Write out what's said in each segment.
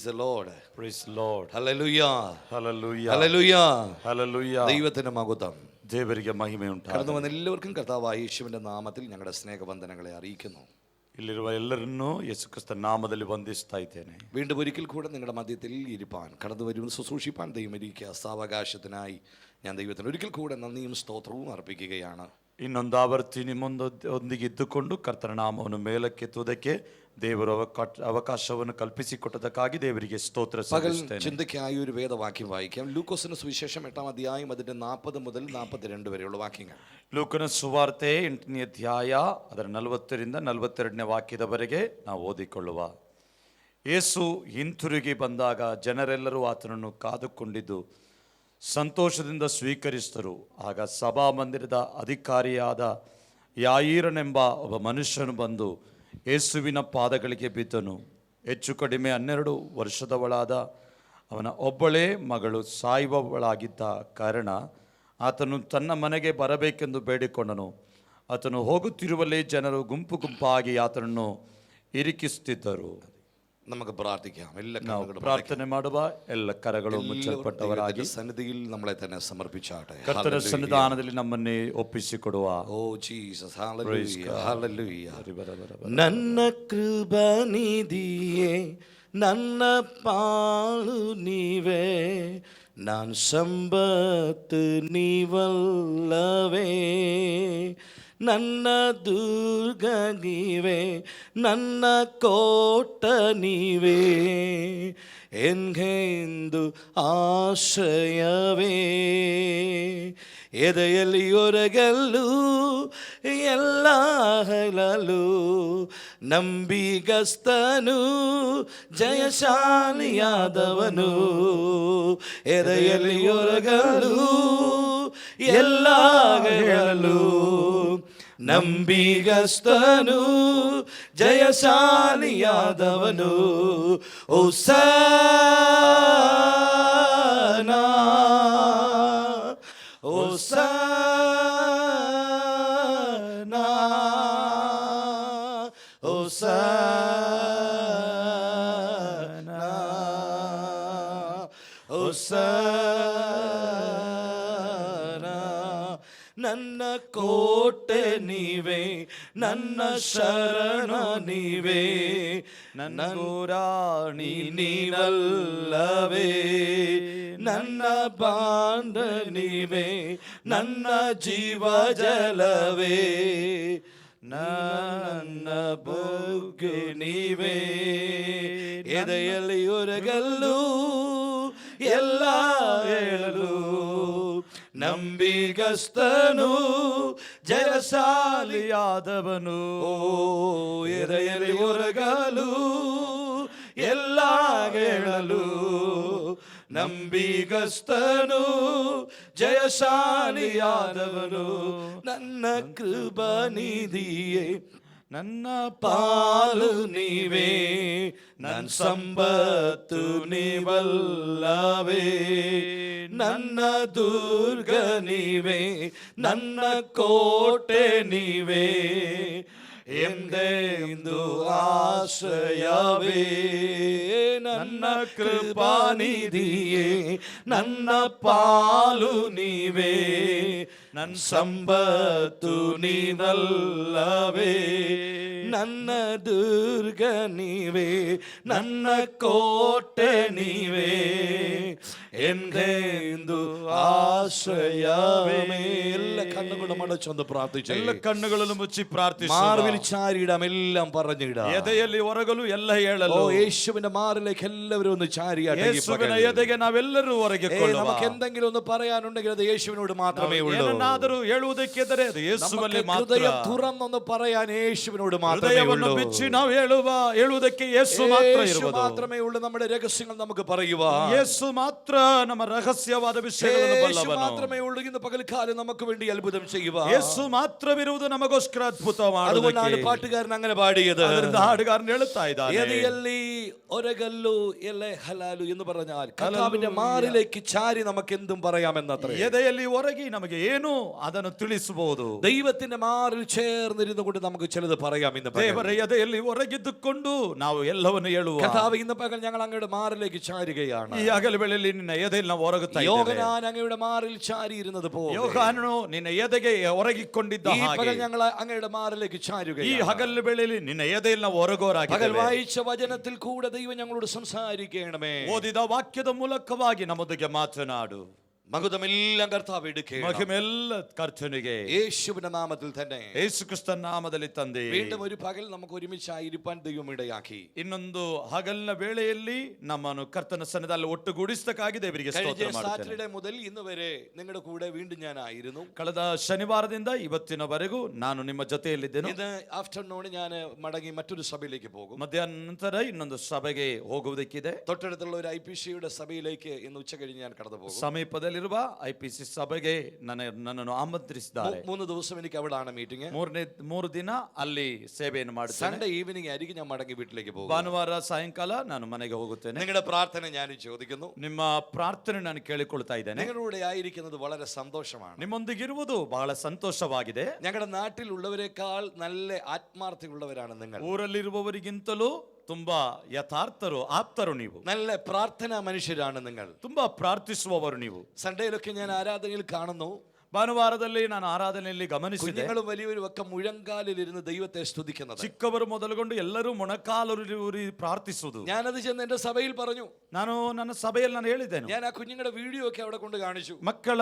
the Lord. Praise the Lord. Hallelujah. Hallelujah. Hallelujah. Hallelujah. ദൈവത്തിന്റെ മഹത്വം. ದೇವರಿಗೆ ಮಹಿಮೆ കടന്നു ಉಂಟಾಗಲಿ. വന്ന എല്ലാവർക്കും കർത്താവായ യേശുവിന്റെ നാമത്തിൽ ഞങ്ങളുടെ സ്നേഹവന്ദനങ്ങളെ അറിയിക്കുന്നു. ಇಲ್ಲಿರುವ ಎಲ್ಲರನ್ನೂ ಯೇಸು ಕ್ರಿಸ್ತ ನಾಮದಲ್ಲಿ ವಂದಿಸ್ತಾ ಇದ್ದೇನೆ. വീണ്ടും ഒരിക്കൽ കൂടെ നിങ്ങളുടെ മധ്യത്തിൽ ഇരിപ്പാൻ കടന്നു വരുന്ന ശുശ്രൂഷിപ്പാൻ ദൈവം ഒരുക്കിയ സാവകാശത്തിനായി ഞാൻ ദൈവത്തിന് ഒരിക്കൽ കൂടെ നന്ദിയും സ്തോത്രവും അർപ്പിക്കുകയാണ്. ಇನ್ನೊಂದು ಆವರ್ತಿ ನಿಮ್ಮೊಂದಿಗೆ ಇದ್ದುಕೊಂಡು ಕರ್ತನ ನಾಮವನ್ನು ಮೇಲಕ್ಕೆತ್ತುವುದಕ್ಕೆ ದೇವರು ಅವಕಾಶವನ್ನು ಕಲ್ಪಿಸಿಕೊಟ್ಟದಕ್ಕಾಗಿ ದೇವರಿಗೆ ಸ್ತೋತ್ರ ಸಲ್ಲಿಸುತ್ತೇನೆ. ചിന്തയ്ക്കായി ഒരു വേദവാക്യം വായിക്കാം. ലൂക്കോസിന്റെ സുവിശേഷം 8-ാം അധ്യായം അതിന്റെ 40 മുതൽ 42 വരെയുള്ള വാക്യങ്ങൾ. ಲೂಕನ ಸುವಾರ್ತೆ 8ನೇ ಅಧ್ಯಾಯ ಅದರ 40ರಿಂದ 42ನೇ ವಾಕ್ಯದವರೆಗೆ ನಾವು ಓದಿಕೊಳ್ಳುವ. ಯೇಸು ಹಿಂತಿರುಗಿ ಬಂದಾಗ ಜನರೆಲ್ಲರೂ ಆತನನ್ನು ಕಾದುಕೊಂಡಿದ್ದು ಸಂತೋಷದಿಂದ ಸ್ವೀಕರಿಸಿದರು. ಆಗ ಸಭಾಮಂದಿರದ ಅಧಿಕಾರಿಯಾದ ಯಾಯೀರನೆಂಬ ಒಬ್ಬ ಮನುಷ್ಯನು ಬಂದು ಯೇಸುವಿನ ಪಾದಗಳಿಗೆ ಬಿದ್ದನು. ಹೆಚ್ಚು ಕಡಿಮೆ 12 ವರ್ಷದವಳಾದ ಅವನ ಒಬ್ಬಳೇ ಮಗಳು ಸಾಯುವವಳಾಗಿದ್ದ ಕಾರಣ ಆತನು ತನ್ನ ಮನೆಗೆ ಬರಬೇಕೆಂದು ಬೇಡಿಕೊಂಡನು. ಆತನು ಹೋಗುತ್ತಿರುವಲ್ಲಿ ಜನರು ಗುಂಪು ಗುಂಪಾಗಿ ಆತನನ್ನು ಇರಿಕಿಸುತ್ತಿದ್ದರು. നമുക്ക് പ്രാർത്ഥിക്കാം. ನಾವು ಪ್ರಾರ್ಥನೆ ಮಾಡುವ. ಎಲ್ಲ ಕರಗಳು ಮುಚ್ಚಲ್ಪಟ್ಟವರಾಗಿ സന്നിധിയിൽ നമ്മളെ തന്നെ സമർപ്പിച്ചാട്ടെ. ಕರ್ತನ ಸನ್ನಿಧಾನದಲ್ಲಿ ನಮ್ಮನ್ನೇ ಒಪ್ಪಿಸಿಕೊಡುವ. ಓ ಜೀಸಸ್, ಹalleluya, hallelujah. ನನ್ನ ಕೃಪಾನಿಧಿಯೇ, ನನ್ನ ಪಾಲು ನೀವೇ, ನಾನು ಸಂಪತ್ತು ನೀವಲ್ಲವೇ, ನನ್ನ ದುರ್ಗ ನೀವೇ, ನನ್ನ ಕೋಟ ನೀವೇ, ಎನ್ಗೆಂದು ಆಶ್ರಯವೇ, ಎದೆಯಲ್ಲಿ ಒರಗಲು ಎಲ್ಲ ಹಗಲು, ನಂಬಿಗಸ್ತನು ಜಯಶಾಲಿಯಾದವನು, ಎದೆಯಲ್ಲಿ ಒರಗಲು ಎಲ್ಲ ಹಗಲು, ನಂಬಿಗಸ್ತನು ಜಯಶಾಲಿಯಾದವನು. ಹೋಸನಾ ಹೋಸನಾ ಹೋಸನಾ ಹೋಸನಾ. ನನ್ನ ಕೋಟೆ ನೀವೇ, ನನ್ನ ಶರಣ ನೀವೇ, ನನ್ನ ರಾಣಿ ನೀವಲ್ಲವೇ, ನನ್ನ ಬಾಂಧ ನೀವೇ, ನನ್ನ ಜೀವ ಜಲವೇ, ನನ್ನ ಬುಗ್ಗೆ ನೀವೇ, ಎದೆಯಲ್ಲಿ ಒರಗಲ್ಲು ಎಲ್ಲ ಹೇಳಲು, ನಂಬಿಗಸ್ತನು ಜಯಶಾಲಿಯಾದವನು, ಎದೆಯಲ್ಲಿ ಒರಗಲು ಎಲ್ಲ ಹೇಳಲು, ನಂಬಿಗಸ್ತನು ಜಯಶಾಲಿಯಾದವನು. ನನ್ನ ಕೃಪಾನಿಧಿಯೇ, ನನ್ನ ಪಾಲು ನೀವೇ, ನನ್ನ ಸಂಪತ್ತು ನೀವಲ್ಲವೇ, ನನ್ನ ದುರ್ಗ ನೀವೇ, ನನ್ನ ಕೋಟೆ ನೀವೇ, ಎಂದೆಂದು ಆಶ್ರಯವೇ, ನನ್ನ ಕೃಪಾನಿಧಿಯೇ, ನನ್ನ ಪಾಲು ನೀವೇ, ನನ್ನ ಸಂಪತ್ತು ನೀವಲ್ಲವೇ, ನನ್ನ ದುರ್ಗ ನೀವೇ, ನನ್ನ ಕೋಟೆ ನೀವೇ, ಎಂದೆಂದು ആശ്രയമേ. എല്ലാ കണ്ണുകളും അടച്ചൊന്ന് പ്രാർത്ഥിച്ചു. ಎಲ್ಲ ಕಣ್ಣುಗಳನ್ನು ಮುಚ್ಚಿ ಪ್ರಾರ್ಥಿಸು. മാർവിൽ ചാരിയിടാം, എല്ലാം പറഞ്ഞിടാം. ಎದೆಯಲ್ಲಿ ಹೊರಗಲು ಎಲ್ಲ ಹೇಳಲು. യേശുവിന്റെ മാറിലേക്ക് എല്ലാവരും ഒന്ന് ചാരിയാട്ടെ. ಯೇಸುವಿನ ಎದೆಗೆ ನಾವೆಲ್ಲರೂ ಹೊರಗಿಕೊಳ್ಳುವ. നമുക്ക് എന്തെങ്കിലും ഒന്ന് പറയാനുണ്ടെങ്കിൽ അത് യേശുവിനോട് മാത്രമേ ഉള്ളൂ. ಏನನ್ನಾದರೂ ಹೇಳುವುದಕ್ಕಿದ್ದರೆ ಅದು ಯೇಸುವಲ್ಲಿ ಮಾತ್ರ. ഹൃദയം തുറന്നൊന്ന് പറയാൻ യേശുവിനോട് മാത്രമേ ಹೃದಯವನ್ನು ಬಿಚ್ಚಿ ನಾವು ಹೇಳುವುದಕ್ಕೆ ಯೇಸು ಮಾತ್ರ ಇರುವುದು. മാത്രമേ ഉള്ളൂ. നമ്മുടെ രഹസ്യങ്ങൾ നമുക്ക് പറയുവാൻ ಯೇಸು ಮಾತ್ರ ನಮ್ಮ ರಹಸ್ಯವಾದ ವಿಷಯಗಳನ್ನು യേശു ಬಲ್ಲವನು. മാത്രമേ ഉള്ളൂ ഇന്ന് പകൽക്കാലം നമുക്ക് വേണ്ടി അത്ഭുതം ചെയ്യുവാൻ. ಯೇಸು ಮಾತ್ರವಿರುವುದು ನಮಗೋಸ್ಕರ ಅದ್ಭುತ അതുകൊണ്ടാണ് ಮಾಡುವುದಕ್ಕೆ. പാട്ടുകാരൻ അങ്ങനെ പാടിയത്. ಅದರಿಂದ ಹಾಡುಗಾರನು ಹೇಳುತ್ತಾ ಇದ್ದಾನೆ, എതിയല്ലി ഒരകല്ലു എലെ ഹലാലു എന്ന് പറഞ്ഞാൽ കർത്താവിന്റെ മാറിലേക്ക് ചാരി നമുക്ക് എന്തും പറയാമെന്നത്രേ. ಎದೆಯಲ್ಲಿ ಹೊರಗಿ ನಮಗೆ ಏನು ಅದನ್ನು ತಿಳಿಸಬಹುದು. ദൈവത്തിന്റെ മാറിൽ ചേർന്നിരുന്നു കൊണ്ട് നമുക്ക് ചിലത് പറയാം. ഇന്ന് ದೇವರ ಎದೆಯಲ್ಲಿ ಹೊರಗಿದ್ದುಕೊಂಡು ನಾವು ಎಲ್ಲವನ್ನು ಹೇಳುವ. കർത്താവ് ഇന്ന് പകൽ ഞങ്ങൾ അങ്ങയുടെ മാറിലേക്ക് ചാരുകയാണ്. ಈ ಹಗಲ ವೇಳೆಯಲ್ಲಿ ನಿನ್ನ ಎದೆಯಲ್ಲಿ ನಾವು ಹೊರಗುತ್ತಾ ಇದ್ದೇವೆ. യോഹന്നാൻ അങ്ങയുടെ മാറിൽ ചാരി ഇരുന്നത് പോലെ ಯೋಹಾನನು ನಿನ್ನ ಎದೆಗೆ ಹೊರಗಿಕೊಂಡಿದ್ದ ഈ ಹಾಗೆ പകൽ ഞങ്ങൾ അങ്ങയുടെ മാറിലേക്ക് ಈ ചാരുകയാണ്. ಹಗಲ ವೇಳೆಯಲ್ಲಿ ನಿನ್ನ ಎದೆಯಲ್ಲಿ ನಾವು പകൽ ಹೊರಗೋರಾಗಿದ್ದೇವೆ. വായിച്ച വചനത്തിൽ കൂടെ ദൈവം ഞങ്ങളോട് സംസാരിക്കണമേ. ಓದಿದ ವಾಕ್ಯದ ಮೂಲಕವಾಗಿ ನಮ್ಮೊಂದಿಗೆ ಮಾತನಾಡು. മകുതമെല്ലാം കർത്താവ് എടുക്കണം. ಮಹಿಮೆಲ್ಲ ಕರ್ತನಿಗೆ യേശുവിന്റെ നാമത്തിൽ തന്നെ. ಯೇಸು ಕ್ರಿಸ್ತನ ನಾಮದಲ್ಲಿ ತಂದೆ. വീണ്ടും ഒരു പകൽ നമുക്ക് ഒരുമിച്ചായിരിക്കാൻ ദൈവം ഇടയാക്കി. ಇನ್ನೊಂದು ಹಗಲಿನ ವೇಳೆಯಲ್ಲಿ ನಮ್ಮನ್ನು ಕರ್ತನ ಸನ್ನಿಧಿಯಲ್ಲಿ ಒಟ್ಟುಗೂಡಿಸಕ್ಕಾಗಿ ದೇವರಿಗೆ ಸ್ತೋತ್ರ ಮಾಡುತ್ತೇನೆ. സാറ്റർഡേ മുതൽ ഇന്ന് വരെ നിങ്ങളുടെ കൂടെ വീണ്ടും ഞാനായിരുന്നു. ಕಳೆದ ಶನಿವಾರದಿಂದ ಇವತ್ತಿನವರೆಗೂ ನಾನು ನಿಮ್ಮ ಜೊತೆಯಲ್ಲಿದ್ದೇನೆ. ഇന്ന് ആഫ്റ്റർനൂൺ ഞാൻ മടങ്ങി മറ്റൊരു സഭയിലേക്ക് പോകും. ಮಧ್ಯಾಹ್ನ ನಂತರ ಇನ್ನೊಂದು ಸಭೆಗೆ ಹೋಗುವುದಕ್ಕಿದೆ. തൊട്ടടുത്തുള്ള ഒരു IPCയുടെ സಭയിലേക്ക് ഇന്ന് ഉച്ച കഴിഞ്ഞ് ഞാൻ കടന്നു പോകും. ಸಮೀಪದಲ್ಲಿರುವ IPC ಸಭೆಗೆ ನನ್ನನ್ನು ಆಮಂತ್ರಿಸಿದ್ದಾರೆ. 3 ദിവസം എനിക്ക് അവിടാണ് മീറ്റിംഗ്. 3 ದಿನ ಅಲ್ಲಿ ಸೇವೆಯನ್ನು ಮಾಡುತ್ತೇನೆ. സൺഡേ ഈവനിങ് ആയിരിക്കും ഞാൻ മടങ്ങി വീട്ടിലേക്ക് പോകും. ಭಾನುವಾರ ಸಾಯಂಕಾಲ ನಾನು ಮನೆಗೆ ಹೋಗುತ್ತೇನೆ. നിങ്ങളുടെ പ്രാർത്ഥന ഞാൻ ചോദിക്കുന്നു. ನಿಮ್ಮ ಪ್ರಾರ್ಥನೆ ನಾನು ಕೇಳಿಕೊಳ್ತಾ ಇದ್ದೇನೆ. നിങ്ങളുടെ ആയിരിക്കുന്നത് വളരെ സന്തോഷമാണ്. ನಿಮ್ಮೊಂದಿಗಿರುವುದು ಬಹಳ ಸಂತೋಷವಾಗಿದೆ. ഞങ്ങളുടെ നാട്ടിലുള്ളവരെക്കാൾ നല്ല ആത്മാർത്ഥതയുള്ളവരാണ് നിങ്ങൾ. ಊರಲ್ಲಿರುವವರಿಗಿಂತಲೂ ತುಂಬಾ ಯಥಾರ್ಥರು, ಆಪ್ತರು ನೀವು. നല്ല പ്രാർത്ഥനാ മനുഷ്യരാണ് നിങ്ങൾ. ತುಂಬಾ ಪ್ರಾರ್ಥಿಸುವವರು ನೀವು. സൺഡേയിലൊക്കെ ഞാൻ ആരാധനയിൽ കാണുന്നു. ಭಾನುವಾರದಲ್ಲಿ ನಾನು ಆರಾಧನೆಯಲ್ಲಿ ಗಮನಿಸಿದೆ, കുഞ്ഞുങ്ങളും വലിയവരും ഒക്കെ മുഴങ്കാലിലിരുന്ന് ദൈവത്തെ സ്തുതിക്കുന്നത്. ಚಿಕ್ಕವರು ಮೊದಲುಗೊಂಡು ಎಲ್ಲರೂ ಮೊಣಕಾಲೂರಿ ಪ್ರಾರ್ಥಿಸುವುದು. ഞാനത് ചെന്ന് എന്റെ സഭയിൽ പറഞ്ഞു. ನಾನು ನನ್ನ ಸಭೆಯಲ್ಲಿ ನಾನು ಹೇಳಿದ್ದೇನೆ. ഞാൻ ആ കുഞ്ഞുങ്ങളുടെ വീഡിയോ ഒക്കെ അവിടെ കൊണ്ട് കാണിച്ചു. ಮಕ್ಕಳ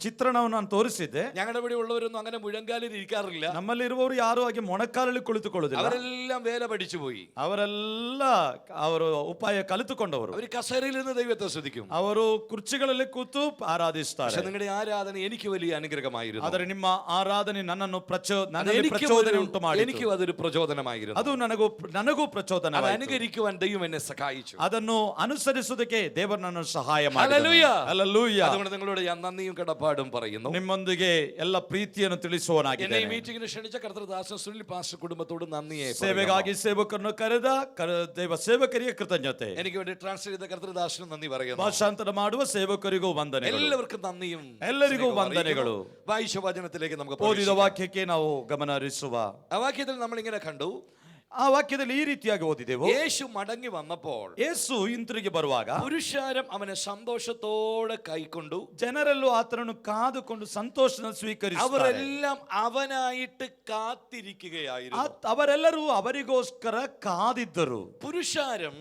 ಚಿತ್ರಣವನ್ನು ನಾನು ತೋರಿಸಿದ್ದೆ. ഞങ്ങളുടെ ഇവിടെ ഉള്ളവരൊന്നും അങ്ങനെ മുഴങ്കാലിൽ ഇരിക്കാറില്ല. ನಮ್ಮಲ್ಲಿರುವವರು ಯಾರು ಹಾಗೆ ಮೊಣಕಾಲಲ್ಲಿ ಕುಳಿತುಕೊಳ್ಳುವುದಿಲ್ಲ. അവരെല്ലാം വേല പഠിച്ചു പോയി. ಅವರೆಲ್ಲ ಅವರು ಉಪಾಯ ಕಲಿತುಕೊಂಡವರು. അവർ കസേരയിൽ നിന്ന് ദൈവത്തെ സ്തുതിക്കും. ಅವರು ಕುರ್ಚಿಗಳಲ್ಲಿ ಕೂತು ಆರಾಧಿಸುತ್ತಾರೆ. പക്ഷെ നിങ്ങളുടെ ആരാധന എനിക്ക് വലിയ അനുഗ്രഹമായിരുന്നു. ಆದರೆ ನಿಮ್ಮ ಆರಾಧನೆ ನನ್ನನ್ನು ಪ್ರಚೋದನೆ ಉಂಟು ಮಾಡಿ, എനിക്കും അതൊരു പ്രചോദനമായിരുന്നു. ಅದು ನನಗೂ ಪ್ರಚೋದನೆ. അനുകരിക്കുവാൻ ദൈവം എന്നെ സഹായിച്ചു. ಅದನ್ನು ಅನುಸರಿಸುವುದಕ್ಕೆ ದೇವರು ನನ್ನ ಸಹಾಯ ಮಾಡಿದನು. ഹല്ലേലൂയ. ಹಲ್ಲೆಲೂಯಾ. അതുകൊണ്ട് നിങ്ങളോട് ഞാൻ നന്ദിയും കടപ്പാടും പറയുന്നു. ನಿಮ್ಮೊಂದಿಗೆ ಎಲ್ಲ ಪ್ರೀತಿಯನ್ನು എന്നെ ഈ ತಿಳಿಸುವವನಾಗಿದ್ದೇನೆ. മീറ്റിംഗിന് ക്ഷണിച്ച കർത്തൃദാസൻ സുനിൽ പാസ്റ്റർ കുടുംബത്തോട് നന്ദിയെ ಸೇವೆಗಾಗಿ ಸೇವಕರನ್ನು ಕರೆದ ದೈವ ಸೇವಕರಿಗೆ ಕೃತಜ್ಞತೆ. എനിക്ക് വേണ്ടി ട്രാൻസ്ലേറ്റ് ചെയ്ത കർത്തൃദാസനും നന്ദി പറയുന്നു. ಭಾಷಾಂತರ ಮಾಡುವ ಸೇವಕರಿಗೂ ವಂದನೆಗಳು. എല്ലാവർക്കും നന്ദിയും ಎಲ್ಲರಿಗೂ ವಂದನೆಗಳು. വായിച്ച വചനത്തിലേക്ക് നമുക്ക് ಓದಿದ പ്രവേശിക്കാം. ವಾಕ್ಯಕ್ಕೆ ನಾವು ಗಮನ ಹರಿಸುವ. ആ വാക്യത്തിൽ നമ്മൾ ഇങ്ങനെ കണ്ടു. ಆ ವಾಕ್ಯದಲ್ಲಿ ಈ ರೀತಿಯಾಗಿ ಓದಿದೆವು. യേശു മടങ്ങി വന്നപ്പോൾ ಯೇಸು ಹಿಂತಿರುಗಿ ಬರುವಾಗ പുരുഷാരം അവനെ സന്തോഷത്തോടെ കൈക്കൊണ്ടു. ಜನರೆಲ್ಲೂ ಆತನನ್ನು ಕಾದುಕೊಂಡು ಸಂತೋಷದ ಸ್ವೀಕರಿಸಿದರು. അവരെല്ലാം അവനായിട്ട് കാത്തിരിക്കുകയായിരുന്നു. ಅವರೆಲ್ಲರೂ ಅವರಿಗೋಸ್ಕರ ಕಾದಿದ್ದರು. പുരുഷാരം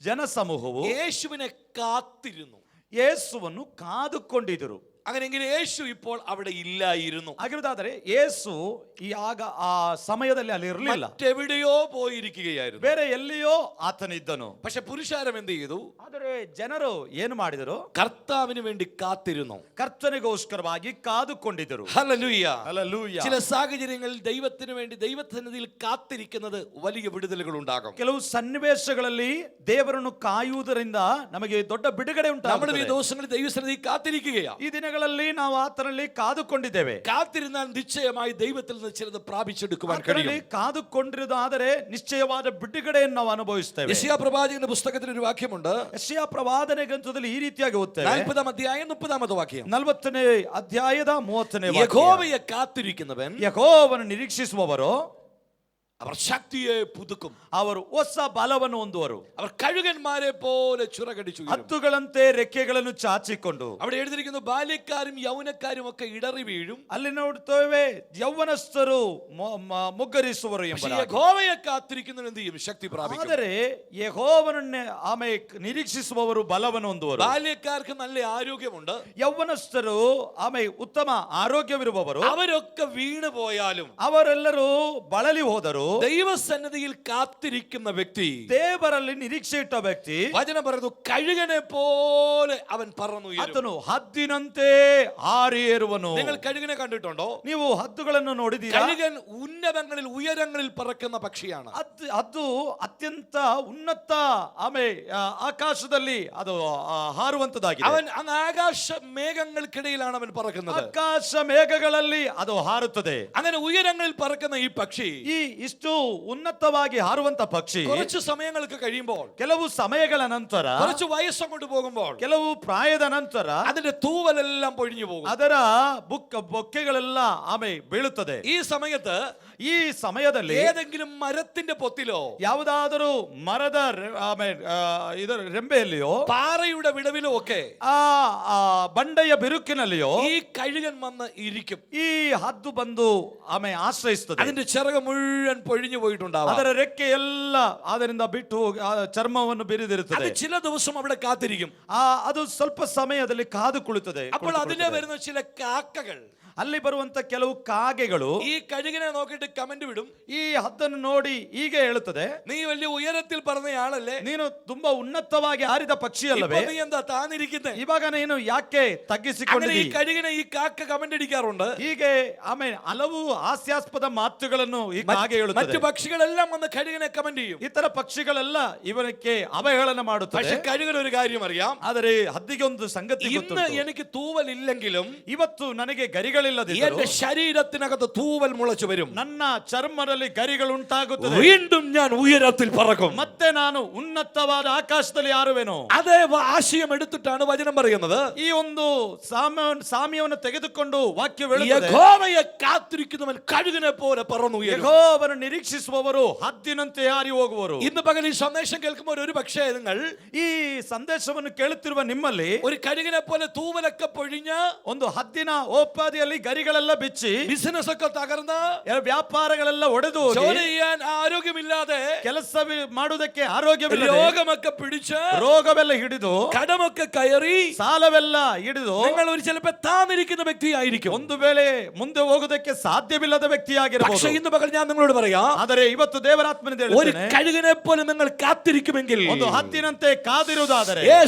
ಜನಸಮೂಹವು യേശുവിനെ കാത്തിരുന്നു. ಯೇಸುವನ್ನು ಕಾದುಕೊಂಡಿದ್ದರು. അങ്ങനെയെങ്കിൽ യേശു ഇപ്പോൾ അവിടെ ഇല്ലായിരുന്നു. ಆಗಿರುವುದಾದರೆ ಯೇಸು ಆ ಸಮಯದಲ್ಲಿ ಅಲ್ಲಿ ಇರಲಿಲ್ಲ, മറ്റെവിടെയോ പോയിരിക്കുകയായിരുന്നു. ಬೇರೆ ಎಲ್ಲಿಯೋ ಆತನಿದ್ದನು. പക്ഷെ പുരുഷാരം എന്ത് ചെയ്തു? ಆದರೆ ಜನರು ಏನು ಮಾಡಿದರು? കർത്താവിന് വേണ്ടി കാത്തിരുന്നു. ಕರ್ತನಿಗೋಸ್ಕರವಾಗಿ ಕಾದುಕೊಂಡಿದ್ದರು. ഹല്ലേലൂയ. ಹಲ್ಲೆಲೂಯಾ. ചില സാഹചര്യങ്ങളിൽ ദൈവത്തിന് വേണ്ടി ദൈവസന്നിധിയിൽ കാത്തിരിക്കുന്നത് വലിയ വിടുതലുകൾ ഉണ്ടാകും. ಕೆಲವು ಸನ್ನಿವೇಶಗಳಲ್ಲಿ ದೇವರನ್ನು ಕಾಯುವುದರಿಂದ ನಮಗೆ ದೊಡ್ಡ ಬಿಡುಗಡೆ നമ്മൾ ಉಂಟಾಗುತ್ತದೆ. ഈ ദിവസങ്ങളിൽ ദൈവസന്നിധിയിൽ കാത്തിരിക്കുകയാണ്. ಈ ದಿನಗಳಲ್ಲಿ ನಾವು ಆತನಲ್ಲಿ ಕಾದುಕೊಂಡಿದ್ದೇವೆ. കാത്തിരുന്നാൽ നിശ്ചയമായി ദൈവത്തിൽ നിന്ന് ചിലത് പ്രാപിച്ചെടുക്കുവാൻ ಆತನಲ್ಲಿ കഴിയും. ಕಾದುಕೊಂಡಿರುವುದಾದರೆ ನಿಶ್ಚಯವಾದ ಬಿಡುಗಡೆಯನ್ನು ನಾವು ಅನುಭವಿಸುತ್ತೇವೆ. യെശയ്യാ പ്രവാചകന്റെ പുസ്തകത്തിൽ ഒരു വാക്യമുണ്ട്. ಯೆಶಾಯ ಪ್ರವಾದನೆ ಗ್ರಂಥದಲ್ಲಿ ಈ ರೀತಿಯಾಗಿ ಓದ್ತೇವೆ. 40-ാം അധ്യായം 30-ാമത്തെ വാക്യം. 40ನೇ ಅಧ್ಯಾಯದ 30ನೇ ವಾಕ್ಯ. യഹോവയെ കാത്തിരിക്കുന്നവൻ ಯೆಹೋವನು ನಿರೀಕ್ಷಿಸುವವರು അവർ ശക്തിയെ പുതുക്കും. ಅವರು ಹೊಸ ಬಲವನ್ನು ಹೊಂದುವರು. അവർ കഴുകന്മാരെ പോലെ ചിറകടിച്ചു ഉയരും. ಹತ್ತುಗಳಂತೆ ರೆಕ್ಕೆಗಳನ್ನು ಚಾಚಿಕೊಂಡು. അവിടെ എഴുതിയിരിക്കുന്നു ബാല്യക്കാരും യൗവനക്കാരും ഒക്കെ ഇടറി വീഴും. ಅಲ್ಲಿ ನೋಡ್ತೇವೆ ಯೌವನಸ್ಥರು ಮುಗ್ಗರಿಸುವರು ಎಂಬುದಾಗಿ. യഹോവയെ കാത്തിരിക്കുന്നവൻ എന്ത് ചെയ്യും? ശക്തി പ്രാപിക്കും. ಆದರೆ ಯೆಹೋವನನ್ನೇ ಆಮೇಲೆ ನಿರೀಕ್ಷಿಸುವವರು ಬಲವನ್ನು ಹೊಂದುವರು. ബാല്യക്കാർക്ക് നല്ല ആരോഗ്യമുണ്ട്. ಯೌವನಸ್ಥರು ಆಮೇಲೆ ಉತ್ತಮ ಆರೋಗ್ಯವಿರುವವರು. അവരൊക്കെ വീണു പോയാലും ಅವರೆಲ್ಲರೂ ಬಳಲಿ ಹೋದರು. ദൈവസന്നിധിയിൽ കാത്തിരിക്കുന്ന വ്യക്തി, ದೇವರಲ್ಲಿ ನಿರೀಕ್ಷೆ ಇಟ್ಟ ವ್ಯಕ್ತಿ, വചനം പറയുന്നു കഴുകനെ പോലെ അവൻ പറന്നുയരും. ಆತನು ಹದ್ದಿನಂತೆ ಹಾರಿ ಏರುವನು. നിങ്ങൾ കഴുകനെ കണ്ടിട്ടുണ്ടോ? ನೀವು ಹದ್ದುಗಳನ್ನು ನೋಡಿದ್ದೀರಾ? കഴുകൻ ഉന്നതങ്ങളിൽ ഉയരങ്ങളിൽ പറക്കുന്ന പക്ഷിയാണ്. ಅದು ಅತ್ಯಂತ ಉನ್ನತ ಆಕಾಶದಲ್ಲಿ ಅದು ಹಾರುವಂತದಾಗಿದೆ. അവൻ ആകാശ മേഘങ്ങൾക്കിടയിലാണ് അവൻ പറക്കുന്നത്. ಆಕಾಶ ಮೇಘಗಳಲ್ಲಿ ಅದು ಹಾರುತ್ತದೆ. അങ്ങനെ ഉയരങ്ങളിൽ പറക്കുന്ന ഈ പക്ഷി, ಈ ಇಷ್ಟು ಉನ್ನತವಾಗಿ ಹಾರುವಂತ ಪಕ್ಷಿ കുറച്ച് സമയങ്ങൾക്ക് കഴിയുമ്പോൾ, ಕೆಲವು സമಯಗಳ ನಂತರ, കുറച്ച് വയസ്സം കൊണ്ട് പോകുമ്പോൾ, ಕೆಲವು ಪ್ರಾಯದ ನಂತರ അതിന്റെ തൂവലെല്ലാം പൊഴിഞ്ഞു പോകും. ಅದರ ಬೊಕ್ಕೆಗಳೆಲ್ಲ ಬೀಳುತ್ತದೆ. ഈ സമയത്ത് ಈ ಸಮಯದಲ್ಲಿ ഏതെങ്കിലും മരത്തിന്റെ പൊത്തിലോ ಯಾವುದಾದರೂ ಮರದ ಇದರ ರೆಂಬೆಯಲ್ಲಿಯೋ പാറയുടെ വിടവിലോ ഒക്കെ ಆ ಬಂಡೆಯ ಬಿರುಕಿನಲ್ಲಿಯೋ ഈ കഴുകൻ വന്ന് ഇരിക്കും. ಈ ಹದ್ದು ಬಂದು ಆಶ್ರಯಿಸುತ್ತದೆ. അതിന്റെ ചിറക് മുഴുവൻ പൊഴിഞ്ഞു പോയിട്ടുണ്ടാവും. ಅದರ ರೆಕ್ಕೆ ಎಲ್ಲ ಅದರಿಂದ ಬಿಟ್ಟು ಚರ್ಮವನ್ನು ಬಿರಿದಿರುತ್ತದೆ. അത് ചില ദിവസം അവിടെ കാത്തിരിക്കും. ಅದು ಸ್ವಲ್ಪ ಸಮಯದಲ್ಲಿ ಕಾದು ಕುಳಿತದೆ. അപ്പോൾ അതിലെ വരുന്ന ചില കാക്കകൾ, ಅಲ್ಲಿ ಬರುವಂತ ಕೆಲವು ಕಾಗೆಗಳು ഈ കഴുകനെ നോക്കിയിട്ട് കമന്റ് വിടും. ಈ ಹದ್ದನ್ನು ನೋಡಿ ಹೀಗೆ ಹೇಳುತ್ತದೆ, നീ വലിയ ഉയരത്തിൽ പറഞ്ഞയാളല്ലേ, ನೀನು ತುಂಬಾ ಉನ್ನತವಾಗಿ ಹಾರಿದ ಪಕ್ಷಿ ಅಲ್ಲವೇ, നീ എന്താ താന്നിരിക്കുന്നേ? ಇವಾಗ ನೀನು ಯಾಕೆ അങ്ങനെ ತಗ್ಗಿಸಿಕೊಂಡಿದ್ದೀ? ഈ കഴുകനെ ഈ കാക്ക കമന്റ് അടിക്കാറുണ്ട്. ಹೀಗೆ ಹಲವು ಹಾಸ್ಯಾಸ್ಪದ ಮಾತುಗಳನ್ನು ಈ ಕಾಗೆ മറ്റു ಹೇಳುತ್ತದೆ. പക്ഷികളെല്ലാം വന്ന് കഴുകനെ കമന്റ് ചെയ്യും. ಇತರ ಪಕ್ಷಿಗಳೆಲ್ಲ ಇವನಿಗೆ ಅವಹೇಳನ ಮಾಡುತ್ತದೆ. പക്ഷെ കഴുകൻ ഒരു കാര്യം അറിയാം. ಆದರೆ ಹದ್ದಿಗೆ ಒಂದು ಸಂಗತಿ ഇന്ന് ಗೊತ್ತುಂಟು. എനിക്ക് തൂവലില്ലെങ്കിലും ಇವತ್ತು ನನಗೆ ಗರಿಗಳಿಲ್ಲದಿದ್ದರೂ എന്റെ ശരീരത്തിനകത്ത് തൂവൽ മുളച്ചു വരും. ನನ್ನ ಚರ್ಮದಲ್ಲಿ ಗರಿಗಳು ಉಂಟಾಗುತ್ತದೆ. വീണ്ടും ഞാൻ ഉയരത്തിൽ പറക്കും. ಮತ್ತೆ ನಾನು ಉನ್ನತವಾದ ಆಕಾಶದಲ್ಲಿ ಹಾರುವೆನು. അതേ ആശയം എടുത്തിട്ടാണ് വചനം പറയുന്നത്. ಈ ಒಂದು ಸಾಮ್ಯವನ್ನು ತೆಗೆದುಕೊಂಡು ವಾಕ್ಯ ಹೇಳುತ್ತದೆ, യഹോവയെ കാത്തിരിക്കുന്നവൻ കഴുകനെ പോലെ പറന്നുയരും. ಯೆಹೋವನು ನಿರೀಕ್ಷಿಸುವವರು ಹದ್ದಿನಂತೆ ಹಾರಿ ಹೋಗುವರು. ഇന്ന് പകൽ ഈ സന്ദേശം കേൾക്കുമ്പോൾ ഒരു പക്ഷേ നിങ്ങൾ ಈ ಸಂದೇಶವನ್ನು ಕೇಳುತ್ತಿರುವ ನಿಮ್ಮಲ್ಲಿ ഒരു കഴുകനെ പോലെ തൂവലൊക്കെ പൊഴിഞ്ഞ, ಒಂದು ಹದ್ದಿನ ಓಪಾದಿಯಲ್ಲಿ ಗರಿಗಳೆಲ್ಲ ಬಿಚ್ಚಿ, ബിസിനസ് ഒക്കെ തകർന്ന്, ವ್ಯಾಪಾರಗಳೆಲ್ಲ ಒಡೆದು ಹೋಗಿ, ജോലി ചെയ്യാൻ ആരോഗ്യമില്ലാതെ, ಕೆಲಸ ಮಾಡುವುದಕ್ಕೆ ಆರೋಗ್ಯವಿಲ್ಲ, രോഗമൊക്കെ പിടിച്ച്, ರೋಗವೆಲ್ಲ ಹಿಡಿದು, കടമൊക്കെ കയറി, ಸಾಲವೆಲ್ಲ ಹಿಡಿದು, നിങ്ങൾ ഒരു ചിലപ്പോൾ താന്നിരിക്കുന്ന വ്യക്തിയായിരിക്കും. ಒಂದು ವೇಳೆ ಮುಂದೆ ಹೋಗುವುದಕ್ಕೆ ಸಾಧ್ಯವಿಲ್ಲದ പക്ഷേ ವ್ಯಕ್ತಿಯಾಗಿರಬಹುದು. ഇന്ന് പകൽ ഞാൻ നിങ്ങളോട് പറയാം, ಆದರೆ ಇವತ್ತು ದೇವರಾತ್ಮನಿಂದ ഒരു ಹೇಳುತ್ತೇನೆ, കഴുകനെ പോലെ നിങ്ങൾ കാത്തിരിക്കുമെങ്കിൽ, ಒಂದು ಹದ್ದಿನಂತೆ ಕಾದಿರುವುದಾದರೆ,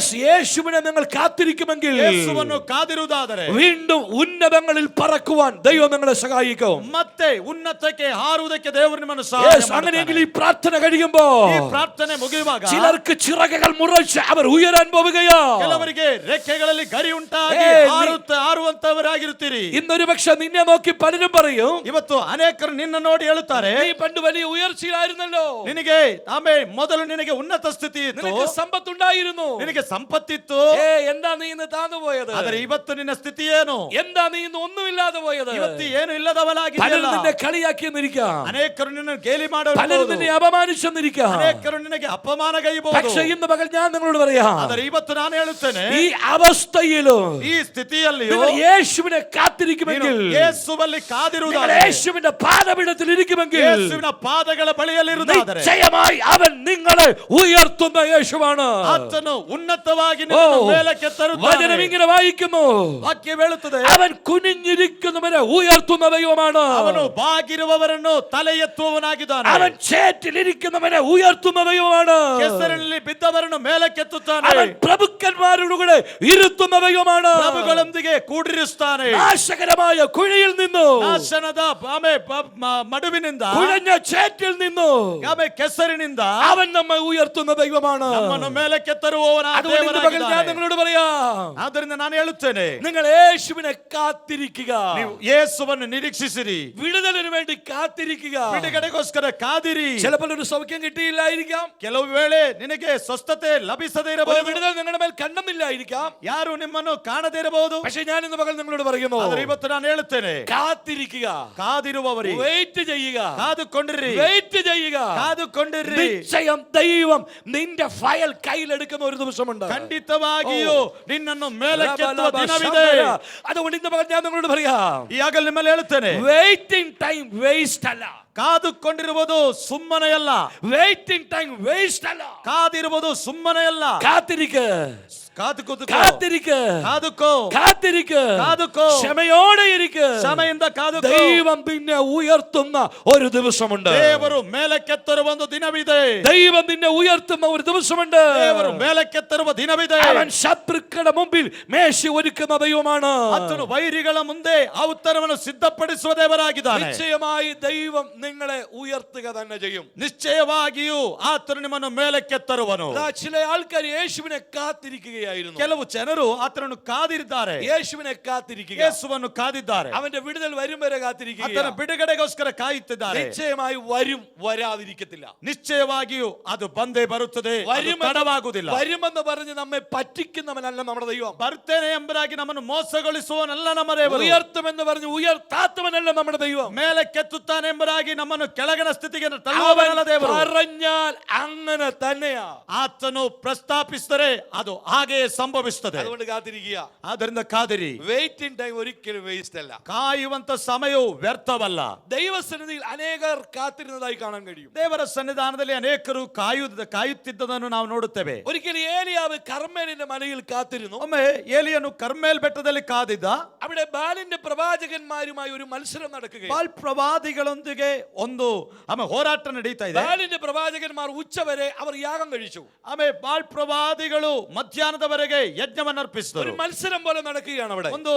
യേശുവിനെ നിങ്ങൾ കാത്തിരിക്കുമെങ്കിൽ, ಯೇಸುವನ್ನು ಕಾದಿರುವುದಾದರೆ, വീണ്ടും ഉന്നതങ്ങളിൽ പറക്കുവാൻ ദൈവം നിങ്ങളെ സഹായിക്കും. ಮತ್ತೆ ಉನ್ನತಕ್ಕೆ ಹಾರುವುದಕ್ಕೆ ದೇವರು ನಿಮ್ಮನ್ನು ಸಹಾಯ അങ്ങനെയെങ്കിൽ ಮಾಡುತ್ತಾನೆ. ഈ പ്രാർത്ഥന കഴിയുമ്പോ ಈ ಪ್ರಾರ್ಥನೆ ಮುಗಿಯುವಾಗ ചിലർക്ക് ചിറകുകൾ മുറിച്ച് അവർ ഉയരാൻ പോവുകയാ. ಕೆಲವರಿಗೆ ರೆಕ್ಕೆಗಳಲ್ಲಿ ಗರಿ ಉಂಟಾಗಿ ಹಾರುವಂತವರಾಗಿರುತ್ತೀರಿ. ഇന്നൊരു പക്ഷെ നിന്നെ നോക്കി പലരും പറയും, ಇವತ್ತು ಅನೇಕರು ನಿನ್ನ ನೋಡಿ ಹೇಳುತ್ತಾರೆ, നീ പണ്ട് വലിയ ഉയർച്ചയിലായിരുന്നല്ലോ, ನಿನಗೆ ಮೊದಲು ನಿನಗೆ ಉನ್ನತ ಸ್ಥಿತಿ ಇತ್ತು, നിനക്ക് സമ്പത്തുണ്ടായിരുന്നു, ನಿನಗೆ ಸಂಪತ್ತಿತ್ತು, എന്താ നീ ഇന്ന് താന്നു പോയത്? ಆದರೆ ಇವತ್ತು ನಿನ್ನ ಸ್ಥಿತಿ ಏನು? എന്താ നീ ഇന്ന് ഒന്നുമില്ലാതെ പോയത്? ಇವತ್ತು ಏನು ಇಲ್ಲದವಲಾಗಿದೆಯಲ್ಲ. പലരും നിന്നെ കളിയാക്കിയെന്നിരിക്കാം, ಅನೇಕರು ನಿನ್ನ ಗೇಲಿ പലരും ಮಾಡಬಹುದು, നിന്നെ അപമാനിച്ചെന്നിരിക്കാം. ಅನೇಕರು ನಿನಗೆ ಅಪಮಾನಗೈಯಬಹುದು. പക്ഷേ ഇന്ന് പകൽ ഞാൻ നിങ്ങളോട് പറയാം, ಆದರೆ ಇವತ್ತು ನಾನು ಹೇಳುತ್ತೇನೆ, ഈ അവസ്ഥയിലും ಈ ಸ್ಥಿತಿಯಲ್ಲಿಯೂ നിങ്ങൾ യേശുവിനെ കാത്തിരിക്കുമെങ്കിൽ, ಯೇಸುವಲ್ಲಿ നിങ്ങൾ ಕಾದಿರುವುದಾದರೆ, യേശുവിന്റെ പാദപീഠത്തിൽ ഇരിക്കുമെങ്കിൽ, ಯೇಸುವಿನ ಪಾದಗಳ ಬಳಿಯಲ್ಲಿರುವುದಾದರೆ, നിശ്ചയമായി അവൻ നിങ്ങളെ ഉയർത്തുന്ന യേശുവാണ്. ಆತನು ಉನ್ನತವಾಗಿ ನಿನ್ನನ್ನು ಮೇಲಕ್ಕೆ ತರುತ್ತಾನೆ. വചനം ഇങ്ങനെ വായിക്കുന്നു, ವಾಕ್ಯ ಹೇಳುತ್ತದೆ, അവൻ കുനിഞ്ഞിരിക്കുന്നവരെ ഉയർത്തുന്ന ദൈവമാണ്. ಅವನು ಬಾಗಿರುವವರನ್ನು ತಲೆ ಎತ್ತುವವನಾಗಿದ್ದಾನೆ. അവൻ ചേറ്റിലിരിക്കുന്നവനെ ഉയർത്തുന്ന ദൈവമാണ്. ಕೆಸರಿನಲ್ಲಿ ಬಿದ್ದವರನ್ನು ಮೇಲಕ್ಕೆತ್ತುತ್ತಾನೆ. അവൻ പ്രഭുക്കന്മാരുടെ കൂടെ ഇരുത്തുന്ന ദൈവമാണ്. ಪ್ರಭುಗಳೊಂದಿಗೆ ಕೂಡಿರಿಸುತ್ತಾನೆ. നാശകരമായ കുഴിയിൽ നിന്നു, ನಾಶನದ ಮಡುವಿನಿಂದ, കുഴഞ്ഞ ചേറ്റിൽ നിന്നു ಕೆಸರಿನಿಂದ അവൻ നമ്മെ ഉയർത്തുന്ന ദൈവമാണ്. ನಮ್ಮನ್ನು ಮೇಲಕ್ಕೆ ತರುವವನಾದ അതുകൊണ്ട് ഇന്ന് പകൽ ഞാൻ ದೇವರಾಗಿದ್ದಾನೆ. നിങ്ങളോട് പറയാം, ಆದ್ದರಿಂದ ನಾನು ಹೇಳುತ್ತೇನೆ, നിങ്ങൾ യേശുവിനെ കാത്തിരിക്കുക, ನೀವು ಯೇಸುವನ್ನು ನಿರೀಕ್ಷಿಸಿರಿ, വിടുതലിന് വേണ്ടി കാത്തിരിക്കുക. ಬಿಡುಗಡೆಗೋಸ್ಕರ ಕಾದಿರಿ. ചിലപ്പോൾ ഒരു സൗഖ്യം കിട്ടിയില്ലായിരിക്കാം, ಕೆಲವು ವೇಳೆ ನಿನಗೆ ಸ್ವಸ್ಥತೆ ಲಭಿಸದೇ ഒരു ಇರಬಹುದು, വിടുതൽ നിങ്ങളുടെ മേൽ കണ്ടെന്നില്ലായിരിക്കാം. ಯಾರು ನಿಮ್ಮನ್ನು ಕಾಣದೇ ಇರಬಹುದು. പക്ഷെ ഞാൻ ഇന്ന് പകൽ നിങ്ങളോട് പറയുന്നു, ಆದರೆ ಇವತ್ತು ನಾನು ಹೇಳುತ್ತೇನೆ, കാത്തിരിക്കുക, ಕಾದಿರುವವರಿ, വെയിറ്റ് ചെയ്യുക, ಕಾದುಕೊಂಡಿರಿ, വെയിറ്റ് ചെയ്യുക. ಕಾದುಕೊಂಡಿರಿ. നിശ്ചയം ദൈവം നിന്റെ ഫയൽ കയ്യിലെടുക്കുന്ന ഒരു ദിവസമുണ്ട്. ಖಂಡಿತವಾಗಿಯೂ ನಿನ್ನನ್ನು ಮೇಲಕ್ಕೆತ್ತುವ ದಿನವಿದೆ. അതുകൊണ്ട് ഇന്ന് പകൽ ഞാൻ നിങ്ങളോട് പറയാം, ಈ ಆಗಲೇ ನಿಮ್ಮಲ್ಲಿ ಹೇಳುತ್ತೇನೆ, വെയിറ്റിംഗ് ടൈം വേസ്റ്റ് അല്ല, ಕಾದುಕೊಂಡಿರುವುದು ಸುಮ್ಮನೆ ಅಲ್ಲ. വെയിറ്റിംഗ് ടൈം വേസ്റ്റ് അല്ല. ಕಾದಿರುವುದು ಸುಮ್ಮನೆ ಅಲ್ಲ. കാത്തിരിക്കുക, ക്ഷമയോടെ ഇരിക്ക്. ദൈവം പിന്നെ ഉയർത്തുന്ന ഒരു ദിവസമുണ്ട്. ದೇವರು ಮೇಲಕ್ಕೆತ್ತರುವ ಒಂದು ದಿನವಿದೆ. ദൈവം നിന്നെ ഉയർത്തുന്ന ഒരു ദിവസമുണ്ട്. ದೇವರು ಮೇಲಕ್ಕೆತ್ತರುವ ದಿನವಿದೆ. അവൻ ശത്രുക്കളുടെ മുമ്പിൽ മേശ ഒരുക്കുന്ന ദൈവമാണ്. ಆತನು ವೈರಿಗಳ ಮುಂದೆ ಆ ಉತ್ತರವನ್ನು ಸಿದ್ಧಪಡಿಸುವ ದೇವರಾಗಿದ್ದಾನೆ. നിശ്ചയമായി ദൈവം നിങ്ങളെ ഉയർത്തുക തന്നെ ചെയ്യും. ನಿಶ್ಚಯವಾಗಿಯೂ ಆತನು ನಿಮ್ಮನ್ನು ಮೇಲಕ್ಕೆತ್ತರುವನು. ചില ആൾക്കാർ യേശുവിനെ കാത്തിരിക്കുകയായിരുന്നു. ಕೆಲವು ಜನರು ಆತನನ್ನು ಕಾದಿದ್ದಾರೆ. യേശുവിനെ കാത്തിരിക്കുക, ಯೇಸುವನ್ನು ಕಾದಿದ್ದಾರೆ. അവന്റെ വിടുതൽ വരും വരെ കാത്തിരിക്കുക. ಆತನ ಬಿಡುಗಡೆಗೋಸ್ಕರ ಕಾಯುತ್ತಿದ್ದಾರೆ. നിശ്ചയമായി വരും, വരാതിരിക്കത്തില്ല. ನಿಶ್ಚಯವಾಗಿಯೂ ಅದು ಬಂದೇ ಬರುತ್ತದೆ, ತಡವಾಗುವುದಿಲ್ಲ. വരുമെന്ന് പറഞ്ഞ് നമ്മെ പറ്റിക്കുന്നവനല്ല നമ്മുടെ ദൈവം. ಬರ್ತೇನೆ ಎಂಬುದಾಗಿ ನಮ್ಮನ್ನು ಮೋಸಗೊಳಿಸುವವನಲ್ಲ ನಮ್ಮ ದೇವರು. ഉയർത്തുമെന്ന് പറഞ്ഞ് ഉയർത്താത്തവനല്ല നമ്മുടെ ദൈവം. ಮೇಲಕ್ಕೆತ್ತುತ್ತಾನೆ ಎಂಬುದಾಗಿ ನಮ್ಮನ್ನು ಕೆಳಗಿನ ಸ್ಥಿತಿಗೆ ತಳ್ಳುವವನಲ್ಲ ದೇವರು. പറഞ്ഞാൽ അങ്ങനെ തന്നെയാ. ಆತನು ಪ್ರಸ್ತಾಪಿಸಿದರೆ ಅದು ಹಾಗೆಯೇ ಸಂಭವಿಸುತ್ತದೆ. അതുകൊണ്ട് കാത്തിരിക്കുക. ಆದ್ದರಿಂದ ಕಾದಿರಿ. വെയിറ്റിംഗ് ടൈം ഒരിക്കലും വേസ്റ്റ് അല്ല. ಕಾಯುವಂತ ಸಮಯವು ವ್ಯರ್ಥವಲ್ಲ. ദൈവസന്നിധിയിൽ അനേകർ കാത്തിരുന്നതായി കാണാൻ കഴിയും. ದೇವರ ಸನ್ನಿಧಾನದಲ್ಲಿ ಅನೇಕರು ಕಾಯುತ್ತಿದ್ದದನ್ನು ನಾವು ನೋಡುತ್ತೇವೆ. ഒരിക്കൽ ഏലിയാവ് കർമ്മേലിന്റെ മലയിൽ കാത്തിരുന്നു. ಒಮ್ಮೆ ಏಲಿಯನು ಕರ್ಮೇಲ್ ಬೆಟ್ಟದಲ್ಲಿ ಕಾದಿದ್ದ. അവിടെ ബാലിന്റെ പ്രവാചകന്മാരുമായി ഒരു മത്സരം നടക്കുകയാണ്. ಬಾಲ್ ಪ್ರವಾದಿಗಳೊಂದಿಗೆ ಒಂದು ಹೋರಾಟ ನಡೀತಾ ಇದೆ. ബാലിന്റെ പ്രവാചകന്മാർ ഉച്ചവരെ അവർ യാഗം കഴിച്ചു. ಬಾಲ್ ಪ್ರವಾದಿಗಳು ಮಧ್ಯಾಹ್ನದವರೆಗೆ ಯಜ್ಞವನ್ನು ಅರ್ಪಿಸಿದರು. ഒരു മത്സരം പോലെ നടക്കുകയാണ് അവിടെ. ಒಂದು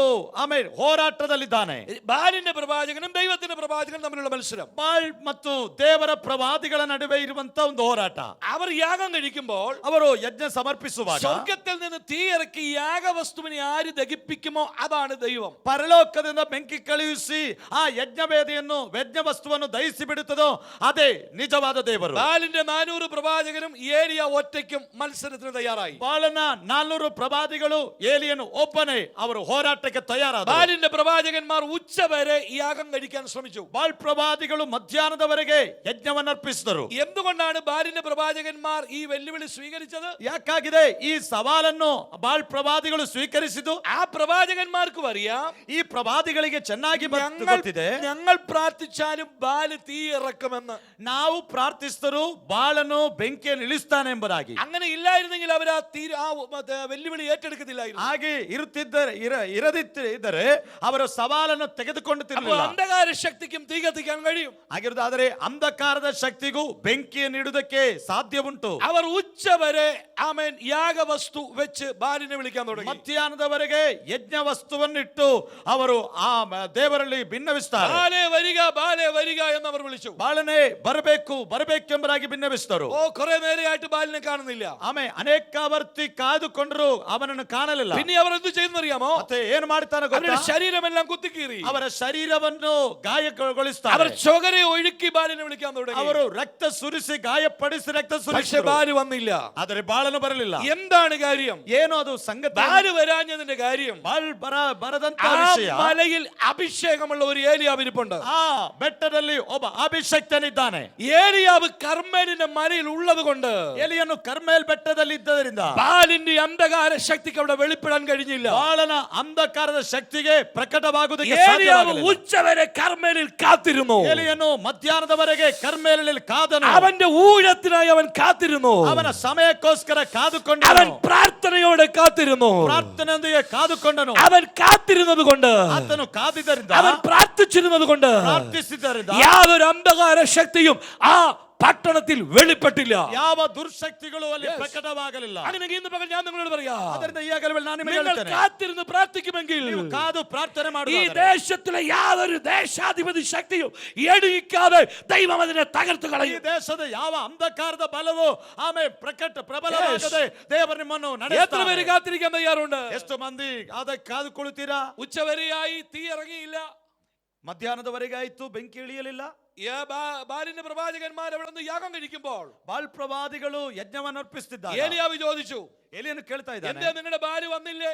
ಹೋರಾಟದಲ್ಲಿದ್ದಾನೆ. ബാലിന്റെ പ്രവാചകനും ദൈവത്തിന്റെ പ്രവാചകനും തമ്മിലുള്ള മത്സരം. ಬಾಲ್ ಮತ್ತು ದೇವರ ಪ್ರವಾದಿಗಳ ನಡುವೆ ಇರುವಂತ ಒಂದು ಹೋರಾಟ. അവർ യാഗം കഴിക്കുമ്പോൾ, ಅವರು ಯಜ್ಞ ಸಮರ್ಪಿಸುವಾಗ സ്വർഗ്ഗത്തിൽ നിന്ന് തീ ഇറക്കി യാഗവസ്തുവിനെ ആര് ദഹിപ്പിക്കുമോ അതാണ് ദൈവം. ಪರಲೋಕದಿಂದ ಬೆಂಕಿ ಕಳುಹಿಸಿ ಆ ಯಜ್ಞವೇದಿಯನ್ನು ಯಜ್ಞ ವಸ್ತುವನ್ನು ದಹಿಸಿ ಬಿಡುತ್ತದೋ ಅದೇ ನಿಜವಾದ ದೇವರು. ബാലിന്റെ 400 പ്രവാചകനും ഏലിയ ഒറ്റയ്ക്കും മത്സരത്തിന് തയ്യാറായി. ಬಾಲನ 400 ಪ್ರವಾದಿಗಳು, ಏಲಿಯನು ಒಬ್ಬನೇ ಅವರು ಹೋರಾಟಕ್ಕೆ ತಯಾರಾದರು. ബാലിന്റെ പ്രവാചകന്മാർ ഉച്ചവരെ യാഗം കഴിക്കാൻ ശ്രമിച്ചു. ಬಾಲ್ ಪ್ರವಾದಿಗಳು ಮಧ್ಯಾಹ್ನದವರೆಗೆ ಯಜ್ಞವನ್ನು ಅರ್ಪಿಸಿದರು. എന്തുകൊണ്ടാണ് ബാലിന്റെ പ്രവാചകന്മാർ ഈ വെല്ലുവിളി സ്വീകരിച്ചത്? ಯಾಕಾಗಿದೆ ಈ ಸವಾಲನ್ನು ಬಾಲ್ ಪ್ರವಾದಿಗಳು ಸ್ವೀಕರಿಸಿದ್ದು? ആ പ്രവാചകന്മാർക്കും അറിയാം, ಈ ಪ್ರವಾದಿಗಳಿಗೆ ಚೆನ್ನಾಗಿ ಗೊತ್ತಿದೆ, ഞങ്ങൾ പ്രാർത്ഥിച്ചാലും ബാല് തീ ഇറക്കുമെന്ന്. ನಾವು ಪ್ರಾರ್ಥಿಸಿದರೂ ಬಾಳನು ಬೆಂಕಿಯನ್ನು ಇಳಿಸ್ತಾನೆ ಎಂಬುದಾಗಿ. അങ്ങനെ ഇല്ലായിരുന്നെങ്കിൽ അവർ ആ വെല്ലുവിളി ഏറ്റെടുക്കത്തില്ലായിരുന്നു. ಹಾಗೆ ಇರದಿದ್ದರೆ ಅವರ ಸವಾಲನ್ನು ತೆಗೆದುಕೊಳ್ಳುತ್ತಿರಲಿಲ್ಲ. അന്ധകാര ശക്തിക്കും തീ കത്തിക്കാൻ കഴിയും. ಹಾಗಿರುವುದಾದರೆ ಅಂಧಕಾರದ ಶಕ್ತಿಗೂ ಬೆಂಕಿಯನ್ನು ಇಡುವುದಕ್ಕೆ ಸಾಧ್ಯ ಉಂಟು. അവർ ഉച്ചവരെ ആമേൻ യാഗവസ്തു വെച്ച് ബാലിനെ വിളിക്കാൻ തുടങ്ങി. ಮಧ್ಯಾಹ್ನದವರೆಗೆ ಯಜ್ಞ ವಸ್ತುವನ್ನು ಇಟ್ಟು ಅವರು ಆ ದೇವರಲ್ಲಿ ಭಿನ್ನವಿಸ್ತಾರೆ. ബാലേ വരിക, ബാലേ വരിക എന്ന് അവർ വിളിച്ചു. ಬಾಳನೆ ಬರಬೇಕೆಂಬುದಾಗಿ ಭಿನ್ನವಿಸಿದರು. കുറെ നേരെയായിട്ട് ബാലിനെ കാണുന്നില്ല. ಅನೇಕ ವರ್ತಿ ಕಾದುಕೊಂಡರು ಅವನನ್ನು ಕಾಣಲಿಲ್ಲ. പിന്നെ അവർ എന്ത് ചെയ്യുന്നറിയാമೋ? ಮತ್ತೆ ಏನು ಮಾಡ್ತಾನೆ ಗೊತ್ತಾ? അവരുടെ ശരീരമെല്ലാം കുത്തിക്കീറി ಅವರ ಶರೀರವನ್ನು ಗಾಯಗೊಳಿಸ್ತಾರೆ. അവർ ചോര ഒഴുക്കി ബാലിനെ വിളിക്കാൻ തുടങ്ങി. ಅವರು ರಕ್ತ ಸುರಿಸಿ ಗಾಯಪಡಿಸಿ ರಕ್ತ പക്ഷേ ಸುರಿಸಿ ബാല് വന്നില്ല. ಆದರೆ ಬಾಳನು ಬರಲಿಲ್ಲ. എന്താണ് കാര്യം? ಏನು ಅದು ಸಂಗತಿ? ബാല് വരാഞ്ഞതിന്റെ കാര്യം, ಬಾಲ್ ಬರದಂತ ആ ವಿಷಯ, മലയിൽ അഭിഷേകമുള്ള ഒരു ഏലിയാവ് ഇരിപ്പുണ്ട്. ಆ ಬೆಟ್ಟದಲ್ಲಿ ಒಬ್ಬ ಅಭಿಷಕ್ತನಿದ್ದಾನೆ. ഏലിയാവ് കർമ്മേലിന്റെ മലയിൽ ഉള്ളത് കൊണ്ട് ಎಲಿಯನ್ನು ಕರ್ಮೇಲ್ ಬೆಟ್ಟದಲ್ಲಿ ಇದ್ದರಿಂದ ബാലിന്റെ അന്ധകാര ശക്തിക്ക് അവിടെ വെളിപ്പെടാൻ കഴിഞ്ഞില്ല. ಬಾಳನ ಅಂಧಕಾರದ ಶಕ್ತಿಗೆ ಪ್ರಕಟವಾಗುವುದಕ್ಕೆ ഏലിയാവ് ಸಾಧ್ಯವಾಗಲಿಲ್ಲ. ഉച്ചവരെ കർമ്മേലിൽ കാത്തിരുന്നു. ಎಲಿಯನು ಮಧ್ಯಾಹ್ನದವರೆಗೆ ಕರ್ಮೇಲಿನಲ್ಲಿ ಕಾದನು. അവന്റെ ഊഴത്തിനായി അവൻ കാത്തിരുന്നു. ಅವನ ಸಮಯಕ್ಕೋಸ್ಕರ ಕಾದುಕೊಂಡ. അവൻ പ്രാർത്ഥനയോടെ കാത്തിരുന്നു. ಪ್ರಾರ್ಥನೆಯೊಂದಿಗೆ ಕಾದುಕೊಂಡನು. അവൻ കാത്തിരുന്നത് കൊണ്ട്, ಆತನು ಕಾದಿದ್ದರಿಂದ, അവൻ പ്രാർത്ഥിച്ചിരുന്നത് കൊണ്ട് ಪ್ರಾರ್ಥಿಸಿದ್ದರಿಂದ യാതൊരു അന്ധകാര ശക്തിയും ആ പട്ടണത്തിൽ വെളിപ്പെട്ടില്ല. ಯಾವ ದುರ್ಶಕ್ತಿಗಳು ಅಲ್ಲಿ ಪ್ರಕಟವಾಗಲಿಲ್ಲ. അങ്ങനെ ഇന്ന് പകൽ ഞാൻ നിങ്ങളോട് പറയാം, ಅದರಿಂದ ಈ ಹಗಲಲ್ಲಿ ನಾನು ನಿಮಗೆ നിങ്ങൾ ಹೇಳ್ತೇನೆ, കാത്തിരുന്ന് പ്രാർത്ഥിക്കുമെങ്കിൽ ನೀವು ಕಾದು ಪ್ರಾರ್ಥನೆ ഈ ಮಾಡುವಾಗ ദേശത്തിലെ യാതൊരു ദേശാധിപതി ശക്തിയും എടിയിക്കാതെ ദൈവം അതിനെ തകർത്തു ಈ കളയും. ದೇಶದ ಯಾವ ಅಂಧಕಾರದ ಬಲವು ಆಮೇಲೆ ಪ್ರಬಲವಾಗದೆ ದೇವರು ನಿಮ್ಮನ್ನು എത്ര പേര് ನಡೆಸುತ್ತಾರೆ. കാത്തിരിക്കാൻ തയ്യാറുണ്ട്? ಎಷ್ಟು ಮಂದಿ ಅದಕ್ಕೆ ಕಾದುಕೊಳ್ಳುತ್ತೀರಾ? ഉച്ചവരെയായി തീ ഇറങ്ങിയില്ല. ಮಧ್ಯಾಹ್ನದವರೆಗೆ ಆಯ್ತು, ಬೆಂಕಿ ಇಳಿಯಲಿಲ್ಲ. ബാലിന്റെ പ്രവാചകന്മാർ അവിടെ നിന്ന് യാഗം കഴിക്കുമ്പോൾ ಬಾಲ್ ಪ್ರವಾದಿಗಳು ಯಜ್ಞವನ್ನು ಅರ್ಪಿಸುತ್ತಿದ್ದಾರೆ. ഏലിയാവ് ചോദിച്ചു, ಎಲಿಯನ್ನು ಕೇಳ್ತಾ ಇದ್ದಾನೆ, എന്തേ നിങ്ങളുടെ ബാല് വന്നില്ലേ?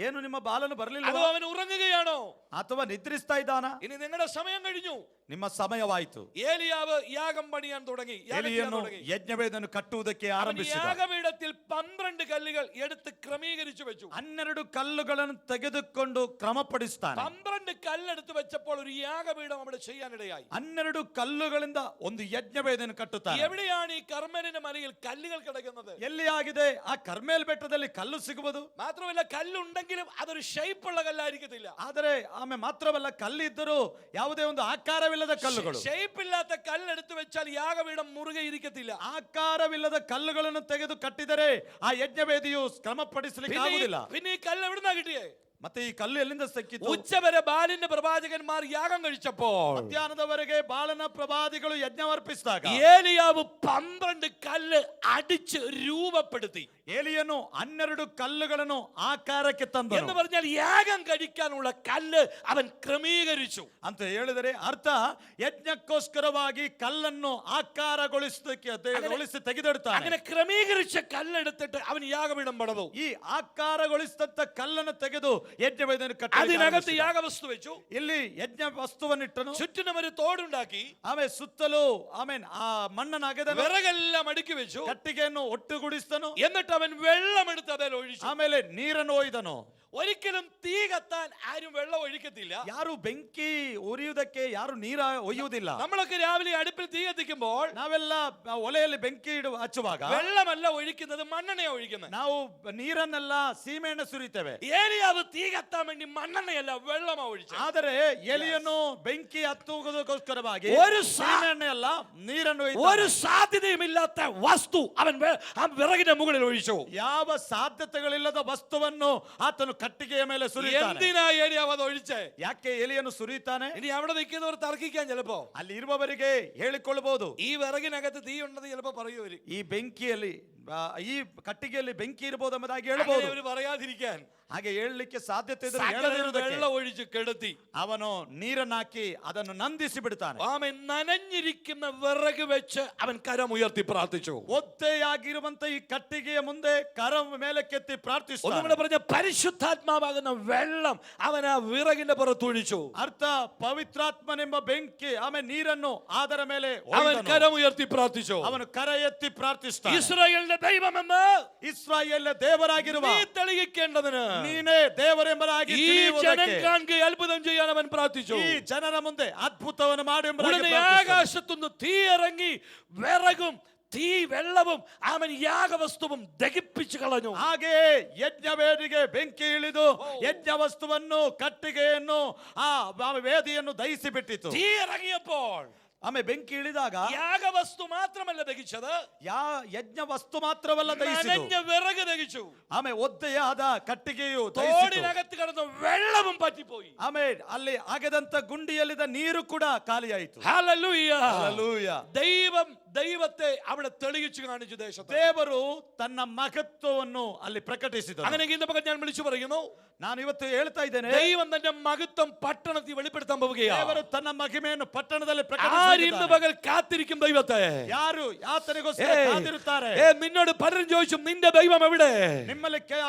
ಏನು ನಿಮ್ಮ ಬಾಲನು അതോ ಬರಲಿಲ್ಲ അവൻ ഉറങ്ങുകയാണോ? ಅಥವಾ ನಿದ್ರಿಸ್ತಾ ಇದ್ದಾನ? ഇനി നിങ്ങളുടെ സമയം കഴിഞ്ഞു. ನಿಮ್ಮ ಸಮಯವಾಯಿತು. ഏലിയാവ് യാഗം പണിയാൻ തുടങ്ങി. ಎಲಿಯನ್ನು ಯಜ್ಞವೇದನ್ನು ಕಟ್ಟುವುದಕ್ಕೆ ಆರಂಭಿಸಿದ. യാഗപീഠത്തിൽ 12 കല്ലുകൾ എടുത്ത് ക്രമീകരിച്ചു വെച്ചു. 12 ಕಲ್ಲುಗಳನ್ನು ತೆಗೆದುಕೊಂಡು ಕ್ರಮಪಡಿಸ್ತಾನೆ. 12 കല്ലെടുത്ത് വെച്ചപ്പോൾ ഒരു യാഗപീഠം അവിടെ ചെയ്യാനിടയായി. 12 ಕಲ್ಲುಗಳಿಂದ ಒಂದು ಯಜ್ಞವೇದನ್ನು ಕಟ್ಟುತ್ತಾನೆ. എവിടെയാണ് ഈ കർമ്മലിന്റെ മലയിൽ കല്ലുകൾ കിടക്കുന്നത്? ಎಲ್ಲಿ ಆಗಿದೆ? ಆ ಕರ್ಮೇಲ್ ಬೆಟ್ಟದಲ್ಲಿ ಕಲ್ಲು ಸಿಗುವುದು. മാത്രമല്ല കല്ലുണ്ടെങ്കിലും അതൊരു ഷേപ്പുള്ള കല്ലായിരിക്കത്തില്ല. ಆದರೆ ಆಮೇಲೆ ಮಾತ್ರವಲ್ಲ, ಕಲ್ಲಿದ್ದರೂ ಯಾವುದೇ ಒಂದು ಆಕಾರವಿಲ್ಲದ ಕಲ್ಲುಗಳು. ഷേപ്പില്ലാത്ത കല്ലെടുത്ത് വെച്ചാൽ യാഗപീഠം മുറുകെ ഇരിക്കത്തില്ല. ಆಕಾರವಿಲ್ಲದ ಕಲ್ಲುಗಳನ್ನು ತೆಗೆದು ಕಟ್ಟಿದರೆ ಆ ಯಜ್ಞವೇದಿಯು ಕ್ರಮಪಡಿಸಲಿಕ್ಕೆ ಆಗುವುದಿಲ್ಲ. പിന്നെ ഈ കല്ല് എവിടുന്നാ കിട്ടിയേ? ಮತ್ತೆ ಈ ಕಲ್ಲು ಎಲ್ಲಿಂದ ಸಿಕ್ಕಿತು? ഉച്ചവരെ ബാലിന്റെ പ്രവാചകന്മാർ യാഗം കഴിച്ചപ്പോൾ ಮಧ್ಯಾಹ್ನದವರೆಗೆ ಬಾಳನ ಪ್ರವಾದಿಗಳು ಯಜ್ಞ ಅರ್ಪಿಸಿದಾಗ ഏലിയാവ് 12 കല്ല് അടിച്ച് രൂപപ്പെടുത്തി. ಏಲಿಯನು 12 ಕಲ್ಲುಗಳನ್ನು ಆಕಾರಕ್ಕೆ ತಂದನು. എന്ന് പറഞ്ഞാൽ യാഗം കഴിക്കാനുള്ള കല്ല് അവൻ ക്രമീകരിച്ചു ಅಂತ ಹೇಳಿದರೆ ಅರ್ಥ, ಯಜ್ಞಕ್ಕೋಸ್ಕರವಾಗಿ ಕಲ್ಲನ್ನು ಆಕಾರಗೊಳಿಸಿ ತೆಗೆದಿಡ್ತಾನೆ. അങ്ങനെ ക്രമീകരിച്ച കല്ലെടുത്തിട്ട് അവൻ യാഗപീഠം പണിതു. ಈ ಆಕಾರಗೊಳಿಸಿದಂತ ಕಲ್ಲನ್ನು ತೆಗೆದು ಯಜ್ಞವೇದಿಯನ್ನು ಕಟ್ಟಲು അതിനകത്ത് യാഗവസ്തു വെച്ചു. ಇಲ್ಲಿ ಯಜ್ಞ ವಸ್ತುವನ್ನಿಟ್ಟನು. ചുറ്റിനും ഒരു തോടുണ്ടാക്കി. ಆಮೇಲೆ ಸುತ್ತಲೂ ಆ ಮಣ್ಣನ್ನು ಅಗೆದನು. വിറകെല്ലാം അടുക്കി വെച്ചു. ಕಟ್ಟಿಗೆಯನ್ನು ಒಟ್ಟುಗೂಡಿಸಿದನು. എന്നിട്ട് അവൻ വെള്ളമെടുത്ത് അതിൽ ഒഴിച്ചു. ಆಮೇಲೆ ನೀರನ್ನು ಒಯ್ದನು. ഒരിക്കലും തീ കത്താൻ ആരും വെള്ളം ഒഴിക്കത്തില്ല. ಯಾರು ಬೆಂಕಿ ಉರಿಯುವುದಕ್ಕೆ ಯಾರು ನೀರ ಒಯ್ಯುವುದಿಲ್ಲ. നമ്മളൊക്കെ രാവിലെ അടുപ്പിൽ തീ കത്തിക്കുമ്പോൾ ನಾವೆಲ್ಲ ಒಲೆಯಲ್ಲಿ ಬೆಂಕಿ ಹಚ್ಚುವಾಗ വെള്ളമല്ല ഒഴിക്കുന്നത്, മണ്ണെണ്ണയാ ഒഴിക്കുന്നത്. ನಾವು ನೀರನ್ನೆಲ್ಲ ಸೀಮೆಎಣ್ಣೆ ಸುರಿತೇವೆ. ഏലിയാവ് തീ കത്താൻ വേണ്ടി മണ്ണെണ്ണയല്ല വെള്ളമാ ഒഴിച്ചത്. ಆದರೆ ಎಲಿಯನ್ನು ಬೆಂಕಿ ಹತ್ತುವುದಕ್ಕೋಸ್ಕರವಾಗಿ ഒരു ಸೀಮೆಎಣ್ಣೆ ಅಲ್ಲ, ನೀರನ್ನು ഒരു സാധ്യതയുമില്ലാത്ത വസ്തു അവൻ ആ വിറകിന്റെ മുകളിൽ ഒഴിച്ചു. ಯಾವ ಸಾಧ್ಯತೆಗಳಿಲ್ಲದ ವಸ್ತುವನ್ನು ಆತನು ಕಟ್ಟಿಗೆಯ ಮೇಲೆ ಸುರಿಯುತ್ತಾನೆ. എന്തിനാ ഏലിയാവ് അത് ഒഴിച്ചേ? ಯಾಕೆ ಎಲಿಯನ್ನು ಸುರಿಯುತ್ತಾನೆ? ഇനി അവിടെ നിൽക്കുന്നവർ തർക്കിക്കാൻ ചിലപ്പോ ಅಲ್ಲಿ ಇರುವವರಿಗೆ ಹೇಳಿಕೊಳ್ಳಬಹುದು, ഈ വിറകിനകത്ത് തീ ഉണ്ടെന്ന് ചിലപ്പോ പറയൂവര്. ಈ ಬೆಂಕಿಯಲ್ಲಿ ಈ ಕಟ್ಟಿಗೆಯಲ್ಲಿ ಬೆಂಕಿ ಇರಬಹುದು ಎಂಬುದಾಗಿ ಹೇಳಬಹುದು. അവര് പറയാതിരിക്കാൻ ಹಾಗೆ ಹೇಳಲಿಕ್ಕೆ ಸಾಧ್ಯತೆ ಇದ್ದರೆ സകലരും ಹೇಳದಿರುವುದಕ್ಕೆ വെള്ളം ഒഴിച്ച് കെടുത്തി ಅವನು ನೀರನ್ನಾಕಿ ಅದನ್ನು ನಂದಿಸಿ ಬಿಡ್ತಾನೆ. അവൻ നനഞ്ഞിരിക്കുന്ന വിറക് വെച്ച് അവൻ കരമുയർത്തി പ്രാർത്ഥിച്ചു. ಒತ್ತೆಯಾಗಿರುವಂತ ಈ ಕಟ್ಟಿಗೆಯ ಮುಂದೆ ಕರ ಮೇಲಕ್ಕೆತ್ತಿ ಪ್ರಾರ್ಥಿಸ್ತಾನೆ. ഒന്നുകൂടെ പറഞ്ഞ പരിശുദ്ധാത്മാവാകുന്ന വെള്ളം അവൻ ആ വിറകിന്റെ പുറത്തൊഴിച്ചു. ಅರ್ಥ, ಪವಿತ್ರಾತ್ಮನೆಂಬ ಬೆಂಕಿ ಆಮೇಲೆ ನೀರನ್ನು ಅದರ ಮೇಲೆ അവൻ ಒಯ್ದನು. കരമുയർത്തി പ്രാർത്ഥിച്ചു. ಅವನು ಕರ ಎತ್ತಿ ಪ್ರಾರ್ಥಿಸ್ತಾನೆ. ഇസ്രായേലിന്റെ ദൈവമെന്ന് ಇಸ್ರಾಯೇಲ್ ದೇವರಾಗಿರುವ നീ തെളിയിക്കേണ്ടതിന് ನೀನೇ ದೇವರೆಂಬರಾಗಿ ഈ ജനം കാണുക അത്ഭുതം ചെയ്യാൻ അവൻ പ്രാർത്ഥിച്ചു. ಈ ಜನರ ಮುಂದೆ ಅದ್ಭುತವನ್ನು ಮಾಡು ಎಂಬುದಾಗಿ ഉടനെ ಪ್ರಾರ್ಥಿಸಿದನು. ആകാശത്തുനിന്ന് തീ ഇറങ്ങി വിറകും തീ വെള്ളവും അവൻ യാഗവസ്തുവും ദഹിപ്പിച്ചു കളഞ്ഞു. ಹಾಗೆ ಯಜ್ಞವೇದಿಗೆ ಬೆಂಕಿ ಇಳಿದು ಯಜ್ಞ ವಸ್ತುವನ್ನು ಕಟ್ಟಿಗೆಯನ್ನು ಆ ವೇದಿಯನ್ನು ದಹಿಸಿ ಬಿಟ್ಟಿತು. തീ ഇറങ്ങിയപ്പോൾ ಆಮೇಲೆ ಬೆಂಕಿ ಇಳಿದಾಗ യാഗവസ്തു മാത്രമല്ല ദഹിച്ചത്, ಯಜ್ಞ ವಸ್ತು ಮಾತ್ರವಲ್ಲ ದಹಿಸಿತು, നനഞ്ഞ വിറക് ദഹിച്ചു. ಆಮೇಲೆ ಒದ್ದೆಯಾದ ಕಟ್ಟಿಗೆಯು ದಹಿಸಿತು. തോടിനകത്ത് കിടന്ന വെള്ളവും പറ്റിപ്പോയി. ಆಮೇಲೆ ಅಲ್ಲಿ ಆಗದಂತ ಗುಂಡಿಯಲ್ಲಿದ್ದ ನೀರು ಕೂಡ ಖಾಲಿಯಾಯಿತು. ഹല്ലേലൂയ. ಹಲ್ಲೆಲೂಯ. ദൈവത്തെ അവിടെ തെളിയിച്ചു കാണിച്ചു ദേശത്ത്. ದೇವರು ತನ್ನ ಮಹತ್ವವನ್ನು ಅಲ್ಲಿ ಪ್ರಕಟಿಸಿದನು. അങ്ങനെ ഇന്ന് പകൽ ഞാൻ വിളിച്ചു പറയുന്നു, ನಾನು ಇವತ್ತು ಹೇಳ್ತಾ ಇದ್ದೇನೆ, ദൈവം തന്റെ മഹത്വം പട്ടണത്തിൽ വെളിപ്പെടുത്താൻ പോവുകയാണ്. ದೇವರು ತನ್ನ ಮಹಿಮೆಯನ್ನು ಪಟ್ಟಣದಲ್ಲಿ ആര് ഇന്ന് ಪ್ರಕಟಿಸಿದ್ದಾನೆ. പകൽ കാത്തിരിക്കും ദൈവത്തെ? ಯಾರು ಆತನಿಗೋಸ್ಕರ ಕಾದಿರುತ್ತಾರೆ? നിന്നോട് പലരും ചോദിച്ചു, നിന്റെ ദൈവം എവിടെ? ನಿಮ್ಮಲ್ಲಿ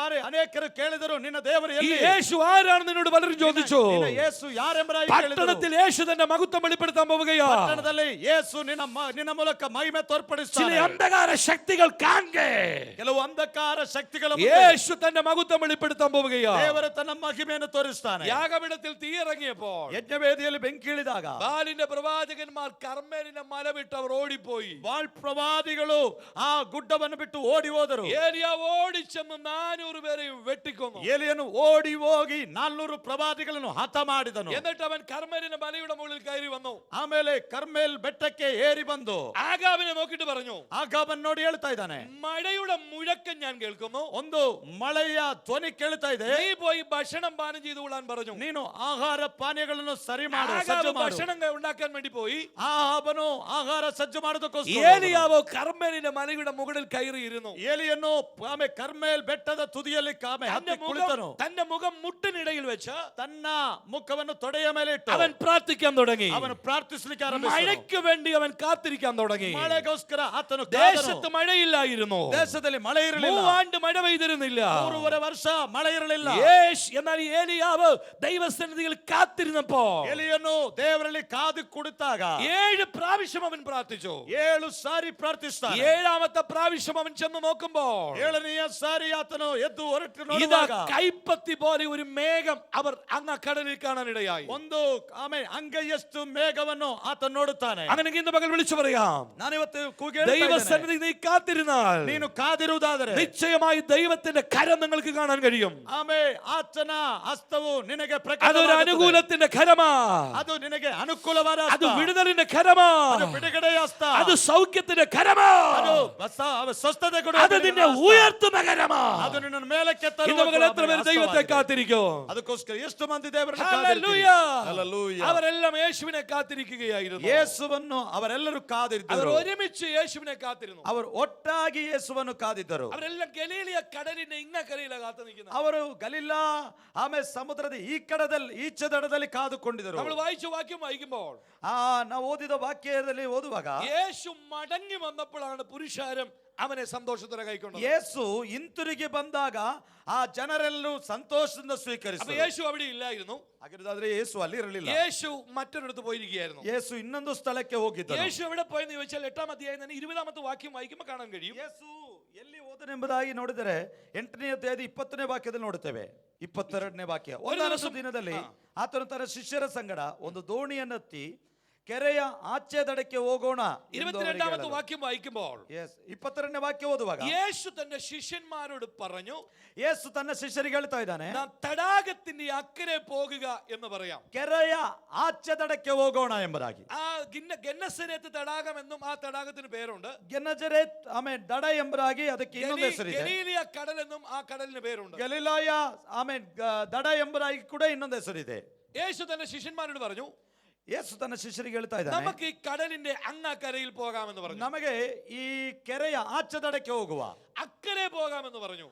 ಅನೇಕರು ಕೇಳಿದರು, ನಿನ್ನ ದೇವರು ഈ ಎಲ್ಲಿ? യേശു ആരാണ് നിന്നോട് പലരും ചോദിച്ചു. ನಿನ್ನ ಯೇಸು ಯಾರೆಂಬುದಾಗಿ ಕೇಳಿದರು. പട്ടണത്തിൽ യേശു തന്റെ മഹത്വം വെളിപ്പെടുത്താൻ പോവുകയാണ്. ಪಟ್ಟಣದಲ್ಲಿ ಯೇಸು ನಿನ್ನ ಮೂಲಕ ಮಹಿಮೆ ചില ತೋರ್ಪಡಿಸ್ತಾನೆ. അന്ധകാര ശക്തികൾ കാണുക, ಕೆಲವು ಅಂಧಕಾರ ಶಕ್ತಿಗಳ ಮುಂದೆ യേശു തന്റെ മഹത്വം വെളിപ്പെടുത്താൻ പോവുകയാണ്. ದೇವರು ತನ್ನ ಮಹಿಮೆಯನ್ನು ತೋರಿಸ್ತಾನೆ. യാഗപീഠത്തിൽ തീ ഇറങ്ങിയപ്പോൾ ಯಜ್ಞವೇದಿಯಲ್ಲಿ ಬೆಂಕಿ ಇಳಿದಾಗ ബാലിന്റെ പ്രവാചകന്മാർ കർമ്മേലിന്റെ മല വിട്ട് അവർ ഓടിപ്പോയി. ಬಾಳ್ ಪ್ರವಾದಿಗಳು ಆ ಗುಡ್ಡವನ್ನು ಬಿಟ್ಟು ಓಡಿ ಹೋದರು. ഏലിയാവ് ഓടിച്ചെന്ന് 400 പേരെയും വെട്ടിക്കൊന്നു. ಏಲಿಯನು ಓಡಿ ಹೋಗಿ 400 ಪ್ರವಾದಿಗಳನ್ನು ಹತ ಮಾಡಿದನು. എന്നിട്ട് അവൻ കർമ്മേലിന്റെ മലയുടെ മുകളിൽ കയറി വന്നു. ಆಮೇಲೆ ಕರ್ಮೇಲ್ ಬೆಟ್ಟಕ್ಕೆ ಏರಿ ಬಂದು ആഗാബിനെ നോക്കിയിട്ട് പറഞ്ഞു, ಆಗಾಬನ್ ನೋಡಿ ಹೇಳ್ತಾ ಇದ್ದಾನೆ, മഴയുടെ മുഴക്കം ഞാൻ കേൾക്കുന്നു. ಒಂದು ಮಳೆಯ ಧ್ವನಿ ಕೇಳ್ತಾ ಇದೆ. നീ പോയി ഭക്ഷണം പാനം ചെയ്തു കൊള്ളാൻ പറഞ്ഞു. ನೀನು ಆಹಾರ ಪಾನೀಯಗಳನ್ನು ಸರಿ ಮಾಡು, ആഗാബ് ಸಜ್ಜು ಮಾಡು. ഭക്ഷണം ഉണ്ടാക്കാൻ വേണ്ടി പോയി. ಆಹಾಬನು ಆಹಾರ ಸಜ್ಜು ಮಾಡೋದಕ್ಕೋಸ್ಕರ ഏലിയാവ് കർമ്മേലിന്റെ മലയുടെ മുകളിൽ കയറിയിരുന്നു. ಏಲಿಯನ್ನು ಆಮೇಲೆ ಕರ್ಮೇಲ್ ಬೆಟ್ಟದ ತುದಿಯಲ್ಲಿ ಹತ್ತಿ ಕುಳಿತನು. തന്റെ മുഖം മുട്ടിനിടയിൽ വെച്ച് ತನ್ನ ಮುಖವನ್ನು ತೊಡೆಯ ಮೇಲೆ ಇಟ್ಟು അവൻ പ്രാർത്ഥിക്കാൻ തുടങ്ങി. ಅವನು ಪ್ರಾರ್ಥಿಸಲಿಕ್ಕೆ ಆರಂಭಿಸಿದನು. മഴയ്ക്ക് വേണ്ടി അവൻ കാത്തിരിക്കാൻ തുടങ്ങി. ಮಳೆಗೋಸ್ಕರ ಆತನು ദേശത്ത് മഴയില്ലായിരുന്നു. ದೇಶದಲ್ಲಿ ಮಳೆ ಇರಲಿಲ್ಲ. 3 ആണ്ട് മഴ പെയ്തിരുന്നില്ല. 3.5 ವರ್ಷ ಮಳೆ ಇರಲಿಲ್ಲ. എന്നാൽ ഏലിയാവ് ദൈവസന്നിധിയിൽ കാത്തിരുന്നപ്പോൾ ಎಲಿಯನು ದೇವರಲ್ಲಿ ಕಾದು ಕುಳಿತಾಗ 7 പ്രാവശ്യം അവൻ പ്രാർത്ഥിച്ചു. 7 ಸಾರಿ ಪ್ರಾರ್ಥಿಸ್ತಾನೆ. 7ാമത്തെ പ്രാവശ്യം അവൻ ചെന്ന് നോക്കുമ്പോൾ 7ನೆಯ ಸಾರಿ ಆತನು ಎದ್ದು ಹೊರಟು ഇതാ ನೋಡಿದಾಗ കൈപ്പത്തി പോലെ ഒരു മേഘം അവർ അങ്ങ് കടലിൽ കാണാനിടയായി. ಒಂದು ಅಂಗೈಯಷ್ಟು ಮೇಘವನ್ನು ಆತ ನೋಡುತ್ತಾನೆ. അങ്ങനെയെങ്കിൽ ഇന്ന് പകൽ വിളിച്ചു പറയാം, ನಾನಿವತ್ತು ಕೂಗಿ ദൈവസന്നിധി നീ കാത്തിരുന്നാൽ ನೀನು ಕಾದಿರುವುದಾದರೆ നിശ്ചയമായി ദൈവത്തിന്റെ കരം നിങ്ങൾക്ക് കാണാൻ കഴിയും. ಆತನ ಹಸ್ತವು ನಿನಗೆ അതൊരു അനുകൂലത്തിന്റെ കരമാ, ಅದು ನಿನಗೆ ಅನುಕೂಲವಾದ അത് വിടുതലിന്റെ കരമാ, ಅದು ಬಿಡುಗಡೆಯ ಹಸ್ತ, അത് സൗഖ്യത്തിന്റെ കരമാ, ಅದು ಸ್ವಸ್ಥತೆ ಕೊಡುವ അത് നിന്നെ ഉയർത്തുന്ന കരമാ. ಅದು ನಿನ್ನನ್ನು ಮೇಲಕ್ಕೆ ഇന്ന് പകൽ എത്ര പേർ ദൈവത്തെ കാത്തിരിക്കും? ಅದಕ್ಕೋಸ್ಕರ ಎಷ್ಟು ಮಂದಿ ದೇವರನ್ನು ഹല്ലേലൂയ. ಹಲ್ಲೆಲೂಯಾ. അവരെല്ലാം യേശുവിനെ കാത്തിരിക്കുകയായിരുന്നു. ಯೇಸುವನ್ನು ಅವರೆಲ್ಲರೂ അവർ ಕಾದಿದ್ದರು. ഒരുമിച്ച് യേശുവിനെ കാത്തിരുന്നു. ಅವರು ಒಟ್ಟಾಗಿ ಯೇಸುವನ್ನು ಕಾದಿದ್ದರು. അവരെല്ലാം ഗലീലിയ കടലിന്റെ ഇങ്ങക്കരയില കാത്തു നിൽക്കുന്നത്. ಅವರು ಗಲಿಲಾ ಸಮುದ್ರದ ಈಚೆ ದಡದಲ್ಲಿ ಕಾದುಕೊಂಡಿದ್ದರು. നമ്മൾ വായിച്ച വാക്യം വായിക്കുമ്പോൾ ನಾವು ಓದಿದ ವಾಕ್ಯದಲ್ಲಿ ಓದುವಾಗ യേശു മടങ്ങി വന്നപ്പോഴാണ് പുരുഷാരം അവനെ സന്തോഷത്തോടെ കൈക്കൊണ്ടത്. ಯೇಸು ಹಿಂತಿರುಗಿ ಬಂದಾಗ ಆ ಜನರೆಲ್ಲರೂ ಸಂತೋಷದಿಂದ അപ്പൊ ಸ್ವೀಕರಿಸಿದರು. യേശു അവിടെ ഇല്ലായിരുന്നു. ಹಾಗಿರೋದಾದ್ರೆ ಯೇಸು ಅಲ್ಲಿ ಇರಲಿಲ್ಲ. യേശു മറ്റൊരിടത്ത് പോയിരിക്കുകയായിരുന്നു. ಯೇಸು ಇನ್ನೊಂದು ಸ್ಥಳಕ್ಕೆ ಹೋಗಿದ್ದರು. യേശു എവിടെ പോയെന്ന് ചോദിച്ചാൽ 8ാം അധ്യായം തന്നെ 20ാമത്തെ വാക്യം വായിക്കുമ്പോൾ കാണാൻ കഴിയും. ಯೇಸು ಎಲ್ಲಿ ಹೋದನೆಂಬುದಾಗಿ ನೋಡಿದರೆ 8ನೇ ಅಧ್ಯಾಯದ 20ನೇ ವಾಕ್ಯದಲ್ಲಿ ನೋಡುತ್ತೇವೆ. 22ನೇ ವಾಕ್ಯ. ಒಂದಾನೊಂದು ದಿನದಲ್ಲಿ ಆತನು ತನ್ನ ಶಿಷ್ಯರ ಸಂಗಡ ಒಂದು ದೋಣಿಯನ್ನತ್ತಿ ಕೆರೆಯ ಆಚೆ ದಡಕ್ಕೆ ಹೋಗೋಣ. 22ാമത്തെ വാക്യം വായിക്കുമ്പോൾ 22ನೇ ವಾಕ್ಯ ಓದುವಾಗ യേശു തന്റെ ശിഷ്യന്മാരോട് പറഞ്ഞു, ಯೇಸು ತನ್ನ ಶಿಷ್ಯರಿಗೆ ಹೇಳ್ತಾ ಇದ್ದಾನೆ, നാം തടാകത്തിന്റെ അക്കരെ പോകുക എന്ന് പറയാം. ಕೆರೆಯ ಆಚೆ ದಡಕ್ಕೆ ಹೋಗೋಣ ಎಂಬುದಾಗಿ. ആ ഗന്നസരേത്ത് തടാകം എന്നും ആ തടാകത്തിന് പേരുണ്ട്. ಗೆನ್ನಜರೇತ್ ದಡ ಎಂಬುದಾಗಿ ಅದಕ್ಕೆ ಇನ್ನೊಂದು ಹೆಸರಿದೆ. ಗಲೀಲಿಯ ಕಡಲ್ ಎന്നും ಆ ಕಡಲಿന് പേരുണ്ട്. ಗಲಿಲಾಯ ದಡ ಎಂಬುದಾಗಿ ಕೂಡ ಇನ್ನೊಂದು ಹೆಸರಿದೆ. യേശു തന്റെ ശിഷ്യന്മാരോട് പറഞ്ഞു, ಯೇಸು ತನ್ನ ಶಿಷ್ಯರಿಗೆ ಹೇಳ್ತಾ ಇದ್ದಾನೆ, നമുക്ക് ഈ കടലിന്റെ അങ്ങക്കരയിൽ പോകാമെന്ന് പറഞ്ഞു. ನಮಗೆ ಈ ಕೆರೆಯ ಆಚೆ ದಡಕ್ಕೆ ಹೋಗುವ, അക്കരെ പോകാമെന്ന് പറഞ്ഞു.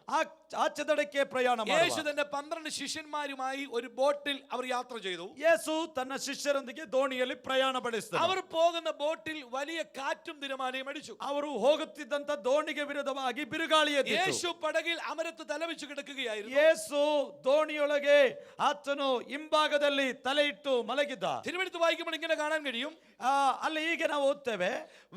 ಆಚೆ ದಡಕ್ಕೆ ಪ್ರಯಾಣ ಮಾಡುವ. യേശു തന്റെ 12 ശിഷ്യന്മാരുമായി ഒരു ബോട്ടിൽ അവർ യാത്ര ചെയ്തു. ಯೇಸು ತನ್ನ ಶಿಷ್ಯರೊಂದಿಗೆ ದೋಣಿಯಲ್ಲಿ ಪ್ರಯಾಣ ಬೆಳೆಸಿದರು. അവർ പോകുന്ന ബോട്ടിൽ വലിയ കാറ്റും തിരമാലയും അടിച്ചു. ಅವರು ಹೋಗುತ್ತಿದ್ದಂತ ದೋಣಿಗೆ ವಿರುದ್ಧವಾಗಿ ಬಿರುಗಾಳಿ ಎದ್ದಿತು. യേശു പടകിൽ അമരത്ത് തലവെച്ച് കിടക്കുകയായിരുന്നു. ಯೇಸು ದೋಣಿಯೊಳಗೆ ಆತನು ಹಿಂಭಾಗದಲ್ಲಿ ತಲೆ ಇಟ್ಟು ಮಲಗಿದ್ದ. തിരുവെടുത്ത് വായിക്കുമ്പോൾ ഇങ്ങനെ കാണാൻ കഴിയും, ಅಲ್ಲಿ ಹೀಗೆ ನಾವು ಓದ್ತೇವೆ,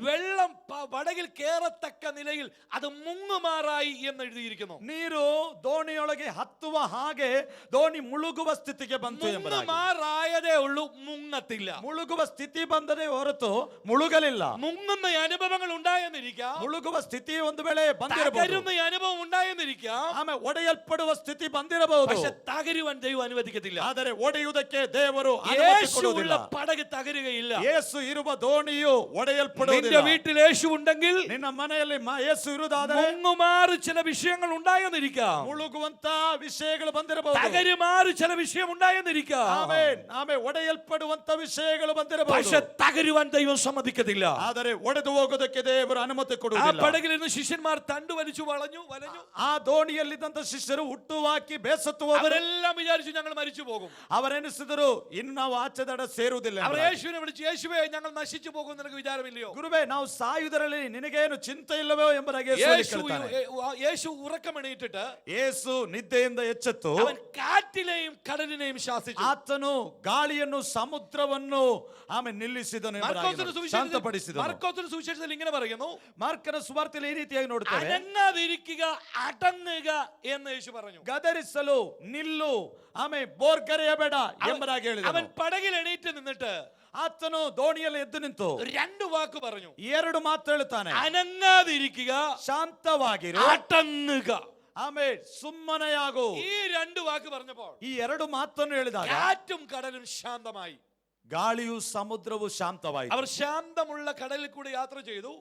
വെള്ളം പടകിൽ കേറത്തക്ക നിലയിൽ അത് മുങ്ങുമാറായി എന്ന് എഴുതിയിരിക്കുന്നു. ನೀರು ದೋಣಿಯೊಳಗೆ ಹತ್ತುವ ಹಾಗೆ ದೋಣಿ ಮುಳುಗುವ ಸ್ಥಿತಿಗೆ ಬಂತು ಎಂಬುದಾಗಿ. മുങ്ങുമാറായതേ ഉള്ളൂ, മുങ്ങത്തില്ല. ಮುಳುಗುವ ಸ್ಥಿತಿ ಬಂದದೇ ಹೊರತು ಮುಳುಗಲಿಲ್ಲ. മുങ്ങുന്ന അനുഭവങ്ങൾ ഉണ്ടായെന്നിരിക്കാം, ಮುಳುಗುವ ಸ್ಥಿತಿ ಒಂದು ವೇಳೆ ಬಂದಿರಬಹುದು, തകരുന്ന അനുഭവം ഉണ്ടായെന്നിരിക്കാം. ಆಮೇಲೆ ಒಡೆಯಲ್ಪಡುವ ಸ್ಥಿತಿ ಬಂದಿರಬಹುದು. പക്ഷെ തകരുവാൻ ദൈവം അനുവദിക്കത്തില്ല. ಆದರೆ ಒಡೆಯುವುದಕ್ಕೆ ದೇವರು ಅನುಮತಿ യേശുവുള്ള ಕೊಡುವುದಿಲ್ಲ. പടക് തകരുകയില്ല. ಯೇಸು ಇರುವ ದೋಣಿಯು ಒಡೆಯಲ್ಪಡುವುದಿಲ್ಲ. നിന്റെ വീട്ടിൽ യേശു ഉണ്ടെങ്കിൽ, ನಿನ್ನ ಮನೆಯಲ್ಲಿ ಯೇಸು ಇರುವುದಾದರೆ മുങ്ങുമാറ് ചില വിഷയങ്ങൾ ഉണ്ടായെന്നിരിക്കാം, ಮುಳುಗುವಂತ ವಿಷಯಗಳು ಬಂದಿರಬಹುದು, തകരുമാറ് ചില വിഷയം ഉണ്ടായെന്നിരിക്കാം. ಆಮೇಲೆ ಒಡೆಯಲ್ಪಡುವಂತ ವಿಷಯಗಳು ಬಂದಿರಬಹುದು. പക്ഷെ തകരുവാൻ ദൈവം സമ്മതിക്കത്തില്ല. ಆದರೆ ಒಡೆದು ಹೋಗೋದಕ್ಕೆ ದೇವರು ಅನುಮತಿ ആ ಕೊಡುವುದಿಲ್ಲ. പടകിലിരുന്ന് ശിഷ്യന്മാർ തണ്ടു വലിച്ചു വളഞ്ഞു. ಆ ದೋಣಿಯಲ್ಲಿದ್ದಂತ ಶಿಷ್ಯರು ಹುಟ್ಟುಹಾಕಿ ಬೇಸತ್ತು ಹೋದರು. അവരെല്ലാം വിചാരിച്ചു ഞങ്ങൾ മരിച്ചു പോകും. ಅವರೆನಿಸಿದರು ಇನ್ನು ನಾವು ಆಚೆ ದಡ ಸೇರುವುದಿಲ್ಲ. അവർ യേശുവിനെ വിളിച്ചു, യേശുവേ ഞങ്ങൾ നശിച്ചു പോകും നിനക്ക് വിചാരമില്ലയോ? ಗುರುವೇ, ನಾವು ಸಾಯುವುದರಲ್ಲಿ ನಿನಗೇನು ಚಿಂತೆ ಇಲ್ಲವೋ ಎಂಬುದಾಗಿ യേശു ഉറക്കമെണീറ്റിട്ട് ಯೇಸು ನಿದ್ದೆಯಿಂದ ಎಚ್ಚೆತ್ತು അവൻ കാറ്റിനെയും കടലിനെയും ശാസിച്ചു. ಆತನು ಗಾಳಿಯನ್ನು ಸಮುದ್ರವನ್ನು ಆಮೇಲೆ ನಿಲ್ಲಿಸಿದನು ಎಂಬುದಾಗಿ ಶಾಂತಪಡಿಸಿದನು. മർക്കോസിന്റെ സുവിശേഷത്തിൽ ഇങ്ങനെ പറയുന്നു, ಮಾರ್ಕನ ಸುವಾರ್ತೆಯಲ್ಲಿ ಈ ರೀತಿಯಾಗಿ ನೋಡುತ್ತೇವೆ, അനങ്ങാതിരിക്കുക, അടങ്ങുക എന്ന് യേശു പറഞ്ഞു. ಗದರಿಸಲು, ನಿಲ್ಲು, ಆಮೇಲೆ ಬೋರ್ಗರೆಯಬೇಡ ಎಂಬುದಾಗಿ ಹೇಳಿದನು. അവൻ പടകിൽ എണീറ്റ് നിന്നിട്ട് ಆತನು ದೋಣಿಯಲ್ಲಿ ಎದ್ದು ನಿಂತು 2 വാക്ക് പറഞ്ഞു. 2 ಮಾತು ಹೇಳುತ್ತಾನೆ, അനങ്ങാതിരിക്കുക, ಶಾಂತವಾಗಿರು, അടങ്ങുക. ಆಮೇಲೆ ಸುಮ್ಮನೆಯಾಗು. ഈ 2 ವಾക്ക് പറഞ്ഞപ്പോൾ ಈ 2 ಮಾತನ್ನು ಹೇಳಿದಾಗ കാറ്റും കടലും ശാന്തമായി. ಗಾಳಿಯು ಸಮುದ್ರವು ಶಾಂತವಾಯಿತು. അവർ ശാന്തമുള്ള കടലിൽ കൂടി യാത്ര ചെയ്തു.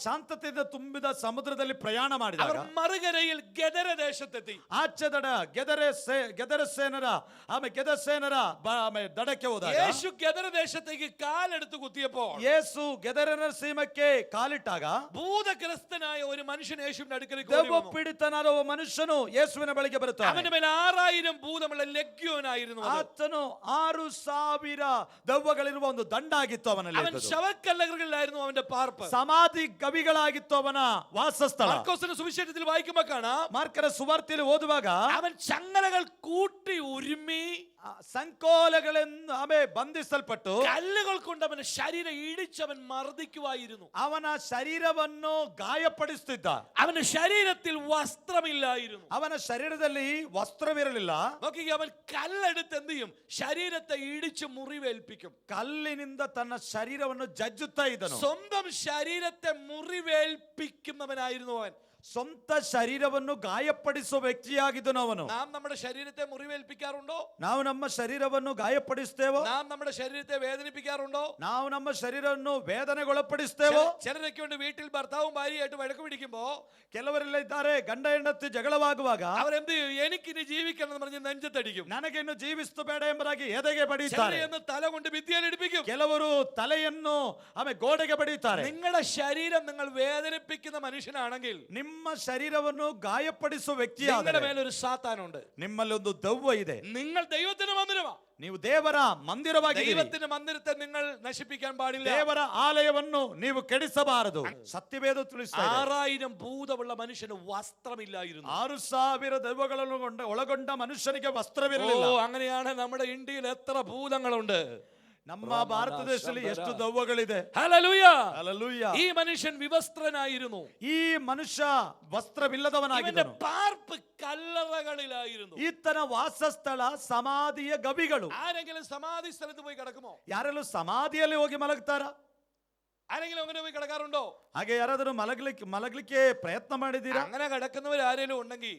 ಶಾಂತತೆಯಿಂದ ತುಂಬಿದ ಸಮುದ್ರದಲ್ಲಿ ಪ್ರಯಾಣ ಮಾಡಿದಾಗ അവർ മറുകരയിൽ ഗദര ദേശത്തെത്തി. ಆಚೆ ದಡ ಗೆದರಸೇನರ ದಡಕ್ಕೆ ಹೋದಾಗ യേശു ഗദര ദേശത്തേക്ക് കാലെടുത്ത് കുത്തിയപ്പോൾ ಯೇಸು ಗೆದರನ ಸೀಮಕ್ಕೆ ಕಾಲಿಟ್ಟಾಗ ഭൂതഗ്രസ്തനായ ഒരു മനുഷ്യൻ യേശുവിന്റെ അടുക്കലേക്ക് ದೆವ್ವ ಪೀಡಿತನಾದ ಒಬ್ಬ ಮನುಷ್ಯನು ಯೇಸುವಿನ ಬಳಿಗೆ ಬರುತ್ತಾನೆ. അവന്റെ മേൽ 6000 ഭൂതമുള്ള ലെഗ്യോനായിരുന്നു. ಆತನು 6000 ದೆವ್ವಗಳಿರುವ ಒಂದು ದಂಡಾಗಿತ್ತು ಅವನಲ್ಲಿ. അവൻ ശവക്കല്ലറുകളിലായിരുന്നു അവന്റെ പാർപ്പ്. ಸಮಾಧಿ ಕವಿಗಳಾಗಿತ್ತು ಅವನ ವಾಸಸ್ಥಳ. മർക്കോസിന്റെ സുവിശേഷത്തിൽ വായിക്കുമ്പോൾ കാണാം, ಮಾರ್ಕನ ಸುವಾರ್ತೆಯಲ್ಲಿ ಓದುವಾಗ അവൻ ചങ്ങലകൾ കൂട്ടി ഉരുമി ಸಂಕೋಲೆಗಳನ್ನು ಬಂಧಿಸಲ್ಪಟ್ಟು കല്ലുകൾ കൊണ്ട് അവന്റെ ശരീരം ഇടിച്ചവൻ മർദ്ദിക്കുവായിരുന്നു. ಅವನ ಶರೀರವನ್ನು ಗಾಯಪಡಿಸುತ್ತಿದ್ದ. അവന്റെ ശരീരത്തിൽ വസ്ത്രമില്ലായിരുന്നു. ಅವನ ಶರೀರದಲ್ಲಿ ವಸ್ತ್ರವಿರಲಿಲ್ಲ. നോക്കി, അവൻ കല്ലെടുത്ത് എന്ത് ചെയ്യും? ശരീരത്തെ ഇടിച്ച് മുറിവേൽപ്പിക്കും. ಕಲ್ಲಿನಿಂದ ತನ್ನ ಶರೀರವನ್ನು ಜಜ್ಜುತ್ತಾ ಇದ್ದನು. സ്വന്തം ശരീരത്തെ മുറിവേൽപ്പിക്കുന്നവനായിരുന്നു അവൻ. ಸ್ವಂತ ಶರೀರವನ್ನು ಗಾಯಪಡಿಸುವ ವ್ಯಕ್ತಿಯಾಗಿದ್ದನು ಅವನು. നാം നമ്മുടെ ശരീരത്തെ മുറിവേൽപ്പിക്കാറുണ്ടോ? ನಾವು ನಮ್ಮ ಶರೀರವನ್ನು ಗಾಯಪಡಿಸ್ತೇವೋ? നാം നമ്മുടെ ശരീരത്തെ വേദനിപ്പിക്കാറുണ്ടോ? ನಾವು ನಮ್ಮ ಶರೀರವನ್ನು ವೇದನೆಗೊಳಪಡಿಸ್ತೇವೋ? ചിലരൊക്കെ ഉണ്ട്, വീട്ടിൽ ഭർത്താവും ഭാര്യയായിട്ട് വഴക്ക് പിടിക്കുമ്പോ ಕೆಲವರೆಲ್ಲ ಇದ್ದಾರೆ, ಗಂಡ ಹೆಂಡತಿ ಜಗಳವಾಗುವಾಗ അവരെന്ത് ചെയ്യും? എനിക്കിനി ജീവിക്കണം എന്ന് പറഞ്ഞ് നെഞ്ചത്തടിക്കും. ನನಗಿನ್ನು ಜೀವಿಸ್ತು ಬೇಡ ಎಂಬುದಾಗಿ ಎದೆಗೆ ಬಡಿಯುತ್ತಾರೆ. ചിലരെയൊന്ന് തല കൊണ്ട് ഭിത്തിയിലിടിപ്പിക്കും. ಕೆಲವರು ತಲೆಯನ್ನು ಗೋಡೆಗೆ ಬಡಿಯುತ್ತಾರೆ. നിങ്ങളുടെ ശരീരം നിങ്ങൾ വേദനിപ്പിക്കുന്ന മനുഷ്യനാണെങ്കിൽ ನಿಮ್ಮ ಶರೀರವನ್ನು ಗಾಯಪಡಿಸುವ നിങ്ങളുടെ ವ್ಯಕ್ತಿಯಾದರೆ മേലൊരു സാത്താനുണ്ട്. ನಿಮ್ಮಲ್ಲಿ ಒಂದು ದೆವ್ವ ಇದೆ. നിങ്ങൾ ദൈവത്തിന്റെ മന്ദിരമാ. ನೀವು ದೇವರ ಮಂದಿರವಾಗಿದ್ದೀರಿ. ദൈവത്തിന്റെ മന്ദിരത്തെ നിങ്ങൾ നശിപ്പിക്കാൻ പാടില്ല. ದೇವರ ಆಲಯವನ್ನು ನೀವು ಕೆಡಿಸಬಾರದು. ಸತ್ಯವೇದ ತಿಳಿಸುತ್ತದೆ, 6000 ಭೂತವುള്ള ಮನುഷ്യന് വസ്ത്രമില്ലായിരുന്നു. 6000 ದೆವ್ವಗಳನ್ನು ಒಳಗೊಂಡ ಮನುಷ್ಯನಿಗೆ ವಸ್ತ್ರವಿರಲಿಲ್ಲ. അങ്ങനെയാണ് നമ്മുടെ ഇന്ത്യയിൽ എത്ര ഭൂതങ്ങളുണ്ട്? ನಮ್ಮ ಭಾರತ ದೇಶದಲ್ಲಿ ಎಷ್ಟು ದೆವ್ವಗಳಿದೆ. ഹല്ലേലൂയ. ಹಲ್ಲೆಲೂಯ. ഈ മനുഷ്യൻ വിവസ്ത്രനായിരുന്നു. ಈ ಮನುಷ್ಯ ವಸ್ತ್ರವಿಲ್ಲದವನಾಗಿದ್ದನು. പാർപ്പ് കല്ലറകളിലായിരുന്നു. ಈತನ ವಾಸಸ್ಥಳ ಸಮಾಧಿಯ ಗವಿಗಳು. ആരെങ്കിലും സമാധി സ്ഥലത്ത് പോയി കിടക്കുമോ? ಯಾರೆಲ್ಲೂ ಸಮಾಧಿಯಲ್ಲಿ ಹೋಗಿ ಮಲಗ್ತಾರ? ആരെങ്കിലും അങ്ങനെ പോയി കിടക്കാറുണ്ടോ? ಹಾಗೆ ಯಾರಾದರೂ ಮಲಗಲಿಕ್ಕೆ ಪ್ರಯತ್ನ ಮಾಡಿದ್ದೀರಾ? അങ്ങനെ കിടക്കുന്നവർ ആരെങ്കിലും ഉണ്ടെങ്കിൽ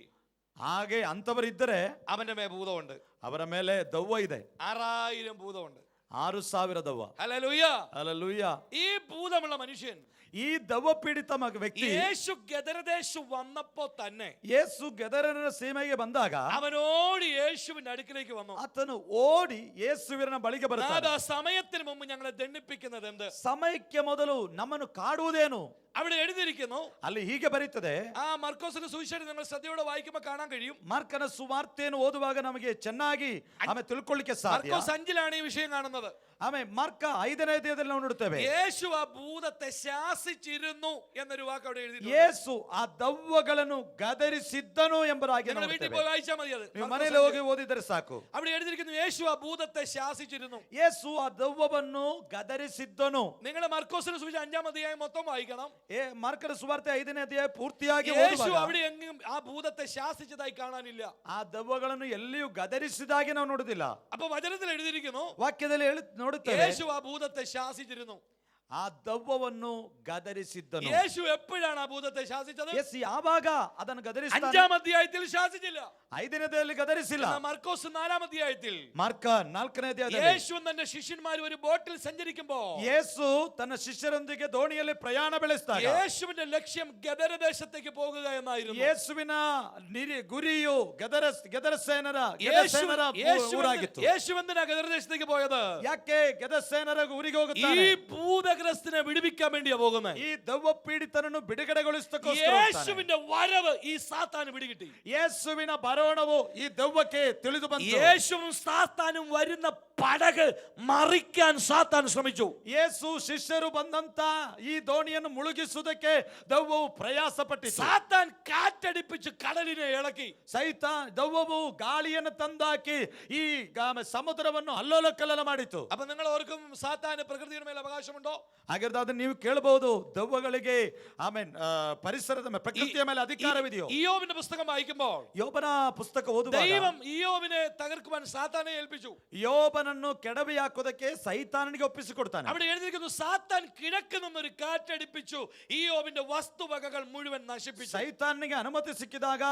ಹಾಗೆ ಅಂತವರಿದ್ದರೆ അവന്റെ മേ ഭൂതമുണ്ട്. ಅವರ ಮೇಲೆ ದೆವ್ವ ಇದೆ. 6000 ಭೂതമുണ്ട്. 6000 ದೆವ್ವ. ഹല്ലേലൂയ. ಹಲ್ಲೆಲೂಯ. ഈ ഭൂതമുള്ള മനുഷ്യൻ, ಈ ದೆವ್ವ ಪೀಡಿತ ವ್ಯಕ್ತಿ യേശു ഗദരദേശം വന്നപ്പോ തന്നെ ಯೇಸು ಗೆದರನ ಸೀಮೆಗೆ ಬಂದಾಗ അവനോട് യേശുവിന്റെ അടുക്കിലേക്ക് വന്നു. ಆತನು ಓಡಿ ಯೇಸುವಿನ ಬಳಿಗೆ ಬರುತ್ತಾನೆ. ആ സമയത്തിന് മുമ്പ് ഞങ്ങളെ ദണ്ഡിപ്പിക്കുന്നത് എന്ത്? ಸಮಯಕ್ಕೆ ಮೊದಲು ನಮ್ಮನ್ನು ಕಾಡುವುದೇನು? അവിടെ എഴുതിയിരിക്കുന്നു. ಅಲ್ಲಿ ಹೀಗೆ ಬರೀತದೆ. ആ മർക്കോസിന്റെ സുവിശേഷം നിങ്ങൾ ശ്രദ്ധയോടെ വായിക്കുമ്പോൾ കാണാൻ കഴിയും. ಮಾರ್ಕನ ಸುವಾರ್ತೆಯನ್ನು ಓದುವಾಗ ನಮಗೆ ಚೆನ್ನಾಗಿ ತಿಳ್ಕೊಳ್ಳಿಕ್ಕೆ ಸಾಧ್ಯ. മർക്കോസ് 5 ಈ ವಿಷಯ കാണുന്നത്. ಆಮೇಲೆ ಮಾರ್ಕ 5ನೇ ಅಧ್ಯಾಯದಲ್ಲಿ ನಾವು ನೋಡುತ್ತೇವೆ, യേശു ആ ഭൂതത്തെ ശാസിച്ചിരുന്നു എന്നൊരു ವಾಕ್ അവിടെ എഴുതിയിട്ടുണ്ട്. ಯೇಸು ಆ ದೆವ್ವಗಳನ್ನು ಗದರಿಸಿದ್ದನು ಎಂಬುದಾಗಿ നിങ്ങൾ വീട്ടിൽ ನೋಡುತ್ತೇವೆ. പോയി വായിച്ചാൽ മതി. അത് ನೀವು ಮನೆಯಲ್ಲಿ ಹೋಗಿ ಓದಿದರೆ ಸಾಕು. അവിടെ എഴുതിയിരിക്കുന്നു, യേശു ಆ ಭೂതത്തെ ശാസിച്ചിരുന്നു. ಯೇಸು ಆ ದೆವ್ವವನ್ನು ಗದರಿಸಿದ್ದನು. നിങ്ങൾ മർക്കോസിന്റെ സുവിശേഷം 5 അധ്യായം മൊത്തം വായിക്കണം. ಮಾರ್ಕನ ಸುವಾರ್ತೆ 5ನೇ ಅಧ್ಯಾಯ ಪೂರ್ತಿಯಾಗಿ യേശു ಓದುವಾಗ അവിടെ എങ്ങും ആ ഭൂതത്തെ ശാസിച്ചതായി കാണാനില്ല. ಆ ದೆವ್ವಗಳನ್ನು ಎಲ್ಲಿಯೂ ಗದರಿಸಿದಾಗಿ ನಾವು ನೋಡುದಿಲ್ಲ. അപ്പൊ വചനത്തിൽ എഴുതിയിരിക്കുന്നു, ವಾಕ್ಯದಲ್ಲಿ ನೋಡುತ್ತೇವೆ, യേശു ಆ ಭೂതത്തെ ശാസിച്ചിരുന്നു. ಆ ದೆವ್ವವನ್ನು ಗದರಿಸಿದ್ದನು. യേശു എപ്പോഴാണ് ಆ ಭೂതത്തെ ശാസിച്ചത്? ಯೇಸು ಯಾವಾಗ ಅದನ್ನು ಗದರಿಸಿದ್ದಾನೆ? 5 ಅಧ್ಯಾಯത്തിൽ ശാസിച്ചില്ല. 5ನೇ ಅಧ್ಯಾಯದಲ್ಲಿ ಗದರಿಸಿಲ್ಲ. മർക്കോസ് 4 അധ്യായത്തിൽ ಮಾರ್ಕ 4ನೇ ಅಧ್ಯಾಯದಲ್ಲಿ യേശു തന്റെ ശിഷ്യന്മാർ ഒരു ബോട്ടിൽ സഞ്ചരിക്കുമ്പോ ಯೇಸು ತನ್ನ ಶಿಷ್ಯರೊಂದಿಗೆ ದೋಣಿಯಲ್ಲಿ ಪ್ರಯಾಣ ಬೆಳೆಸಿದಾಗ യേശുവിന്റെ ലക്ഷ്യം ഗദരദേശത്തേക്ക് പോകുക എന്നായിരുന്നു. ಯೇಸುವಿನ ಗುರಿಯು ಗೆದರಸೇನರ ಊರಾಗಿತ್ತು. യേശു എന്തിനാ ഗദരദേശത്തേക്ക് പോയത്? ಯಾಕೆ ಗೆದರಸೇನರ ಊರಿಗೆ ഈ ಹೋಗುತ್ತಾನೆ? ഭൂതഗ്രസ്തനെ വിടുവിക്കാൻ വേണ്ടിയാ പോകുന്നത്. ಈ ದೆವ್ವ ಪೀಡಿತನನ್ನು ಬಿಡುಗಡೆಗೊಳಿಸಲಿಕ್ಕೋಸ್ಕರ യേശുവിന്റെ വരവ് ಈ സാത്താന് പിടികിട്ടി. ಯೇಸುವಿನ ಬರೋಣವು ಈ ದೆವ್ವಕ್ಕೆ ತಿಳಿದು ಬಂತು. യേശുവും സാത്താനും വരുന്ന പടക് മറിക്കാൻ സാത്താൻ ശ്രമിച്ചു. ಯೇಸು ಶಿಷ್ಯರು ಬಂದಂತ ಈ ದೋಣಿಯನ್ನು ಮುಳುಗಿಸುವುದಕ್ಕೆ ದೆವ್ವವು ಪ್ರಯಾಸ ಪಟ್ಟಿತು. സാത്താൻ കാറ്റടിപ്പിച്ച് കടലിനെ ഇളക്കി. ದೆವ್ವವು ಗಾಳಿಯನ್ನು ತಂದಾಕಿ ಈ ಸಮುದ್ರವನ್ನು ಅಲ್ಲೋಲಕಲ್ಲೋಲ ಮಾಡಿತು. അപ്പൊ നിങ്ങൾ ഓർക്കും, സാത്താന് പ്രകൃതിയുടെ മേൽ അവകാശമുണ്ടോ? ಹಾಗಿದ್ರೆ ನೀವು ಕೇಳಬಹುದು, ದೆವ್ವಗಳಿಗೆ ಪರಿಸರದ ಮೇಲೆ, ಪ್ರಕೃತಿಯ ಮೇಲೆ ಅಧಿಕಾರವಿದೆಯೋ? ഇയ്യോബിന്റെ പുസ്തകം വായിക്കുമ്പോൾ ಯೋಬನ ಪುಸ್ತಕ ಓದುವಾಗ ദൈവം ഇയ്യോബിനെ തകർക്കുവാൻ സാത്താനെ ഏൽപ്പിച്ചു. ಯೋಬನನ್ನು ಕೆಡವಿ ಹಾಕೋದಕ್ಕೆ ಸೈತಾನನಿಗೆ ಒಪ್ಪಿಸಿಕೊಡ್ತಾನೆ. അവിടെ എഴുതിയിരിക്കുന്നു, സാത്താൻ കിഴക്ക് നിന്നൊരു കാറ്റടിപ്പിച്ചു ഇയ്യോബിന്റെ വസ്തുവകകൾ മുഴുവൻ നശിപ്പിച്ചു. ಸೈತಾನನಿಗೆ ಅನುಮತಿ ಸಿಕ್ಕಿದಾಗ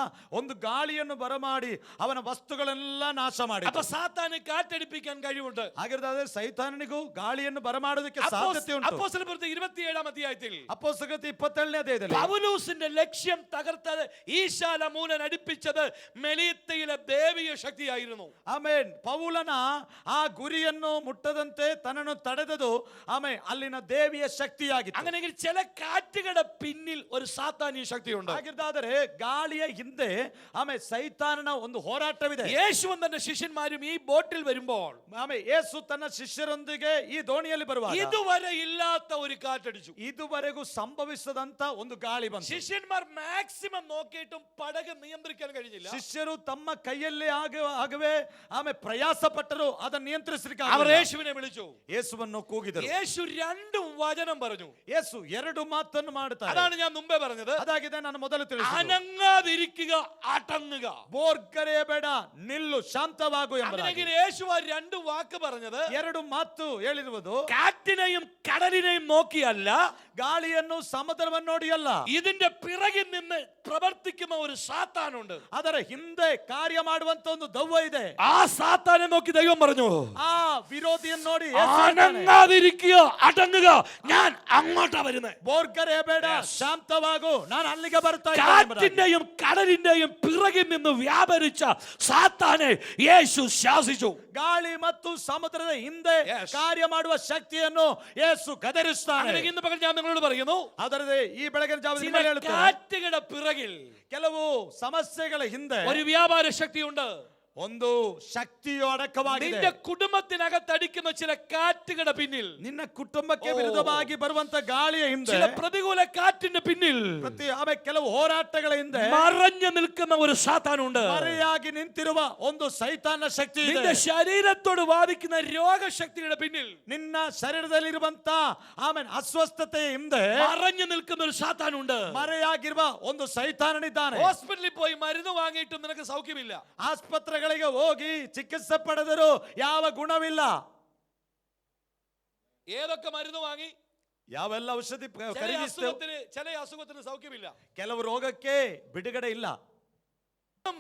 ಒಂದು ಗಾಳಿಯನ್ನು ಬರಮಾಡಿ ಅವನ ವಸ್ತುಗಳೆಲ್ಲ ನಾಶ ಮಾಡಿ. അപ്പൊ സാത്താന് കാറ്റടിപ്പിക്കാൻ കഴിവുണ്ട്. ಹಾಗಿದ್ರೆ ಸೈತಾನನಿಗೂ ಗಾಳಿಯನ್ನು ಬರಮಾಡೋದಕ್ಕೆ അപ്പോ ಸಾಧ್ಯತೆ ಉಂಟು. അപ്പോസ്തലപ്രവൃത്തി 27-ാം അധ്യായത്തിൽ ಅಪೊಸ್ತಲಕೃತ್ಯ 27ನೇ ಅಧ್ಯಾಯದಲ್ಲಿ പൗലോസിന്റെ ലക്ഷ്യം തകർത്തത് ഈശാല മൂലൻ അടുപ്പിച്ചത് മെലീത്തയിലെ ദേവീയ ശക്തിയായിരുന്നു. ಆಮೇನ್ ಪೌಲನ ಆ ಗುರಿಯನ್ನು ಮುಟ್ಟದಂತೆ ತನ್ನನ್ನು ತಡೆದದು ಅಲ್ಲಿನ ದೇವಿಯ ಶಕ್ತಿಯಾಗಿತ್ತು. അങ്ങനെയെങ്കിൽ ചില കാറ്റുകളുടെ പിന്നിൽ ഒരു സാത്താനിക ശക്തിയുണ്ട്. ಹಾಗಿದ್ದಾದರೆ ಗಾಳಿಯ ಹಿಂದೆ ಸೈತಾನನ ಒಂದು ಹೋರಾಟವಿದೆ. യേശുവും തന്റെ ശിഷ്യന്മാരും ഈ ബോട്ടിൽ വരുമ്പോൾ ಯೇಸು ತನ್ನ ಶಿಷ್ಯರೊಂದಿಗೆ ಈ ದೋಣಿಯಲ್ಲಿ ಬರುವಾಗ ഇതുവരെ ഇല്ലാത്ത ഒരു കാറ്റടിച്ചു. ಇದುವರೆಗೂ ಸಂಭವಿಸದಂತ ಒಂದು ಗಾಳಿ ಬಂತು. ശിഷ്യന്മാർ മാക്സിമം നോക്കിയിട്ടും പടക് നിയന്ത്രിക്കാൻ കഴിഞ്ഞില്ല. ಶಿಷ್ಯರು ತಮ್ಮ ಕೈಯಲ್ಲಿ ಆಗವೇ ಪ್ರಯಾಸ ಪಟ್ಟರು ಅದನ್ನು ನಿಯಂತ್ರಿಸಲಿಕ್ಕೆ അവർ ಆಗಲಿಲ್ಲ. യേശുവിനെ വിളിച്ചു. ಯೇಸುವನ್ನು ಕೂಗಿದರು. യേശു 2 വചനം പറഞ്ഞു. ಯೇಸು 2 ಮಾತನ್ನು ಮಾಡುತ್ತಾರೆ. അതാണ് ഞാൻ മുമ്പേ പറഞ്ഞത്. ಅದಾಗಿದೆ ನಾನು ಮೊದಲು ತಿಳಿಸಿದ್ದು. അനങ്ങാതിരിക്കുക, അടങ്ങുക. ಬೋರ್ಗರೆಯಬೇಡ, ನಿಲ್ಲು, ಶಾಂತವಾಗು ಎಂಬುದಾಗಿ. അങ്ങനെയെങ്കിൽ യേശു ആ 2 വാക്ക് പറഞ്ഞത് 2 ಮಾತು ಹೇಳಿರುವುದು കാറ്റിനെയും കടലിനെയും നോക്കിയല്ല, ಗಾಳಿಯನ್ನು ಸಮುದ್ರವನ್ನು ನೋಡಿ ಅಲ್ಲ, ഇതിന്റെ പിറകിൽ നിന്ന് പ്രവർത്തിക്കുന്ന ഒരു സാത്താനുണ്ട്. ಅದರ ಹಿಂದೆ ಕಾರ್ಯ ಮಾಡುವಂತ ಒಂದು ದೆವ್ವ ಇದೆ. ആ സാത്താനെ നോക്കി ദൈവം പറഞ്ഞു, ಆ ವಿರೋಧಿಯನ್ನು ನೋಡಿ ಯೇಸು ಹೇಳ್ತಾನೆ, അനങ്ങാതിരിക്കുക, അടങ്ങുക, ഞാൻ അങ്ങോട്ടാ വരുന്നത്. ಬೋರ್ಗರೆಯಬೇಡ, ಶಾಂತವಾಗು, ನಾನು ಅಲ್ಲಿಗೆ ಬರ್ತಾ ಇದ್ದೇನೆ ಎಂಬುದಾಗಿ. കാറ്റിന്റെയും കടലിന്റെയും പിറകിൽ നിന്ന് വ്യാപരിച്ച സാത്താനെ യേശു ശാസിച്ചു. ಗಾಳಿ ಮತ್ತು ಸಮುದ್ರದ ಹಿಂದೆ ಕಾರ್ಯ ಮಾಡುವ ಶಕ್ತಿಯನ್ನು ಯೇಸು ಗದರಿಸ್ತಾನೆ. അങ്ങനെ ഇന്ന് പകൽ ഞാൻ നിങ്ങളോട് പറയുന്നു, ಅದರದೇ ಈ ಬೆಳಗಿನ ಜಾವದಲ್ಲಿ ചില ನಿಮ್ಮಲ್ಲಿ ಹೇಳುತ್ತೇನೆ, കാറ്റുകളുടെ പിറകിൽ ಕೆಲವು ಸಮಸ್ಯೆಗಳ ಹಿಂದೆ ഒരു വ്യാപാര ശക്തിയുണ്ട്. ಒಂದು ಶಕ್ತಿಯು ಅಡಕವಾಗಿದೆ. നിന്റെ കുടുംബത്തിനകത്ത് അടിക്കുന്ന ചില കാറ്റുകളുടെ പിന്നിൽ, ನಿನ್ನ ಕುಟುಂಬಕ್ಕೆ ವಿರುದ್ಧವಾಗಿ ಬರುವಂತ ಗಾಳಿಯ ಹಿಂದೆ, ചില പ്രതികൂല കാറ്റിന്റെ പിന്നിൽ ಕೆಲವು ಹೋರಾಟಗಳ ಹಿಂದೆ മറഞ്ഞു നിൽക്കുന്ന ഒരു സാത്താനുണ്ട്. ಮರೆಯಾಗಿ ನಿಂತಿರುವ ಒಂದು ಸೈತಾನ ಶಕ್ತಿ ಇದೆ. നിന്റെ ശരീരത്തോട് വാദിക്കുന്ന രോഗശക്തിയുടെ പിന്നിൽ, ನಿನ್ನ ಶರೀರದಲ್ಲಿರುವಂತ ಅಸ್ವಸ್ಥತೆಯ ಹಿಂದೆ മറഞ്ഞു നിൽക്കുന്ന ഒരു സാത്താനുണ്ട്. ಮರೆಯಾಗಿರುವ ಒಂದು ಸೈತಾನನಿದ್ದಾನೆ. ഹോസ്പിറ്റലിൽ പോയി മരുന്ന് വാങ്ങിയിട്ടും നിനക്ക് സൗഖ്യമില്ല. ಆಸ್ಪತ್ರೆಗಳಿಗೆ ಹೋಗಿ ಚಿಕಿತ್ಸೆ ಪಡೆದರೂ ಯಾವ ಗುಣವಿಲ್ಲ. ഏതൊക്കെ മരുന്ന് വാങ്ങി, ಯಾವೆಲ್ಲ ಔಷಧಿ ചില അസുഖത്തിന് സൗഖ്യമില്ല. ಕೆಲವು ರೋಗಕ್ಕೆ ಬಿಡುಗಡೆ ಇಲ್ಲ.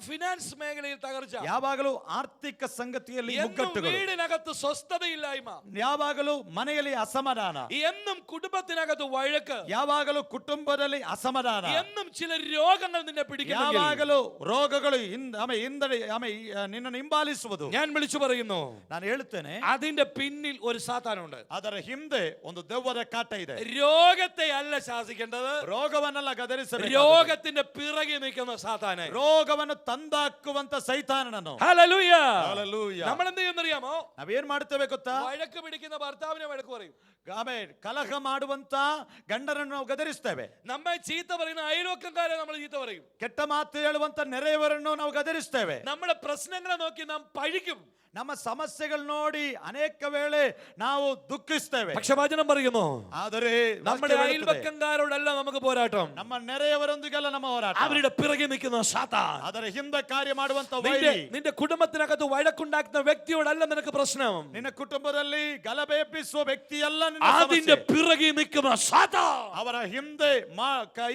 ഫിനാൻസ് മേഖലയിൽ തകർച്ച, ಯಾವಾಗಲೂ ಆರ್ಥಿಕ ಸಂಗತಿಯಲ್ಲಿ ಮುಗ್ಗಟ್ಟುಗಳು, വീടിനകത്ത് സ്വസ്ഥതയില്ലായ്മ, ಯಾವಾಗಲೂ ಮನೆಯಲ್ಲಿ ಅಸಮಾಧಾನ, എന്നും കുടുംബത്തിനകത്ത് വഴക്ക്, ಯಾವಾಗಲೂ ಕುಟುಂಬದಲ್ಲಿ ಅಸಮಾಧಾನ, എന്നും ചില രോഗങ്ങൾ നിന്നെ പിടിക്കുന്നു, ಯಾವಾಗಲೂ ರೋಗಗಳು ನಿನ್ನನ್ನು ಹಿಂಬಾಲಿಸುವುದು. ഞാൻ വിളിച്ചു പറയുന്നു, ನಾನು ಹೇಳುತ್ತೇನೆ, അതിന്റെ പിന്നിൽ ഒരു സാത്താനുണ്ട്. ಅದರ ಹಿಂದೆ ಒಂದು ದೆವ್ವದ ಕಾಟ ಇದೆ. രോഗത്തെ അല്ല ശാസിക്കേണ്ടത്, ರೋಗವನ್ನೆಲ್ಲ ಗದರಿಸಬೇಕು. രോഗത്തിന്റെ പിറകെ നിൽക്കുന്ന സാത്താനെ, ರೋಗವನ್ನು ತಂದಾಕುವಂತ ಸೈತಾನನನ್ನು. ഹല്ലേലൂയ. ಹಲ್ಲೆಲೂಯಾ. നമ്മൾ എന്ത് ചെയ്യുന്നറിയാമോ? ನಾವೇನ್ ಮಾಡ್ತೇವೆ ಗೊತ್ತಾ? വഴക്ക് പിടിക്കുന്ന ഭർത്താവിനെ വഴക്ക് പറയും. ಕಲಹ ಮಾಡುವಂತ ಗಂಡನನ್ನು ನಾವು ಗದರಿಸ್ತೇವೆ. നമ്മെ ചീത്ത പറയുന്ന അയൽവക്കക്കാരെ നമ്മൾ ചീത്ത പറയും. ಕೆಟ್ಟ ಮಾತು ಹೇಳುವಂತ ನೆರೆಯವರನ್ನು ನಾವು ಗದರಿಸ್ತೇವೆ. നമ്മുടെ പ്രശ്നങ്ങളെ നോക്കി നാം പഴിക്കും. ನಮ್ಮ ಸಮಸ್ಯೆಗಳು ನೋಡಿ ಅನೇಕ ವೇಳೆ ನಾವು ದುಃಖಿಸ್ತೇವೆ. പക്ഷെ വചനം പറയുന്നു, ಆದರೆ നമ്മുടെ അയൽവക്കക്കാരോടല്ല നമുക്ക് പോരാട്ടം, ನಮ್ಮ ನೆರೆಯವರೊಂದಿಗೆಲ್ಲ ನಮ್ಮ ಹೋರಾಟ. അവരുടെ പിറകെ നിൽക്കുന്ന സാത്താൻ, ಅದರ ಹಿಂದೆ ಕಾರ್ಯ ಮಾಡುವಂತ ವೈರಿ. നിന്റെ കുടുംബത്തിനകത്ത് വഴക്കുണ്ടാക്കുന്ന വ്യക്തിയോടല്ല നിനക്ക് പ്രശ്നം, ನಿನ್ನ ಕುಟುಂಬದಲ್ಲಿ ಗಲಭೆ ಎಬ್ಬಿಸುವ ವ್ಯಕ್ತಿಯಲ್ಲ അതിന്റെ പിറകെ നിൽക്കുന്ന സാത്താൻ, ಅವರ ಹಿಂದೆ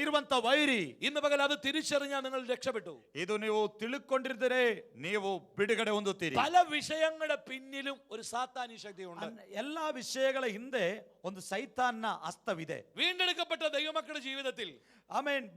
ಇರುವಂತ ವೈರಿ. ഇന്ന് പകൽ അത് തിരിച്ചറിഞ്ഞാൽ നിങ്ങൾ രക്ഷപ്പെട്ടു. ಇದು ನೀವು ತಿಳ್ಕೊಂಡಿದ್ದರೆ ನೀವು ಬಿಡುಗಡೆ ಹೊಂದುತ್ತೀರಿ. പല വിഷയങ്ങളുടെ പിന്നിലും ഒരു സാത്താനി ശക്തിയുണ്ട്. ಎಲ್ಲಾ ವಿಷಯಗಳ ಹಿಂದೆ ಒಂದು ಸೈತಾನ್ನ ಹಸ್ತವಿದೆ. വീണ്ടെടുക്കപ്പെട്ട ദൈവമക്കളുടെ ജീവിതത്തിൽ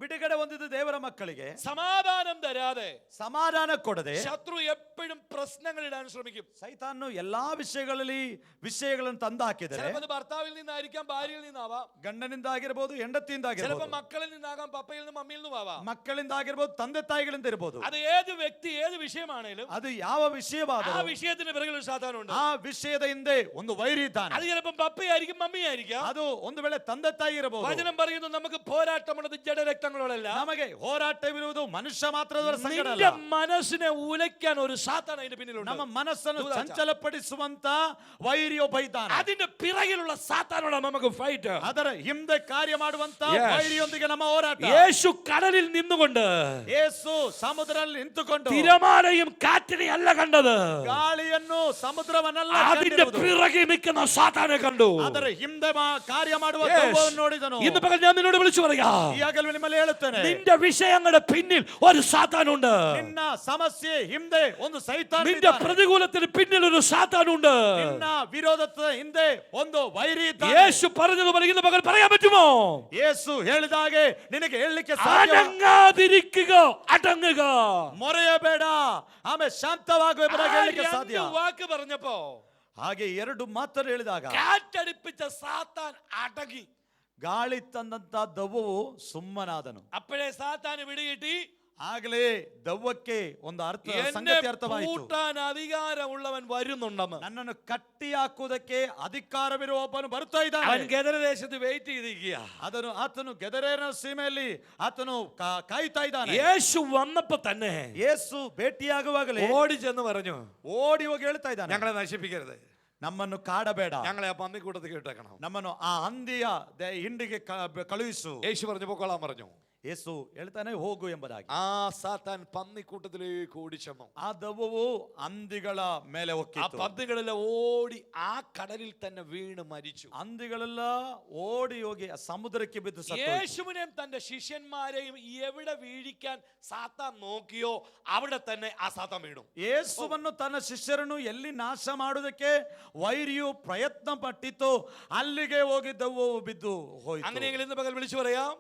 ಬಿಡುಗಡೆ ಹೊಂದಿದ ದೇವರ ಮಕ್ಕಳಿಗೆ സമാധാനം തരാതെ, ಸಮಾಧಾನ ಕೊಡದೆ ശത്രു എപ്പോഴും പ്രശ്നങ്ങൾ ഇടാൻ ശ്രമിക്കും. ಸೈತಾನು ಎಲ್ಲಾ ವಿಷಯಗಳಲ್ಲಿ ವಿಷಯಗಳನ್ನು ತಂದಾಕಿದರೆ, ചിലപ്പോൾ ഭർത്താവിൽ നിന്നായിരിക്കാം, ഭാര്യയിൽ നിന്നാവാം, ಗಂಡನಿಂದ ಆಗಿರಬಹುದು, ಹೆಂಡತಿಯಿಂದ ചിലപ്പോൾ ಆಗಿರಬಹುದು, മക്കളിൽ നിന്നാകാം, പപ്പയിൽ നിന്നും മമ്മിയിൽ നിന്നും ആവാം. ಮಕ್ಕಳಿಂದ ಆಗಿರಬಹುದು, ತಂದೆ ತಾಯಿಗಳಿಂದ ಇರಬಹುದು. അത് ഏത് വ്യക്തി ഏത് വിഷയമാണേലും ಅದು ಯಾವ ആ ವಿಷಯವಾದರೂ വിഷയത്തിന് പിറകിൽ ഒരു സാത്താനുണ്ട്. ಆ ವಿಷಯದ ಹಿಂದೆ ಒಂದು ವೈರಿ ಇದ್ದಾನೆ. അത് ചിലപ്പോൾ പപ്പയായിരിക്കും, മമ്മിയായിരിക്കാം. ಅದು ಒಂದು ವೇಳೆ ತಂದೆ ತಾಯಿ ಇರಬಹುದು. വചനം പറയുന്നു, നമുക്ക് പോരാട്ടമുള്ളത് ജഡരക്തങ്ങളോടല്ല. ನಮಗೆ ಹೋರಾಟವಿರುವುದು ಮನುಷ್ಯ ಮಾತ್ರದವರ ಸಂಗಡ നിന്റെ ಅಲ್ಲ. മനസ്സിനെ ഉലയ്ക്കാൻ ഒരു സാത്താൻ അതിന്റെ പിന്നിലുണ്ട്. ನಮ್ಮ ಮನಸ್ಸನ್ನು ಚಂಚಲಪಡಿಸುವಂತ ವೈರಿ ಒಬ್ಬ ಇದ್ದಾನೆ. അതിന്റെ പിറകിലുള്ള സാത്താനോട് നമുക്ക് ഫൈറ്റ്. ಅದರ ಹಿಂದೆ ಕಾರ್ಯ ಮಾಡುವಂತ ವೈರಿಯೊಂದಿಗೆ ನಮ್ಮ ಹೋರಾಟ. യേശു കടലിൽ നിന്നുകൊണ്ട്, ಯೇಸು ಸಮುದ್ರದಲ್ಲಿ ನಿಂತುಕೊಂಡು തിരമാലയും കാറ്റിനെ അല്ല കണ്ടത്, ಗಾಳಿಯನ್ನು ಸಮುದ್ರವನ್ನೆಲ್ಲ അതിന്റെ പിറകെ നിൽക്കുന്ന സാത്താനെ കണ്ടു. ಅದರ ಹಿಂದೆ ಕಾರ್ಯ ಮಾಡುವ ದೆವ್ವವನ್ನು ನೋಡಿದನು. ഇന്ന് പകൽ ഞാൻ നിന്നോട് വിളിച്ചു പറയാ, ಈ ಈಗಾಗಲೇ ನಿಮ್ಮಲ್ಲಿ ಹೇಳುತ್ತೇನೆ, നിന്റെ വിഷയങ്ങളുടെ പിന്നിൽ ഒരു സാത്താനുണ്ട്. ನಿನ್ನ ಸಮಸ್ಯೆ ಹಿಂದೆ ಒಂದು ಸೈತಾನ നിന്റെ പ്രതികൂലത്തിന് പിന്നിൽ ഒരു സാത്താനുണ്ട്. ನಿನ್ನ ವಿರೋಧದ ಹಿಂದೆ ಒಂದು ವೈರಿ ಇದ್ದಾನೆ. യേശു പറഞ്ഞതുപോലെ ഇന്ന് പകൽ പറയാൻ പറ്റുമോ? ಯೇಸು ಹೇಳಿದ ಹಾಗೆ ನಿನಗೆ ಹೇಳಲಿಕ್ಕೆ ಸಾಧ್ಯ? അടങ്ങാതിരിക്കുക, അടങ്ങുക, ಮೊರೆಯಬೇಡ, ಆಮೇಲೆ ಶಾಂತವಾಗಬೇಕೆಂಬುದಾಗಿ ಹೇಳಲಿಕ್ಕೆ ಸಾಧ್ಯ. വാക്ക് പറഞ്ഞപ്പോ ಹಾಗೆ ಎರಡು ಮಾತನ್ನು ಹೇಳಿದಾಗ കാറ്റടിപ്പിച്ച സാത്താൻ അടങ്ങി. ಗಾಳಿ ತಂದಂತ ದವ್ವವು ಸುಮ್ಮನಾದನು. അപ്പോഴേ സാത്താന് പിടികിട്ടി, ಆಗಲೇ ದವ್ವಕ್ಕೆ ಒಂದು എന്നെ ಸಂಗತಿ ಅರ್ಥವಾಯಿತು. പൂട്ടാൻ അധികാരമുള്ളവൻ വരുന്നുണ്ടെന്ന്. ನನ್ನನ್ನು ಕಟ್ಟಿ ಹಾಕುವುದಕ್ಕೆ ಅಧಿಕಾರವಿರುವ ಒಬ್ಬನು ಬರ್ತಾ അവൻ ಇದ್ದಾನೆ. ഗദരദേശത്ത് വെയിറ്റ് ചെയ്തിരിക്കുക. ಆತನು ಗೆದರೇನ ಸೀಮೆಯಲ್ಲಿ ಆತನು ಕಾಯ್ತಾ ಇದ್ದಾನೆ. യേശു വന്നപ്പോ തന്നെ ಯೇಸು ಭೇಟಿಯಾಗುವಾಗಲೇ ഓടി ചെന്ന് പറഞ്ഞു, ಓಡಿ ಹೋಗಿ ಹೇಳ್ತಾ ಇದ್ದಾನೆ, ഞങ്ങളെ നശിപ്പിക്കരുത്, ನಮ್ಮನ್ನು ಕಾಡಬೇಡ, ഞങ്ങളെ ആ പന്നിക്കൂട്ടത്തിൽ ഇട്ടേക്കണം. ನಮ್ಮನ್ನು ಆ ಹಂದಿಯ ಹಿಂಡಿಗೆ ಕಳುಹಿಸು. യേശു പറഞ്ഞു പൊക്കോളാൻ പറഞ്ഞു. ಯೇಸು ಹೇಳ್ತಾನೆ ಹೋಗು ಎಂಬುದಾಗಿ. ആ സാത്താൻ പന്നിക്കൂട്ടത്തിലേക്ക് ഓടി ചെന്നു. ಆ ದವ್ವವು ಹಂದಿಗಳ ಮೇಲೆ ആ ಹೋಗಿತ್ತು. പന്നികളെല്ലാം ഓടി ആ കടലിൽ തന്നെ വീണ് മരിച്ചു. ಹಂದಿಗಳೆಲ್ಲ ಓಡಿ ಹೋಗಿ ಆ ಸಮುದ್ರಕ್ಕೆ ಬಿದ್ದು ಸತ್ತು. യേശുവിനെയും തന്റെ ശിഷ്യന്മാരെയും എവിടെ വീഴിക്കാൻ സാത്താൻ നോക്കിയോ അവിടെ തന്നെ ആ സാത്താൻ വീണു. ಯೇಸುವನ್ನು ತನ್ನ ಶಿಷ್ಯರನ್ನು ಎಲ್ಲಿ ನಾಶ ಮಾಡುವುದಕ್ಕೆ ವೈರಿಯು ಪ್ರಯತ್ನ ಪಟ್ಟಿತ್ತು, ಅಲ್ಲಿಗೆ ಹೋಗಿದ್ದವು ಬಿದ್ದು ಹೋಯಿತು. അങ്ങനെയെങ്കിൽ ഇന്ന് പകൽ വിളിച്ചു പറയാം,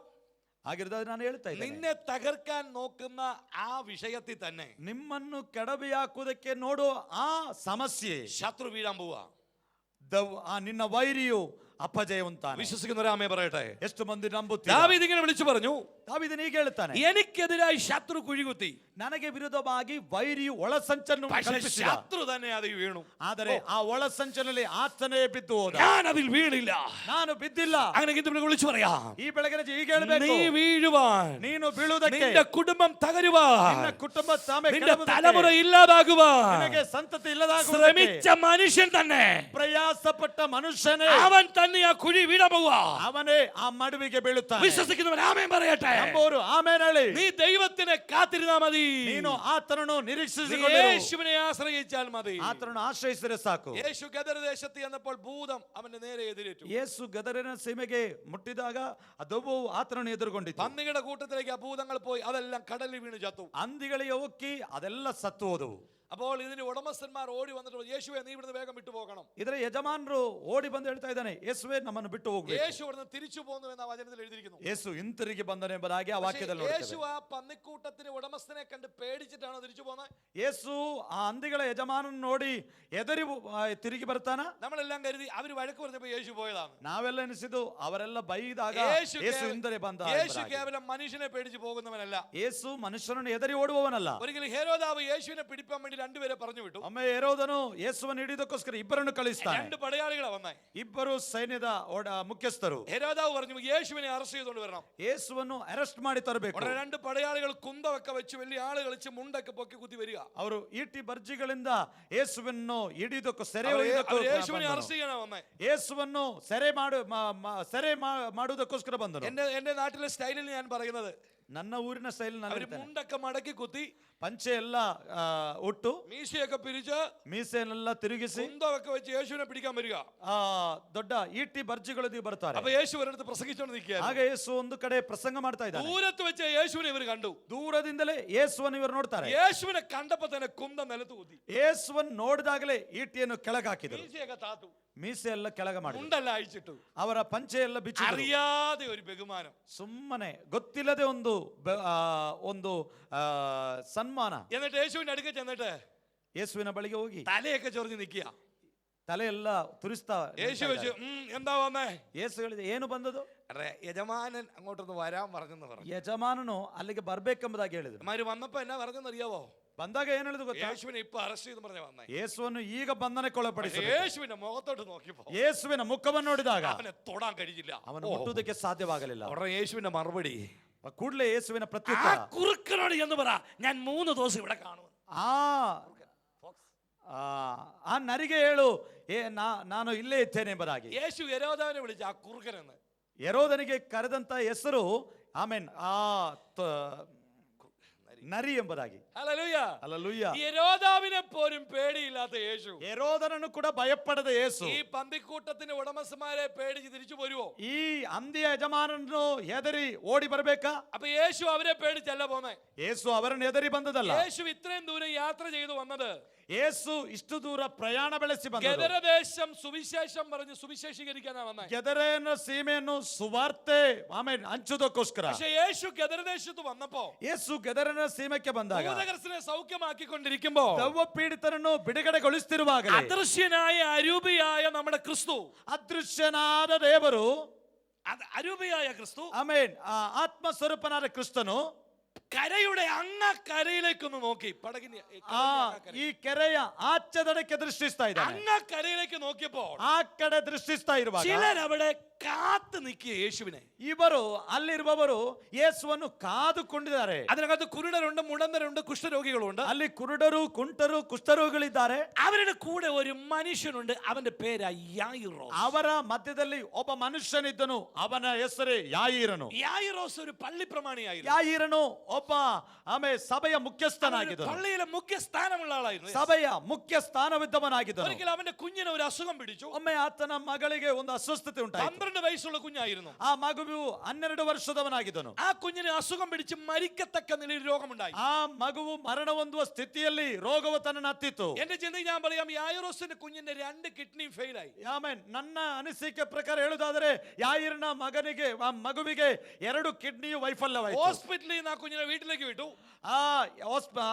ಹಾಗಿರೋದು ನಾನು ಹೇಳ್ತಾ ಇದ್ದೇನೆ, നിന്നെ തകർക്കാൻ നോക്കുന്ന ആ വിഷയത്തിൽ തന്നെ ನಿಮ್ಮನ್ನು ಕೆಡವಿ ಹಾಕುವುದಕ್ಕೆ ನೋಡು ಆ ಸಮಸ್ಯೆ, ശത്രു വീഴാൻ പോവാ. ನಿನ್ನ ವೈರಿಯು ಅಪಜಯವಂತಾನೆ. വിശ്വസിക്കുന്നവരാമേ പറയട്ടെ. ಎಷ್ಟು ಮಂದಿ ನಂಬುತ್ತೀರಾ? ദാവീദ് ഇങ്ങനെ വിളിച്ചു പറഞ്ഞു, ದಾವೀದನು ಹೀಗೆ ಹೇಳ್ತಾನೆ, എനിക്കെതിരായി ശത്രു കുഴികുത്തി, ನನಗೆ ವಿರುದ್ಧವಾಗಿ ವೈರಿಯು ಒಳಸಂಚನ್ನು ಕಲ್ಪಿಸಿದ, ശത്രു തന്നെ അതിൽ വീണു. ಆದರೆ ಆ ಒಳಸಂಚನಲ್ಲಿ ಆತನೇ ಬಿದ್ದು ಹೋದ, ഞാൻ അതിൽ വീണില്ല. ನಾನು ಬಿದ್ದಿಲ್ಲ. അങ്ങനെ വിളിച്ചു പറയാം, ಈ ಬೆಳಗಿನ ಹೀಗೆ ಹೇಳಬೇಕು, നീ വീഴുവാൻ, ನೀನು ಬೀಳುವುದಕ್ಕೆ, നിന്റെ കുടുംബം തകരുവാൻ, ನಿನ್ನ ಕುಟುಂಬ ತಾಮೇ നിന്റെ ಕೆಡವುವುದಕ್ಕೆ, തലമുറ ഇല്ലാതാകുവാൻ ನಿನಗೆ ಸಂತತಿ ಇಲ್ಲದಾಗುವುದಕ್ಕೆ ശ്രമിച്ച മനുഷ്യൻ തന്നെ, ಪ್ರಯಾಸಪಟ್ಟ ಮನುಷ್ಯನೇ അവൻ തന്നെ ആ കുഴി വീഴാൻ പോവാ. ಅವನೇ ಆ ಮಡುವಿಗೆ ಬೀಳುತ್ತಾನೆ. വിശ്വസിക്കുന്നവൻ ആമേൻ പറയട്ടെ. ನಂಬೋರು ಆಮೇನ್ ಹೇಳಿ. നീ ദൈവത്തിനെ കാത്തിരുന്നാ മതി. ನೀನು ಆತನನ್ನು നീ ನಿರೀಕ್ಷಿಸಿಕೊಂಡು യേശുവിനെ ആശ്രയിച്ചാൽ മതി. ಆತನನ್ನು ಆಶ್ರಯಿಸಿದರೆ ಸಾಕು. യേശു ഗദരദേശത്ത് ചെന്നപ്പോൾ ഭൂതം അവന്റെ നേരെ എതിരേറ്റു. ಯೇಸು ಗದರಿನ ಸೀಮೆಗೆ ಮುಟ್ಟಿದಾಗ ಆ ದೆವ್ವವು ಆತನನ್ನು ಎದುರುಗೊಂಡಿತು. പന്നികളുടെ കൂട്ടത്തിലേക്ക് ആ ഭൂതങ്ങൾ പോയി അതെല്ലാം കടലിൽ വീണ് ചത്തു. ಹಂದಿಗಳಿಗೆ ಹೋಗಿ ಅದೆಲ್ಲ ಸತ್ತು ಹೋದವು. അപ്പോൾ ഇതിന് ഉടമസ്ഥന്മാർ ഓടി വന്നിട്ട്, യേശുവേ നീ ഇവിടുന്ന് വേഗം വിട്ടു പോകണം. ಇದರ ಯಜಮಾನರು ಓಡಿ ಬಂದು ಹೇಳ್ತಾ ಇದ್ದಾನೆ, ಯೇಸುವೇ ನಮ್ಮನ್ನು ಬಿಟ್ಟು ಹೋಗಬೇಕು. യേശു ഇവിടുന്ന് തിരിച്ചു പോന്നു എന്ന വചനത്തിൽ എഴുതിയിരിക്കുന്നു. ಯೇಸು ಹಿಂತಿರುಗಿ ಬಂದನು ಎಂಬುದಾಗಿ ಆ ವಾಕ್ಯದಲ್ಲಿ യേശു ನೋಡ್ತೇವೆ. ആ പന്നിക്കൂട്ടത്തിന് ഉടമസ്ഥനെ കണ്ട് പേടിച്ചിട്ടാണോ തിരിച്ചു പോകുന്നത്? ಯೇಸು ಆ ಹಂದಿಗಳ ಯಜಮಾನನ್ನು ನೋಡಿ ಎದರಿ ತಿರುಗಿ ಬರ್ತಾನ? നമ്മളെല്ലാം കരുതി അവര് വഴക്ക് പറഞ്ഞപ്പോ യേശു പോയതാണ്. ನಾವೆಲ್ಲ ಎನಿಸಿದ್ದು ಅವರೆಲ್ಲ ಬೈದಾಗ ಯೇಸು ಹಿಂದೆ ಬಂದ. യേശു കേവലം മനുഷ്യനെ പേടിച്ച് പോകുന്നവനല്ല. ಯೇಸು ಮನುಷ್ಯನನ್ನು ಎದರಿ ಓಡುವವನಲ್ಲ. ഒരിക്കലും ഹെരോദാവ് യേശുവിനെ പിടിപ്പാൻ വേണ്ടി രണ്ടുപേരെ പറഞ്ഞു വിട്ടു. ಒಮ್ಮೆ ಹೆರೋದನು ಯೇಸುವನ್ನು ಹಿಡಿಯೋದಕ್ಕೋಸ್ಕರ ಇಬ್ಬರನ್ನು ಕಳಿಸ್ತಾನೆ. രണ്ട് പടയാളികളാ വന്നേ, ಇಬ್ಬರು ಸೈನ್ಯದ ಮುಖ್ಯಸ್ಥರು. ഹെരോദാവ് പറഞ്ഞു യേശുവിനെ അറസ്റ്റ് ചെയ്തുകൊണ്ട് വരണം. ಯೇಸುವನ್ನು ಅರೆಸ್ಟ್ ಮಾಡಿ ತರಬೇಕು. ഉടനെ രണ്ട് പടയാളികൾ കുന്തമൊക്കെ വെച്ച് വലിയ ആള് കളിച്ച് മുണ്ടൊക്കെ പൊക്കി കുത്തി വരിക. ಅವರು ಈಟಿ ಬರ್ಜಿಗಳಿಂದ ಯೇಸುವನ್ನು ಹಿಡಿಯೋದಕ್ಕೂ ಸೆರೆ യേശുവിനെ അറസ്റ്റ് ചെയ്യാനാ വന്നേ. ಯೇಸುವನ್ನು ಸೆರೆ ಮಾಡುವುದಕ್ಕೋಸ್ಕರ ಬಂದರು. എന്റെ നാട്ടിലെ സ്റ്റൈലിൽ ഞാൻ പറയുന്നത്, ನನ್ನ ಊರಿನ ಸ್ಟೈಲ್ അവര് മുണ്ടൊക്കെ മടക്കി കുത്തി, ಪಂಚೆ ಎಲ್ಲ ಉಟ್ಟು, മീശയൊക്കെ പിരിച്ച്, ಮೀಸೆನೆಲ್ಲ ತಿರುಗಿಸಿ, കുന്തമൊക്കെ വെച്ച് യേശുവിനെ പിടിക്കാൻ വരിക. ದೊಡ್ಡ ಈಟಿ ಬರ್ಜಿಗಳು ಬರ್ತಾರೆ. അപ്പൊ യേശു ഒരിടത്ത് പ്രസംഗിച്ചോണ്ട് നിൽക്കുക. ಆಗ ಯೇಸು ಒಂದು ಕಡೆ ಪ್ರಸಂಗ ಮಾಡ್ತಾ ಇದ್ದಾರೆ. ദൂരത്ത് വെച്ച് യേശുവിനെ ഇവർ കണ്ടു. ದೂರದಿಂದಲೇ ಯೇಸುವನ್ನು ಇವರು ನೋಡ್ತಾರೆ. യേശുവിനെ കണ്ടപ്പോ തന്നെ കുന്തം നിലത്ത് കുത്തി. ಯೇಸುವನ್ನು ನೋಡಿದಾಗಲೇ ಈಟಿಯನ್ನು ಕೆಳಗಾಕಿದರು. മീശയൊക്കെ താത്തു, ಮೀಸೆ ಎಲ್ಲ ಕೆಳಗೆ ಮಾಡಿ, മുണ്ടെല്ലാം അഴിച്ചിട്ടു, ಅವರ ಪಂಚೆ ಎಲ್ಲ ಬಿಚ್ಚಿದರು. അറിയാതെ ഒരു ബഹുമാനം, ಸುಮ್ಮನೆ ಗೊತ್ತಿಲ್ಲದೆ ಒಂದು ಸನ್ಮಾನ. എന്നിട്ട് യേശുവിന്റെ അടുക്ക ചെന്നിട്ട് ಯೇಸುವಿನ ಬಳಿಗೆ ಹೋಗಿ തലയൊക്കെ ചൊറിഞ്ഞ് നിൽക്കുക. ತಲೆಯೆಲ್ಲ ತುರಿಸ್ತಾ യേശു വെച്ച് എന്താ വന്നേ? ಯೇಸು ಹೇಳಿದೆ, ಏನು ಬಂದದು? യജമാനൻ അങ്ങോട്ടൊന്ന് വരാൻ പറഞ്ഞെന്ന് പറഞ്ഞു. ಯಜಮಾನನು ಅಲ್ಲಿಗೆ ಬರ್ಬೇಕೆಂಬುದಾಗಿ ಹೇಳಿದ್ರು. മാര് വന്നപ്പോ എന്നാ പറഞ്ഞെന്ന് അറിയാവോ? ಬಂದಾಗ ಏನ್ ಹೇಳಿದ್ರು ಗೊತ್ತಾ? യേശുവിനെ ഇപ്പൊ അറസ്റ്റ് ചെയ്ത് പറഞ്ഞ വന്നേ. ಯೇಸುವನ್ನು ಈಗ ಬಂಧನಕ್ಕೊಳಪಡಿಸಿ യേശുവിന്റെ മുഖത്തോട്ട് നോക്കിയപ്പോ ಯೇಸುವಿನ ಮುಖವನ್ನು ನೋಡಿದಾಗ അവനെ തൊടാൻ കഴിഞ്ഞില്ല. ಅವನು ಮುಟ್ಟುವುದಕ್ಕೆ ಸಾಧ್ಯವಾಗಲಿಲ್ಲ. ഉടനെ യേശുവിന്റെ മറുപടി, ಕೂಡಲೇ ಯೇಸುವಿನ ആ ಪ್ರತ್ಯುತ್ತರ, കുറുക്കനോട് എന്ന് പറ, ഞാൻ 3 ദിവസം ഇവിടെ കാണും. ಆ ನರಿಗೆ ಹೇಳು, ನಾನು ಇಲ್ಲೇ ಇದ್ದೇನೆ ಎಂಬುದಾಗಿ. യേശു ഹെരോദാവിനെ വിളിച്ച ആ കുറുക്കനെന്ന്. ಹೆರೋದನಿಗೆ ಕರೆದಂತ ಹೆಸರು ಆಮೇನ್ ನರಿ ಎಂಬುದಾಗಿ. ഹല്ലേലൂയ. ಹಲ್ಲೆಲೂಯ. ഈ യരോദാവിനെ പോലും പേടിയില്ലാത്ത യേശു ಹೆರೋದನನ್ನು ಕೂಡ ಭಯಪಡದ ಯೇಸು ഈ പന്തിക്കൂട്ടത്തിന്റെ ഉടമസ്ഥന്മാരെ പേടിച്ച് തിരിച്ചു വരുവോ? ಈ ಅಂದಿಯ ಯಜಮಾನನ್ನು ಹೆದರಿ ಓಡಿ ಬರಬೇಕಾ? അപ്പൊ യേശു അവരെ പേടിച്ചല്ല പോന്നെ. ಯೇಸು ಅವರನ್ನು ಹೆದರಿ ಬಂದದಲ್ಲ. യേശു ഇത്രയും ദൂരം യാത്ര ചെയ്തു വന്നത് ಯೇಸು ಇಷ್ಟು ದೂರ ಪ್ರಯಾಣ ಬೆಳೆಸಿ ಬಂದದ್ದು ഗദരദേശം സുവിശേഷം പറഞ്ഞ് സുവിശേഷീകരിക്കാനാ വന്നേ. ಗೆದರೇನ ಸೀಮೆಯನ್ನು ಸುವಾರ್ತೆ ಆಮೇಲೆ ಹಂಚುವುದಕ್ಕೋಸ್ಕರ. പക്ഷെ യേശു ഗദരദേശത്ത് വന്നപ്പോ ಯೇಸು ಗೆದರನ ಸೀಮೆಗೆ ಬಂದಾಗ ഭൂതഗ്രസ്തനെ സൗഖ്യമാക്കിക്കൊണ്ടിരിക്കുമ്പോ ದೆವ್ವ ಪೀಡಿತರನ್ನು ಬಿಡುಗಡೆಗೊಳಿಸುತ್ತಿರುವಾಗಲೇ അദൃശ്യനായ അരൂപിയായ നമ്മുടെ ക്രിസ്തു, ಅದೃಶ್ಯನಾದ ದೇವರು അരൂപിയായ ക്രിസ്തു ಆಮೇನ್ ಆತ್ಮ ಸ್ವರೂಪನಾದ ಕ್ರಿಸ್ತನು കരയുടെ അങ്ങക്കരയിലേക്കൊന്ന് നോക്കി, പടകിന്റെ ಈ ಕೆರೆಯ ಆಚೆ ದಡಕ್ಕೆ ದೃಷ್ಟಿಸ್ತಾ ಇದ್ದಾನೆ. അങ്ങക്കരയിലേക്ക് നോക്കിയപ്പോൾ ಆ ಕಡೆ ದೃಷ್ಟಿಸ್ತಾ ಇರುವಾಗ ചിലരവിടെ കാത്തു നിൽക്കുക യേശുവിനെ. ಇವರು ಅಲ್ಲಿರುವವರು ಯೇಸುವನ್ನು ಕಾದುಕೊಂಡಿದ್ದಾರೆ. അതിനകത്ത് കുരുടരുണ്ട്, മുടന്തരുണ്ട്, കുഷ്ഠരോഗികളുണ്ട്. ಅಲ್ಲಿ ಕುರುಡರು, ಕುಂಟರು, ಕುಷ್ಠರೋಗಿಗಳಿದ್ದಾರೆ. അവരുടെ കൂടെ ഒരു മനുഷ്യനുണ്ട്, അവന്റെ പേര് യായിറോസ്. ಅವರ ಮಧ್ಯದಲ್ಲಿ ಒಬ್ಬ ಮನುಷ್ಯನಿದ್ದನು, ಅವನ ಹೆಸರೇ ಯಾಯೀರನು. യായിറോസ് ഒരു പള്ളി പ്രമാണിയായിരുന്നു. ಯಾಯೀರನು ಒಬ್ಬ ಸಭೆಯ ಮುಖ್ಯಸ್ಥನಾಗಿದ್ದನು. പള്ളിയിലെ മുഖ്യ സ്ഥാനമുള്ള ആളായിരുന്നു. ಸಭೆಯ ಮುಖ್ಯ ಸ್ಥಾನವಿದ್ದವನಾಗಿದ್ದನು. ഒരിക്കൽ അവന്റെ കുഞ്ഞിന് ഒരു അസുഖം പിടിച്ചു. ಒಮ್ಮೆ ಆತನ ಮಗಳಿಗೆ ಒಂದು ಅಸ್ವಸ್ಥತೆ ಉಂಟಾಯಿತು. 12 വയസ്സുള്ള കുഞ്ഞായിരുന്നു. ಆ ಮಗುವು 12 ವರ್ಷದವನಾಗಿದ್ದನು. ആ കുഞ്ഞിന് അസുഖം പിടിച്ച് മരിക്കത്തക്ക നിലയിൽ രോഗമുണ്ടായി. ಆ ಮಗುವು ಮರಣ ಹೊಂದುವ ಸ್ಥಿತಿಯಲ್ಲಿ ರೋಗವು ತನ್ನನ್ನು ಹತ್ತಿತ್ತು. എന്റെ ചിന്തയിൽ ഞാൻ പറയാം, യായിറോസിന്റെ കുഞ്ഞിന്റെ 2 കിഡ്നിയും ഫെയിൽ ಆയി. ಆಮೇನ್. ನನ್ನ ಅನಿಸಿಕೆ ಪ್ರಕಾರ ಹೇಳುವುದಾದರೆ ಯಾಯೀರನ ಮಗನಿಗೆ, ಆ ಮಗುವಿಗೆ 2 ಕಿಡ್ನಿಯು ವೈಫಲ್ಯವಾಯಿತು. ഹോസ്പിറ്റലിൽ നിന്ന് ആ കുഞ്ഞിനെ വീട്ടിലേക്ക് വിട്ടു. ಆ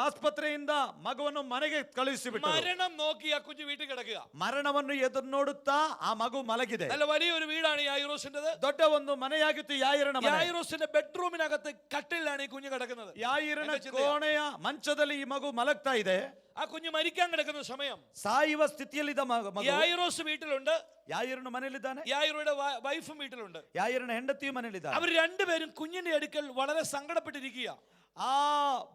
ಆಸ್ಪತ್ರೆಯಿಂದ ಮಗುವನ್ನು ಮನೆಗೆ ಕಳುಹಿಸಿಬಿಟ್ಟು മരണം നോക്കി ആ കുഞ്ഞ് വീട്ടിൽ കിടക്കുക. ಮರಣವನ್ನು ಎದುರು ನೋಡುತ್ತಾ ಆ ಮಗು ಮಲಗಿದೆ. നല്ല വലിയൊരു വീടാണ് യായിറോസിന്റേത്. ದೊಡ್ಡ ಒಂದು ಮನೆಯಾಗಿತ್ತು ಯಾಯೀರನ ಮನೆ. യായിറോസിന്റെ ബെഡ്റൂമിനകത്ത് കട്ടിലാണ് ഈ കുഞ്ഞ് കിടക്കുന്നത്. ಯಾಯೀರನ ಕೋಣೆಯ ಮಂಚದಲ್ಲಿ ಈ ಮಗು ಮಲಗ್ತಾ ಇದೆ. ആ കുഞ്ഞ് മരിക്കാൻ കിടക്കുന്ന സമയം ಸಾಯುವ ಸ್ಥಿತಿಯಲ್ಲಿದ್ದ ಮಗು. യായിറോസ് വീട്ടിലുണ്ട്, ಯಾಯೀರನ ಮನೆಯಲ್ಲಿದ್ದಾನೆ. യായിറോയുടെ വൈഫും വീട്ടിലുണ്ട്. ಯಾಯೀರನ ಹೆಂಡತಿಯು ಮನೆಯಲ್ಲಿದ್ದಾನೆ. അവർ രണ്ടുപേരും കുഞ്ഞിന്റെ അടുക്കൽ വളരെ സങ്കടപ്പെട്ടിരിക്കുക. ಆ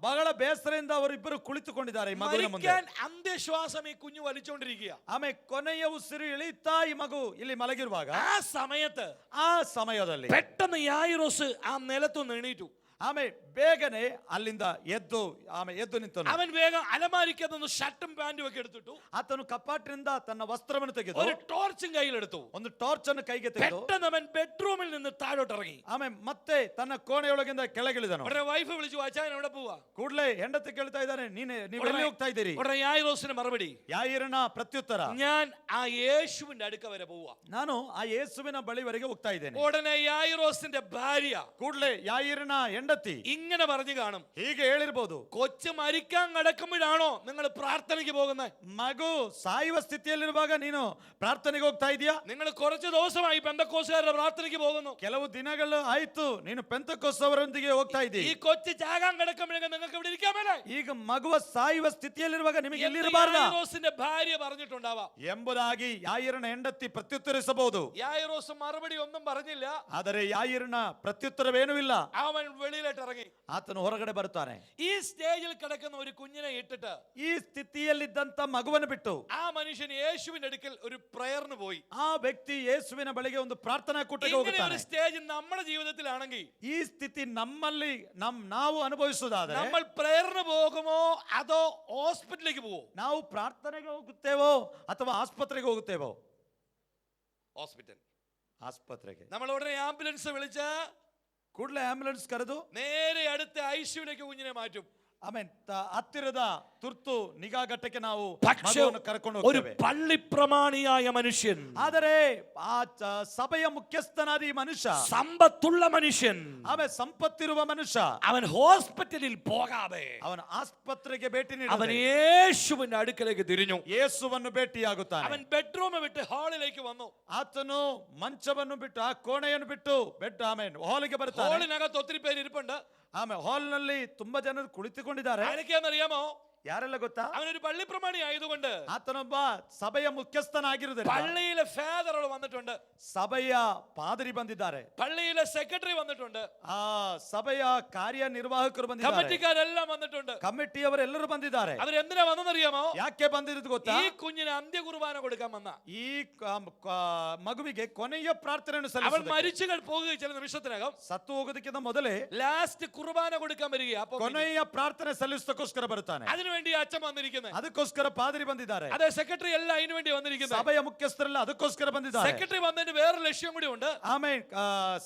ಬಹಳ ಬೇಸರದಿಂದ ಅವರಿಬ್ಬರು ಕುಳಿತುಕೊಂಡಿದ್ದಾರೆ ಈ ಮಗುವಿನ ಮುಂದೆ. മരിക്കാൻ അന്ത്യശ്വാസം ഈ കുഞ്ഞ് വലിച്ചുകൊണ്ടിരിക്കുക. ಆಮೇಲೆ ಕೊನೆಯ ಉಸಿರು ಇಳಿತಾ ಈ ಮಗು ಇಲ್ಲಿ ಮಲಗಿರುವಾಗ ആ സമയത്ത് ಆ ಸಮಯದಲ್ಲಿ പെട്ടെന്ന് യായിറോസ് ആ നിലത്തുനിന്ന് എണീറ്റു. ಆಮೇಲೆ ಬೇಗನೆ ಅಲ್ಲಿಂದ ಎದ್ದು ನಿಂತನು. അവൻ വേഗം അലമാരിക്കകത്തുനിന്ന് ഷർട്ടും പാന്റും ഒക്കെ എടുത്തിട്ടു. ಆತನು ಕಪಾಟಿನಿಂದ ತನ್ನ ವಸ್ತ್ರವನ್ನು ತೆಗೆದು ഒരു ടോർച്ചും കയ്യിലെടുത്തു. ಒಂದು ಟಾರ್ಚ್ ಅನ್ನು ಕೈಗೆ ತೆಗೆದು പെട്ടെന്ന് അവൻ ബെഡ്റൂമിൽ നിന്ന് താഴോട്ട് ഇറങ്ങി. ಆಮೇಲೆ ಮತ್ತೆ ತನ್ನ ಕೋಣೆಯೊಳಗಿಂದ ಕೆಳಗಿಳಿದನು. ഉടനെ വൈഫ് വിളിച്ചു, അച്ചായൻ എവിടെ പോവാ? ಕೂಡಲೇ ಹೆಂಡತಿ ಕೇಳ್ತಾ ಇದ್ದಾನೆ, ನೀವು ಎಲ್ಲಿ ಹೋಗ್ತಾ ಇದ್ದೀರಿ? ഉടനെ യായിറോസിന് മറുപടി, ಯಾಯೀರನ ಪ್ರತ್ಯುತ್ತರ, ഞാൻ ആ യേശുവിന്റെ അടുക്ക വരെ പോവാ. ನಾನು ಆ ಯೇಸುವಿನ ಬಳಿವರೆಗೆ ಹೋಗ್ತಾ ಇದ್ದೇನೆ. ഉടനെ യായിറോസിന്റെ ഭാര്യ ಕೂಡಲೇ ಯಾಯೀರನ ಹೆಂಡತಿ ഇങ്ങനെ പറഞ്ഞു കാണും, ಹೀಗೆ ಹೇಳಿರ್ಬೋದು, കൊച്ചു മരിക്കാൻ കിടക്കുമ്പോഴാണോ നിങ്ങൾ പ്രാർത്ഥനയ്ക്ക് പോകുന്നത്? ಮಗು ಸಾಯುವ ಸ್ಥಿತಿಯಲ್ಲಿರುವಾಗ ನೀನು ಪ್ರಾರ್ಥನೆಗೆ ಹೋಗ್ತಾ ಇದೀಯಾ? നിങ്ങൾ കുറച്ച് ദിവസമായി പെന്തക്കോസ്തുകാരുടെ പ്രാർത്ഥനയ്ക്ക് പോകുന്നു. ಕೆಲವು ದಿನಗಳು ಆಯ್ತು ನೀನು ಪೆಂತೆಕೋಸ್ತ್ ಅವರೊಂದಿಗೆ ಹೋಗ್ತಾ ಇದ್ದೀ. ഈ കൊച്ചു ചാകാൻ കിടക്കുമ്പോഴേക്കും നിങ്ങൾക്ക് ഇവിടെ ഇരിക്കാൻ മേലെ. ಈಗ ಮಗುವ ಸಾಯುವ ಸ್ಥಿತಿಯಲ್ಲಿರುವಾಗ ನಿಮಗೆ ಎಲ್ಲಿರಬಾರ್ದ യായിറോസിന്റെ ഭാര്യ പറഞ്ഞിട്ടുണ്ടാവാം ಎಂಬುದಾಗಿ ಯಾಯೀರನ ಹೆಂಡತಿ ಪ್ರತ್ಯುತ್ತರಿಸಬಹುದು. യായിറോസ് മറുപടി ഒന്നും പറഞ്ഞില്ല. ಆದರೆ ಯಾಯೀರನ ಪ್ರತ್ಯುತ್ತರವೇನೂ ಇಲ್ಲ. അവൻ വെളിയിലോട്ട് ഇറങ്ങി. ಆತನು ಹೊರಗಡೆ ಬರುತ್ತಾನೆ. ഈ സ്റ്റേജിൽ കിടക്കുന്ന ഒരു കുഞ്ഞിനെ ഇട്ടിട്ട് ಈ ಸ್ಥಿತಿಯಲ್ಲಿದ್ದಂತ ಮಗುವನ್ನು ಬಿಟ್ಟು ആ മനുഷ്യൻ യേശുവിന്റെ അടുക്കൽ ഒരു പ്രയറിന് പോയി. ಆ ವ್ಯಕ್ತಿ ಯೇಸುವಿನ ಬಳಿಗೆ ಒಂದು ಪ್ರಾರ್ಥನಾ ಕೂಟಕ್ಕೆ ഇങ്ങനെ ಹೋಗುತ್ತಾನೆ. ഒരു സ്റ്റേജ് നമ്മുടെ ജീവിതത്തിലാണെങ്കിൽ ಈ ಸ್ಥಿತಿ ನಮ್ಮಲ್ಲಿ ನಾವು ಅನುಭವಿಸುವುದಾದರೆ നമ്മൾ പ്രയറിന് പോകുമോ അതോ ഹോസ്പിറ്റലിലേക്ക് പോവോ? ನಾವು ಪ್ರಾರ್ಥನೆಗೆ ಹೋಗುತ್ತೇವೋ ಅಥವಾ ಆಸ್ಪತ್ರೆಗೆ ಹೋಗುತ್ತೇವೋ? ഹോസ്പിറ്റൽ. ಆಸ್ಪತ್ರೆಗೆ. നമ്മൾ ഉടനെ ആംബുലൻസ് വിളിച്ച് ಕೂಡಲೇ ಆಂಬ್ಯುಲೆನ್ಸ್ ಕರೆದು നേരെ അടുത്ത ഐസിയുലേക്ക് കുഞ്ഞിനെ മാറ്റും. ಆಮೇಲೆ ಹತ್ತಿರದ ತುರ್ತು ನಿಗಾ ಘಟ್ಟಕ್ಕೆ ನಾವು പക്ഷേ ಮಗುವನ್ನು ಕರ್ಕೊಂಡು ഒരു ಹೋಗ್ತೇವೆ. പള്ളി പ്രമാണിയായ മനുഷ്യൻ, ಆದರೆ ಆ ಸಭೆಯ ಮುಖ್ಯಸ್ಥನಾದ ಈ ಮನುಷ್ಯ, സമ്പത്തുള്ള മനുഷ്യൻ, ಆಮೇಲೆ ಸಂಪತ್ತಿರುವ ಮನುಷ್ಯ, അവൻ ഹോസ്പിറ്റലിൽ പോകാതെ ಅವನ ಆಸ್ಪತ್ರೆಗೆ ಭೇಟಿ അവൻ ನೀಡಿ യേശുവിന്റെ അടുക്കലേക്ക് തിരിഞ്ഞു. ಯೇಸುವನ್ನು ಭೇಟಿಯಾಗುತ್ತಾನೆ. അവൻ ബെഡ്റൂം വിട്ട് ഹാളിലേക്ക് വന്നു. ಆತನು ಮಂಚವನ್ನು ಬಿಟ್ಟು ಆ ಕೋಣೆಯನ್ನು ಬಿಟ್ಟು ಬೆಡ್ ಆಮೇಲೆ ಹಾಲಿಗೆ ಬರ್ತಾನೆ. ഹാളിനകത്ത് ഒത്തിരി പേര് ഇരിപ്പുണ്ട്. ಆಮೇಲೆ ಹಾಲ್ ನಲ್ಲಿ ತುಂಬಾ ಜನರು ಕುಳಿತುಕೊಂಡಿದ್ದಾರೆ. ആരൊക്കെയാണെന്നറിയാമോ? ಯಾರೆಲ್ಲ ಗೊತ್ತಾ? അവനൊരു പള്ളിപ്രമാണി ആയതുകൊണ്ട് ಆತನೊಬ್ಬ ಸಭೆಯ ಮುಖ್ಯಸ್ಥನಾಗಿರುವುದರಿಂದ പള്ളിയിലെ ഫാദറുകൾ വന്നിട്ടുണ്ട്, ಸಭೆಯ ಪಾದರಿ ಬಂದಿದ್ದಾರೆ, പള്ളിയിലെ സെക്രട്ടറി വന്നിട്ടുണ്ട്, ಆ ಸಭೆಯ ಕಾರ್ಯನಿರ್ವಾಹಕರು ಬಂದಿದ್ದಾರೆ, കമ്മിറ്റിക്കാരെല്ലാം വന്നിട്ടുണ്ട്. ಕಮಿಟಿಯವರೆಲ್ಲರೂ ಬಂದಿದ್ದಾರೆ. അവരെന്തിനാ വന്നെന്നറിയാമോ? ಯಾಕೆ ಬಂದಿರೋದು ಗೊತ್ತಾ? ഈ കുഞ്ഞിന് അന്ത്യ കുർബാന കൊടുക്കാൻ വന്ന. ಈ ಮಗುವಿಗೆ ಕೊನೆಯ ಪ್ರಾರ್ಥನೆಯನ್ನು അവൻ ಸಲ್ಲಿಸಲು, മരിച്ചു പോകുക ചില നിമിഷത്തിനകം ಸತ್ತು ಹೋಗೋದಕ್ಕಿಂತ ಮೊದಲೇ ലാസ്റ്റ് കുർബാന കൊടുക്കാൻ വരിക. അപ്പൊ ಕೊನೆಯ ಪ್ರಾರ್ಥನೆ ಸಲ್ಲಿಸೋದಕ್ಕೋಸ್ಕರ ಬರುತ್ತಾನೆ. അതിനുവേണ്ടി അച്ഛൻ വന്നിരിക്കുന്നത്, ಅದಕ್ಕೋಸ್ಕರ ಪಾದರಿ ಬಂದಿದ್ದಾರೆ. അതെ സെക്രട്ടറി എല്ലാം അതിനു വേണ്ടി വന്നിരിക്കുന്നത്. ಸಭೆಯ ಮುಖ್ಯಸ್ಥರೆಲ್ಲ ಅದಕ್ಕೋಸ್ಕರ ಬಂದಿದ್ದಾರೆ. സെക്രട്ടറി വന്നതിന് വേറെ ലക്ഷ്യം കൂടി ഉണ്ട്. ಆಮೇಲೆ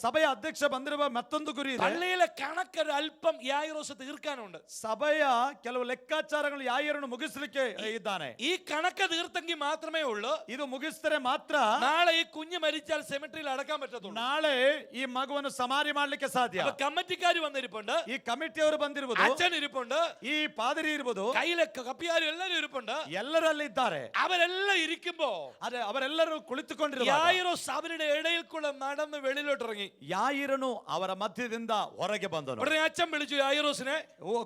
ಸಭೆಯ ಅಧ್ಯಕ್ಷ ಬಂದಿರುವ ಮತ್ತೊಂದು ಗುರಿ ಇದೆ. പള്ളിയിലെ കണക്കൊരു അല്പം യായിറോസ് തീർക്കാനുണ്ട്. ಸಭೆಯ ಕೆಲವು ಲೆಕ್ಕಾಚಾರಗಳು ಯಾಯರನ್ನು ಮುಗಿಸಲಿಕ್ಕೆ ಇದ್ದಾನೆ. ഈ കണക്ക് തീർത്തെങ്കിൽ മാത്രമേ ഉള്ളൂ ಇದು ಮುಗಿಸಿದರೆ ಮಾತ್ರ നാളെ ഈ കുഞ്ഞ് മരിച്ചാൽ സെമിട്രിയിൽ അടക്കാൻ പറ്റത്തുള്ളൂ. ನಾಳೆ ಈ ಮಗುವನ್ನು ಸಮಾಧಿ ಮಾಡ್ಲಿಕ್ಕೆ ಸಾಧ್ಯ. അപ്പൊ കമ്മിറ്റിക്കാർ വന്നിരിപ്പുണ്ട്, ಈ ಕಮಿಟಿಯವರು ಬಂದಿರುವುದು, അച്ഛൻ ഇരിപ്പുണ്ട്, ಈ ಪಾದರಿ ಇರುವುದು, കയ്യിലെ കപ്പിയാരും എല്ലാരും ഇരിപ്പുണ്ട്. ಎಲ್ಲರಲ್ಲಿ ಇದ್ದಾರೆ. അവരെല്ലാം ഇരിക്കുമ്പോ ಅದೇ ಅವರೆಲ್ಲರೂ ಕುಳಿತುಕೊಂಡಿರುವ യായിറോസ് അവരുടെ ഇടയിൽ കൂടെ നടന്ന് വെളിയിലോട്ട് ഇറങ്ങി. ಯಾಯಿರನು ಅವರ ಮಧ್ಯದಿಂದ ಹೊರಗೆ ಬಂದನು. ഉടനെ അച്ഛൻ വിളിച്ചു യായിറോസിനെ,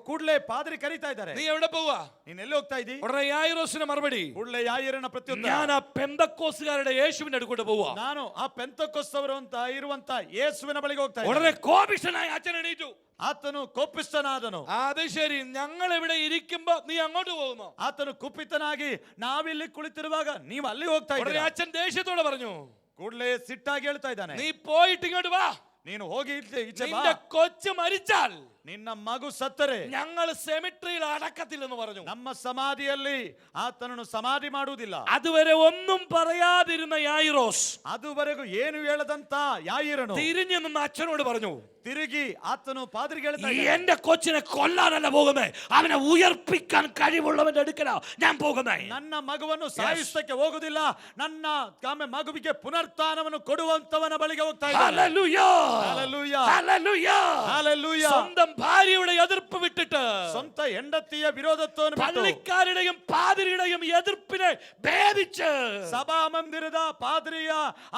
ಕೂಡಲೇ ಪಾದರಿ ಕರೀತಾ ಇದ್ದಾರೆ. നീ എവിടെ പോവാ? ನೀನ್ ಎಲ್ಲಿ ಹೋಗ್ತಾ ಇದ್ದೀ? ഉടനെ യായിറോസിന് മറുപടി, ಕೂಡಲೇ ಯಾಯಿರನ ಪ್ರತ್ಯುತ್ತರ, ഞാൻ ആ പെന്തക്കോസുകാരുടെ യേശുവിന്റെ അടുക്കൂടെ പോവാ. ನಾನು ಆ ಪೆಂತಕೊಸ್ತವರು ಅಂತ ಇರುವಂತ ಯೇಸುವಿನ ಬಳಿಗೆ ಹೋಗ್ತಾ ಇದ್ದೀನಿ. ഉടനെ കോപിഷ്ഠനായി അച്ഛൻ എണീറ്റു. ಆತನು ಕೋಪಿಷ್ಠನಾದನು. അത് ശരി, ഞങ്ങൾ ഇവിടെ ഇരിക്കുമ്പോ നീ അങ്ങോട്ട് പോകുന്നു? ಆತನು ಕುಪಿತನಾಗಿ ನಾವಿಲ್ಲಿ ಕುಳಿತಿರುವಾಗ ನೀವು ಅಲ್ಲಿ ಹೋಗ್ತಾ ഉടനെ ಇದ್ದೀರಾ? അച്ഛൻ ദേഷ്യത്തോടെ പറഞ്ഞു, ಕೂಡಲೇ ಸಿಟ್ಟಾಗಿ ಹೇಳ್ತಾ ಇದ್ದಾನೆ, നീ പോയിട്ട് ഇങ്ങോട്ട് വാ. ನೀನು ಹೋಗಿ ಈಚೆ ಬಾ. നിന്റെ കൊച്ചു മരിച്ചാൽ ನಿನ್ನ ಮಗು ಸತ್ತರೆ ഞങ്ങൾ സെമിട്രിയിൽ അടക്കത്തില്ലെന്ന് പറഞ്ഞു. ನಮ್ಮ ಸಮಾಧಿಯಲ್ಲಿ ಆತನನ್ನು ಸಮಾಧಿ ಮಾಡುವುದಿಲ್ಲ. അതുവരെ ഒന്നും പറയാതിരുന്ന യായിറോസ് ಅದುವರೆಗೂ ಏನು ಹೇಳದಂತ ಯಾಯಿರನು തിരിഞ്ഞു നിന്ന് അച്ഛനോട് പറഞ്ഞു, ತಿರುಗಿ ಆತನು ಪಾದರಿಗೆ ಹೇಳ್ತಾ ಇದ್ದಾನೆ, എന്റെ കൊച്ചിനെ കൊല്ലാനല്ല പോകുന്നേ, അവനെ ഉയർപ്പിക്കാൻ കഴിവുള്ളവന്റെ അടുക്കലാ ഞാൻ പോകുന്നേ. ನನ್ನ ಮಗುವನ್ನು ಸಾಯಿಸಕ್ಕೆ ಹೋಗುದಿಲ್ಲ, ನನ್ನ ಮಗುವಿಗೆ ಪುನರುತ್ಥಾನವನ್ನು ಕೊಡುವಂತವನ ಬಳಿಗೆ ಹೋಗ್ತಾ ಇದ್ದಾನೆ. Hallelujah, hallelujah, hallelujah. ഹല്ലേലൂയ. സ്വന്തം ഭാര്യയുടെ എതിർപ്പ് വിട്ടിട്ട് ಸ್ವಂತ ಹೆಂಡತಿಯ ವಿರೋಧತ್ವವನ್ನು ಬಿಟ್ಟು പള്ളിക്കാരുടെയും പാതിരിയുടെയും എതിർപ്പിനെ ഭേദിച്ച് ಸಭಾ ಮಂದಿರದ ಪಾದ್ರಿಯ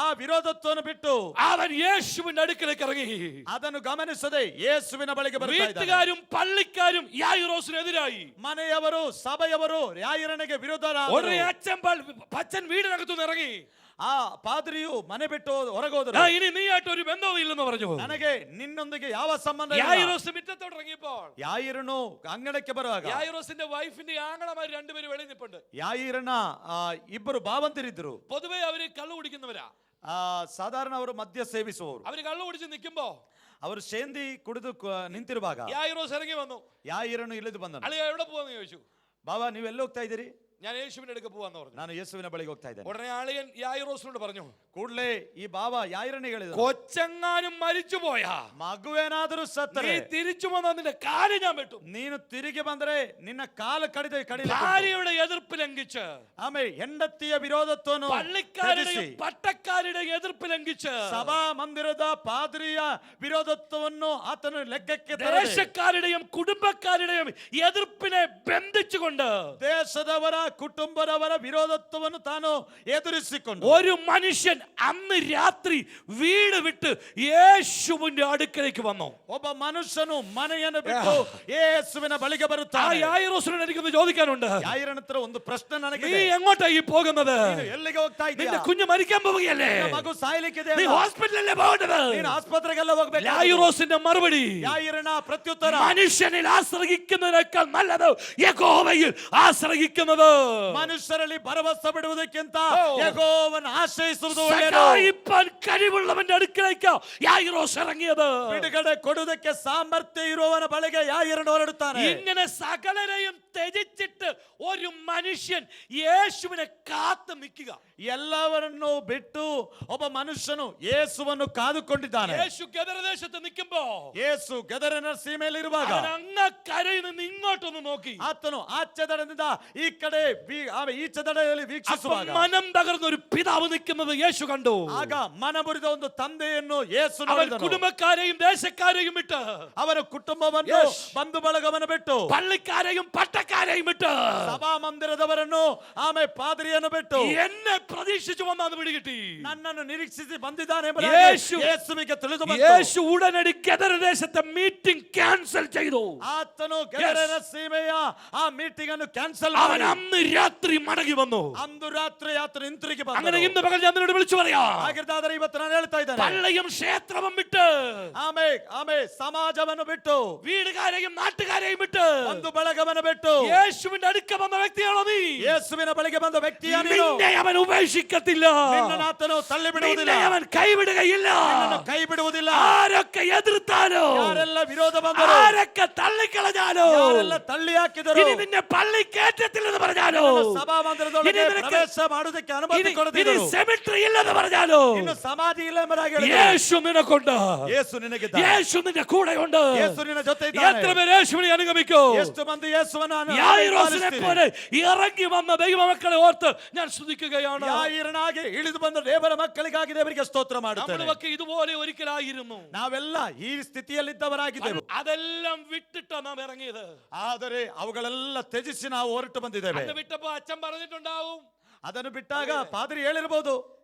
ಆ ವಿರೋಧತ್ವವನ್ನು ಬಿಟ್ಟು അവൻ യേശുവിന്റെ അടുക്കലേക്ക് ഇറങ്ങി. ಅದನ್ನು ಗಮನಿಸದೆ ಯೇಸುವಿನ ಬಳಿಗೆ ಬರ್ತಾ ಇದ್ದಾನೆ. വീട്ടുകാരും പള്ളിക്കാരും യായിറോസിനെതിരായി. ಮನೆಯವರು ಸಭೆಯವರು ಯಾಯಿರನಿಗೆ ವಿರೋಧರಾದರು. ഉടനെ അച്ഛൻ വീടിനകത്തുനിന്ന് ഇറങ്ങി. ಆ ಪಾದ್ರಿಯು ಮನೆ ಬಿಟ್ಟು ಹೊರಗೆ ಹೋದರು. ഇനി നീയായിട്ട് ഒരു ബന്ധവും ഇല്ലെന്ന് പറഞ്ഞു. ನನಗೆ ನಿನ್ನೊಂದಿಗೆ ಯಾವ ಸಂಬಂಧ ಇಲ್ಲ. യായിറോസ് മുറ്റത്തോട്ട് ഇറങ്ങിയപ്പോൾ ಯಾಯಿರನು ಅಂಗಡಕ್ಕೆ ಬರುವಾಗ യായിറോസിന്റെ വൈഫിന്റെ ആങ്ങളമാർ രണ്ടുപേരും വെളിയിൽ നിൽപ്പുണ്ട്. ಯಾಯಿರನ ಇಬ್ಬರು ಭಾವಂತರಿದ್ರು. പൊതുവെ അവര് കള്ളു കുടിക്കുന്നവരാ. ಸಾಧಾರಣ ಅವರು ಮದ್ಯ ಸೇವಿಸುವವರು. അവര് കള്ളു കുടിച്ച് നിൽക്കുമ്പോ ಅವರು ಸೇಂದಿ ಕುಡಿದು ನಿಂತಿರುವಾಗ യായിറോസ് ഇറങ്ങി വന്നു. ಯಾಯಿರನು ಇಳಿದು ಬಂದನು. അളിയ എവിടെ പോവാന്ന് ചോദിച്ചു. ಬಾಬಾ ನೀವು ಎಲ್ಲಿ ಹೋಗ್ತಾ ಇದ್ದೀರಿ? ഞാൻ യേശുവിന്റെ അടുക്ക പോവാന്ന് പറഞ്ഞു. ನಾನು ಯೇಸುವಿನ ಬಳಿಗೆ ಹೋಗ್ತಾ ಇದ್ದೇನೆ. ഉടനെ അളിയൻ യായിറോസിനോട് പറഞ്ഞു, ಕೂಡಲೇ ಈ ಬಾಬಾ ಯಾಯಿರನಿಗೆ ಹೇಳಿದ, കൊച്ചെങ്ങാനും മരിച്ചു പോയാ ಮಗುವೇನಾದರೂ ಸತ್ತರೆ നീ തിരിച്ചു വന്ന നിന്റെ കാല് ഞാൻ വെട്ടും. ನೀನು ತಿರುಗಿ ಬಂದರೆ ನಿನ್ನ ಕಾಲು ಕಡಿಲಿಕ್ಕೆ ഭാര്യയുടെ എതിർപ്പ് ലംഘിച്ച്, ಆಮೇಲೆ ಹೆಂಡತಿಯ ವಿರೋಧತ್ವವನ್ನು പള്ളിക്കാരുടെയും പട്ടക്കാരുടെയും എതിർപ്പ് ലംഘിച്ച്, ಸಭಾ ಮಂದಿರದ ಪಾದ್ರಿಯ ವಿರೋಧತ್ವವನ್ನು ಆತನು ಲೆಕ್ಕಕ್ಕೆ ദേശക്കാരുടെയും കുടുംബക്കാരുടെയും എതിർപ്പിനെ ബന്ധിച്ചുകൊണ്ട് ದೇಶದವರ ಕುಟುಂಬದವರ ವಿರೋಧತ್ವವನ್ನು ತಾನು ಎದುರಿಸಿಕೊಂಡು ഒരു മനുഷ്യൻ അന്ന് രാത്രി വീട് വിട്ട് യേശുവിന്റെ അടുക്കലേക്ക് വന്നു. ಒಬ್ಬ ಮನುಷ್ಯನು ಮನೆಯನ್ನು ಬಿಟ್ಟು ಯೇಸುವಿನ ಬಳಿಗೆ ആ ಬರುತ್ತಾನೆ. യായിറോസിനോട് എനിക്കൊന്ന് ചോദിക്കാനുണ്ട്. ಯಾಯಿರನ ಹತ್ರ ಒಂದು ಪ್ರಶ್ನೆ ನನಗೆ നീ ಇದೆ. എങ്ങോട്ടാ ഈ പോകുന്നത്? ನೀನು ಎಲ್ಲಿಗೆ ಹೋಗ್ತಾ നിന്റെ ಇದ್ದೀಯಾ? കുഞ്ഞ് മരിക്കാൻ പോവുകയല്ലേ? ನಿನ್ನ ಮಗು ಸಾಯಲಿಕ್ಕಿದೆ. നീ ഹോസ്പിറ്റലിലല്ലേ പോകേണ്ടത്? ನೀನು ಆಸ್ಪತ್ರೆಗೆಲ್ಲ ಹೋಗ್ಬೇಕು. യായിറോസിന്റെ മറുപടി, ಯಾಯಿರನ ಪ್ರತ್ಯುತ್ತರ, മനുഷ്യനിൽ ആശ്രയിക്കുന്നതിനേക്കാൾ നല്ലത് യഹോവയിൽ ആശ്രയിക്കുന്നത്. ಮನುಷ್ಯರಲ್ಲಿ ಭರವಸೆ ಬಿಡುವುದಕ್ಕಿಂತ ಯೆಹೋವನ ಆಶ್ರಯಿಸುವುದು ಒಳ್ಳೆಯದು. സഹായിപ്പാൻ കഴിവുള്ളവന്റെ അടുക്കലേക്ക് യായിറോസ് ഇറങ്ങിയത്. ಬಿಡುಗಡೆ ಕೊಡುವುದಕ್ಕೆ ಸಾಮರ್ಥ್ಯ ಇರುವವನ ಬಳಿಗೆ ಯಾಯಿರನು ಹೊರಡುತ್ತಾನೆ. ഇങ്ങനെ സകലരെയും ത്യജിച്ചിട്ട് ഒരു മനുഷ്യൻ യേശുവിനെ കാത്തു നിൽക്കുക. ಎಲ್ಲವರನ್ನು ಬಿಟ್ಟು ಒಬ್ಬ ಮನುಷ್ಯನು ಯೇಸುವನ್ನು ಕಾದುಕೊಂಡಿದ್ದಾನೆ. യേശു ഗദരദേശത്ത് നിൽക്കുമ്പോ ಯೇಸು ಗದರಿನ ಸೀಮೆಯಲ್ಲಿ ಇರುವಾಗ അവൻ അങ്ങ കരയിൽ നിന്ന് ഇങ്ങോട്ടൊന്ന് നോക്കി. ಆತನು ಆಚೆ ದಡದಿಂದ ಈ ಕಡೆ ಈಚೆ ದಡದಲ್ಲಿ ವೀಕ್ಷಿಸುವಾಗ മനം തകർന്ന ഒരു പിതാവ് നിൽക്കുന്നത് യേശു കണ്ടു. ಆಗ ಮನಮುರಿದ ಒಂದು ತಂದೆಯನ್ನು ಯೇಸು അവൻ ನೋಡಿದನು. കുടുംബക്കാരെയും ദേശക്കാരെയും വിട്ട്, ಅವರ ಕುಟುಂಬವನ್ನು ಬಂಧು ಬಳಗವನ್ನು ಬಿಟ್ಟು, പള്ളിക്കാരെയും പട്ടക്കാരെയും വിട്ട് ಸಭಾ ಮಂದಿರದವರನ್ನು ಆಮೇಲೆ ಪಾದ್ರಿಯನ್ನು ಬಿಟ್ಟು എന്നെ പ്രതീക്ഷിച്ചു വന്നാന്ന് പിടികിട്ടി. ನನ್ನನ್ನು ನಿರೀಕ್ಷಿಸಿ ಬಂದಿದ್ದಾನೆ ಯೇಸುವಿಗೆ ತಿಳಿದು ಬಂತು. യേശു ഉടനടി ഗദരദേശത്തെ മീറ്റിംഗ് ക്യാൻസൽ ചെയ്തു. ಆತನು ಗದರನ ಸೀಮೆಯ ಆ ಮೀಟಿಂಗ್ ಅನ್ನು ಕ್ಯಾನ್ಸಲ್ അവൻ ಮಾಡಿ അന്ന് രാത്രി മടങ്ങി വന്നു. ಅಂದು ರಾತ್ರಿ ಆತನು ಹಿಂತಿರುಗಿ അങ്ങനെ ಬಂದನು. ഇന്ന് പകൽ ഞാൻ നിന്നോട് വിളിച്ചു പറയാ, ಹಾಗಿದ್ದಾದರೆ ಇವತ್ತು ನಾನು ಹೇಳ್ತಾ ಇದ್ದೇನೆ, പള്ളിയും ക്ഷേത്രവും വിട്ട്, ಆಮೇ ಆಮೇ ಸಮಾಜವನ್ನು ಬಿಟ್ಟು, വീടുകാരെയും നാട്ടുകാരെയും വിട്ട്, ಒಂದು ಬಳಗವನ್ನು ಬಿಟ್ಟು യേശുവിന്റെ അടുക്ക വന്ന വ്യക്തിയാണോ നീ? ಯೇಸುವಿನ ಬಳಿಗೆ ಬಂದ ವ್ಯಕ್ತಿಯ ನೀನು. നിന്നെ അവൻ ഉപേക്ഷിക്കത്തില്ല, ನಿನ್ನನ್ನು ಆತನು ತಳ್ಳಿ ಬಿಡುವುದಿಲ್ಲ, നിന്നെ അവൻ കൈവിടുകയില്ല. ನಿನ್ನನ್ನು ಕೈ ಬಿಡುವುದಿಲ್ಲ. ആരൊക്കെ എതിർത്താലോ, ಯಾರೆಲ್ಲ ವಿರೋಧ ಬಂದರು, ആരൊക്കെ തള്ളിക്കളഞ്ഞാലോ, ಯಾರೆಲ್ಲ ತಳ್ಳಿ ಹಾಕಿದರು, ഇനി നിന്നെ പള്ളി കേറ്റത്തില്ലെന്ന് പറഞ്ഞാലോ, ಸಭಾ ಮಂದಿರದೊಳಗೆ ಇನ್ನು ನಿನಗೆ ಪ್ರವೇಶ ಮಾಡುವುದಕ್ಕೆ ಅನುಮತಿ ഇനി ಕೊಡದಿದ್ದರು, സെമിട്രി ഇല്ലെന്ന് പറഞ്ഞാലോ, ಇನ್ನು ಸಮಾಧಿ ಇಲ್ಲ ಎಂಬುದಾಗಿ ಹೇಳಿದರು. യേശു നിനക്കുണ്ട്, ಯೇಸು ನಿನಗಿದ್ದಾನೆ, യേശു നിന്റെ കൂടെയുണ്ട്. ಯೇಸು ನಿನ್ನ ಜೊತೆ ಇದ್ದಾನೆ. എത്ര പേര് യേശുവിനെ അനുഗമിക്കോ? ಎಷ್ಟು ಮಂದಿ ಯೇಸುವನ್ನು യായിറോസിനെ ಅನುಸರಿಸ್ತೀರಿ? പോലെ ഇറങ്ങി വന്ന ദൈവമക്കളെ ഓർത്ത് ഞാൻ സ്തുതിക്കുകയാണ്. ಯಾಯಿರನಾಗಿ ಇಳಿದು ಬಂದ ದೇವರ ಮಕ್ಕಳಿಗಾಗಿ ದೇವರಿಗೆ ಸ್ತೋತ್ರ ಮಾಡುತ್ತೇನೆ. നമ്മളൊക്കെ ഇതുപോലെ ഒരിക്കലായിരുന്നു. ನಾವೆಲ್ಲ ಈ ಸ್ಥಿತಿಯಲ್ಲಿದ್ದವರಾಗಿದ್ದೆವು, അതെല്ലാം വിട്ടിട്ടാ നാം ഇറങ്ങിയത്. ಆದರೆ ಅವುಗಳೆಲ್ಲ ತ್ಯಜಿಸಿ ನಾವು ಹೊರಟು ಬಂದಿದ್ದೇವೆ. അത് വിട്ടപ്പോ അച്ഛൻ പറഞ്ഞിട്ടുണ്ടാവും, ಅದನ್ನು ಬಿಟ್ಟಾಗ ಪಾದ್ರಿ ಹೇಳಿರಬಹುದು,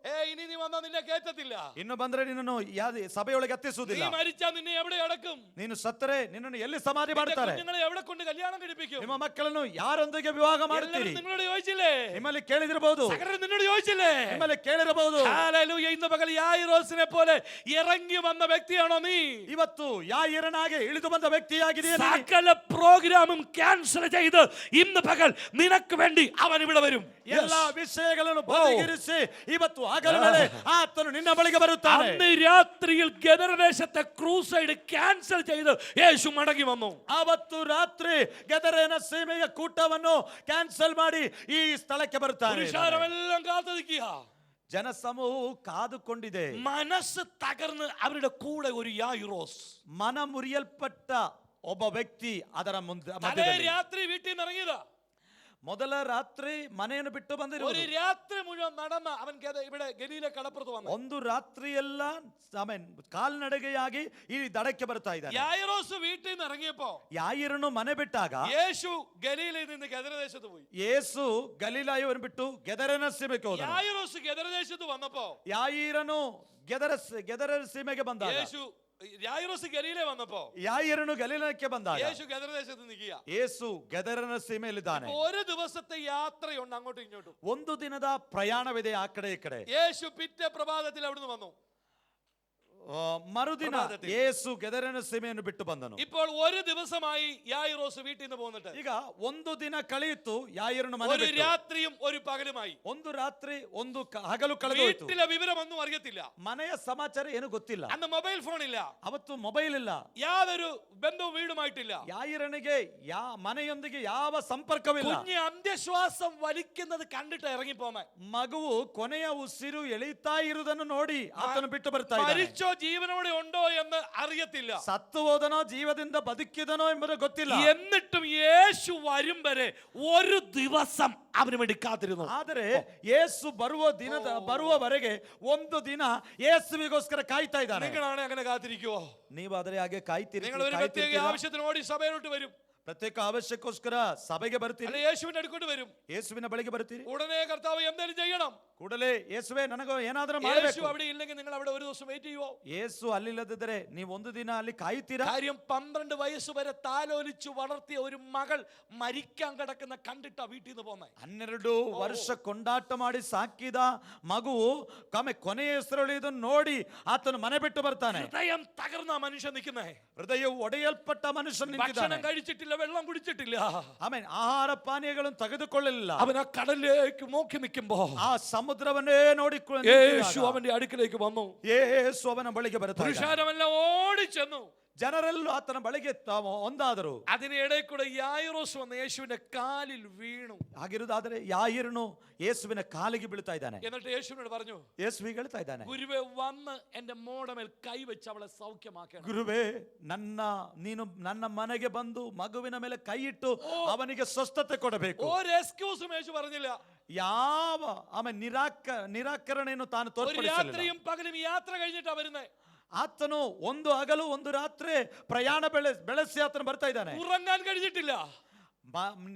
ഇനി നീ വന്നാ നിന്നെ കേറ്റത്തില്ല, ಇನ್ನು ಬಂದ್ರೆ ನಿನ್ನನ್ನು ಸಭೆಯೊಳಗೆ ಹತ್ತಿಸುವುದಿಲ್ಲ, നീ മരിച്ചാ നിന്നെ എവിടെ അടക്കും, ನೀನು ಸತ್ತರೆ ನಿನ್ನನ್ನು ಎಲ್ಲಿ ಸಮಾಧಿ നിന്റെ ಮಾಡ್ತಾರೆ, കുഞ്ഞുങ്ങളെ എവിടെ കൊണ്ട് കല്യാണം കഴിപ്പിക്കും, ನಿಮ್ಮ ಮಕ್ಕಳನ್ನು ಯಾರೊಂದಿಗೆ ವಿವಾಹ ಮಾಡುತ್ತೀರಿ? എല്ലാവരും നിന്നോട് ചോദിച്ചില്ലേ? ನಿಮ್ಮಲ್ಲಿ ಕೇಳಿದಿರಬಹುದು, സകലരും നിന്നോട് ചോദിച്ചില്ലേ? ನಿಮ್ಮಲ್ಲಿ ಕೇಳಿರಬಹುದು. ഹല്ലേലൂയ. ഇന്ന് പകൽ യായിറോസിനെ പോലെ ഇറങ്ങി വന്ന വ്യക്തിയാണോ നീ? ಇವತ್ತು ಯಾಯಿರನಾಗೆ ಇಳಿದು ಬಂದ ವ್ಯಕ್ತಿಯಾಗಿದೆಯೇ? സകല പ്രോഗ്രാമും ക്യാൻസൽ ചെയ്ത് ഇന്ന് പകൽ നിനക്ക് വേണ്ടി അവൻ ഇവിടെ വരും. ಎಲ್ಲಾ ವಿಷಯಗಳನ್ನು ಬದಿಗಿರಿಸಿ ಇವತ್ತು ಹಗಲು ವೇಳೆ ಆತನು ನಿನ್ನ ಬಳಿಗೆ ಬರುತ್ತಾನೆ. അന്ന് രാത്രിയിൽ ഗദരദേശത്തെ ക്രൂസൈഡ് ക്യാൻസൽ ചെയ്ത് യേശു മടങ്ങി വന്നു. ಅವತ್ತು ರಾತ್ರಿ ಗದರೇನ ಸೀಮೆಯ ಕೂಟವನ್ನು ಕ್ಯಾನ್ಸಲ್ ಮಾಡಿ ಈ ಸ್ಥಳಕ್ಕೆ ಬರುತ್ತಾನೆ. പുരുഷാരമെല്ലാം കാത്തു നിൽക്കുക. ಜನಸಮೂಹವು ಕಾದುಕೊಂಡಿದೆ. മനസ്സ് തകർന്ന് അവരുടെ കൂടെ ഒരു യായിറോസ്, ಮನ ಮುರಿಯಲ್ಪಟ್ಟ ಒಬ್ಬ ವ್ಯಕ್ತಿ ಅದರ ಮುಂದೆ തലേ ಮಧ್ಯದಲ್ಲಿ. രാത്രി വീട്ടിൽ നിന്ന് ഇറങ്ങിയതാ. ಮೊದಲ ರಾತ್ರಿ ಮನೆಯನ್ನು ಬಿಟ್ಟು ഒരു ಬಂದಿರುವುದು. രാത്രി മുഴുവൻ നടന്ന അവൻ ഇവിടെ ഗലീല കടപ്പുറത്ത് വന്നു. ಒಂದು ರಾತ್ರಿ ಎಲ್ಲ ಕಾಲ್ನಡಿಗೆಯಾಗಿ ಈ ದಡಕ್ಕೆ ಬರ್ತಾ ಇದ್ದಾನೆ. യായിറോസ് വീട്ടിൽ നിന്ന് ഇറങ്ങിയപ്പോ ಯಾಯಿರನು ಮನೆ ಬಿಟ್ಟಾಗ യേശു ഗലീലയിൽ നിന്ന് ഗദരദേശത്ത് പോയി. ಯೇಸು ಗಲೀಲಾಯವನ್ನು ಬಿಟ್ಟು ಗೆದರನ ಸೀಮೆಗೆ ಹೋದನು. യായിറോസ് ഗദരദേശത്ത് വന്നപ്പോ ಯಾಯಿರನು ಗೆದರ ಸೀಮೆಗೆ ಬಂದ. യേശു യായിറോസ് ഗലീല വന്നപ്പോ ಯಾಯಿರನು ಗಲೀಲಕ್ಕೆ ಬಂದಾಗ യേശു ഗദരദേശത്ത് നിൽക്കുക. ಯೇಸು ಗೆದರನ ಸೀಮೆಯಲ್ಲಿದ್ದಾನೆ. ഒരു ദിവസത്തെ യാത്രയുണ്ട് അങ്ങോട്ടും ഇങ്ങോട്ടും. ಒಂದು ದಿನದ ಪ್ರಯಾಣವಿದೆ ಆ ಕಡೆ ಈ ಕಡೆ. യേശു പിറ്റേ പ്രഭാതത്തിൽ അവിടുന്ന് വന്നു. ಮರುದಿನ ಯೇಸು ಗೆದರನ ಸೀಮೆಯನ್ನು ಬಿಟ್ಟು ಬಂದನು. ഇപ്പോൾ ഒരു ദിവസമായി യായിറോസ് വീട്ടിൽ നിന്ന് പോന്നിട്ട് ಈಗ ಒಂದು ದಿನ ಕಳೆಯಿತು ಯಾಯಿರನು ಮನೆ ഒരു ಬಿಟ್ಟು. രാത്രിയും ഒരു പകലുമായി. ಒಂದು ರಾತ್ರಿ ಒಂದು ಹಗಲು ಕಳೆದೋಯ್ತು. വീട്ടിലെ വിവരമൊന്നും അറിയത്തില്ല. ಮನೆಯ ಸಮಾಚಾರ ಏನು ಗೊತ್ತಿಲ್ಲ. അന്ന് മൊബൈൽ ഫോൺ ഇല്ല, ಅವತ್ತು ಮೊಬೈಲ್ ಇಲ್ಲ, യാതൊരു ബന്ധവും വീടുമായിട്ടില്ല. ಯಾಯಿರನಿಗೆ ಮನೆಯೊಂದಿಗೆ ಯಾವ ಸಂಪರ್ಕವಿಲ್ಲ. കുഞ്ഞ് അന്ത്യശ്വാസം വലിക്കുന്നത് കണ്ടിട്ട് ഇറങ്ങിപ്പോന്നെ. ಮಗುವು ಕೊನೆಯ ಉಸಿರು ಎಳೆಯುತ್ತಾ ಇರುವುದನ್ನು ನೋಡಿ ಆತನು ಬಿಟ್ಟು ಬರ್ತಾ ಇದ್ದಾನೆ. മരിച്ചോ ജീവനോടെ ഉണ്ടോ എന്ന് അറിയത്തില്ല. ಸತ್ತು ಹೋದನೋ ಜೀವದಿಂದ ಬದುಕಿದನೋ ಎಂಬುದು ಗೊತ್ತಿಲ್ಲ. എന്നിട്ടും യേശു വരും വരെ ഒരു ദിവസം അവന് വേണ്ടി കാത്തിരുന്നു. ಆದರೆ ಯೇಸು ಬರುವವರೆಗೆ ಒಂದು ದಿನ ಯೇಸುವಿಗೋಸ್ಕರ ಕಾಯ್ತಾ ಇದ್ದಾನೆ. നിങ്ങളാണ് അങ്ങനെ കാത്തിരിക്കുവോ? ನೀವಾದರೆ ಹಾಗೆ ಕಾಯ್ತೀರಿ. നിങ്ങൾ ഒരു പ്രത്യേക ആവശ്യത്തിന് ഓടി സഭയിലോട്ട് വരും. ಪ್ರತ್ಯೇಕ ಅವಶ್ಯಕ್ಕೋಸ್ಕರ ಸಭೆಗೆ ಬರ್ತೀರಿ, അല്ലെ യേശുവിന്റെ അടുക്കോട്ട് വരും. ಯೇಸುವಿನ ಬಳಿಗೆ ಬರ್ತೀರಿ. ഉടനെ കർത്താവ് എന്തെങ്കിലും ചെയ്യണം. ಕೂಡಲೇ ಯೇಸುವೆ ನನಗೆ ಏನಾದರೂ യേശു ಮಾಡಬೇಕು. അവിടെ ഇല്ലെങ്കിൽ നിങ്ങൾ അവിടെ ഒരു ദിവസം വെയിറ്റ് ചെയ്യുവോ? ಯೇಸು ಅಲ್ಲಿಲ್ಲದಿದ್ದರೆ ನೀವು ಒಂದು ದಿನ ಅಲ್ಲಿ ಕಾಯ್ತೀರಾ? കാര്യം 12 വയസ്സ് വരെ താലോലിച്ചു വളർത്തിയ ഒരു മകൾ മരിക്കാൻ കിടക്കുന്ന കണ്ടിട്ടാ വീട്ടിൽ നിന്ന് പോന്നെ. 12 ವರ್ಷ ಕೊಂಡಾಟ ಮಾಡಿ ಸಾಕಿದ ಮಗುವು ಕೊನೆಯ ಹೆಸರುಳಿದನ್ನು ನೋಡಿ ಆತನು ಮನೆ ಬಿಟ್ಟು ಬರ್ತಾನೆ. ഹൃദയം തകർന്ന മനുഷ്യൻ നിൽക്കുന്നേ. ಹೃದಯವು ಒಡೆಯಲ್ಪಟ್ಟ ಮನುಷ್ಯನ ನಿಂತಿದ್ದಾನೆ. ഭക്ഷണം കഴിച്ചിട്ടില്ല, വെള്ളം കുടിച്ചിട്ടില്ല, ಆಮೇಲೆ ಆಹಾರ ಪಾನೀಯಗಳನ್ನು ತೆಗೆದುಕೊಳ್ಳಲಿಲ್ಲ. അവൻ ആ കടലിലേക്ക് നോക്കി നിൽക്കുമ്പോ ಆ ಸಮುದ್ರವನ್ನೇ ನೋಡಿಕೊಂಡು യേശു അവന്റെ അടുക്കലേക്ക് വന്നു. ಯೇಸು ಅವನ ಬಳಿಗೆ ಬರ್ತಾನೆ. പുരുഷാരമെല്ലാം ഓടിച്ചെന്നു. ಜನರೆಲ್ಲೂ ಆತನ ಬಳಿಗೆ ಒಂದಾದರು. അതിനിടെ കൂടെ യായിറോസ് വന്ന് യേശുവിന്റെ കാലിൽ വീണു. ಆಗಿರುವುದಾದರೆ ಯಾಯಿರನು ಯೇಸುವಿನ ಕಾಲಿಗೆ ಬೀಳ್ತಾ ಇದ್ದಾನೆ. എന്നിട്ട് യേശുവിനോട് പറഞ്ഞു, ಯೇಸುವಿಗೆ ಹೇಳ್ತಾ ಇದ್ದಾನೆ, ഗുരുവേ വന്ന് എന്റെ മോടെ മേൽ കൈവച്ച് അവളെ സൗഖ്യമാക്കണം. ಗುರುವೇ ನೀನು ನನ್ನ ಮನೆಗೆ ಬಂದು ಮಗುವಿನ ಮೇಲೆ ಕೈ ಇಟ್ಟು ಅವನಿಗೆ ಸ್ವಸ್ಥತೆ ಕೊಡಬೇಕು. ഒരു എക്സ്ക്യൂസും യേശു പറഞ്ഞില്ല. ಯಾವ ನಿರಾಕರಣೆಯನ್ನು ತಾನು ഒരു ತೋರ್ಪಡಿಸಲಿಲ್ಲ. രാത്രിയും പകലും യാത്ര കഴിഞ്ഞിട്ടാ വരുന്നേ. ಆತನು ಒಂದು ಹಗಲು ಒಂದು ರಾತ್ರಿ ಪ್ರಯಾಣ ಬೆಳೆಸಿ ಆತನು ಬರ್ತಾ ಇದ್ದಾನೆ. ഉറങ്ങാൻ കഴിഞ്ഞിട്ടില്ല.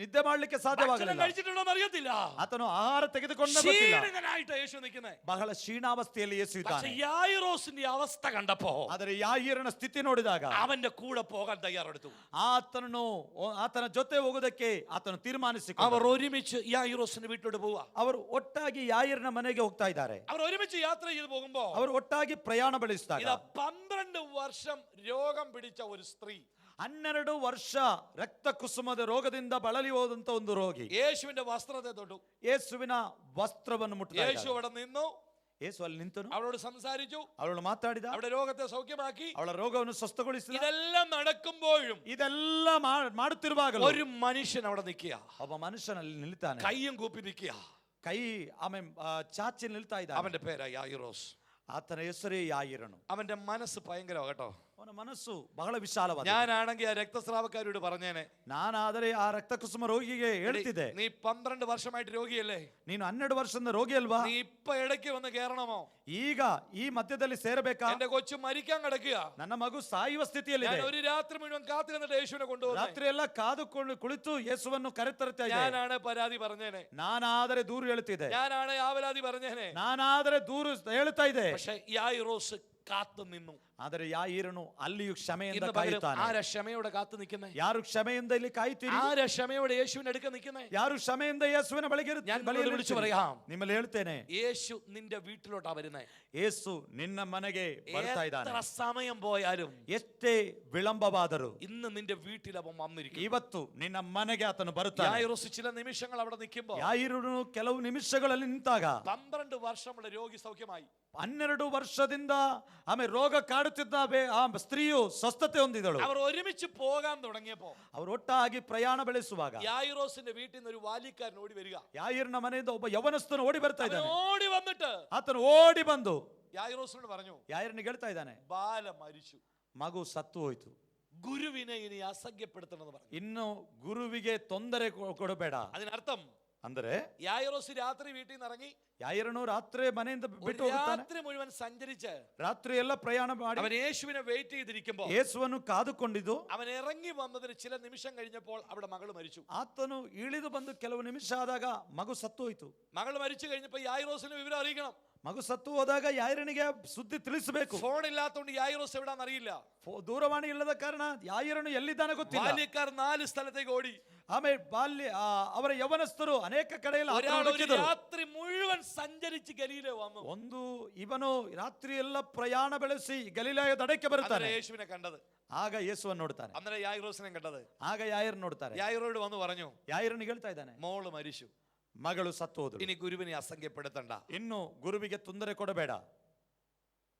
ನಿದ್ದೆ ಮಾಡ್ಲಿಕ್ಕೆ ഭക്ഷണം ಸಾಧ್ಯವಾಗಲಿಲ್ಲ. കഴിച്ചിട്ടുണ്ടോ എന്ന് അറിയത്തില്ല. ಆತನು ಆಹಾರ ತೆಗೆದುಕೊಂಡ ಗೊತ್ತಿಲ್ಲ. ക്ഷീണിതനായിട്ട് യേശു നിൽക്കുന്നത്. ಬಹಳ ಕ್ಷೀಣಾವಸ್ಥೆಯಲ್ಲಿ ಯೇಸು പക്ഷേ ಇದ್ದಾನೆ. യായിറോസിന്റെ അവസ്ഥ കണ്ടപ്പോ ಆದರೆ ಯಾಯೀರನ ಸ್ಥಿತಿ ನೋಡಿದಾಗ അവന്റെ കൂടെ പോകാൻ തയ്യാറെടുത്തു. ಆತನ ಜೊತೆ ಹೋಗೋದಕ್ಕೆ ಆತನು ತೀರ್ಮಾನಿಸಿಕೊಂಡ. അവർ ഒരുമിച്ച് യായിറോസിന്റെ വീട്ടിലോട്ട് പോവാ. ಅವರು ಒಟ್ಟಾಗಿ ಯಾಯೀರನ ಮನೆಗೆ ಹೋಗ್ತಾ ಇದ್ದಾರೆ. അവർ ഒരുമിച്ച് യാത്ര ചെയ്ത് പോകുമ്പോ ಅವರು ಒಟ್ಟಾಗಿ ಪ್ರಯಾಣ ಬೆಳೆಸಿದಾಗ 12 വർഷം രോഗം പിടിച്ച ഒരു സ്ത്രീ, 12 ವರ್ಷ ರಕ್ತ ಕುಸುಮದ ರೋಗದಿಂದ ಬಳಲಿ ಹೋದಂತ ಒಂದು ರೋಗಿ യേശുവിന്റെ വസ്ത്രത്തെ തൊട്ടു. ಯೇಸುವಿನ ವಸ್ತ್ರವನ್ನು ಮುಟ್ಟಿದ. യേശു അവിടെ നിന്നു, ಯೇಸು ಅಲ್ಲಿ ನಿಂತನು, അവളോട് സംസാരിച്ചു, ಅವಳು ಮಾತಾಡಿದ, അവിടെ രോഗത്തെ സൗഖ്യമാക്കി. ಅವಳ ರೋಗವನ್ನು ಸ್ವಸ್ಥಗೊಳಿಸಿದ. ഇതെല്ലാം നടക്കുമ്പോഴും ಇದೆಲ್ಲ ಮಾಡುತ್ತಿರುವಾಗಲೂ ഒരു മനുഷ്യൻ അവിടെ നിൽക്കുക, ಒಬ್ಬ ಮನುಷ್ಯನಲ್ಲಿ ನಿಲ್ತಾನೆ, കയ്യും കൂപ്പി നിൽക്കുക. ಕೈ ಆಮೇಲೆ ಚಾಚಿ ನಿಲ್ತಾ ಇದ್ದಾನೆ. അവന്റെ പേരാ യായിറോസ്. ಆತನ ಹೆಸರೇ ಯಾಯೀರನು. അവന്റെ മനസ്സ് ഭയങ്കര കേട്ടോ. ಅವನ ಮನಸ್ಸು ಬಹಳ ವಿಶಾಲವಾದ. ഞാനാണെങ്കിൽ ആ രക്തസ്രാവക്കാരോട് പറഞ്ഞേനെ, ನಾನಾದರೆ ಆ ರಕ್ತ ಕುಸುಮ ರೋಗಿಗೆ ಹೇಳ್ತಿದ್ದೆ, നീ 12 വർഷമായിട്ട് രോഗിയല്ലേ, ನೀನು 12 ವರ್ಷದ ರೋಗಿ ಅಲ್ವಾ, നീ ഇപ്പൊ ഇടയ്ക്ക് വന്ന് കേറണമോ? ಈಗ ಈ ಮಧ್ಯದಲ್ಲಿ ಸೇರಬೇಕಾ? എന്റെ കൊച്ചു മരിക്കാൻ കിടക്കുക, ನನ್ನ ಮಗು ಸಾಯುವ ಸ್ಥಿತಿಯಲ್ಲಿದೆ. ഞാൻ ഒരു രാത്രി മുഴുവൻ കാത്തിരുന്നിട്ട് യേശുവിനെ കൊണ്ടുപോകും. ರಾತ್ರಿ ಎಲ್ಲ ಕಾದುಕೊಂಡು ಕುಳಿತು ಯೇಸುವನ್ನು ಕರೆತರುತ್ತಾ ಇದ್ದೆ. ഞാനാണ് പരാതി പറഞ്ഞേനെ, ನಾನಾದರೆ ದೂರು ಹೇಳ್ತಿದ್ದೆ, ഞാനാണ് ആവലാതി പറഞ്ഞേനെ. ನಾನಾದರೆ ದೂರು ಹೇಳ್ತಾ ಇದೆ. പക്ഷെ യായിറോസ് കാത്തു നിന്നു. ಆದರೆ ಯಾಯೀರನು ಅಲ್ಲಿಯೂ ಕ್ಷಮೆಯಿಂದ ഇന്ന് പകരം ಕಾಯುತ್ತಾನೆ. ആരാ ക്ഷമയോടെ കാത്തു നിൽക്കുന്നേ? ಯಾರು ಕ್ಷಮೆಯಿಂದ ಇಲ್ಲಿ ಕಾಯ್ತೀರಿ? ആരാ ക്ഷമയോടെ യേശുവിന്റെ അടുക്ക നിൽക്കുന്നേ? ಯಾರು ಕ್ಷಮೆಯಿಂದ ಯೇಸುವಿನ ಬಳಿಗೆ ഞാൻ നിങ്ങളോട് വിളിച്ചു പറയാം, ನಿಮ್ಮಲ್ಲಿ ಹೇಳ್ತೇನೆ, യേശു നിന്റെ വീട്ടിലോട്ടാ വരുന്നേ. ಯೇಸು ನಿನ್ನ ಮನೆಗೆ ಬರ್ತಾ ಇದ್ದಾನೆ. എത്ര സമയം പോയാലും ಎಷ್ಟೇ ವಿಳಂಬವಾದರೂ ഇന്ന് നിന്റെ വീട്ടിൽ അവൻ വന്നിരിക്കും. ಇವತ್ತು ನಿನ್ನ ಮನೆಗೆ ಆತನು ಬರುತ್ತಾನೆ. യായിറോസ് ചില നിമിഷങ്ങൾ അവിടെ നിൽക്കുമ്പോ, ಯಾಯೀರನು ಕೆಲವು ನಿಮಿಷಗಳಲ್ಲಿ ನಿಂತಾಗ 12 വർഷമുള്ള രോഗി സൗഖ്യമായി. 12 ವರ್ಷದಿಂದ ಆಮೇಲೆ ರೋಗ ಕಾಡುತ್ತಿದ್ದ ಆ ಸ್ತ್ರೀಯು ಸ್ವಸ್ಥತೆ ಹೊಂದಿದಳು. അവർ ഒരുമിച്ച് പോകാൻ തുടങ്ങിയപ്പോ ಅವರು ಒಟ್ಟಾಗಿ ಪ್ರಯಾಣ ಬೆಳೆಸುವಾಗ യായിറോസിന്റെ വീട്ടിൽ നിന്ന് ഒരു ബാല്യക്കാരൻ ഓടി വരിക. ಯಾಯೀರನ ಮನೆಯಿಂದ ಒಬ್ಬ ಯವನಸ್ಥನು ಓಡಿ ಬರ್ತಾ അവൻ ಇದ್ದಾನೆ. ഓടി വന്നിട്ട് ಆತನು ಓಡಿ ಬಂದು യായിറോസിനോട് പറഞ്ഞു, ಯಾಯೀರನಿಗೆ ಹೇಳ್ತಾ ಇದ್ದಾನೆ, ബാല മരിച്ചു, ಮಗು ಸತ್ತು ಹೋಯ್ತು, ഗുരുവിനെ ഇനി അസഖ്യപ്പെടുത്തണമെന്ന് പറഞ്ഞു. ಇನ್ನು ಗುರುವಿಗೆ ತೊಂದರೆ ಕೊಡಬೇಡ. അതിനർത്ഥം ಅಂದರೆ യായിറോസ് രാത്രി വീട്ടിൽ നിന്ന് ഇറങ്ങി ಯಾಯೀರನು ರಾತ್ರಿ ಮನೆಯಿಂದ ഒരു ಬಿಟ್ಟು ಹೋಗುತ್ತಾನೆ. രാത്രി മുഴുവൻ സഞ്ചരിച്ച് ರಾತ್ರಿ ಎಲ್ಲ ಪ್ರಯಾಣ ಮಾಡಿ അവൻ യേശുവിനെ വെയിറ്റ് ചെയ്തിരിക്കുമ്പോ ಯೇಸುವನ್ನು ಕಾದುಕೊಂಡಿದ್ದು അവൻ ഇറങ്ങി വന്നതിന് ചില നിമിഷം കഴിഞ്ഞപ്പോൾ അവിടെ മകള് മരിച്ചു. ಆತನು ಇಳಿದು ಬಂದು ಕೆಲವು ನಿಮಿಷ ಆದಾಗ ಮಗು ಸತ್ತು ಹೋಯ್ತು. മകള് മരിച്ചു കഴിഞ്ഞപ്പോ യായിറോസിന് വിവരം അറിയിക്കണം. ಮಗು ಸತ್ತು ಹೋದಾಗ ಯಾಯೀರನಿಗೆ ಸುದ್ದಿ ತಿಳಿಸಬೇಕು. ഫോൺ ഇല്ലാത്തതുകൊണ്ട് യായിറോസ് എവിടാന്ന് അറിയില്ല. ದೂರವಾಣಿ ಇಲ್ಲದ ಕಾರಣ ಯಾಯೀರನು ಎಲ್ಲಿದ್ದಾನೆ ಗೊತ್ತಿಲ್ಲ. ബാല്യക്കാർ 4 സ്ഥലത്തേക്ക് ഓടി. ಆಮೇಲೆ ಅವರ ಯವನಸ್ಥರು ಅನೇಕ ಕಡೆಯಲ್ಲಿ ഒരാൾ ഒരു രാത്രി മുഴുവൻ സഞ്ചരിച്ച് ഗലീല വന്നു. ಒಂದು ಇವನು ರಾತ್ರಿ ಎಲ್ಲ ಪ್ರಯಾಣ ಬೆಳೆಸಿ ಗಲಿಲಾಯ ದಡಕ್ಕೆ ಬರುತ್ತಾನೆ. യേശുവിനെ കണ്ടത്. ಆಗ ಯೇಸುವನ್ನು ನೋಡ್ತಾನೆ. അന്നേരം യായിറോസിനെ കണ്ടത്. ಆಗ ಯಾಯೀರನು ನೋಡ್ತಾರೆ. യായിറോട് വന്ന് പറഞ്ഞു, ಯಾಯೀರನಿಗೆ ಹೇಳ್ತಾ ಇದ್ದಾನೆ, മോള് മരിച്ചു, ಮಗಳು ಸತ್ತು ಹೋದಳು, ഇനി ഗുരുവിനെ അസംഖ്യപ്പെടുത്തണ്ട. ಇನ್ನು ಗುರುವಿಗೆ ತೊಂದರೆ ಕೊಡಬೇಡ.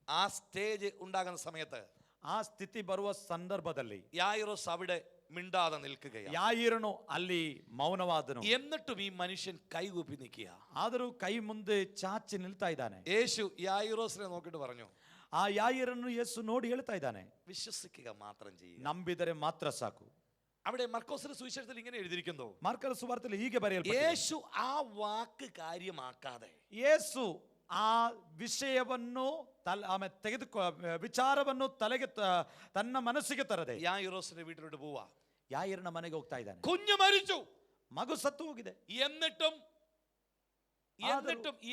ആ സ്റ്റേജ് ഉണ്ടാകുന്ന സമയത്ത് ಆ ಸ್ಥಿತಿ ಬರುವ ಸಂದರ್ಭದಲ್ಲಿ യായിറോസ് അവിടെ മിണ്ടാതെ നിൽക്കുകയാണ്. ಯಾಯೀರನು ಅಲ್ಲಿ ಮೌನವಾದನು. എന്നിട്ടും ഈ മനുഷ്യൻ കൈകൂപ്പി നിൽക്കുക. ಆದರೂ ಕೈ ಮುಂದೆ ಚಾಚಿ ನಿಲ್ತಾ ಇದ್ದಾನೆ. യേശു യായിറോസിനെ നോക്കിയിട്ട് പറഞ്ഞു, ಆ ಯಾಯೀರನ್ನು ಯೇಸು ನೋಡಿ ಹೇಳ್ತಾ ಇದ್ದಾನೆ, വിശ്വസിക്കുക മാത്രം ചെയ്യുക. ನಂಬಿದರೆ ಮಾತ್ರ ಸಾಕು. അവിടെ മർക്കോസിന്റെ സുവിശേഷത്തിൽ ഇങ്ങനെ എഴുതിയിരിക്കുന്നു, ಮಾರ್ಕನ ಸುವಾರ್ತೆಯಲ್ಲಿ ಹೀಗೆ ಬರೆಯಲ್ಪಟ್ಟಿದೆ, യേശു ആ വാക്ക് കാര്യമാക്കാതെ ಯೇಸು ಆ ವಿಷಯವನ್ನು ಆಮೇಲೆ ವಿಚಾರವನ್ನು ತಲೆಗೆ ತನ್ನ ಮನಸ್ಸಿಗೆ ತರದೆ യായിറോസിന്റെ വീട്ടിലോട്ട് പോവാ. ಯಾಯೀರನ ಮನೆಗೆ ಹೋಗ್ತಾ ಇದ್ದಾನೆ. കുഞ്ഞു മരിച്ചു, ಮಗು ಸತ್ತು ಹೋಗಿದೆ. എന്നിട്ടും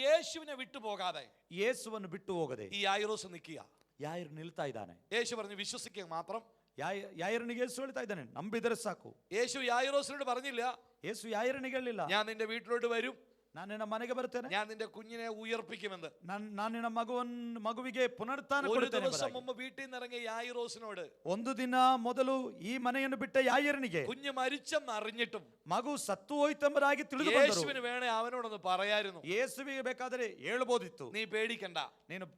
യേശുവിനെ വിട്ടുപോകാതെ ಯೇಸುವನ್ನು ಬಿಟ್ಟು ಹೋಗದೆ ഈ യായിറോസ് നിൽക്കുക. ಯಾಯೀರನು ನಿಲ್ತಾ ಇದ್ದಾನೆ. യേശു പറഞ്ഞു, വിശ്വസിക്കുക മാത്രം. ಯಾಯೀರನಿಗೆ ಯೇಸು ಹೇಳ್ತಾ ಇದ್ದಾನೆ, ನಂಬಿದರೆ ಸಾಕು. യേശു യായിറോസിനോട് പറഞ്ഞില്ല, ಯೇಸು ಯಾಯೀರನಿಗೆ ಹೇಳಿಲ್ಲ, ഞാൻ നിന്റെ വീട്ടിലോട്ട് വരും, ನಾನು ನಿನ್ನ ಮನೆಗೆ ಬರ್ತೇನೆ, ഞാൻ നിന്റെ കുഞ്ഞിനെ ഉയർപ്പിക്കുമെന്ന്. ನಾನು ನಿನ್ನ ಮಗುವಿಗೆ ಪುನರುತ್ಥಾನ ഒരു ಕೊಡುತ್ತೇನೆ. ദിവസം മുമ്പ് വീട്ടിൽ നിന്ന് ഇറങ്ങിയ യായിറോസിനോട് ಒಂದು ದಿನ ಮೊದಲು ಈ ಮನೆಯನ್ನು ಬಿಟ್ಟ ಯಾಯೀರನಿಗೆ കുഞ്ഞ് മരിച്ചെന്ന് അറിഞ്ഞിട്ടും ಮಗು ಸತ್ತು ಹೋಯ್ತೆಂಬುದಾಗಿ ತಿಳಿದು ಬಂದರು. യേശുവിന് വേണേ അവനോടൊന്ന് പറയായിരുന്നു, ಯೇಸುವಿಗೆ ಬೇಕಾದರೆ ಹೇಳ್ಬೋದಿತ್ತು, നീ പേടിക്കണ്ട, ನೀನು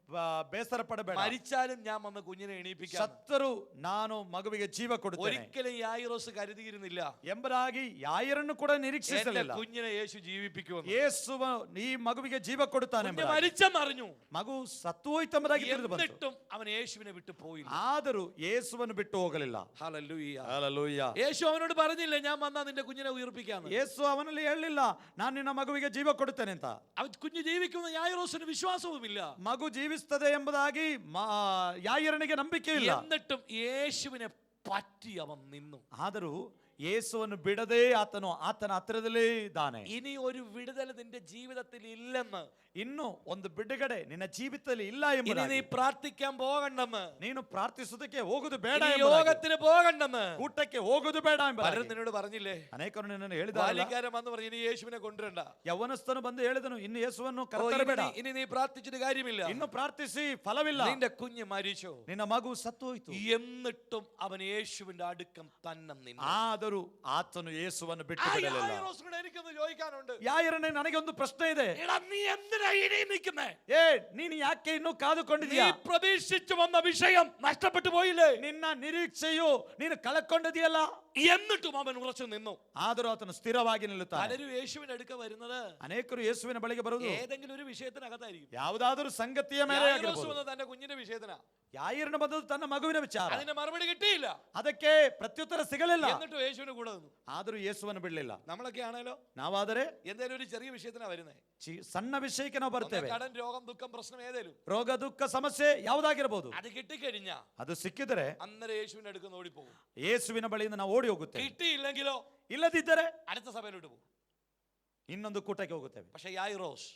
ಬೇಸರ ಪಡಬೇಡ, മരിച്ചാലും ഞാൻ വന്ന് കുഞ്ഞിനെ എണീപ്പിക്കാം. ಸತ್ತರೂ ನಾನು ಮಗುವಿಗೆ ಜೀವ ಕೊಡುತ್ತೇನೆ ഒരിക്കലും യായിറോസ് കരുതിയിരുന്നില്ല ಎಂಬುದಾಗಿ ಯಾಯೀರನ್ನು ಕೂಡ എന്റെ ನಿರೀಕ್ಷಿಸಲಿಲ್ಲ. കുഞ്ഞിനെ യേശു ജീവിപ്പിക്കുമെന്ന്. ಯೇಸುವ ಈ ಮಗುವಿಗೆ ಜೀವ ಕೊಡುತ್ತಾನೆ കുഞ്ഞ് ಎಂಬುದಾಗಿ. മരിച്ചെന്നറിഞ്ഞു, ಮಗು ಸತ್ತು ಹೋಯ್ತೆಂಬುದಾಗಿ ತಿಳಿದು ಬಂತು. എന്നിട്ടും അവൻ യേശുവിനെ വിട്ടു പോയില്ല. ಆದರೂ ಯೇಸುವನ್ನು ಬಿಟ್ಟು ಹೋಗಲಿಲ್ಲ. ഹല്ലേലൂയ. ಹಲ್ಲೆಲೂಯಾ. യേശു അവനോട് പറഞ്ഞില്ല, ഞാൻ വന്നാ നിന്റെ കുഞ്ഞിനെ ഉയർപ്പിക്കാന്ന്. ಯೇಸು ಅವನಲ್ಲಿ ಹೇಳಿಲ್ಲ, ನಾನು ನಿನ್ನ ಮಗುವಿಗೆ ಜೀವ ಕೊಡುತ್ತೇನೆ ಅಂತ. അവൻ കുഞ്ഞ് ജീവിക്കുന്ന യായിറോസിന് വിശ്വാസവുമില്ല. ಮಗು ಜೀವಿಸ್ತದೆ ಎಂಬುದಾಗಿ ಯಾಯೀರನಿಗೆ ನಂಬಿಕೆ ಇಲ್ಲ. എന്നിട്ടും യേശുവിനെ പറ്റി അവൻ നിന്നു. ಆದರೂ ಯೇಸುವನ್ನು ಬಿಡದೆ ಆತನ ಹತ್ತಿರದಲ್ಲೇ ಇದ್ದಾನೆ. ഇനി ഒരു വിടുതൽ നിന്റെ ജീവിതത്തിൽ ഇല്ലെന്ന്, ಇನ್ನು ಒಂದು ಬಿಡುಗಡೆ ನಿನ್ನ ಜೀವಿತದಲ್ಲಿ ಇಲ್ಲ ഇനി നീ ಎಂಬುದಾಗಿ, പ്രാർത്ഥിക്കാൻ പോകണ്ടെന്ന്, ನೀನು ಪ್ರಾರ್ಥಿಸುವುದಕ್ಕೆ ಹೋಗುದು ಬೇಡ ഇനി ಎಂಬುದಾಗಿ, യോഗത്തിന് പോകണ്ടെന്ന് ಕೂಟಕ್ಕೆ ಹೋಗುದು ಬೇಡ പലരും ಎಂಬುದಾಗಿ നിന്നോട് പറഞ്ഞില്ലേ? ಅನೇಕರು ನಿನ್ನನ್ನು ಹೇಳಿದ್ದಾರೆ. ബാല്യക്കാരൻ വന്ന് പറഞ്ഞു, ഇനി യേശുവിനെ കൊണ്ടുവരണ്ട, ಯವನಸ್ಥನು ಬಂದು ಹೇಳಿದನು, ಇನ್ನು ಯೇಸುವನ್ನು ഓ, ಕರೆತರಬೇಡ, ഇനി നീ പ്രാർത്ഥിച്ചിട്ട് കാര്യമില്ല, ಇನ್ನು ಪ್ರಾರ್ಥಿಸಿ ಫಲವಿಲ್ಲ, നിന്റെ കുഞ്ഞ് മരിച്ചു. ನಿನ್ನ ಮಗು ಸತ್ತು ಹೋಯ್ತು. എന്നിട്ടും അവൻ യേശുവിന്റെ അടുക്കം തന്നെ നിന്നു. ಆದರೂ ಆತನು ಯೇಸುವನ್ನು ಬಿಟ್ಟು ആ ಬಿಡಲಿಲ್ಲ. യായിറോസിനോട് എനിക്കൊന്ന് ചോദിക്കാനുണ്ട്. ಯಾಯರನೇ, ನನಗೆ ಒಂದು ಪ್ರಶ್ನೆ ಇದೆ. എടാ, നീ എന്തിനാ ഇനി നിൽക്കുന്നേ? ನೀನು ಯಾಕೆ ಇನ್ನೂ ಕಾದುಕೊಂಡಿದ್ಯಾ? നീ പ്രതീക്ഷിച്ചു വന്ന വിഷയം നഷ്ടപ്പെട്ടു പോയില്ലേ? ನಿನ್ನ ನಿರೀಕ್ಷೆಯು ನೀನು ಕಳಕೊಂಡಿದೆಯಲ್ಲ, എന്നിട്ടും അവൻ ഉറച്ചു നിന്നു. ಆದರೂ ಆತನು ಸ್ಥಿರವಾಗಿ ನಿಲ್ಲುತ್ತಾನೆ. പലരും യേശുവിന്റെ അടുക്ക വരുന്നത് ಅನೇಕರು ಯೇಸುವಿನ ಬಳಿಗೆ ಬರುವುದು ഏതെങ്കിലും ഒരു വിഷയത്തിനകത്തായിരിക്കും. ಯಾವುದಾದರೂ ಸಂಗತಿಯ ಮೇಲೆ യായിറോസ് ಆಗಿರಬಹುದು. വന്നത് തന്റെ കുഞ്ഞിന്റെ വിഷയത്തിനാ. ಯಾಯರನ ಬಂದದ್ದು ತನ್ನ ಮಗುವಿನ ವಿಚಾರ, അതിന് മറുപടി കിട്ടിയില്ല, ಅದಕ್ಕೆ ಪ್ರತ್ಯುತ್ತರ ಸಿಗಲಿಲ್ಲ. എന്നിട്ടും യേശുവിന് കൂടെ നിന്നു. ಆದರೂ ಯೇಸುವನ್ನು ಬಿಡಲಿಲ್ಲ. നമ്മളൊക്കെ ആണേലോ ನಾವಾದರೆ എന്തേലും ഒരു ചെറിയ വിഷയത്തിനാ വരുന്നേ. ಸಣ್ಣ ವಿಷಯಕ್ಕೆ ನಾವು ಬರ್ತೇವೆ. കടൻ, രോഗം, ദുഃഖം, പ്രശ്നം ഏതേലും ರೋಗ ದುಃಖ ಸಮಸ್ಯೆ ಯಾವುದಾಗಿರಬಹುದು, അത് കിട്ടിക്കഴിഞ്ഞാ ಅದು ಸಿಕ್ಕಿದರೆ അന്നേരം യേശുവിന്റെ അടുക്കുന്ന ഓടിപ്പോകും. ಯೇಸುವಿನ ಬಳಿಯಿಂದ ನಾವು ಓಡಿ ಹೋಗುತ್ತೇವೆ. കിട്ടിയില്ലെങ്കിലോ ಇಲ್ಲದಿದ್ದರೆ അടുത്ത സഭയിലോട്ട് പോകും. ಇನ್ನೊಂದು ಕೂಟಕ್ಕೆ ಹೋಗುತ್ತೇವೆ. പക്ഷെ യായിറോസ്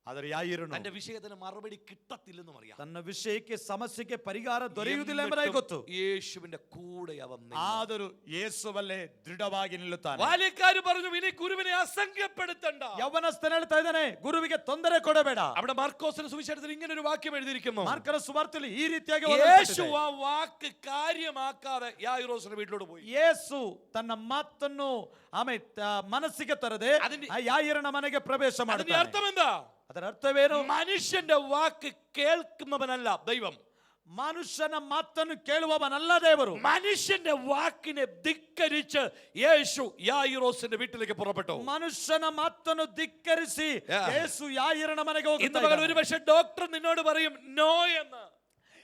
ಆದರೆ ಯಾಯಿರನು തന്റെ വിഷയത്തിന് മറുപടി കിട്ടത്തില്ലെന്നും അറിയാം. ತನ್ನ ವಿಷಯಕ್ಕೆ ಸಮಸ್ಯೆಗೆ ಪರಿಹಾರ ದೊರೆಯುವುದಿಲ್ಲ ಎಂಬುದಾಗಿ ಗೊತ್ತು. യേശുവിന്റെ കൂടെ അവൻ നിന്നു. ಆದರೂ ಯೇಸುವಲ್ಲೇ ದೃಢವಾಗಿ ನಿಲ್ಲುತ್ತಾನೆ. ബാല്യക്കാര് പറഞ്ഞു, ഇനി ഗുരുവിനെ അസംഖ്യപ്പെടുത്തണ്ട. ಯವನಸ್ಥನ ಹೇಳ್ತಾ ಇದ್ದಾನೆ, ಗುರುವಿಗೆ ತೊಂದರೆ ಕೊಡಬೇಡ. അവിടെ മാർക്കോസിന്റെ സുവിശേഷത്തിൽ ഇങ്ങനെ ഒരു വാക്യം എഴുതിയിരിക്കുന്നു. ಮಾರ್ಕನ ಸುವಾರ್ತೆಯಲ್ಲಿ ಈ ರೀತಿಯಾಗಿ യേശു ആ വാക്ക് കാര്യമാക്കാതെ യായിറോസിന്റെ വീട്ടിലോട്ട് പോയി. ಯೇಸು ತನ್ನ ಮಾತನ್ನು ಮನಸ್ಸಿಗೆ ತರದೆ ಆ ಯಾಯಿರನ ಮನೆಗೆ ಪ್ರವೇಶ അതിന്റെ ಮಾಡುತ್ತಾನೆ. അർത്ഥം എന്താ? ಅದರ ಅರ್ಥವೇನು? മനുഷ്യന്റെ വാക്ക് കേൾക്കുന്നവനല്ല ദൈവം, ಮನುಷ್ಯನ ಮಾತನ್ನು ಕೇಳುವವನಲ್ಲ ದೇವರು. മനുഷ്യന്റെ വാക്കിനെ ധിക്കരിച്ച് യേശു യായിറോസിന്റെ വീട്ടിലേക്ക് പുറപ്പെട്ടു. ಮನುಷ್ಯನ ಮಾತನ್ನು ಧಿಕ್ಕರಿಸಿ ಯೇಸು ಯಾಯಿರನ ಮನೆಗೆ ഇന്ന് പകൽ ಹೋಗುತ್ತಾನೆ. ഒരു പക്ഷേ ഡോക്ടർ നിന്നോട് പറയും നോ എന്ന്.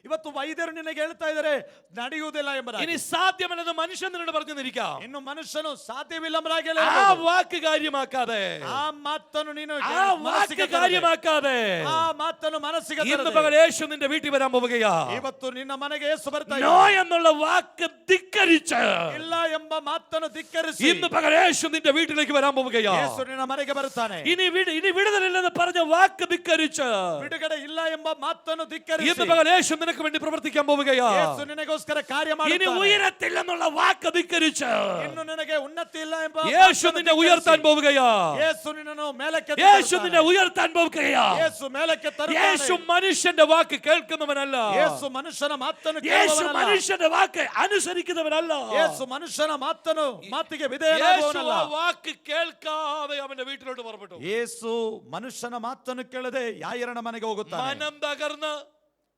ಇವತ್ತು ವೈದ್ಯರು ನಿನಗೆ ಹೇಳ್ತಾ ಇದ್ದಾರೆ ನಡೆಯುವುದಿಲ್ಲ ಎಂಬುದಾಗಿ. ഇനി സാധ്യമല്ലെന്ന് മനുഷ്യൻ നിന്നോട് പറഞ്ഞിരിക്കാം. ಇನ್ನು ಮನುಷ್ಯನು ಸಾಧ್ಯವಿಲ್ಲ ಎಂಬುದಾಗಿ ആ വാക്ക് കാര്യമാക്കാതെ, ಆ ಮಾತನ್ನು ನೀನು ആ വാക്ക് കാര്യമാക്കാതെ ಆ ಮಾತನ್ನು ಮನಸ್ಸಿಗೆ ഇന്ന് ತರದೆ പകൽ യേശു നിന്റെ വീട്ടിൽ വരാൻ പോവുകയാ. ಇವತ್ತು ನಿನ್ನ ಮನೆಗೆ ಯೇಸು ಬರ್ತಾ നോ ಇದ್ದಾನೆ. എന്നുള്ള വാക്ക് ധിക്കരിച്ച് ಇಲ್ಲ ಎಂಬ ಮಾತನ್ನು ಧಿಕ್ಕರಿಸಿ ഇന്ന് പകൽ യേശു നിന്റെ വീട്ടിലേക്ക് വരാൻ പോവുകയാ. ಯೇಸು ನಿನ್ನ ಮನೆಗೆ ಬರುತ್ತಾನೆ. ഇനി വിടുതലില്ലെന്ന് പറഞ്ഞ വാക്ക് ധിക്കരിച്ച് ಬಿಡುಗಡೆ ಇಲ್ಲ ಎಂಬ ಮಾತನ್ನು ಧಿಕ್ಕರಿಸಿ ഇന്ന് പകൽ യേശു നിനക്ക് വേണ്ടി പ്രവർത്തിക്കാൻ പോവുകയാ. ಯೇಸು ನಿನಗೋಸ್ಕರ ಕಾರ್ಯ ഇനി ಮಾಡುತ್ತಾನೆ. ഉയരത്തില്ലെന്നുള്ള വാക്ക് ധിക്കരിച്ച് ಇನ್ನು ನಿನಗೆ ಉನ್ನತಿ ಇಲ್ಲ ಎಂಬ യേശു ಮಾತನ್ನು നിന്നെ ಧಿಕ್ಕರಿಸಿ ഉയർത്താൻ പോവുകയാ. ಯೇಸು ನಿನ್ನನ್ನು ಮೇಲಕ್ಕೆ യേശു ತರುತ್ತಾನೆ. നിന്നെ ഉയർത്താൻ പോവുകയാ. ಯೇಸು ಮೇಲಕ್ಕೆ യേശു ತರುತ್ತಾನೆ. മനുഷ്യന്റെ വാക്ക് കേൾക്കുന്നവനല്ല. ಯೇಸು ಮನುಷ್ಯನ ಮಾತನ್ನು യേശു ಕೇಳುವವನಲ್ಲ. മനുഷ്യന്റെ വാക്ക് അനുസരിക്കുന്നവനല്ല. ಯೇಸು ಮನುಷ್ಯನ ಮಾತಿಗೆ യേശു ವಿಧೇಯನಾಗುವವನಲ್ಲ. ആ വാക്ക് കേൾക്കാതെ അവന്റെ വീട്ടിലോട്ട് പുറപ്പെട്ടു. ಯೇಸು ಮನುಷ್ಯನ ಮಾತನ್ನು ಕೇಳದೆ ಯಾಯಿರನ ಮನೆಗೆ ಹೋಗುತ್ತಾನೆ. മനം തകർന്ന്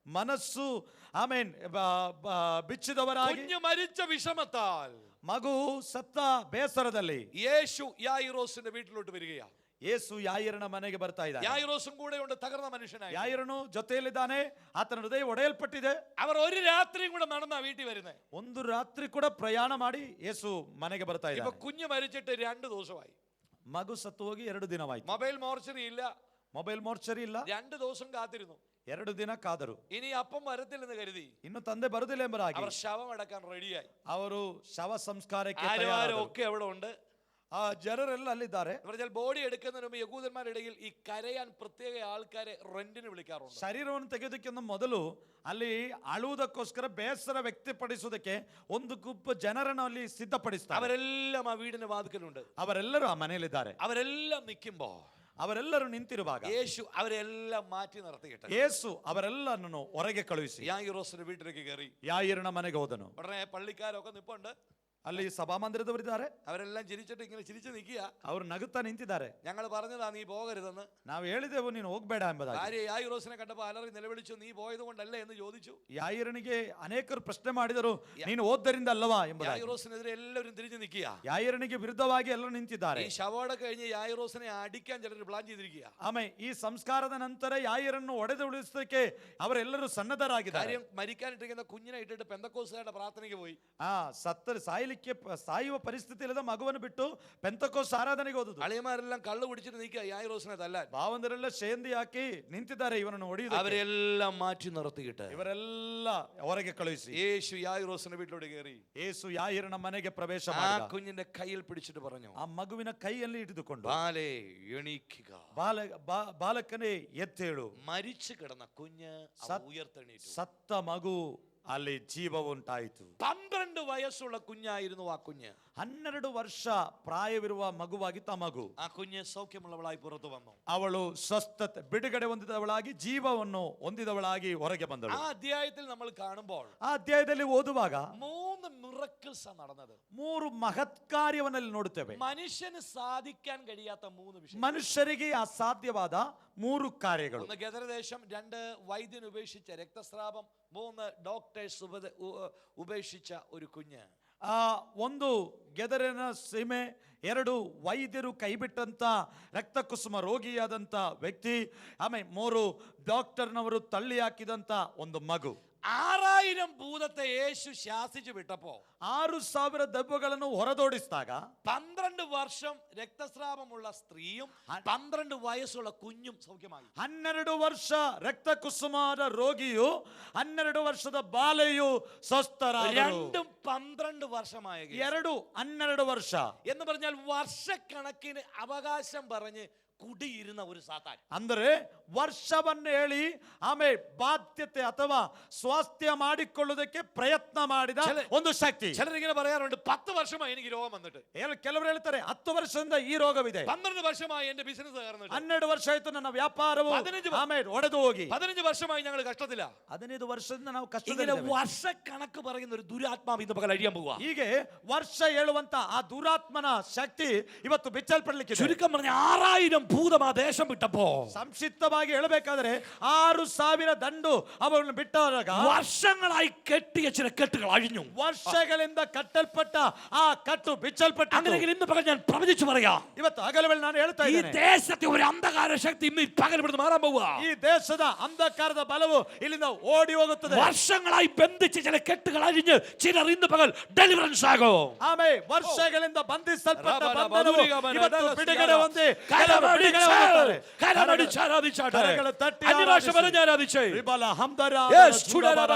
ಮನಸ್ಸು ಬಿಚ್ಚಿದವರಾಗಿ, കുഞ്ഞു മരിച്ച വിഷമത്താൽ ಮಗು ಸತ್ತ ಬೇಸರದಲ್ಲಿ യേശു യായിറോസിന്റെ വീട്ടിലോട്ട് വരികയാ. ಯೇಸು ಯಾಯಿರನ ಮನೆಗೆ ಬರ್ತಾ ಇದ್ದಾನೆ. യായിറോസും കൂടെ ഉണ്ട്, തകർന്ന മനുഷ്യനായി. ಯಾಯಿರನು ಜೊತೆಯಲ್ಲಿದ್ದಾನೆ, ಆತನ ಹೃದಯ ಒಡೆಯಲ್ಪಟ್ಟಿದೆ. അവർ ഒരു രാത്രിയും കൂടെ നടന്നാ വീട്ടിൽ വരുന്നത്. ಒಂದು ರಾತ್ರಿ ಕೂಡ ಪ್ರಯಾಣ ಮಾಡಿ ಯೇಸು ಮನೆಗೆ ಬರ್ತಾ ഇപ്പൊ ಇದ್ದಾನೆ. കുഞ്ഞു മരിച്ചിട്ട് 2 ദിവസമായി. ಮಗು ಸತ್ತು ಹೋಗಿ 2 ದಿನವಾಯ್ತು. മൊബൈൽ മോർച്ചറി ഇല്ല, ಮೊಬೈಲ್ ಮೋರ್ಚರಿ ಇಲ್ಲ. 2 ദിവസം കാത്തിരുന്നു. 2 ದಿನ ಕಾದರು. ഇനി അപ്പം വരത്തില്ലെന്ന് കരുതി ಇನ್ನು ತಂದೆ ಬರುದಿಲ್ಲ ಎಂಬರಾಗಿ അവർ ശവം അടക്കാൻ റെഡിയായി. ಅವರು ಶವ ಸಂಸ್ಕಾರಕ್ಕೆ ആരും ತಯಾರಾದರು. ഒക്കെ അവിടെ ഉണ്ട്. ಆ ಜನರೆಲ್ಲ ಅಲ್ಲಿದ್ದಾರೆ. എന്ന് പറഞ്ഞാൽ ബോഡി എടുക്കുന്നതിന് മുമ്പ് യഹൂദന്മാരുടെ ഇടയിൽ ഈ കരയാൻ പ്രത്യേക ആൾക്കാരെ റെന്റിന് വിളിക്കാറുണ്ട്. ಶರೀರವನ್ನು ತೆಗೆಯೋದಕ್ಕಿಂತ ಮೊದಲು ಅಲ್ಲಿ ಅಳುವುದಕ್ಕೋಸ್ಕರ ಬೇಸರ ವ್ಯಕ್ತಪಡಿಸುವುದಕ್ಕೆ ಒಂದು ಗುಂಪು ಜನರನ್ನು ಅಲ್ಲಿ ಸಿದ್ಧಪಡಿಸ್ತಾರೆ. അവരെല്ലാം ആ വീടിന്റെ വാതിക്കലുണ്ട്. ಅವರೆಲ್ಲರೂ ಆ ಮನೆಯಲ್ಲಿದ್ದಾರೆ. അവരെല്ലാം നിൽക്കുമ്പോ ಅವರೆಲ್ಲರೂ ನಿಂತಿರುವಾಗ യേശു അവരെല്ലാം മാറ്റി നിർത്തിയിട്ട് ಯೇಸು ಅವರೆಲ್ಲರನ್ನು ಹೊರಗೆ ಕಳುಹಿಸಿ യായിറോസിന്റെ വീട്ടിലേക്ക് കയറി. ಯಾಯಿರನ ಮನೆಗೆ ಹೋದನು. ഉടനെ പള്ളിക്കാരൊക്കെ നിപ്പുണ്ട്. ಅಲ್ಲಿ ಸಭಾಮಂದಿರದವರಿದ್ದಾರೆ. അവരെല്ലാം ചിരിച്ചിട്ട് ഇങ്ങനെ ചിരിച്ചു നിൽക്കുക. ಅವರು ನಗುತ್ತಾ ನಿಂತಿದ್ದಾರೆ. ഞങ്ങൾ പറഞ്ഞതാ നീ പോകരുതെന്ന്. ನಾವು ಹೇಳಿದೆವು ನೀನು ಹೋಗ್ಬೇಡ ಎಂಬುದಾಗಿ. ഭാര്യ യായിറോസിനെ കണ്ടപ്പോൾ അലറി നിലവിളിച്ചു, നീ പോയത് കൊണ്ടല്ലേ എന്ന് ചോദിച്ചു. ಯಾಯಿರನಿಗೆ ಅನೇಕರು ಪ್ರಶ್ನೆ ಮಾಡಿದರು, ನೀನು ಓದ್ದರಿಂದ ಅಲ್ಲವಾ ಎಂಬುದಾಗಿ. യായിറോസിനെതിരെ എല്ലാവരും തിരിഞ്ഞു നിൽക്കുക. ಯಾಯಿರನಿಗೆ ವಿರುದ್ಧವಾಗಿ ಎಲ್ಲರೂ ನಿಂತಿದ್ದಾರೆ. ഈ ശവോടെ കഴിഞ്ഞ് യായിറോസിനെ അടിക്കാൻ ചിലർ പ്ലാൻ ചെയ്തിരിക്കുക. ಆಮೇಲೆ ಈ ಸಂಸ್ಕಾರದ ನಂತರ ಯಾಯಿರನ್ನು ಒಡೆದು ಉಳಿಸೋದಕ್ಕೆ ಅವರೆಲ್ಲರೂ ಸನ್ನದ್ಧರಾಗಿದ್ದಾರೆ. കാര്യം മരിക്കാനിട്ടിരിക്കുന്ന കുഞ്ഞിനെ ഇട്ടിട്ട് പെന്തക്കോസ്തുകാരുടെ പ്രാർത്ഥനയ്ക്ക് പോയി. ಸತ್ತರು ಸಾಯಲಿ ಸಾಯುವ ಪರಿಸ್ಥಿತಿ ಇಲ್ಲದ ಮಗುವನ್ನು ಬಿಟ್ಟು ಪೆಂತಕೋಸ್ ಆರಾಧನೆಗೆ ಹೋದದ್ದು. അളിയന്മാരെല്ലാം കള്ളു കുടിച്ചിട്ട് നിൽക്കുക യായിറോസിനെ തല്ലാൻ. ಭಾವಂದರೆಲ್ಲ ಸೇಂದಿ ಹಾಕಿ ನಿಂತಿದ್ದಾರೆ ಇವನನ್ನು ಹೊಡೆಯುವುದು. അവരെല്ലാം മാറ്റി നിർത്തിയിട്ട് ಇವರೆಲ್ಲ ಹೊರಗೆ ಕಳುಹಿಸಿ യേശു യായിറോസിന്റെ വീട്ടിലോട്ട് കയറി ಯೇಸು ಯಾಯಿರನ ಮನೆಗೆ ಪ್ರವೇಶ ആ ಮಾಡಿದ. കുഞ്ഞിന്റെ കയ്യിൽ പിടിച്ചിട്ട് പറഞ്ഞു, ಆ ಮಗುವಿನ ಕೈಯಲ್ಲಿ ಹಿಡಿದುಕೊಂಡು ബാലേ എണീക്കുക. ಬಾಲಕನೇ ಎದ್ದೇಳು. മരിച്ചു കിടന്ന കുഞ്ഞ് ഉയർത്തെണീറ്റു. ಸತ್ತ ಮಗು ಅಲ್ಲಿ ಜೀವ ಉಂಟಾಯಿತು. 12 വയസ്സുള്ള കുഞ്ഞായിരുന്നു ആ കുഞ്ഞ്. 12 ವರ್ಷ ಪ್ರಾಯವಿರುವ ಮಗುವಾಗಿತ್ತು ಆ ಮಗು. ആ കുഞ്ഞ് സൗഖ്യമുള്ളവളായി പുറത്തു വന്നു. ಅವಳು ಸ್ವಸ್ಥತೆ ಬಿಡುಗಡೆ ಹೊಂದಿದವಳಾಗಿ ಜೀವವನ್ನು ಹೊಂದಿದವಳಾಗಿ ಹೊರಗೆ ಬಂದಳು. ആ അധ്യായത്തിൽ നമ്മൾ കാണുമ്പോൾ ಆ ಅಧ್ಯಾಯದಲ್ಲಿ ಓದುವಾಗ 3 മിറക്കിൾസ് ആണ് നടന്നത്. 3 ಮಹತ್ ಕಾರ್ಯವನ್ನಲ್ಲಿ ನೋಡುತ್ತೇವೆ. മനുഷ്യന് സാധിക്കാൻ കഴിയാത്ത 3 വിഷയം. ಮನುಷ್ಯರಿಗೆ ಅಸಾಧ್ಯವಾದ 3 ಕಾರ್ಯಗಳು. 1 ഗദരദേശം, 2 വൈദ്യൻ ഉപേക്ഷിച്ച രക്തസ്രാവം, 3 ഡോക്ടേഴ്സ് ഉപേക്ഷിച്ച ഒരു കുഞ്ഞ്. 1 ಗೆದರಿನ ಸೀಮೆ, 2 ವೈದ್ಯರು ಕೈಬಿಟ್ಟಂತ ರಕ್ತಕುಸುಮ ರೋಗಿಯಾದಂತ ವ್ಯಕ್ತಿ, ಆಮೇಲೆ 3 ಡಾಕ್ಟರ್ನವರು ತಳ್ಳಿ ಹಾಕಿದಂತ ಒಂದು ಮಗು. 6000 ഭൂതത്തെ യേശു ശാസിച്ചു വിട്ടപ്പോ 6000 ದೆವ್ವಗಳನ್ನು ಹೊರದೋಡಿಸಿದಾಗ 12 വർഷം രക്തസ്രാവമുള്ള സ്ത്രീയും 12 വയസ്സുള്ള കുഞ്ഞും സൗഖ്യമായി. 12 ವರ್ಷ ರಕ್ತಕುಸುಮದ ರೋಗಿಯು 12 ವರ್ಷದ ಬಾಲೆಯು ಸ್ವಸ್ಥರಾದರು. രണ്ടും 12 വർഷമായ 2 12 ವರ್ಷ എന്ന് പറഞ്ഞാൽ വർഷക്കണക്കിന് അവകാശം പറഞ്ഞ് കുടിയിരുന്ന ഒരു സാത്താൻ. ಅಂದರೆ ವರ್ಷವನ್ನು ಹೇಳಿ ಆಮೇಲೆ ಬಾಧ್ಯತೆ ಅಥವಾ ಸ್ವಾಸ್ಥ್ಯ ಮಾಡಿಕೊಳ್ಳುವುದಕ್ಕೆ ಪ್ರಯತ್ನ ಮಾಡಿದ ಒಂದು ಶಕ್ತಿ. ചിലരിങ്ങനെ പറയാറുണ്ട്, 10 വർഷമായി എനിക്ക് രോഗം വന്നിട്ട്. ಕೆಲವರು ಹೇಳ್ತಾರೆ 10 ವರ್ಷದಿಂದ ಈ ರೋಗವಿದೆ, 12 വർഷമായി എന്റെ ബിസിനസ് തകർന്നിട്ട്, 12 ವರ್ಷ ಆಯ್ತು ನನ್ನ ವ್ಯಾಪಾರವು ಆಮೇಲೆ ಒಡೆದು ಹೋಗಿ, 15 വർഷമായി ഞങ്ങൾ കഷ്ടത്തില. 15 ವರ್ಷದಿಂದ ನಾವು ഇങ്ങനെ ಕಷ್ಟದಲ್ಲಿ. വർഷക്കണക്ക് പറയുന്ന ഒരു ദുരാത്മാവ് ഇന്ന് പകൽ അഴിയാൻ പോവുക. ಹೀಗೆ ವರ್ಷ ಹೇಳುವಂತ ಆ ದುರಾತ್ಮನ ಶಕ್ತಿ ಇವತ್ತು ಬಿಚ್ಚಲ್ಪಡಲಿಕ್ಕೆ. ചുരുക്കം പറഞ്ഞ 6000 ഭൂതം ആ ദേശം വിട്ടപ്പോ, ಸಂಕ್ಷಿಪ್ತವಾಗಿ ಹೇಳಬೇಕಾದ್ರೆ 6000 ದಂಡು ಅವರನ್ನು ಬಿಟ್ಟಾಗ വർഷങ്ങളായി കെട്ടിയ ചില കെട്ടുകൾ അഴിഞ്ഞു. ವರ್ಷಗಳಿಂದ ಕಟ್ಟಲ್ಪಟ್ಟ ಆ ಕಟ್ಟು ಬಿಚ್ಚಲ್ಪಟ್ಟ. അങ്ങനെയെങ്കിൽ ഇന്ന് പകൽ ഞാൻ പ്രവചിച്ചു പറയാം, ಇವತ್ತು ಹಗಲುಗಳಲ್ಲಿ ನಾನು ಹೇಳ್ತಾ ഈ ಇದ್ದೇನೆ, ദേശത്തെ ഒരു അന്ധകാര ശക്തി ഇന്ന് പകൽ ഇവിടുന്ന് മാറാൻ പോവുക. ಈ ದೇಶದ ಅಂಧಕಾರದ ಬಲವು ಇಲ್ಲಿಂದ ಓಡಿ ಹೋಗುತ್ತದೆ. വർഷങ്ങളായി ബന്ധിച്ച ചില കെട്ടുകൾ അഴിഞ്ഞ് ചിലർ ഇന്ന് പകൽ ഡെലിവറൻസ് ആകും. ಆಮೇಲೆ ವರ್ಷಗಳಿಂದ ಬಂಧಿಸಲ್ಪಟ್ಟ ಬಂಧನವು ಇವತ್ತು ಬಿಡುಗಡೆ ಹೊಂದಿ കരമടിച്ച് ആരാധിച്ചാട്ടെ. കരങ്ങളെ തട്ടി അന്യഭാഷ പറഞ്ഞ് ആരാധിച്ചേ. ರಿಬಲ ಹಂದರ Yes,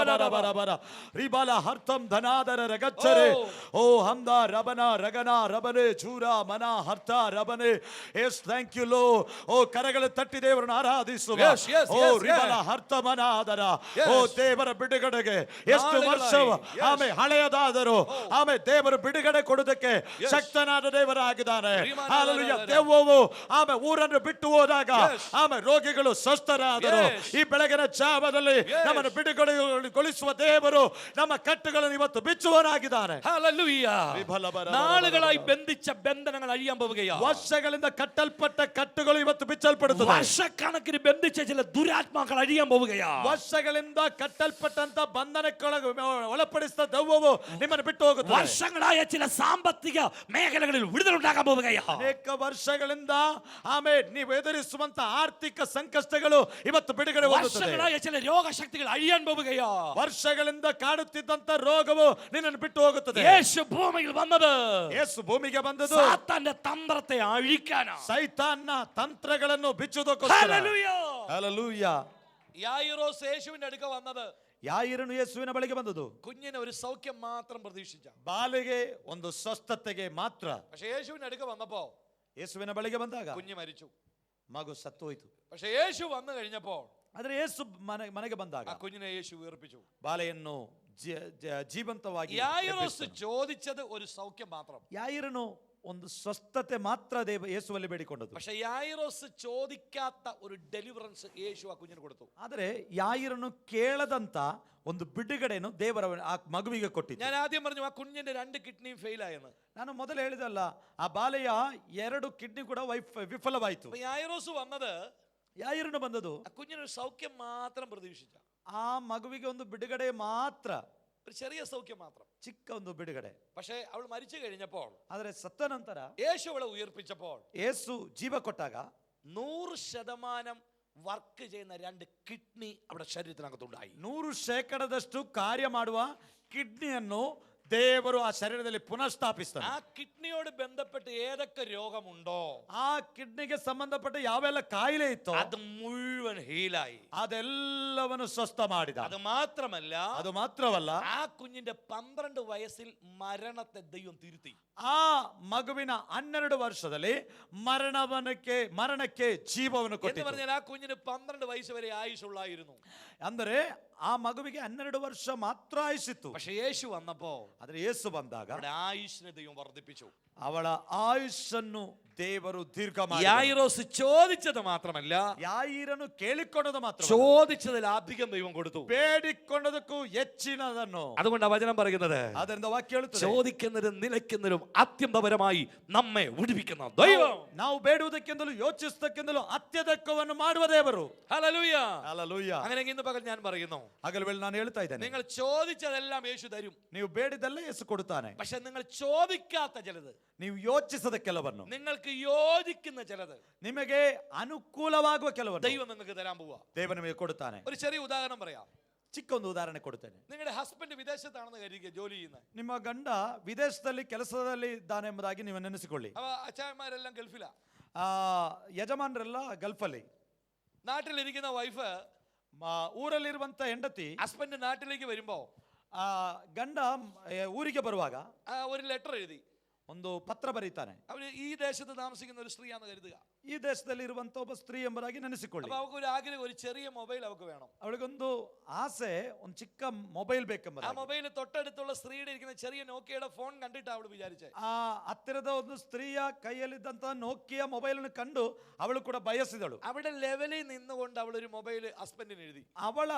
ಬರ ರಿಬಲ ಹರ್ತಂ ಧನಾದರ ರಗಚ್ಚರೆ ಓ ಹಂದ ರಬನ ರಗನ ರಬನೆ ಚೂರ ಮನ ಹರ್ತ ರಬನೆ. ಎಸ್ ಥ್ಯಾಂಕ್ ಯು ಲೋ. ಓ ಕರಗಳ ತಟ್ಟಿ ದೇವರನ್ನು ಆರಾಧಿಸುವ. ಓ ರಿಬಲ ಹರ್ತ ಮನಾದರ. ಓ ದೇವರ ಬಿಡುಗಡೆಗೆ ಎಷ್ಟು ವರ್ಷ ಆಮೇಲೆ ಹಳೆಯದಾದರೂ ಆಮೇಲೆ ದೇವರು ಬಿಡುಗಡೆ ಕೊಡುವುದಕ್ಕೆ ಶಕ್ತನಾದ ದೇವರಾಗಿದ್ದಾನೆ. ಹಾಲೆಲೂಯಾ. ದೆವ್ವವು ಆಮೇಲೆ ಊರನ್ನು ಬಿಟ್ಟು ಹೋದಾಗ ಆಮೇಲೆ ರೋಗಿಗಳು ಸ್ವಸ್ಥರಾದರು. ಈ ಬೆಳಗಿನ ಜಾವದಲ್ಲಿ ನಮ್ಮನ್ನು ಬಿಡುಗಡೆಗೊಳಿಸುವ ದೇವರು ನಮ್ಮ ಕಟ್ಟುಗಳನ್ನು ಇವತ್ತು ಬಿಚ್ಚುವನಾಗಿದ್ದಾನೆ. ഹല്ലേലൂയ. നാളുകളായി ബന്ധിച്ച ബന്ധനങ്ങൾ അഴിയാൻ പോവുകയാണ്. ವರ್ಷಗಳಿಂದ ಕಟ್ಟಲ್ಪಟ್ಟ ಕಟ್ಟುಗಳು ಇವತ್ತು ಬಿಚ್ಚಲ್ಪಡುತ್ತದೆ. വർഷക്കണക്കിന് ബന്ധിച്ച ചില ദുരാത്മാക്കൾ അഴിയാൻ പോവുകയാണ്. ವರ್ಷಗಳಿಂದ ಕಟ್ಟಲ್ಪಟ್ಟಂತ ಬಂಧನಕ್ಕೊಳಗೆ ಒಳಪಡಿಸಿದ ದೆವ್ವವು ನಿಮ್ಮನ್ನು ಬಿಟ್ಟು ಹೋಗುತ್ತದೆ. വർഷങ്ങളായ ചില സാമ്പത്തിക മേഖലകളിൽ വിടുതലുണ്ടാകാൻ പോവുകയാണ്. ಅನೇಕ ವರ್ಷಗಳಿಂದ ಆಮೇಲೆ ನೀವು ಎದುರಿಸುವಂತ ಆರ್ಥಿಕ ಸಂಕಷ್ಟಗಳು ಇವತ್ತು ಬಿಡುಗಡೆ ಹೊಂದುತ್ತದೆ. വർഷങ്ങളായ ചില രോഗശക്തികൾ അഴിയാൻ പോവുകയാണ്. ವರ್ಷಗಳಿಂದ ಕಾಡುತ್ತಿದ್ದಂತ ರೋಗವು ನಿನ್ನನ್ನು ಬಿಟ್ಟು ಹೋಗುತ್ತದೆ. യേശു ഭൂമിയിൽ വന്നത് ಯೇಸು ಭೂಮಿಗೆ ಬಂದದ್ದು സാത്താന്റെ തന്ത്രത്തെ അഴിക്കാനാണ്. ಸೈತಾನ್ನ ತಂತ್ರಗಳನ್ನು ಬಿಚ್ಚುವುದಕ್ಕೋಸ್ಕರ. ഹല്ലേലൂയ. ಹಲ್ಲೆಲೂಯಾ. യായിറോസ് യേശുവിന്റെ അടുക്ക വന്നത് ಯಾಯಿರನು ಯೇಸುವಿನ ಬಳಿಗೆ ಬಂದದ್ದು കുഞ്ഞിന് ഒരു സൗഖ്യം മാത്രം പ്രതീക്ഷിച്ച. ಬಾಲಿಗೆ ಒಂದು ಸ್ವಸ್ಥತೆಗೆ ಮಾತ್ರ. പക്ഷെ യേശുവിന്റെ അടുക്ക വന്നപ്പോ ಯೇಸುವಿನ ಬಳಿಗೆ ಬಂದಾಗ കുഞ്ഞ് മരിച്ചു. ಮಗು ಸತ್ತು ಹೋಯಿತು. പക്ഷെ യേശു വന്നു കഴിഞ്ഞപ്പോ ಆದ್ರೆ ಯೇಸು ಮನೆಗೆ ಬಂದಾಗ ആ കുഞ്ഞിനെ യേശു ഉയർപ്പിച്ചു. ಬಾಲೆಯನ್ನು ಜೀವಂತವಾಗಿ. യായിറോസ് ചോദിച്ചത് ഒരു സൗഖ്യം മാത്രം. ಯಾಯಿರನು ಒಂದು ಸ್ವಸ್ಥತೆ ಮಾತ್ರ ಯೇಸುವಲ್ಲಿ ಬೇಡಿಕೊಂಡದ್ದು. പക്ഷെ യായിറോസ് ചോദിക്കാത്ത ഒരു ഡെലിവറൻസ് യേശു ആ കുഞ്ഞിന് കൊടുത്തു. ಆದರೆ ಯಾಯಿರನು ಕೇಳದಂತ ಒಂದು ಬಿಡುಗಡೆಯನ್ನು ದೇವರ ಆ ಮಗುವಿಗೆ ಕೊಟ್ಟಿದ್ದು. ഞാൻ ആദ്യം പറഞ്ഞു ആ കുഞ്ഞിന്റെ 2 കിഡ്നിയും ഫെയിൽ ആയെന്ന്. ನಾನು ಮೊದಲು ಹೇಳಿದಲ್ಲ, ಆ ಬಾಲೆಯ 2 ಕಿಡ್ನಿ ಕೂಡ ವಿಫಲವಾಯಿತು. യായിറോസ് വന്നത് ಯಾಯಿರನು ಬಂದದ್ದು ആ കുഞ്ഞിനൊരു സൗഖ്യം മാത്രം പ്രതീക്ഷിച്ച. ಆ ಮಗುವಿಗೆ ಒಂದು ಬಿಡುಗಡೆ ಮಾತ್ರ, ഒരു ചെറിയ സൗഖ്യം മാത്രം, ಚಿಕ್ಕ ಒಂದು ಬಿಡುಗಡೆ. പക്ഷേ അവൾ മരിച്ചു കഴിഞ്ഞപ്പോൾ, ಆದರೆ ಸತ್ತ ನಂತರ യേശു അവളെ ഉയർപ്പിച്ചപ്പോൾ, ಯೇಸು ಜೀವ ಕೊಟ್ಟಾಗ 100% വർക്ക് ചെയ്യുന്ന 2 കിഡ്നി അവിടെ ശരീരത്തിനകത്തുണ്ടായി. 100% ಕಾರ್ಯ ಮಾಡುವ ಕಿಡ್ನಿಯನ್ನು ದೇವರು ಆ ಶರೀರದಲ್ಲಿ ಪುನಃ ಸ್ಥಾಪಿಸ್ತಾನೆ. ആ കിഡ്നിയോട് ബന്ധപ്പെട്ട് ഏതൊക്കെ രോഗമുണ്ടോ ಆ ಕಿಡ್ನಿಗೆ ಸಂಬಂಧಪಟ್ಟ ಯಾವೆಲ್ಲ ಕಾಯಿಲೆ ಇತ್ತು അത് മുഴുവൻ ഹീലായി. ಅದೆಲ್ಲವನ್ನು ಸ್ವಸ್ಥ ಮಾಡಿದ. അത് മാത്രമല്ല, ಅದು ಮಾತ್ರವಲ್ಲ, ആ കുഞ്ഞിന്റെ 12 വയസ്സിൽ മരണത്തെ ദൈവം തിരുത്തി. ಆ ಮಗುವಿನ 12 ವರ್ಷದಲ್ಲಿ ಮರಣಕ್ಕೆ ಜೀವವನ್ನು എന്ന് ಕೊಟ್ಟಿತು. പറഞ്ഞാൽ ആ കുഞ്ഞിന് 12 വയസ്സ് വരെ ആയുസ്സുള്ളായിരുന്നു. ಅಂದರೆ ಆ ಮಗುವಿಗೆ 12 ವರ್ಷ ಮಾತ್ರ ಆಯುಷ್ಯಿತ್ತು. പക്ഷെ യേശു വന്നപ്പോ ಆದ್ರೆ ಯೇಸು ಬಂದಾಗ അവിടെ ആയുസ്സിനെ ദൈവം വർദ്ധിപ്പിച്ചു. ಅವಳ ಆಯುಷ್ಯನ್ನು ದೇವರು ದೀರ್ಘ ಮಾಡಿದನು. യായിറോസ് ചോദിച്ചത് മാത്രമല്ല, ಯಾಯಿರನು ಕೇಳಿಕೊಂಡದು ಮಾತ್ರ ചോദിച്ചതിലധികം ദൈവം കൊടുത്തു. ಬೇಡಿಕೊಂಡದಕ್ಕೂ ಹೆಚ್ಚಿನದನ್ನು. അതുകൊണ്ട് വചനം പറയുന്നത്, ಅದರಿಂದ ವಾಕ್ಯ ಹೇಳುತ್ತದೆ, ചോദിക്കുന്നതിനും നിലയ്ക്കുന്നതിനും അത്യന്തപരമായി നമ്മെ വിടുവിക്കുന്ന ദൈവം. ನಾವು ಬೇಡುವುದಕ್ಕೆಂದಲೂ ಯೋಚಿಸುವುದಕ್ಕೆಂದಲೂ ಅತ್ಯಧಿಕವನ್ನು ಮಾಡುವ ದೇವರು. ഹല്ലേലൂയ. ಹಲ್ಲೆಲೂಯ. അങ്ങനെ ഇന്ന് പകൽ ഞാൻ പറയുന്നു, ಹಗಲು ವೇಳೆ ನಾನು ಹೇಳ್ತಾ ಇದ್ದೇನೆ, നിങ്ങൾ ചോദിച്ചതെല്ലാം യേശു തരും. ನೀವು ಬೇಡಿದೆಲ್ಲ ಯೇಸು ಕೊಡುತ್ತಾನೆ. പക്ഷെ നിങ്ങൾ ചോദിക്കാത്ത ചിലത്, ನೀವು ಯೋಚಿಸದ ಕೆಲವನ್ನು, നിങ്ങൾക്ക് യോജിക്കുന്ന ചിലത് ನಿಮಗೆ ಅನುಕೂಲವಾಗುವ ಕೆಲವನ್ನು ദൈവം നിങ്ങൾക്ക് തരാൻ പോവാ. ದೇವರು ನಿಮಗೆ ಕೊಡುತ್ತಾನೆ. ഒരു ചെറിയ ഉദാഹരണം പറയാം. ಚಿಕ್ಕ ಒಂದು ಉದಾಹರಣೆ ಕೊಡುತ್ತೇನೆ. നിങ്ങളുടെ ഹസ്ബൻഡ് വിദേശത്താണെന്ന് കരുതുക, ജോലി ചെയ്യുന്നത്. ನಿಮ್ಮ ಗಂಡ ವಿದೇಶದಲ್ಲಿ ಕೆಲಸದಲ್ಲಿ ಇದ್ದಾನೆ ಎಂಬುದಾಗಿ ನೀವು ನೆನೆಸಿಕೊಳ್ಳಿ. അപ്പൊ അച്ചായന്മാരെല്ലാം ഗൾഫിലാ. ಯಜಮಾನರೆಲ್ಲ ಗಲ್ಫಲ್ಲಿ. നാട്ടിലിരിക്കുന്ന വൈഫ് ಊರಲ್ಲಿರುವಂತ ಹೆಂಡತಿ ഹസ്ബൻഡ് നാട്ടിലേക്ക് വരുമ്പോ ಗಂಡ ಊರಿಗೆ ಬರುವಾಗ ഒരു ലെറ്റർ എഴുതി ಒಂದು ಪತ್ರ ಬರೀತಾನೆ. അവര് ഈ ദേശത്ത് താമസിക്കുന്ന ഒരു സ്ത്രീയാണെന്ന് കരുതുക. ಈ ದೇಶದಲ್ಲಿ ಇರುವಂತ ಒಬ್ಬ ಸ್ತ್ರೀ ಎಂಬುದಾಗಿ ನೆನೆಸಿಕೊಳ್ಳಿ. അപ്പൊ അവർക്ക് ഒരു ആഗ്രഹം, ഒരു ചെറിയ മൊബൈൽ അവർക്ക് വേണം. ಅವಳಿಗೊಂದು ಆಸೆ, ಒಂದು ಚಿಕ್ಕ ಮೊಬೈಲ್ ആ ಬೇಕೆಂಬುದಾಗಿ. മൊബൈൽ തൊട്ടടുത്തുള്ള സ്ത്രീയുടെ ഇരിക്കുന്ന ചെറിയ നോക്കിയുടെ ഫോൺ കണ്ടിട്ട് അവള് വിചാരിച്ചേ, ಆ ಹತ್ತಿರದ ಒಂದು ಸ್ತ್ರೀಯ ಕೈಯಲ್ಲಿದ್ದಂತ ನೋಕಿಯ ಮೊಬೈಲ್ ಅನ್ನು ಕಂಡು ಅವಳು ಕೂಡ ಬಯಸಿದಳು. അവിടെ ലെവലിൽ നിന്നുകൊണ്ട് അവൾ ഒരു മൊബൈൽ ഹസ്ബൻഡിന് എഴുതി. ಅವಳ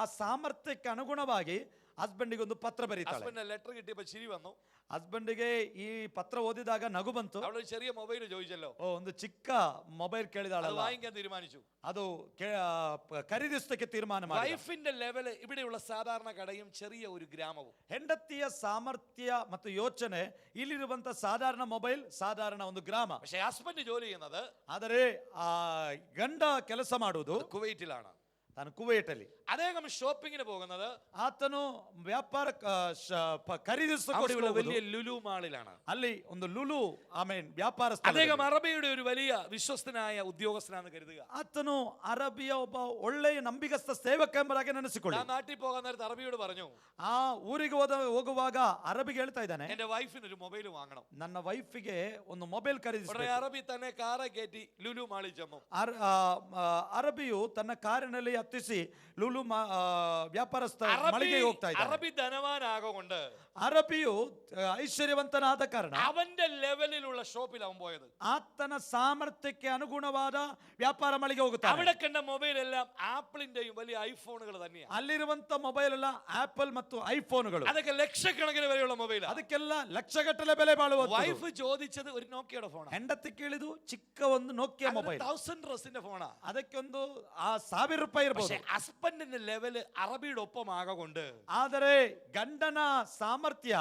ಆ ಸಾಮರ್ಥ್ಯಕ್ಕೆ ಅನುಗುಣವಾಗಿ ಹಸ್ಬೆಂಡಿಗೆ ಒಂದು ಪತ್ರ ಬರೀತಾಳೆ. ഹസ്ബൻഡിന് ലെറ്റർ കിട്ടിയപ്പോ ചിരി വന്നു. ಹಸ್ಬೆಂಡಿಗೆ ಈ ಪತ್ರ ಓದಿದಾಗ ನಗು ಬಂತು. അവളൊരു ചെറിയ മൊബൈൽ ചോദിച്ചല്ലോ, ಒಂದು ಚಿಕ್ಕ ಮೊಬೈಲ್ അത് ಕೇಳಿದಾಳಲ್ಲ, വാങ്ങിക്കാൻ തീരുമാനിച്ചു. ಅದು ಖರೀದಿಸೋದಕ್ಕೆ ತೀರ್ಮಾನ ಮಾಡಿ. വൈഫിന്റെ ലെവല് ഇവിടെയുള്ള സാധാരണ കടയും ചെറിയ ഒരു ഗ്രാമവും. ಹೆಂಡತಿಯ ಸಾಮರ್ಥ್ಯ ಮತ್ತು ಯೋಚನೆ ಇಲ್ಲಿರುವಂತ ಸಾಧಾರಣ ಮೊಬೈಲ್, ಸಾಧಾರಣ ಒಂದು ಗ್ರಾಮ. പക്ഷെ ഹസ്ബൻഡ് ജോലി ചെയ്യുന്നത്, ಆದರೆ ಆ ಗಂಡ ಕೆಲಸ ಮಾಡುವುದು കുവൈറ്റിലാണ്. ತಾನು ಕುವೈಟಲ್ಲಿ. അദ്ദേഹം ഷോപ്പിങ്ങിന് പോകുന്നത്, ಆತನು ವ್ಯಾಪಾರ ಖರೀದಿಸಲು വലിയ ലുലു മാളിലാണ്. ಅಲ್ಲಿ ಒಂದು ಲುಲು ವ್ಯಾಪಾರ അദ്ദേഹം അറബിയുടെ ഒരു വലിയ വിശ്വസ്തനായ ഉദ്യോഗസ്ഥനാണെന്ന് കരുതുക. ಆತನು ಅರಬಿಯ ಒಬ್ಬ ಒಳ್ಳೆಯ ನಂಬಿಗಸ್ತ ಸೇವಕ ಎಂಬುದಾಗಿ ನೆನೆಸಿಕೊಳ್ಳಿ. ഞാൻ നാട്ടിൽ പോകാൻ നേരത്ത് അറബിയോട് പറഞ്ഞു, ಆ ಊರಿಗೆ ಹೋಗುವಾಗ ಅರಬಿಗೆ ಹೇಳ್ತಾ ಇದ್ದಾನೆ, എന്റെ വൈഫിന് ഒരു മൊബൈൽ വാങ്ങണം. ನನ್ನ ವೈಫಿಗೆ ಒಂದು ಮೊಬೈಲ್ ಖರೀದಿಸಬೇಕು. അറബി തന്നെ കാറെ കയറ്റി ലുലു മാളിൽ ചെന്നു. ಅರಬಿಯು ತನ್ನ ಕಾರಿನಲ್ಲಿ ಹತ್ತಿಸಿ ಲುಲು ವ್ಯಾಪಾರಸ್ಥ ಮಳಿಗೆ ಹೋಗ್ತಾ ಇದ್ದಾನೆ. അറബി ധനവാനാകൊണ്ട് ಅರಬಿಯು ಐಶ್ವರ್ಯವಂತನಾದ ಕಾರಣ അവന്റെ ലെവലിലുള്ള ഷോപ്പിൽ അവൻ പോയത്. ಆತನ ಸಾಮರ್ಥ್ಯಕ್ಕೆ ಅನುಗುಣವಾದ ವ್ಯಾಪಾರ ಮಳಿಗೆ ಹೋಗುತ್ತಾನೆ. അവിടെ കണ്ട മൊബൈൽ എല്ലാം ആപ്പിളിന്റെയും വലിയ ഐഫോണുകൾ തന്നെയാണ്. ಅಲ್ಲಿರುವಂತ ಮೊಬೈಲ್ ಎಲ್ಲ ಆಪಲ್ ಮತ್ತು ಐಫೋನ್ಗಳು. അതൊക്കെ ലക്ഷക്കണക്കിന് വരെയുള്ള മൊബൈൽ. ಅದಕ್ಕೆಲ್ಲ ಲಕ್ಷಗಟ್ಟಲೆ ಬೆಲೆ ಬಾಳುವ. വൈഫ് ചോദിച്ചത് ഒരു നോക്കിയുടെ ഫോണാണ്. ಹೆಂಡತಿ ಕೇಳಿದು ಚಿಕ್ಕ ಒಂದು ನೋಕಿಯ ಮೊಬೈಲ್. 1000 ഡ്രസ്സിന്റെ ഫോണാ. ಅದಕ್ಕೆ ಒಂದು ₹1000 ಇರಬಹುದು. ഹസ്ബൻഡിന്റെ ലെവല് അറബിയുടെ ഒപ്പമാകൊണ്ട്, ಆದರೆ ಗಂಡನ ಸಾಮರ್ಥ್ಯ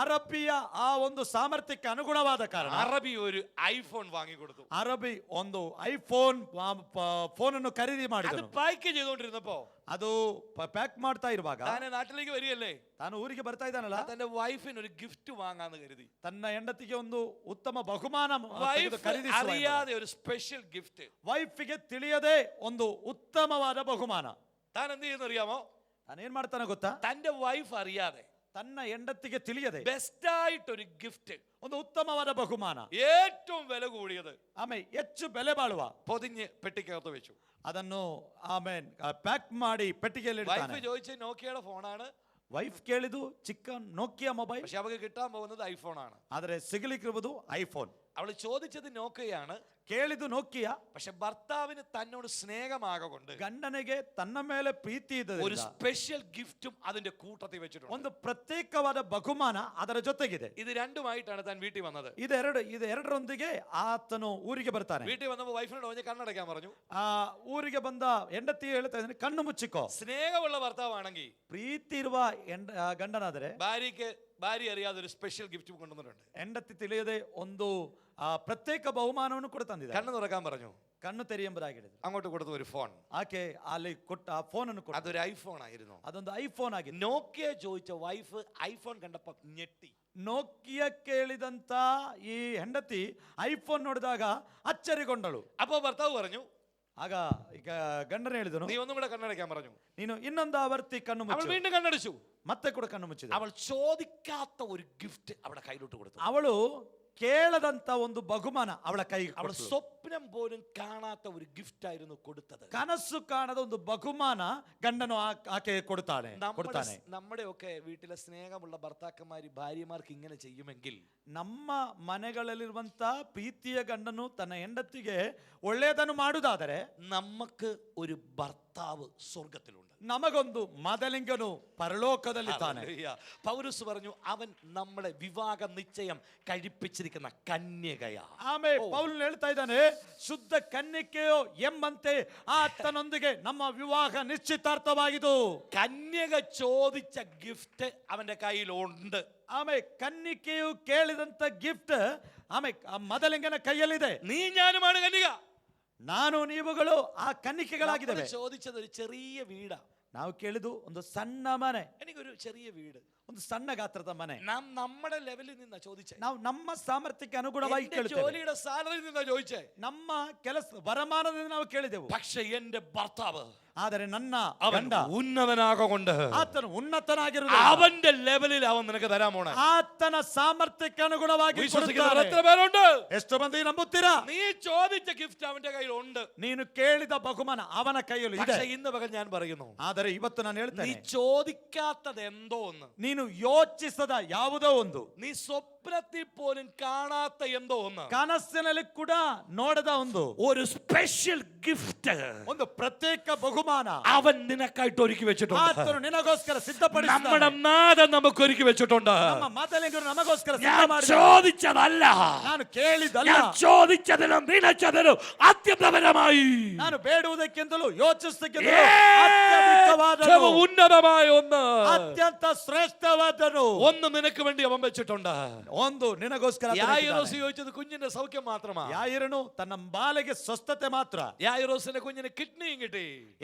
ಅರಬಿಯ ಆ ಒಂದು ಸಾಮರ್ಥ್ಯಕ್ಕೆ ಅನುಗುಣವಾದ ಕಾರಣ അറബി ഒരു ഐഫോൺ വാങ്ങിക്കൊടുത്തു. ಅರಬಿ ಒಂದು ಐಫೋನ್ ಫೋನ್ ಅನ್ನು ಖರೀದಿ അത് ಮಾಡಿದನು. പാക്ക് ചെയ്തുകൊണ്ടിരുന്നപ്പോ ಅದು ಪ್ಯಾಕ್ ಮಾಡ್ತಾ ಇರುವಾಗ താനെ നാട്ടിലേക്ക് വരികയല്ലേ, ತಾನು ಊರಿಗೆ ಬರ್ತಾ ಇದ್ದಾನಲ್ಲ, തന്റെ വൈഫിന് ഒരു ഗിഫ്റ്റ് വാങ്ങാന്ന് കരുതി. ತನ್ನ ಹೆಂಡತಿಗೆ ಒಂದು ಉತ್ತಮ ಬಹುಮಾನ വൈഫ് ಖರೀದಿಸುವ. അറിയാതെ ഒരു സ്പെഷ്യൽ ഗിഫ്റ്റ്. ವೈಫಿಗೆ ತಿಳಿಯದೆ ಒಂದು ಉತ್ತಮವಾದ ಬಹುಮಾನ. താൻ എന്ത് ചെയ്യുന്ന അറിയാമോ? ತಾನೇನ್ ಮಾಡ್ತಾನೆ ಗೊತ್ತಾ? തന്റെ വൈഫ് അറിയാതെ ತನ್ನ ಹೆಂಡತಿಗೆ ತಿಳಿಯದೆ ബെസ്റ്റ് ആയിട്ടൊരു ഗിഫ്റ്റ്, ಒಂದು ಉತ್ತಮವಾದ ಬಹುಮಾನ, ഏറ്റവും വില കൂടിയത് ಆಮೇಲೆ ಹೆಚ್ಚು ಬೆಲೆ ಬಾಳುವ പൊതിഞ്ഞ് പെട്ടിക്കകത്ത് വെച്ചു. ಅದನ್ನು ಆಮೇಲೆ ಪ್ಯಾಕ್ ಮಾಡಿ ಪೆಟ್ಟಿಗೆಯಲ್ಲಿ വൈഫ് ಇಡ್ತಾನೆ. ചോദിച്ച നോക്കിയുടെ ഫോണാണ്. ವೈಫ್ ಕೇಳಿದು ಚಿಕ್ಕ ನೋಕಿಯ ಮೊಬೈಲ್, പക്ഷെ അവർക്ക് കിട്ടാൻ പോകുന്നത് ഐഫോൺ ആണ്. ಆದರೆ ಸಿಗಲಿಕ್ಕಿರುವುದು ಐಫೋನ್. അവള് ചോദിച്ചത് നോക്കിയാണ്. ಕೇಳಿದು ನೋಕಿಯ. പക്ഷെ ഭർത്താവിന് തന്നോട് സ്നേഹമാകൊണ്ട് ಗಂಡನಿಗೆ ತನ್ನ ಮೇಲೆ ಪ್ರೀತಿ ഒരു ಇದ್ದ സ്പെഷ്യൽ ഗിഫ്റ്റും അതിന്റെ കൂട്ടത്തിൽ വെച്ചിട്ടുണ്ട്. ಒಂದು ಪ್ರತ್ಯೇಕವಾದ ಬಹುಮಾನ ಅದರ ಜೊತೆಗಿದೆ. ഇത് രണ്ടുമായിട്ടാണ് താൻ വീട്ടിൽ വന്നത്. ಇದೆರಡರೊಂದಿಗೆ ಆತನು ಊರಿಗೆ ಬರ್ತಾನೆ. വീട്ടിൽ വന്നപ്പോൾ വൈഫിനോട് പറഞ്ഞ് കണ്ണടയ്ക്കാൻ പറഞ്ഞു. ಊರಿಗೆ ಬಂದ ಹೆಂಡತಿ ಹೇಳ್ತಾ ಇದ್ದಾನೆ, ಕಣ್ಣು ಮುಚ್ಚಿಕೋ. സ്നേഹമുള്ള ഭർത്താവാണെങ്കിൽ, ಪ್ರೀತಿ ಇರುವ ಗಂಡನಾದರೆ ഭാര്യ അറിയാതെ ഒരു സ്പെഷ്യൽ ഗിഫ്റ്റ് കൊണ്ടുവന്നിട്ടുണ്ട്. ಹೆಂಡತಿ ತಿಳಿಯದೆ ಒಂದು ಪ್ರತ್ಯೇಕ ಬಹುಮಾನವನ್ನು ಕೂಡ ತಂದಿದೆ. കണ്ണു തുറക്കാൻ പറഞ്ഞു. ಕಣ್ಣು ತೆರಿ ಎಂಬುದಾಗಿ ಹೇಳಿದ್ರು. അങ്ങോട്ട് കൊടുത്ത ഒരു ഫോൺ, ಆಕೆ ಅಲ್ಲಿ ಕೊಟ್ಟ ಆ ಫೋನ್ ಅನ್ನು ಕೊಟ್ಟು, അതൊരു ഐഫോൺ ആയിരുന്നു. ಅದೊಂದು ಐಫೋನ್ ಆಗಿದೆ. നോക്കിയ ചോദിച്ച വൈഫ് ഐഫോൺ കണ്ടപ്പോ ഞെട്ടി. ನೋಕಿಯ ಕೇಳಿದಂತ ಈ ಹೆಂಡತಿ ಐಫೋನ್ ನೋಡಿದಾಗ ಅಚ್ಚರಿಗೊಂಡಳು. അപ്പോ ഭർത്താവ് പറഞ്ഞു, ಆಗ ಈಗ ಗಂಡನ ಹೇಳಿದನು, നീ ഒന്നും കൂടെ കണ്ണടയ്ക്കാൻ പറഞ്ഞു. ನೀನು ಇನ್ನೊಂದು ಆವರ್ತಿ ಕಣ್ಣು അവൾ ಮುಚ್ಚು. വീണ്ടും കണ്ണടച്ചു. ಮತ್ತೆ ಕೂಡ ಕಣ್ಣು ಮುಚ್ಚಿದ. അവൾ ചോദിക്കാത്ത ഒരു ഗിഫ്റ്റ് അവിടെ കയ്യിലോട്ട് കൊടുത്തു. ಅವಳು ಕೇಳದಂತ ಒಂದು ಬಹುಮಾನ ಅವಳ ಕೈಗೆ അവൾ ಕೊಟ್ಲು. സ്വപ്നം പോലും കാണാത്ത ഒരു ഗിഫ്റ്റ് ആയിരുന്നു കൊടുത്തത്. ಕನಸು ಕಾಣದ ಒಂದು ಬಹುಮಾನ ಗಂಡನು ಆಕೆ ಕೊಡ್ತಾನೆ. നമ്മുടെയൊക്കെ വീട്ടിലെ സ്നേഹമുള്ള ഭർത്താക്കന്മാര് ഭാര്യമാർക്ക് ഇങ്ങനെ ചെയ്യുമെങ്കിൽ, ನಮ್ಮ ಮನೆಗಳಲ್ಲಿರುವಂತ ಪ್ರೀತಿಯ ಗಂಡನು ತನ್ನ ಹೆಂಡತಿಗೆ ಒಳ್ಳೆಯದನ್ನು ಮಾಡುವುದಾದರೆ, നമുക്ക് ഒരു ഭർത്താവ് സ്വർഗത്തിലുണ്ട്. ನಮಗೊಂದು ಮದಲಿಂಗನು ಪರಲೋಕದಲ್ಲಿದ್ದಾನೆ. പൗലോസ് പറഞ്ഞു, അവൻ നമ്മളെ വിവാഹ നിശ്ചയം കഴിപ്പിച്ചിരിക്കുന്ന കന്യകയാ. ಆಮೇಲೆ ಪೌಲನು ಹೇಳ್ತಾ ಇದ್ದಾನೆ, ಶುದ್ಧ ಕನ್ನಿಕೆಯೋ ಎಂಬಂತೆ ಆತನೊಂದಿಗೆ ನಮ್ಮ ವಿವಾಹ ನಿಶ್ಚಿತಾರ್ಥವಾಗಿದ್ದು. കന്യക ചോദിച്ച ഗിഫ്റ്റ് അവന്റെ കയ്യിലുണ്ട്. ಆಮೇಲೆ ಕನ್ನಿಕೆಯು ಕೇಳಿದಂತ ಗಿಫ್ಟ್ ಆಮೇಲೆ ಮದಲಿಂಗನ ಕೈಯಲ್ಲಿದೆ. നീ ഞാനുമാണ് കന്യക. ನಾನು ನೀವುಗಳು ಆ ಕನ್ನಿಕೆಗಳಾಗಿದ್ದೇವೆ. ചോദിച്ചത് ഒരു ചെറിയ വീടാ. ನಾವು ಕೇಳಿದು ಒಂದು ಸಣ್ಣ ಮನೆ, എനിക്കൊരു ചെറിയ വീട്, ಒಂದು ಸಣ್ಣ ಗಾತ್ರದ ಮನೆ. നമ്മുടെ ലെവലിൽ നിന്നാ ചോദിച്ചേ. ನಾವು ನಮ್ಮ ಸಾಮರ್ಥ್ಯಕ್ಕೆ ಅನುಗುಣವಾಗಿ ಕೇಳುತ್ತೇವೆ. ജോലിയുടെ സാലറി നിന്നാ ചോദിച്ചേ. ನಮ್ಮ ಕೆಲಸ ವರಮಾನದಿಂದ ನಾವು ಕೇಳಿದೆವು. പക്ഷെ എന്റെ ഭർത്താവ് ಆದರೆ ನನ್ನ അവൻ ಗಂಡ ഉന്നതനാകൊണ്ട് ಆತನು ಉನ್ನತನಾಗಿರುವುದು. അവന്റെ ലെവലിൽ അവൻ നിനക്ക് തരാൻ പോണേ. ಆತನ ಸಾಮರ್ಥ್ಯಕ್ಕೆ ಅನುಗುಣವಾಗಿ വിശ്വസിക്കുന്നവർ എത്ര പേരുണ്ട്? ಎಷ್ಟು ಮಂದಿ ನಂಬುತ್ತೀರಾ? നീ ചോദിച്ച ഗിഫ്റ്റ് അവന്റെ കയ്യിലുണ്ട്. ನೀನು ಕೇಳಿದ ಬಹುಮಾನ ಅವನ ಕೈಯಲ್ಲಿ ಇದೆ. പക്ഷെ ഇന്ന് പകൽ ഞാൻ പറയുന്നു, ಆದರೆ ಇವತ್ತು ನಾನು നീ ಹೇಳ್ತೇನೆ, ചോദിക്കാത്തത് എന്തോ ഒന്ന്, ನೀನು ಯೋಚಿಸದ ಯಾವುದೋ ಒಂದು, നീ സ്വപ്നത്തിൽ പോലും കാണാത്ത എന്തോ ഒന്ന്, ಕನಸಿನಲ್ಲಿ ಕೂಡ ನೋಡದ ഒരു സ്പെഷ്യൽ ഗിഫ്റ്റ് ಒಂದು ಪ್ರತ್ಯೇಕ ಬಹುಮಾನ അവൻ നിനക്കായിട്ട് ഒരുക്കി വെച്ചിട്ടുണ്ട്. ಆತನು ನಿನಗೋಸ್ಕರ ಸಿದ್ಧಪಡಿಸಿದ್ದಾನೆ. നമ്മുടെ നാഥൻ നമുക്ക് ഒരുക്കി വെച്ചിട്ടുണ്ട്. ನಮ್ಮ ಮಾತಲಿಂಗರು ನಮಗೋಸ್ಕರ ಸಿದ್ಧ ഞാൻ ಮಾಡಿದ್ದಾನೆ. ചോദിച്ചതല്ല, ನಾನು ಕೇಳಿದಲ್ಲ, ഞാൻ ചോദിച്ചതിലും നിനച്ചതിലും അത്യന്തപരമായി, ನಾನು ಬೇಡುವುದಕ್ಕಿಂತಲೂ ಯೋಚಿಸುವುದಕ್ಕಿಂತಲೂ ಅತ್ಯಧಿಕವಾದದ್ದು, ഏറ്റവും ഉന്നതമായ ഒന്ന്, ಅತ್ಯಂತ ಶ್ರೇಷ್ಠವಾದನು ഒന്ന് നിനക്ക് വേണ്ടി അവൻ വെച്ചിട്ടുണ്ട്. ಒಂದು ನಿನಗೋಸ್ಕರ യായിറോസ് ചോദിച്ചത് കുഞ്ഞിന്റെ സൗഖ്യം മാത്രമാ. ಯಾಯಿರನು ತನ್ನ ಬಾಲೆಗೆ ಸ್ವಸ್ಥತೆ ಮಾತ್ರ. യായിറോസിന്റെ കുഞ്ഞിന് കിഡ്നിയും കിട്ടി,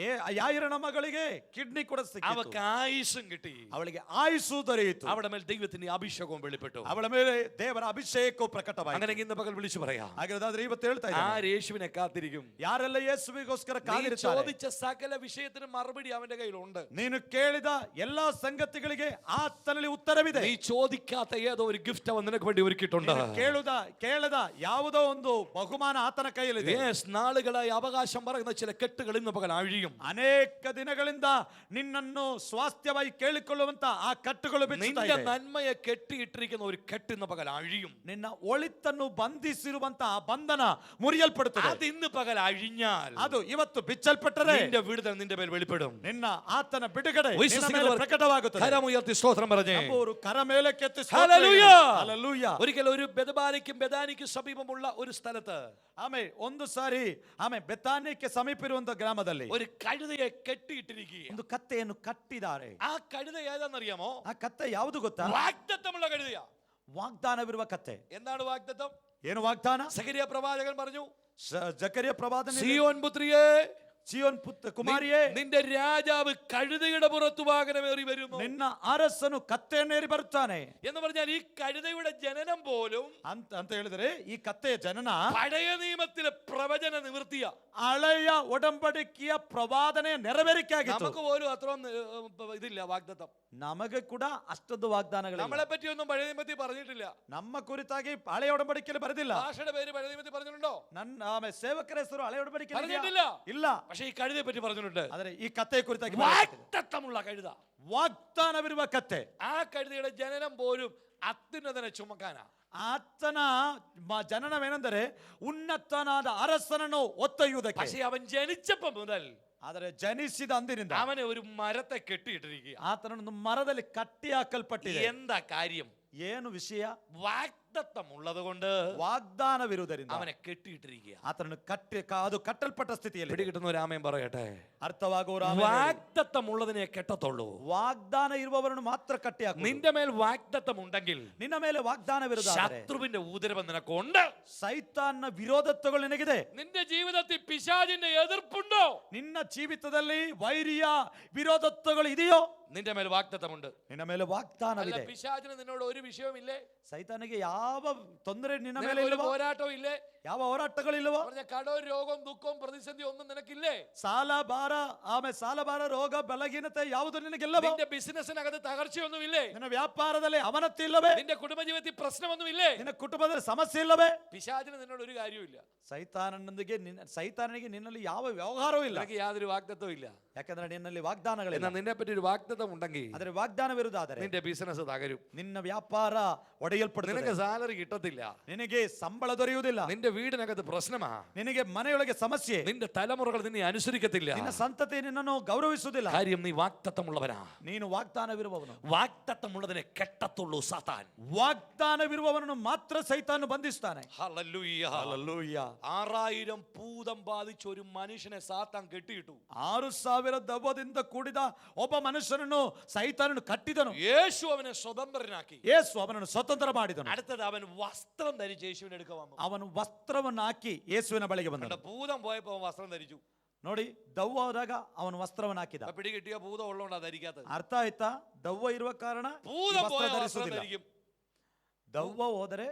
ಯಾಯಿರನ ಮಗಳಿಗೆ ಕಿಡ್ನಿ ಕೂಡ ಸಿಕ್ಕಿತು. അവക്ക് ആയുസ്സും കിട്ടി, ಅವಳಿಗೆ ಆಯುಸ್ಸು ದೊರೆಯಿತು. അവിടെ മേൽ ദൈവത്തിന്റെ അഭിഷേകവും വെളിപ്പെട്ടു. ಅವಳ ಮೇಲೆ ದೇವರ ಅಭಿಷೇಕವು ಪ್ರಕಟವಾಯಿತು. അങ്ങനെ ഇന്ന് പകൽ വിളിച്ചു പറയാം, ಹಾಗಾದ್ರೆ ಇವತ್ತು ಹೇಳ್ತಾ ആ ಇದ್ದಾರೆ, യേശുവിനെ കാത്തിരിക്കും. ಯಾರೆಲ್ಲ ಯೇಸುವಿಗೋಸ್ಕರ നീ ಕಾದಿರುತ್ತಾರೆ, ചോദിച്ച സകല വിഷയത്തിന് മറുപടി അവന്റെ കയ്യിലുണ്ട്. ನೀನು ಕೇಳಿದ ಎಲ್ಲಾ ಸಂಗತಿಗಳಿಗೆ ಆತನಲ್ಲಿ ಉತ್ತರವಿದೆ. നീ ചോദിക്കാത്ത ഏതോ ഒരു ഗിഫ്റ്റ് അവൻ നിനക്ക് വേണ്ടി ഒരുക്കിയിട്ടുണ്ട്. ಕೇಳದ ಯಾವುದೋ ಒಂದು ಬಹುಮಾನ ಆತನ ಕೈಯಲ್ಲಿದೆ. നാളുകളായി അവകാശം പറയുന്ന ചില കെട്ടുകൾ ഇന്ന് പകൽ അഴിയും. ಅನೇಕ ದಿನಗಳಿಂದ ನಿನ್ನನ್ನು ಸ್ವಾಸ್ಥ್ಯವಾಗಿ ಕೇಳಿಕೊಳ್ಳುವಂತ ಆ ಕಟ್ಟುಗಳು ಬಿಚ್ಚುತ್ತಾ നിന്റെ ಇದೆ. നന്മയെ കെട്ടിയിട്ടിരിക്കുന്ന ഒരു കെട്ട് ഇന്ന് പകൽ അഴിയും. ನಿನ್ನ ಒಳಿತನ್ನು ಬಂಧಿಸಿರುವಂತ ಆ ಬಂಧನ ಮುರಿಯಲ್ಪಡುತ್ತದೆ. അത് ഇന്ന് പകൽ അഴിഞ്ഞാൽ ಅದು ಇವತ್ತು ಬಿಚ್ಚಲ್ಪಟ್ಟರೆ നിന്റെ വിടുതൽ നിന്റെ മേൽ വെളിപ്പെടും. ನಿನ್ನ ಆತನ ಬಿಡುಗಡೆ ನಿನ್ನ ಮೇಲೆ വിശ്വസിക്കുന്നവർ ಪ್ರಕಟವಾಗುತ್ತದೆ. കരമുയർത്തി സ്തോത്രം പറഞ്ഞേ. ನಂಬುವವರು ಕರ ಮೇಲಕ್ಕೆತ್ತಿ ഹല്ലേലൂയ. ಹಲ್ಲೆಲೂಯ. ഒരിക്കൽ ഒരു ബെതബാനിക്കും ബെദാനിക്കും സമീപമുള്ള ഒരു സ്ഥലത്ത് ಆಮೇಲೆ ಒಂದು ಸಾರಿ ಬೆತಾನ್ಯಕ್ಕೆ ಸಮೀಪ ಇರುವಂತ ಗ್ರಾಮದಲ್ಲಿ ഒരു കഴുതയെ കെട്ടിയിട്ടിരിക്കുക. ಒಂದು ಕತ್ತೆಯನ್ನು ಕಟ್ಟಿದ್ದಾರೆ. ആ കഴുത ഏതാണെന്നറിയാമോ? ಆ ಕತ್ತೆ ಯಾವುದು ಗೊತ್ತಾ? വാഗ്ദത്തമുള്ള കഴുതയാ. ವಾಗ್ದಾನವಿರುವ ಕತ್ತೆ. എന്താണ് വാഗ്ദത്തം? ಏನು ವಾಗ್ದಾನ? സഖരിയ പ്രവാചകൻ പറഞ്ഞു, ಜಕರಿಯ ಪ್ರವಾದನೆ, സിയോൻ പുത്രിയേ, ಸಿಯೋನ್ ಕುಮಾರಿಯೇ, നിന്റെ രാജാവ് കഴുതയുടെ പുറത്തു വാഹനമേറി വരുന്നു. ನಿನ್ನ ಅರಸನು ಕತ್ತೆಯನ್ನೇರಿ ಬರುತ್ತಾನೆ എന്ന് പറഞ്ഞാൽ ഈ കഴുതയുടെ ജനനം പോലും ಅಂತ ಹೇಳಿದರೆ ಈ ಕತ್ತೆಯ ಜನನ പഴയ നിയമത്തിലെ പ്രവചന നിവൃത്തിയ. ಹಳೆಯ ಒಡಂಬಡಿಕೆಯ ಪ್ರವಾದನೆ ನೆರವೇರಿಕೆ ಆಗಿತ್ತು. നമുക്ക് പോലും അത്രയും ഇതില്ല വാഗ്ദത്തം. ನಮಗೆ ಕೂಡ ಅಷ್ಟೊಂದು ವಾಗ್ದಾನಗಳು നമ്മളെ പറ്റിയൊന്നും പഴയ നിയമത്തിൽ പറഞ്ഞിട്ടില്ല. ನಮ್ಮ ಕುರಿತಾಗಿ ಹಳೆಯ ಒಡಂಬಡಿಕೆಯಲ್ಲಿ ಬರೆದಿಲ್ಲ. ഭാഷയുടെ പേര് പഴയ നിയമത്തിൽ പറഞ്ഞിട്ടുണ്ടോ? ನನ್ನ ಸೇವಕರ ಹೆಸರು ಹಳೆಯ ಒಡಂಬಡಿಕೆಯಲ್ಲಿ പറഞ്ഞിട്ടില്ല. ಇಲ್ಲ. പക്ഷേ ഈ കഴുതയെ പറ്റി പറഞ്ഞിട്ടുണ്ട്. ಆದರೆ ಈ ಕತ್ತೆಯ ಕುರಿತಾಗಿ വാഗ്ദത്തമുള്ള കഴുത, ವಾಗ್ದಾನವಿರುವ ಕತ್ತೆ. ആ കഴുതയുടെ ജനനം പോലും അത്യുന്നതനെ ചുമക്കാനാ. ಆತನ ಜನನವೇನೆಂದರೆ ಉನ್ನತನಾದ ಅರಸನನ್ನು ಹೊತ್ತೊಯ್ಯುವುದಕ್ಕೆ. പക്ഷേ അവൻ ജനിച്ചപ്പോ മുതൽ, ಆದರೆ ಜನಿಸಿದ ಅಂದಿನಿಂದ അവനെ ഒരു മരത്തെ കെട്ടിയിട്ടിരിക്കുക. ಆತನನ್ನು ಮರದಲ್ಲಿ ಕಟ್ಟಿ ಹಾಕಲ್ಪಟ್ಟಿದೆ. എന്താ കാര്യം? ಏನು ವಿಷಯ? വാഗ്ദത്തമുള്ളത് കൊണ്ട് ವಾಗ್ದಾನವಿರುವುದರಿಂದ അവനെ കെട്ടിയിട്ടിരിക്കുക. ಆತನನ್ನು ಅದು ಕಟ್ಟಲ್ಪಟ್ಟ ಸ್ಥಿತಿಯಲ್ಲಿ പിടികിട്ടുന്ന ഒരു ആമേൻ പറയട്ടെ. ಅರ್ಥವಾಗುವ വാഗ്ദത്തമുള്ളതിനെ കെട്ടത്തുള്ളൂ. ವಾಗ್ದಾನ ಇರುವವರನ್ನು ಮಾತ್ರ ಕಟ್ಟಿ ಹಾಕುವುದು. നിന്റെ മേൽ വാഗ്ദത്തം ഉണ്ടെങ്കിൽ ನಿನ್ನ ಮೇಲೆ ವಾಗ್ದಾನವಿರುವುದಾದರೆ ശത്രുവിന്റെ ഊദരവം നിനക്കുണ്ട്. ಸೈತಾನ್ನ ವಿರೋಧತ್ವಗಳು ನಿನಗಿದೆ. നിന്റെ ജീവിതത്തിൽ പിശാചിന്റെ എതിർപ്പുണ്ടോ? ನಿನ್ನ ಜೀವಿತದಲ್ಲಿ ವೈರಿಯ ವಿರೋಧತ್ವಗಳು ಇದೆಯೋ? നിന്റെ മേൽ വാഗ്ദത്തമുണ്ട്. ನಿನ್ನ ಮೇಲೆ ವಾಗ್ದಾನವಿದೆ. പിശാചിന് നിന്നോട് ഒരു വിഷയവുമില്ലേ? ಸೈತಾನಿಗೆ ಯಾವ ತೊಂದರೆ ನಿನ್ನ ಮೇಲೆ ഒരു ಇಲ್ಲವೋ? പോരാട്ടവും ഇല്ലേ? ಯಾವ ಹೋರಾಟಗಳಿಲ್ಲವೋ? പറഞ്ഞ കടവും രോഗവും ദുഃഖവും പ്രതിസന്ധി ഒന്നും നിനക്കില്ലേ? ಸಾಲ ಭಾರ ರೋಗ ಬಲಹೀನತೆ ಯಾವುದು ನಿನಗಿಲ್ಲವೋ? നിന്റെ ബിസിനസ്സിനകത്ത് തകർച്ചയൊന്നും ഇല്ലേ? ನಿನ್ನ ವ್ಯಾಪಾರದಲ್ಲಿ ಅವನತಿ ಇಲ್ಲವೇ? നിന്റെ കുടുംബജീവിതത്തിൽ പ്രശ്നമൊന്നും ഇല്ലേ? ನಿನ್ನ ಕುಟುಂಬದಲ್ಲಿ ಸಮಸ್ಯೆ ಇಲ್ಲವೇ? പിശാചിന് നിന്നോട് ഒരു കാര്യമില്ല. ಸೈತಾನನಿಗೆ ನಿನ್ನಲ್ಲಿ ಯಾವ ವ್ಯವಹಾರವೂ ಇಲ್ಲ. നിനക്ക് യാതൊരു വാഗ്ദത്തവും ഇല്ല. ಯಾಕಂದ್ರೆ ನಿನ್ನಲ್ಲಿ ವಾಗ್ದಾನಗಳಿಲ್ಲ. എന്നാൽ നിന്നെ പറ്റി ഒരു വാഗ്ദത്തം ഉണ്ടെങ്കിൽ ಆದರೆ ವಾಗ್ದಾನವಿರುವುದಾದರೆ നിന്റെ ബിസിനസ് തകരും. ನಿನ್ನ ವ್ಯಾಪಾರ ಒಡೆಯಲ್ಪಡುತ್ತದೆ. നിനക്ക് സാലറി കിട്ടത്തില്ല. ನಿನಗೆ ಸಂಬಳ ದೊರೆಯುವುದಿಲ್ಲ. നിന്റെ വീടിനകത്ത് പ്രശ്നമാ. ನಿನಗೆ ಮನೆಯೊಳಗೆ ಸಮಸ್ಯೆ. നിന്റെ തലമുറകൾ നിന്നെ അനുസരിക്കത്തില്ല. ನಿನ್ನ ಸಂತತಿ ನಿನ್ನನ್ನು ಗೌರವಿಸುವುದಿಲ್ಲ. കാര്യം നീ വാഗ്ദത്തമുള്ളവനാ. ನೀನು ವಾಗ್ದಾನವಿರುವವನು. വാഗ്ദത്തമുള്ളതിനെ കെട്ടത്തുള്ളൂ സാത്താൻ. ವಾಗ್ದಾನವಿರುವವನನ್ನು ಮಾತ್ರ ಸೈತಾನು ಬಂಧಿಸ್ತಾನೆ. ഹല്ലേലൂയ. ಹಲ್ಲೆಲೂಯ. 6000 ಭೂതം ബാധിച്ച ഒരു മനുഷ്യനെ സാത്താൻ കെട്ടിയിട്ടു. 6000 ದೆವ್ವದಿಂದ ಕೂಡಿದ ಒಬ್ಬ ಮನುಷ್ಯನನ್ನು ಸೈತಾನನು ಕಟ್ಟಿದನು. യേശു അവനെ സ്വതന്ത്രനാക്കി. ಯೇಸು ಅವನನ್ನು ಸ್ವತಂತ್ರ ಮಾಡಿದನು. അടുത്തത് അവൻ വസ്ത്രം ധരിച്ച് യേശുവിനെ എടുക്കാൻ വന്നു. ಅವನು ವಸ್ತ್ರವನ್ನು ಹಾಕಿ ಯೇಸುವಿನ ಬಳಿಗೆ ಬಂದನು. ഭൂതം പോയപ്പോ അവൻ വസ്ത്രം ധരിച്ചു. ನೋಡಿ, ದವ್ವ ಹೋದಾಗ ಅವನು ವಸ್ತ್ರವನ್ನು ಹಾಕಿದ. പിടി കിട്ടിയ ഭൂതം ഉള്ളതുകൊണ്ടാ ധരിക്കാത്തത്. ಅರ್ಥ ಆಯ್ತಾ? ದವ್ವ ಇರುವ ಕಾರಣ ഭൂതം ವಸ್ತ್ರ പോയ വസ്ത്രം ಧರಿಸುವುದಿಲ್ಲ. ധരിക്കും. ದವ್ವ ಹೋದರೆ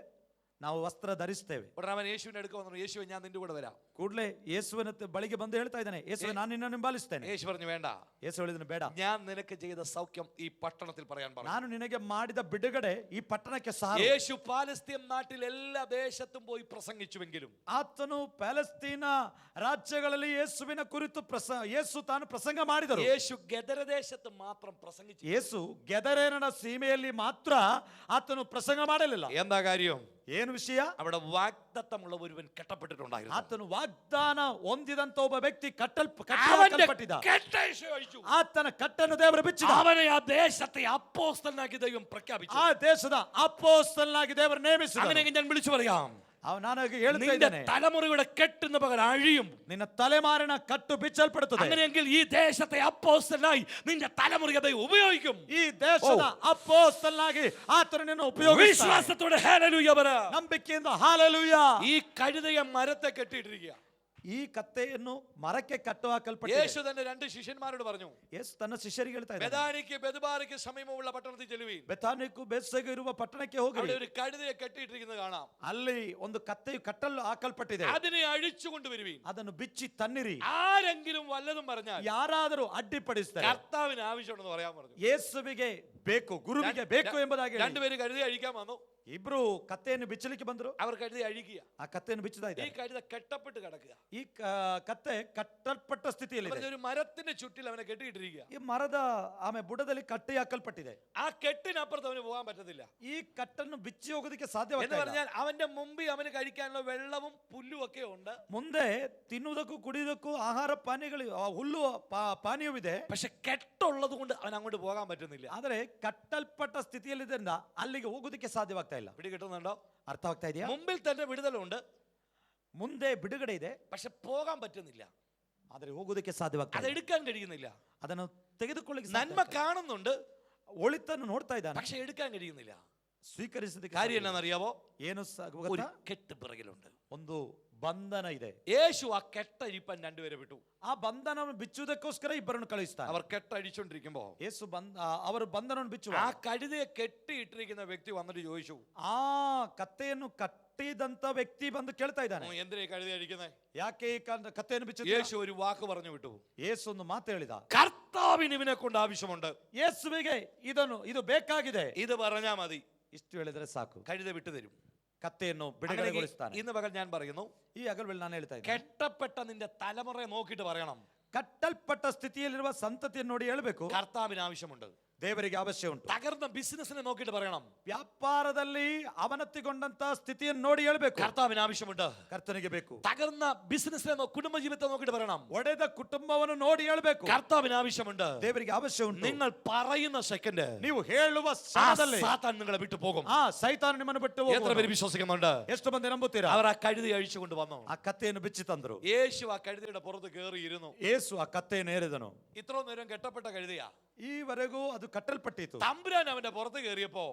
ನಾವು ವಸ್ತ್ರ ಧರಿಸ್ತೇವೆ. ഉടനെ അവൻ യേശുവിനെ എടുക്കാൻ വന്നു. യേശുവെ ഞാൻ നിന്റെ കൂടെ വരാം. ಕೂಡಲೇ ಯೇಸುವಿನ ಬಳಿಗೆ ಬಂದು ಹೇಳ್ತಾ ಇದ್ದಾನೆ, ಯೇಸುವೆ ನಾನು ನಿನ್ನನ್ನು ಹಿಂಬಾಲಿಸ್ತೇನೆ. യേശു പറഞ്ഞു വേണ്ട. ಯೇಸು ಹೇಳಿದನು ಬೇಡ. ഞാൻ നിനക്ക് ചെയ്ത സൗഖ്യം ഈ പട്ടണത്തിൽ പറയാൻ പറഞ്ഞു. ನಾನು ನಿನಗೆ ಮಾಡಿದ ಬಿಡುಗಡೆ ಈ ಪಟ್ಟಣಕ್ಕೆ ಸಾರು. യേശു പാലസ്തീൻ നാട്ടിൽ എല്ലാ ദേശത്തും പോയി പ്രസംഗിച്ചുവെങ്കിലും ಆತನು ಪ್ಯಾಲೆಸ್ತೀನ ರಾಜ್ಯಗಳಲ್ಲಿ ಯೇಸುವಿನ ಕುರಿತು ಯೇಸು ತಾನು ಪ್ರಸಂಗ ಮಾಡಿದರು. യേശു ഗദരദേശത്ത് മാത്രം പ്രസംഗിച്ചു. ಯೇಸು ಗೆದರೇನನ ಸೀಮೆಯಲ್ಲಿ ಮಾತ್ರ ಆತನು ಪ್ರಸಂಗ ಮಾಡಲಿಲ್ಲ. എന്താ കാര്യം? ಏನು ವಿಷಯ? അവിടെ വാഗ്ദത്തമുള്ള ഒരുവൻ കെട്ടപ്പെട്ടിട്ടുണ്ടായിരുന്നു. ಆತನು ವಾಗ್ದಾನ ಹೊಂದಿದಂತ ಒಬ್ಬ ವ್ಯಕ್ತಿ ಕಟ್ಟಲ್ಪಟ್ಟಿದ್ದ. ಆತನ ಕಟ್ಟನ್ನು ದೇವರು ಬಿಚ್ಚಿದ. അവനെ ആ ദേശത്തെ അപ്പോസ്തലനാക്കി ദൈവം പ്രഖ്യാപിച്ചു. ಆ ದೇಶದ ಅಪೊಸ್ತಲನಾಗಿ ದೇವರು ನೇಮಿಸಿದ. അങ്ങനെയെങ്കിൽ ഞാൻ വിളിച്ചു പറയാം, ನಾನು ಹೇಳ್ತಾ നിന്റെ ಇದ್ದೇನೆ, തലമുറയുടെ കെട്ടുന്ന പകൽ അഴിയും. ನಿನ್ನ ತಲೆಮಾರಿನ ಕಟ್ಟು ಬಿಚ್ಚಲ್ಪಡುತ್ತದೆ. അങ്ങനെയെങ്കിൽ ഈ ദേശത്തെ അപ്പോസ്തലനായി നിന്റെ തലമുറയെ ദൈവം ഉപയോഗിക്കും. ಈ ದೇಶದ ಅಪೊಸ್ತಲನಾಗಿ ಆತನು ನಿನ್ನ ಉಪಯೋಗಿಸುತ್ತಾನೆ. വിശ്വാസത്തോടെ ഹല്ലേലൂയ പറ. ನಂಬಿಕೆಯಿಂದ ಹಾಲೆಲೂಯ. ഈ കഴുതയെ മരത്തെ കെട്ടിയിട്ടിരിക്കുക. ಈ ಕತ್ತೆಯನ್ನು ಮರಕ್ಕೆ ಕಟ್ಟು ಹಾಕಲ್ಪಟ್ಟಿದೆ. യേശു തന്റെ 2 ശിഷ്യന്മാരോട് പറഞ്ഞു, ಯೇಸು ತನ್ನ ಶಿಷ್ಯರಿಗೆ ಹೇಳ್ತಾ ಇದ್ದಾನೆ, ബെഥാനിക്ക് ബെത്ബാരയ്ക്ക് സമീപമുള്ള പട്ടണത്തിൽ ചെല്ലുവീൻ. ಬೆಥಾನಿಗೂ ಬೆತ್ಸಗೂ ಇರುವ ಪಟ್ಟಣಕ್ಕೆ ಹೋಗಿ അവിടെ ഒരു കഴുതയെ കെട്ടിയിട്ടിരിക്കുന്നത് കാണാം. ಅಲ್ಲಿ ಒಂದು ಕತ್ತೆಯು ಕಟ್ಟಲು ಹಾಕಲ್ಪಟ್ಟಿದೆ. അതിനെ അഴിച്ചുകൊണ്ട് വരുവീൻ. ಅದನ್ನು ಬಿಚ್ಚಿ ತನ್ನಿರಿ. ആരെങ്കിലും വല്ലതും പറഞ്ഞാൽ ಯಾರಾದರೂ ಅಡ್ಡಿಪಡಿಸ್ತಾರೆ, കർത്താവിന് ആവശ്യമുണ്ടെന്ന് പറയാൻ പറഞ്ഞു. ಯೇಸುವಿಗೆ ಬೇಕು, ಗುರುವಿಗೆ ಬೇಕು ಎಂಬುದಾಗಿ ಹೇಳಿ. രണ്ടുപേര് കഴുതയെ അഴിക്കാൻ വന്നു. ಇಬ್ರು ಕತ್ತೆಯನ್ನು ಬಿಚ್ಚಲಿಕ್ಕೆ ಬಂದರು. അവർ കഴുതയെ അഴിക്കുക. ಆ ಕತ್ತೆಯನ್ನು ಬಿಚ್ಚುತ್ತಾ ഈ ಇದ್ದಾರೆ. കഴുത കെട്ടപ്പെട്ട് കിടക്കുക. ಈ ಕತ್ತೆ ಕಟ್ಟಲ್ಪಟ್ಟ ಸ್ಥಿತಿಯಲ್ಲಿ ಇದೆ. ഒരു മരത്തിന്റെ ചുറ്റിൽ അവനെ കെട്ടിയിട്ടിരിക്കുക. ಈ ಮರದ ಬುಡದಲ್ಲಿ ಕಟ್ಟಿ ಹಾಕಲ್ಪಟ್ಟಿದೆ. ആ കെട്ടിനപ്പുറത്ത് അവന് പോകാൻ പറ്റത്തില്ല. ಈ ಕಟ್ಟನ್ನು ಬಿಚ್ಚಿ ಹೋಗೋದಕ್ಕೆ എന്ന് ಸಾಧ್ಯವಾಗ್ತಾ പറഞ്ഞാൽ അവന്റെ മുമ്പിൽ അവന് കഴിക്കാനുള്ള വെള്ളവും പുല്ലും ഒക്കെ ഉണ്ട്. ಮುಂದೆ ತಿನ್ನುವುದಕ್ಕೂ ಕುಡಿಯುವುದಕ್ಕೂ ಆಹಾರ ಪಾನೀಯಗಳು, ಹುಲ್ಲು ಪಾನೀಯವಿದೆ. പക്ഷെ കെട്ടുള്ളത് കൊണ്ട് അവൻ അങ്ങോട്ട് പോകാൻ പറ്റുന്നില്ല. ಆದರೆ ಕಟ್ಟಲ್ಪಟ್ಟ ಸ್ಥಿತಿಯಲ್ಲಿದ್ದರಿಂದ ಅಲ್ಲಿಗೆ ಹೋಗೋದಕ್ಕೆ ಸಾಧ್ಯವಾಗ್ತಾ ಇಲ್ಲ. പിടി കിട്ടുന്നുണ്ടോ? ಅರ್ಥವಾಗ್ತಾ ಇದೆಯಾ? മുമ്പിൽ തന്നെ വിടുതലുണ്ട്, ಮುಂದೆ ಬಿಡುಗಡೆ ಇದೆ, പക്ഷെ പോകാൻ പറ്റുന്നില്ല. ಆದರೆ ಹೋಗೋದಕ್ಕೆ ಸಾಧ್ಯವಾಗ್ತಾ അത് ಇಲ್ಲ. എടുക്കാൻ കഴിയുന്നില്ല. ಅದನ್ನು ತೆಗೆದುಕೊಳ್ಳಿಕ್ಕೆ നന്മ കാണുന്നുണ്ട്, ಒಳಿತನ್ನು ನೋಡ್ತಾ ಇದ್ದಾನೆ, പക്ഷെ എടുക്കാൻ കഴിയുന്നില്ല. ಸ್ವೀಕರಿಸೋದಕ್ಕೆ കാര്യം എന്നാണെന്നറിയാവോ? ಏನು ഒരു കെട്ട് പിറകിലുണ്ട്. ಒಂದು ಬಂಧನ ಇದೆ. യേശു ആ കെട്ടഴിപ്പാൻ രണ്ടുപേരെ വിട്ടു. ಆ ಬಂಧನವನ್ನು ಬಿಚ್ಚುವುದಕ್ಕೋಸ್ಕರ ಇಬ್ಬರನ್ನು ಕಳುಹಿಸ್ತಾರೆ. അവർ കെട്ടഴിച്ചോണ്ടിരിക്കുമ്പോ ಯೇಸು ಅವರು ಬಂಧನವನ್ನು ಬಿಚ್ಚುವ ആ കഴുതയെ കെട്ടിയിട്ടിരിക്കുന്ന വ്യക്തി വന്നിട്ട് ചോദിച്ചു, ಆ ಕತ್ತೆಯನ್ನು ಕಟ್ಟಿದಂತ ವ್ಯಕ್ತಿ ಬಂದು ಕೇಳ್ತಾ ಇದ್ದಾನೆ, എന്തിനാ കഴുത അഴിക്കുന്നത്? ಯಾಕೆ ಈ ಕತ್ತೆಯನ್ನು ಬಿಚ್ಚು? യേശു ഒരു വാക്ക് പറഞ്ഞു വിട്ടു. ಯೇಸು ಒಂದು ಮಾತು ಹೇಳಿದ, കർത്താവിന് ഇവനെ കൊണ്ട് ആവശ്യമുണ്ട്. ಯೇಸುವಿಗೆ ಇದು ಬೇಕಾಗಿದೆ. ഇത് പറഞ്ഞാ മതി. ಇಷ್ಟು ಹೇಳಿದ್ರೆ ಸಾಕು, കഴുത വിട്ടുതരും. ಕತ್ತೆಯನ್ನು ಬಿಡುಗಡೆಗೊಳಿಸ್ತಾನೆ. ഇന്ന് പകൽ ഞാൻ പറയുന്നു, ಈ ಹಗಲುಗಳಲ್ಲಿ ನಾನು ಹೇಳ್ತಾ ಇದ್ದೀನಿ, കെട്ടപ്പെട്ട നിന്റെ തലമുറയെ നോക്കിയിട്ട് പറയണം, ಕಟ್ಟಲ್ಪಟ್ಟ ಸ್ಥಿತಿಯಲ್ಲಿರುವ ಸಂತತಿಯನ್ನು ನೋಡಿ ಹೇಳಬೇಕು, കർത്താവിന് ആവശ്യമുണ്ട്. ದೇವರಿಗೆ ಅವಶ್ಯ ಉಂಟು. തകർന്ന ബിസിനസിനെ നോക്കിയിട്ട് പറയണം, ವ್ಯಾಪಾರದಲ್ಲಿ ಅವನತಿಗೊಂಡಂತ ಸ್ಥಿತಿಯನ್ನು ನೋಡಿ ಹೇಳ್ಬೇಕು, കർത്താവിന് ആവശ്യമുണ്ട്. ಕರ್ತನಿಗೆ ಬೇಕು. തകർന്ന ബിസിനസിനെ കുടുംബ ജീവിതത്തെ നോക്കിയിട്ട് പറയണം, ಒಡೆದ ಕುಟುಂಬವನ್ನು ನೋಡಿ ಹೇಳ್ಬೇಕು, കർത്താവിന് ആവശ്യമുണ്ട്. ದೇವರಿಗೆ ಅವಶ್ಯ ಉಂಟು. നിങ്ങൾ പറയുന്ന സെക്കൻഡ് ನೀವು ಹೇಳುವ ആ ಸಮಯದಲ್ಲಿ സാത്താൻ നിങ്ങളെ വിട്ടു പോകും. ಸೈತಾನ ನಿಮ್ಮನ್ನು ಬಿಟ್ಟು എത്ര ಹೋಗುವನು. പേര് വിശ്വസിക്കുന്നുണ്ട്? ಎಷ್ಟು ಮಂದಿ ನಂಬುತ್ತೀರಾ? അവർ ആ കഴുതി അഴിച്ചുകൊണ്ട് വന്നു. ಆ ಕತ್ತೆಯನ್ನು ಬಿಚ್ಚಿ ತಂದರು. യേശു ആ കഴുതിയുടെ പുറത്ത് കയറിയിരുന്നു. ಯೇಸು ಆ ಕತ್ತೆಯನ್ನು ಏರಿದನು. ഇത്ര നേരം കെട്ടപ്പെട്ട കഴുതിയാ. ಈವರೆಗೂ ಅದು ಕಟ್ಟಲ್ಪಟ್ಟಿತು. തമ്പുരാൻ അവന്റെ പുറത്ത് കയറിയപ്പോ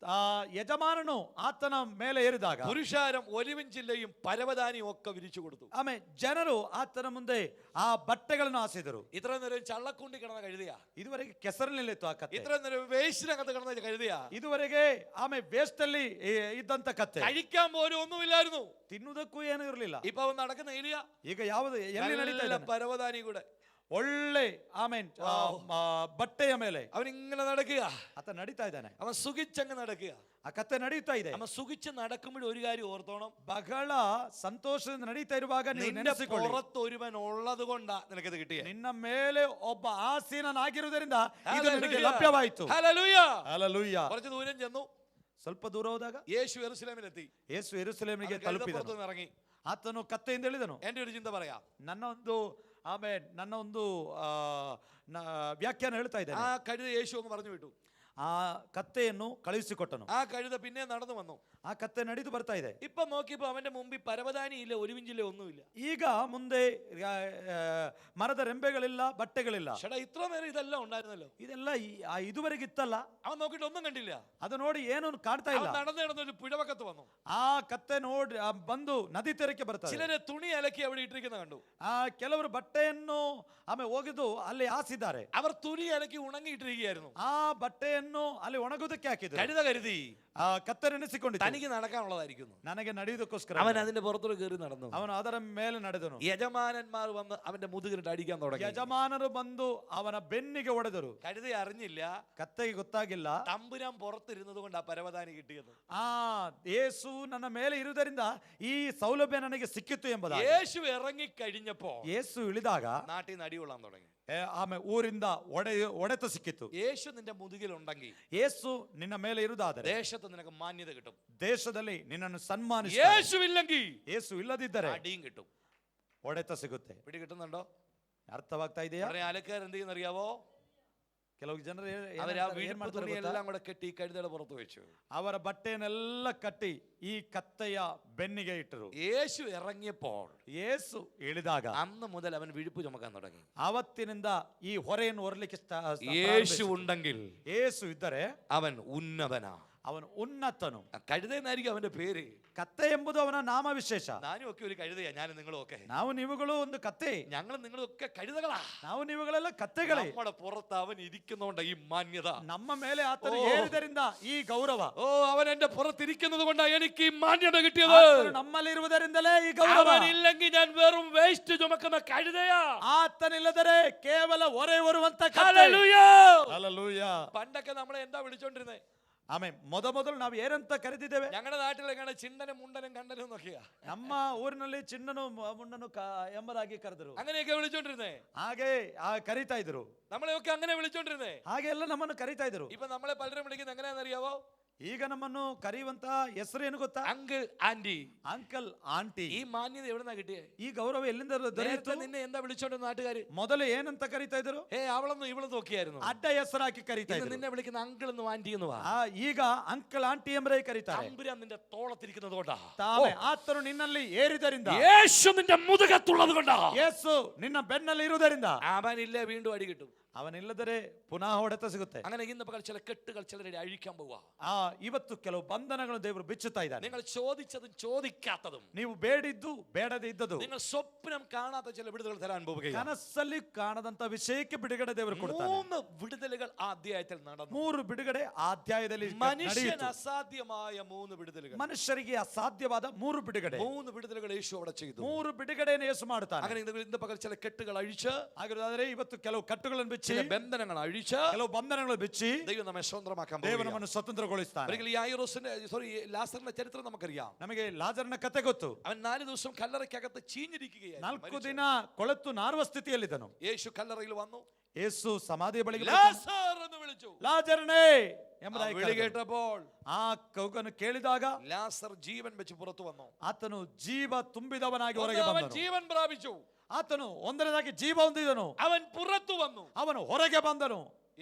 ಆ ಯಜಮಾನನು ಆತನ ಮೇಲೆ ಏರಿದಾಗ പുരുഷാരം ഒലിവിൻ ചില്ലയും പരവതാനിയും ഒക്കെ വിരിച്ചു കൊടുത്തു. ಆಮೇಲೆ ಜನರು ಆತನ ಮುಂದೆ ಆ ಬಟ್ಟೆಗಳನ್ನು ಹಾಸಿದರು. ഇത്ര നേരം ചള്ളക്കുണ്ടി കിടന്ന കഴുതിയാ. ಇದುವರೆಗೆ ಕೆಸರಿನಲ್ಲಿತ್ತು ಆ ಕತ್ತೆ. ഇത്ര നേരം വേസ്റ്റിനകത്ത് കിടന്ന കഴുതിയാ. ಇದುವರೆಗೆ ಆಮೇಲೆ ವೇಸ್ಟ್ ಅಲ್ಲಿ ಇದ್ದಂತ ಕತ್ತೆ. കഴിക്കാൻ പോലും ഒന്നുമില്ലായിരുന്നു. ತಿನ್ನುವುದಕ್ಕೂ ಏನು ಇರಲಿಲ್ಲ. ഇപ്പൊ അവൻ നടക്കുന്ന എലിയ. ಈಗ ಯಾವುದು ಎಲ್ಲಿ ನಡೀತಾ ಇದೆ? പരവതാനി കൂടെ ಒಳ್ಳೆ ಆಮೇನ್ ಬಟ್ಟೆಯ ಮೇಲೆ അവൻ ഇങ്ങനെ നടക്കുക. ಆತ ನಡೀತಾ ಇದ್ದಾನೆ. അവൻ സുഖിച്ചങ്ങ് നടക്കുക. ಆ ಕತ್ತೆ ನಡೀತಾ ಇದೆ. അവൻ സുഖിച്ച് നടക്കുമ്പോൾ ഒരു കാര്യം ഓർത്തോണം, ಬಹಳ ಸಂತೋಷದಿಂದ ನಡೀತಾ ಇರುವಾಗ ನೀವು നിന്റെ ನೆನೆಸಿಕೊಳ್ಳಿ, പുറത്ത് ഒരുവൻ ഉള്ളത് കൊണ്ടാ നിനക്കിത് കിട്ടിയേ. ನಿನ್ನ ಮೇಲೆ ಒಬ್ಬ ಆಸೀನನಾಗಿರುವುದರಿಂದ ಇದು ನಿನಗೆ ಲಭ್ಯವಾಯಿತು. ഹല്ലേലൂയ. ಹಲ್ಲೆಲೂಯಾ. കുറച്ച് ദൂരം ചെന്നു. ಸ್ವಲ್ಪ ದೂರ ಹೋದಾಗ യേശു യെരൂശലേമിലെത്തി. ಯೇಸು ಯೆರೂಸಲೇಮಿಗೆ അവൻ കഴുതപ്പുറത്ത് ತಲುಪಿದನು. നിന്ന് ഇറങ്ങി. ಆತನು ಕತ್ತೆಯಿಂದ ಇಳಿದನು. എന്റെ ഒരു ചിന്ത പറയാം. ನನ್ನ ಒಂದು ವ್ಯಾಖ್ಯಾನ ಹೇಳ್ತಾ ആ ಇದ್ದೇನೆ. കഴുത യേശു അങ്ങ് പറഞ്ഞു വിട്ടു. ಆ ಕತ್ತೆಯನ್ನು ಕಳುಹಿಸಿಕೊಟ್ಟನು. ആ കഴുത പിന്നെ നടന്നു വന്നു. ಆ ಕತ್ತೆ ನಡೆದು ಬರ್ತಾ ಇದೆ. ഇപ്പൊ നോക്കിയപ്പോ അവന്റെ മുമ്പിൽ പരവതാനി ഇല്ല, ഒലിവിഞ്ചില്ല, ഒന്നുമില്ല. ಈಗ ಮುಂದೆ ಮರದ ರೆಂಬೆಗಳಿಲ್ಲ, ಬಟ್ಟೆಗಳಿಲ್ಲ. ചേട്ടാ ഇത്ര നേരം ഇതെല്ലാം ഉണ്ടായിരുന്നല്ലോ. ಇದೆಲ್ಲ ಇದುವರೆಗೆ ಇತ್ತಲ್ಲ. അവൻ നോക്കിയിട്ട് ഒന്നും കണ്ടില്ല. ಅದು ನೋಡಿ ಏನು ಕಾಣ್ತಾ ಇಲ್ಲ. അവൻ നടന്നു നടന്ന് ഒരു പുഴവക്കത്ത് വന്നു. ಆ ಕತ್ತೆ ನೋಡಿ ಬಂದು ನದಿ ತೀರಕ್ಕೆ ಬರ್ತಾರೆ. ചിലരെ തുണി അലക്കി അവിടെ ഇട്ടിരിക്കുന്ന കണ്ടു. ಕೆಲವರು ಬಟ್ಟೆಯನ್ನು ಆಮೇಲೆ ಹೋಗಿದ್ದು ಅಲ್ಲಿ ಹಾಸಿದ್ದಾರೆ. അവർ തുണി അലക്കി ഉണങ്ങിയിട്ടിരിക്കുകയായിരുന്നു. ಆ ಬಟ್ಟೆಯನ್ನು ಅಲ್ಲಿ ಒಣಗುವುದಕ್ಕೆ ಹಾಕಿದ್ರು. കഴുത കരുതി ಆ ಕತ್ತೆ ನೆನೆಸಿಕೊಂಡಿತು, തനിക്ക് നടക്കാനുള്ളതായിരിക്കുന്നു. ನನಗೆ ನಡೆಯುವುದಕ್ಕೋಸ್ಕರ അവൻ അതിന്റെ പുറത്തോട് കയറി നടന്നു. ಅವನು ಅದರ ಮೇಲೆ ನಡೆದನು. യജമാനന്മാർ വന്ന് അവന്റെ മുതുകിലിട്ട് അടിക്കാൻ തുടങ്ങി. ಯಜಮಾನರು ಬಂದು ಅವನ ಬೆನ್ನಿಗೆ ಹೊಡೆದರು. കഴുത അറിഞ്ഞില്ല ಕತ್ತೆಗೆ ಗೊತ್ತಾಗಿಲ್ಲ, തമ്പുരാൻ പുറത്തിരുന്നത് കൊണ്ട് ആ പരവതാനി കിട്ടിയത്. ಯೇಸು ನನ್ನ ಮೇಲೆ ಇರುವುದರಿಂದ ಈ ಸೌಲಭ್ಯ ನನಗೆ ಸಿಕ್ಕಿತು ಎಂಬುದಾಗಿ. യേശു ഇറങ്ങി കഴിഞ്ഞപ്പോ ಯೇಸು ಇಳಿದಾಗ നാട്ടിൽ നിന്ന് അടികൊള്ളാൻ തുടങ്ങി. ಆಮೇಲೆ ಊರಿಂದ ಹೊಡೆತ ಸಿಕ್ಕಿತು. യേശു നിന്റെ മുതുകിലുണ്ടെങ്കിൽ ಯೇಸು ನಿನ್ನ ಮೇಲೆ ಇರುವುದಾದರೆ ദേശത്ത് നിനക്ക് മാന്യത കിട്ടും. ದೇಶದಲ್ಲಿ ನಿನ್ನನ್ನು ಸನ್ಮಾನಿಸ. യേശു ഇല്ലെങ്കിൽ ಯೇಸು ಇಲ್ಲದಿದ್ದರೆ അടിയും കിട്ടും. ಹೊಡೆತ ಸಿಗುತ್ತೆ. പിടി കിട്ടുന്നുണ്ടോ? ಅರ್ಥವಾಗ್ತಾ ಇದೆಯಾ? ആൾക്കാർ എന്ത് ചെയ്യുന്നറിയാവോ? ಕೆಲವು ಜನರು അവർ ആ വീടിന്റെ തുണിയെല്ലാം കൂടെ കെട്ടി കഴുതയുടെ പുറത്ത് വെച്ചു. ಅವರ ಬಟ್ಟೆಯನ್ನೆಲ್ಲ ಕಟ್ಟಿ ಈ ಕತ್ತೆಯ ಬೆನ್ನಿಗೆ ಇಟ್ಟರು. യേശു ഇറങ്ങിയപ്പോൾ ಯೇಸು ಇಳಿದಾಗ അന്ന് മുതൽ അവൻ വിഴുപ്പ് ചുമക്കാൻ തുടങ്ങി. ಆವತ್ತಿನಿಂದ ಈ ಹೊರೆಯನ್ನು ಹೊರಲಿಕ್ಕೆ യേശു ഉണ്ടെങ്കിൽ ಯೇಸು ಇದ್ದರೆ അവൻ ഉന്നതനാ, ಅವನು ಉನ್ನತನು. കഴുതെന്നായിരിക്കും അവന്റെ പേര്. ಕತ್ತೆ ಎಂಬುದು ಅವನ ನಾಮ ವಿಶೇಷ. ഞാനും ഒക്കെ ഒരു കഴുതയാ, ഞാനും നിങ്ങളും ഒക്കെ. ನಾವು ನೀವುಗಳು ಒಂದು ಕತ್ತೆ, ഞങ്ങളും നിങ്ങളും ഒക്കെ കഴുതകളാ. ನಾವು ನೀವುಗಳೆಲ್ಲ ಕತ್ತೆಗಳೇ. നമ്മുടെ പുറത്ത് അവൻ ഇരിക്കുന്നോണ്ട ഈ മാന്യത. ನಮ್ಮ ಮೇಲೆ ಆತನು ಏರಿದರಿಂದ ಈ ಗೌರವ. ഓ, അവൻ എന്റെ പുറത്തിരിക്കുന്നത് കൊണ്ടാ എനിക്ക് ഈ മാന്യത കിട്ടിയത്. ಆತನು ನಮ್ಮಲ್ಲಿರುವುದರಿಂದಲೇ ಈ ಗೌರವ. അവനില്ലെങ്കിൽ ഞാൻ വെറും വേസ്റ്റ് ചുമക്കുന്ന കഴുതയാ. ಆತನಿಲ್ಲದರೆ ಕೇವಲ ಹೊರೆ ಹೊರುವಂತ ಕತ್ತೆ. ഹല്ലേലൂയ. ಹಲ್ಲೆಲೂಯಾ. പണ്ടൊക്കെ നമ്മളെ എന്താ വിളിച്ചോണ്ടിരുന്നേ? ಆಮೇಲೆ ಮೊದಲು ನಾವು ಏನಂತ ಕರೆದಿದ್ದೇವೆ? ഞങ്ങളുടെ നാട്ടിലെങ്ങനെ ചിണ്ടനും മുണ്ടനും കണ്ടനും എന്നൊക്കെയാ. ನಮ್ಮ ಊರಿನಲ್ಲಿ ಚಿನ್ನನು ಮುಣ್ಣನು ಎಂಬುದಾಗಿ ಕರೆದರು. അങ്ങനെയൊക്കെ വിളിച്ചോണ്ടിരുന്നേ. ಹಾಗೆ ಕರೀತಾ ಇದ್ರು. നമ്മളെയൊക്കെ അങ്ങനെ വിളിച്ചോണ്ടിരുന്നേ. ಹಾಗೆ ಎಲ್ಲ ನಮ್ಮನ್ನು ಕರೀತಾ ಇದ್ರು. ഇപ്പൊ നമ്മളെ പലരും വിളിക്കുന്നത് എങ്ങനെയാണെന്നറിയാവോ? ಈಗ ನಮ್ಮನ್ನು ಕರೆಯುವಂತ ಹೆಸರು ಏನು ಗೊತ್ತಾ? Uncle aunty. Uncle aunty. ഈ മാന്യത എവിടുന്നാ കിട്ടിയേ? ಈ ಗೌರವ ಎಲ್ಲಿಂದ ದೊರೆಯಿತು? നിന്നെ എന്താ വിളിച്ചോണ്ടിരുന്ന നാട്ടുകാര്? ಮೊದಲು ಏನಂತ ಕರೀತಾ ಇದ್ರು? അവളൊന്നും ഇവളും നോക്കിയായിരുന്നു. ಅಡ್ಡ ಹೆಸರಾಕಿ ಕರೀತಾ ಇದ್ರು. നിന്നെ വിളിക്കുന്ന അങ്കിൾ എന്നും ആന്റി എന്നുവാ. ಈಗ ಅಂಕಲ್ ಆಂಟಿ ಎಂಬರೇ ಕರೀತಾರೆ. തമ്പുരാൻ നിന്റെ തോളത്തിരിക്കുന്നത് കൊണ്ടാ. ಆತನು ನಿನ್ನಲ್ಲಿ ಏರಿದರಿಂದ, യേശു നിന്റെ മുതുകത്തുള്ളത് കൊണ്ടാ. ಯೇಸು ನಿನ್ನ ಬೆನ್ನಲ್ಲಿ ಇರುವುದರಿಂದ അവനില്ലേ വീണ്ടും അടി കിട്ടും. ಅವನಿಲ್ಲದರೆ ಪುನಃ ಹೊಡೆತ ಸಿಗುತ್ತೆ. അങ്ങനെ ഇന്ന് പകൽ ചില കെട്ടുകൾ ചിലരുടെ അഴിക്കാൻ പോവാ. ಇವತ್ತು ಕೆಲವು ಬಂಧನಗಳನ್ನು ದೇವರು ಬಿಚ್ಚುತ್ತಾ ಇದ್ದಾನೆ. നിങ്ങൾ ചോദിച്ചതും ചോദിക്കാത്തതും, ನೀವು ಬೇಡಿದ್ದು ಬೇಡದೇ ಇದ್ದದು, നിങ്ങൾ സ്വപ്നം കാണാത്ത ചില വിടുതലുകൾ തരാൻ പോവുകയാണ്. ಕನಸಲ್ಲಿ ಕಾಣದಂತ ವಿಷಯಕ್ಕೆ ಬಿಡುಗಡೆ ದೇವರು ಕೊಡ್ತಾನೆ. 3 വിടുതലുകൾ ആ അധ്യായത്തിൽ നടന്നു. 3 ಬಿಡುಗಡೆ ಆ ಅಧ್ಯಾಯದಲ್ಲಿ മനുഷ്യന് ನಡೆಯಿತು. അസാധ്യമായ 3 വിടുതലുകൾ. ಮನುಷ್ಯರಿಗೆ ಅಸಾಧ್ಯವಾದ 3 ಬಿಡುಗಡೆ. 3 ವಿಡುതലുകൾ യേശു അവിടെ ചെയ്തു. 3 ಬಿಡುಗಡೆಯನ್ನು ಯೇಸು ಮಾಡುತ್ತಾನೆ. അങ്ങനെ ഇന്ന് പകൽ ചില കെട്ടുകൾ അഴിച്ച്, ಹಾಗಾದ್ರೆ ಇವತ್ತು ಕೆಲವು ಕಟ್ಟುಗಳನ್ನು ಬಿಚ್ಚಿ, ചില ബന്ധനങ്ങൾ അഴിച്ച്, ಕೆಲವು ಬಂಧನಗಳನ್ನು ಬಿಚ್ಚಿ ദൈവം നമ്മെ സ്വതന്ത്രമാക്കാൻ ದೇವರು പോകുകയാണ്. ನಮ್ಮನ್ನು ಸ್ವತಂತ್ರಗೊಳಿಸ್ತಾನೆ. ഒരിക്കൽ ലാസറിന്റെ ചരിത്രം നമുക്കറിയാം. ನಮಗೆ ಲಾಜರನ ಕಥೆ ಗೊತ್ತು. അവൻ 4 ദിവസം കല്ലറയ്ക്കകത്ത് ചീഞ്ഞിരിക്കുകയായിരുന്നു. 4 ದಿನ ಕೊಳೆತು ನಾರುವ ಸ್ಥಿತಿಯಲ್ಲಿದ್ದನು. യേശു കല്ലറയിൽ വന്നു. ಯೇಸು ಸಮಾಧಿಯ ಬಳಿಗೆ ലാസർ എന്ന് വിളിച്ചു. വിളിച്ചു. ലാസറിനെ ആ ಎಂಬುದಾಗಿ വിളി ಕರೆದನು. കേട്ടപ്പോൾ ಆ ಕೂಗನ್ನು ಕೇಳಿದಾಗ ലാസർ ജീവൻ വെച്ച് പുറത്തു വന്നു. ಆತನು ಜೀವ ತುಂಬಿದವನಾಗಿ ഒന്ന് ಹೊರಗೆ അവൻ ಬಂದನು. ജീവൻ പ്രാപിച്ചു. ಆತನು ಒಂದನೇದಾಗಿ ಜೀವ ಹೊಂದಿದನು. അവൻ പുറത്തു വന്നു. ಅವನು ಹೊರಗೆ ಬಂದನು.